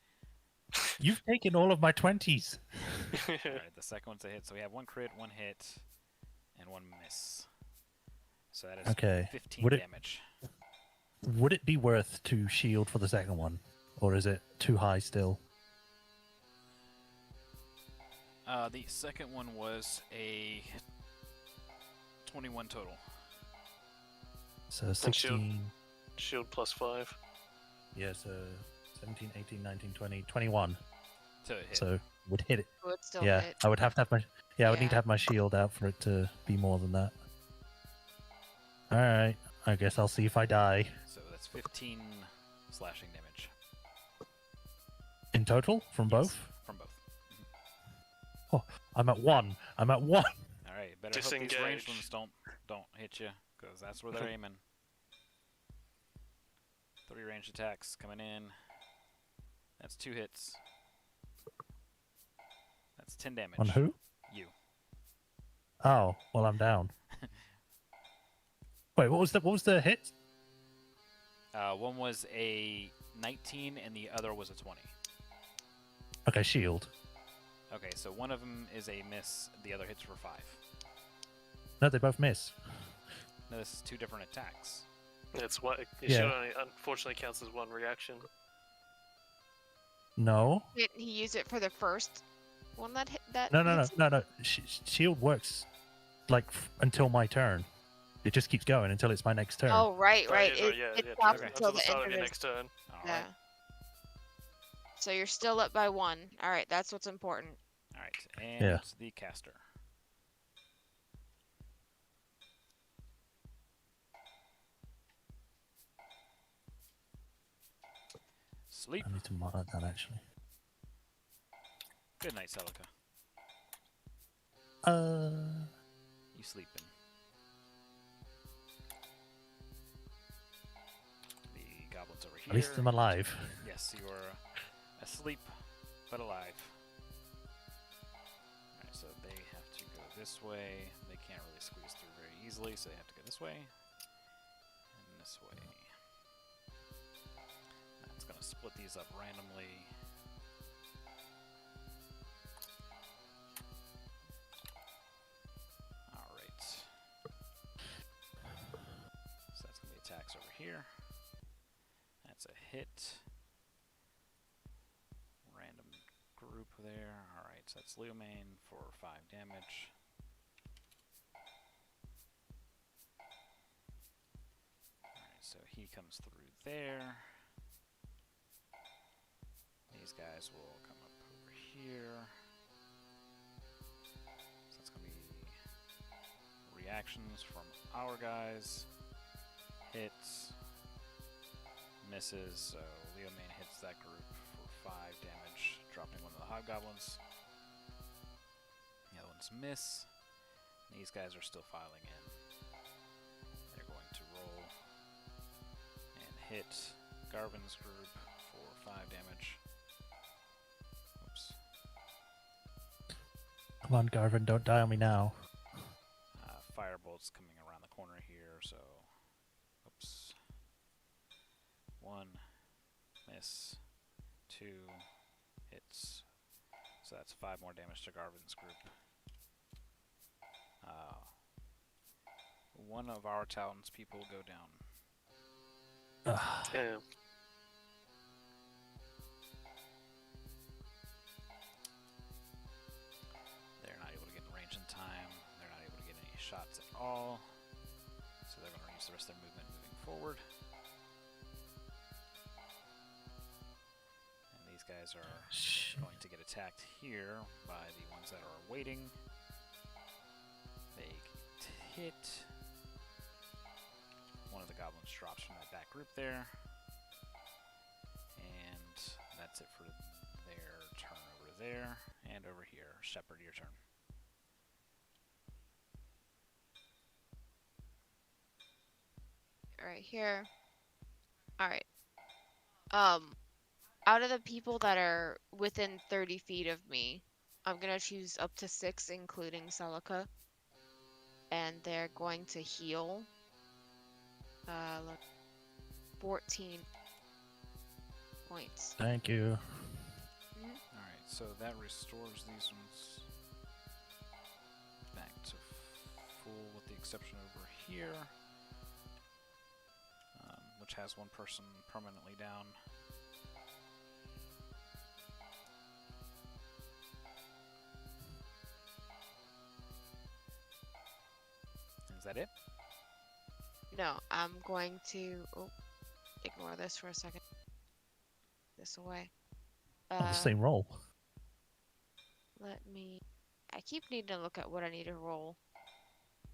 You've taken all of my 20s. Alright, the second one's a hit. So we have 1 crit, 1 hit, and 1 miss. So that is Okay. 15 damage. Would it be worth to shield for the second one? Or is it too high still? The second one was a 21 total. So 16. Shield plus 5. Yeah, so 17, 18, 19, 20, 21. To hit. So would hit it. Would still Yeah, hit. I would have to have my. Yeah, I would need Yeah. to have my shield out for it to be more than that. All right, I guess I'll see if I die. So that's 15 slashing damage. In total, from both? From both. Oh, I'm at 1. I'm at 1. Alright, better hope these ranged ones don't hit you. because that's where they're aiming. 3 ranged attacks coming in. That's 2 hits. That's 10 damage. On who? You. Oh, well, I'm down. Wait, what was the hit? One was a 19 and the other was a 20. Okay, shield. Okay, so one of them is a miss, the other hits for 5. No, they both miss. No, this is 2 different attacks. It's what it Yeah. should only unfortunately counts as one reaction. No. Didn't he use it for the first one that hit that? No. hits him? No. Shield works like until my turn. It just keeps going until it's my next turn. Oh, right, right. Yeah, It yeah, stops okay. until the the start end of of your his. next turn. Alright. Yeah. So you're still up by 1. All right, that's what's important. Alright, and Yeah. the caster. Sleep. I need to mark that down actually. Good night, Celica. You sleeping. The goblins over here. At least I'm alive. Yes, you are asleep, but alive. Alright, so they have to go this way. They can't really squeeze through very easily, so they have to go this way. And this way. That's going to split these up randomly. Alright. So that's going to be attacks over here. That's a hit. Random group there. Alright, so that's Leomane for 5 damage. Alright, so he comes through there. These guys will come up over here. So that's going to be reactions from our guys. Hits. Misses, so Leomane hits that group for 5 damage, dropping one of the hobgoblins. The other ones miss. These guys are still filing in. They're going to roll and hit Garvin's group for 5 damage. Oops. Come on, Garvin, don't die on me now. Firebolt's coming around the corner here, so... Oops. 1, miss, 2, hits. So that's 5 more damage to Garvin's group. One of our townspeople go down. Damn. They're not able to get in range in time. They're not able to get any shots at all. So they're going to use the rest of their movement moving forward. And these guys are going to get attacked here by the ones that are waiting. They hit. One of the goblins drops from that back group there. And that's it for their turn over there. And over here. Shepherd, your turn. Right here. All right. Out of the people that are within 30 feet of me, I'm gonna choose up to 6, including Celica, and they're going to heal. 14 points. Thank you. Alright, so that restores these ones back to full with the exception over here, which has one person permanently down. Is that it? No, I'm going to ignore this for a second. This away. Oh, the same roll. Let me. I keep needing to look at what I need to roll.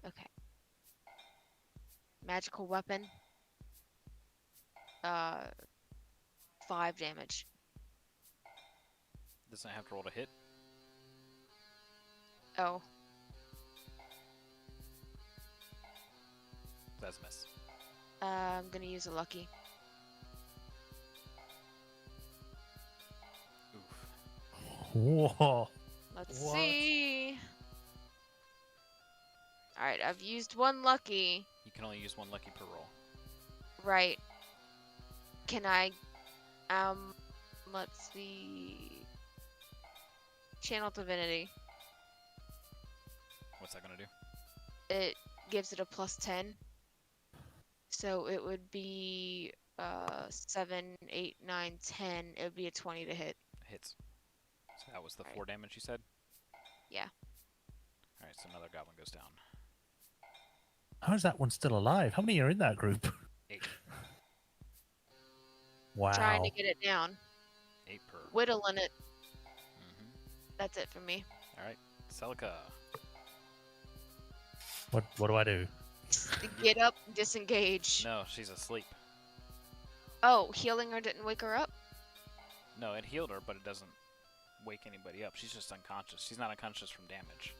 Okay. Magical weapon. 5 damage. Doesn't have to roll to hit. Oh, That's a miss. I'm gonna use a lucky. Oof. Whoa. Let's What? see. Alright, I've used one lucky. You can only use one lucky per roll. Right. Can I, let's see. Channel Divinity. What's that gonna do? It gives it a +10. So it would be 7, 8, 9, 10. It would be a 20 to hit. Hits. So that was the Right. 4 damage you said? Yeah. Alright, so another goblin goes down. How is that one still alive? How many are in that group? 8. Wow. Trying to get it down. 8 per. Whittling it. Mm-hmm. That's it for me. Alright, Celica. What do I do? Get up, disengage. No, she's asleep. Oh, healing her didn't wake her up? No, it healed her, but it doesn't wake anybody up. She's just unconscious. She's not unconscious from damage.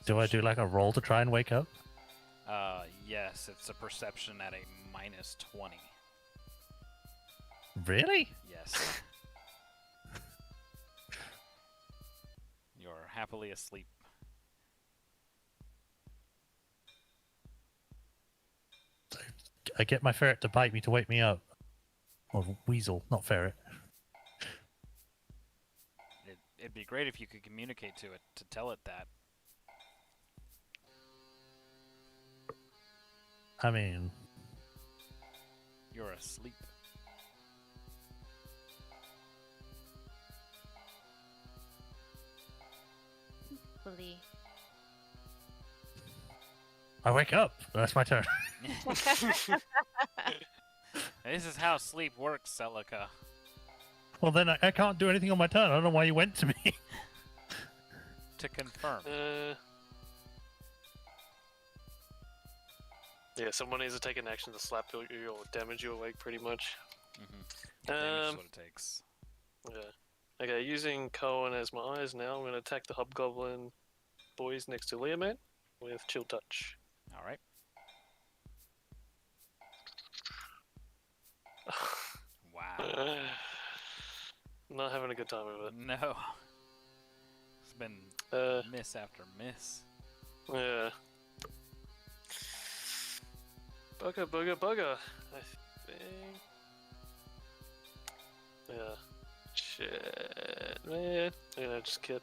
Do I do like a roll to try and wake up? Yes, it's a perception at a -20. Really? Yes. You're happily asleep. I get my ferret to bite me to wake me up. Or weasel, not ferret. It'd be great if you could communicate to it to tell it that. I mean, You're asleep. Bully. I wake up. That's my turn. This is how sleep works, Celica. Well, then I can't do anything on my turn. I don't know why you went to me. To confirm. Yeah, someone needs to take an action to slap you or damage you awake, pretty much. Damage is what it takes. Yeah. Okay, using Cohen as my eyes now, I'm going to attack the Hobgoblin boys next to Leomant with Chill Touch. Alright. Wow. Not having a good time with it. No. It's been miss after miss. Yeah. Bugger, bugger, bugger. I think. Yeah. Shit, man. I'm gonna just get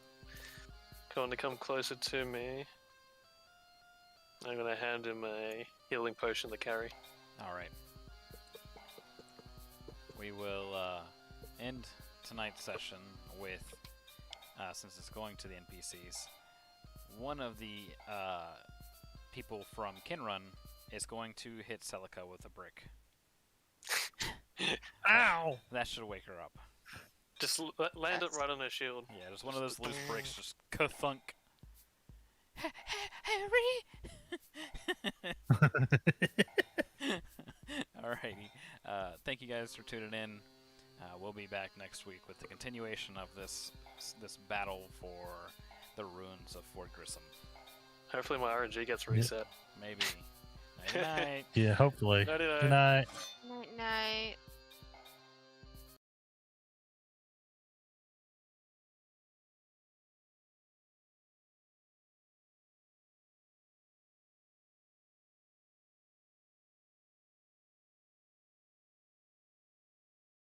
Cohen to come closer to me. I'm gonna hand him a healing potion to carry. Alright. We will end tonight's session with, since it's going to the NPCs, one of the people from Kinrun is going to hit Celica with a brick. Ow! That should wake her up. Just land it right on her shield. Yeah, just one of those loose bricks, just go thunk. Alrighty. Thank you guys for tuning in. We'll be back next week with the continuation of this battle for the ruins of Fort Grissom. Hopefully my RNG gets reset. Maybe. Night night. Yeah, hopefully. Nighty-night. Good night. Night, night.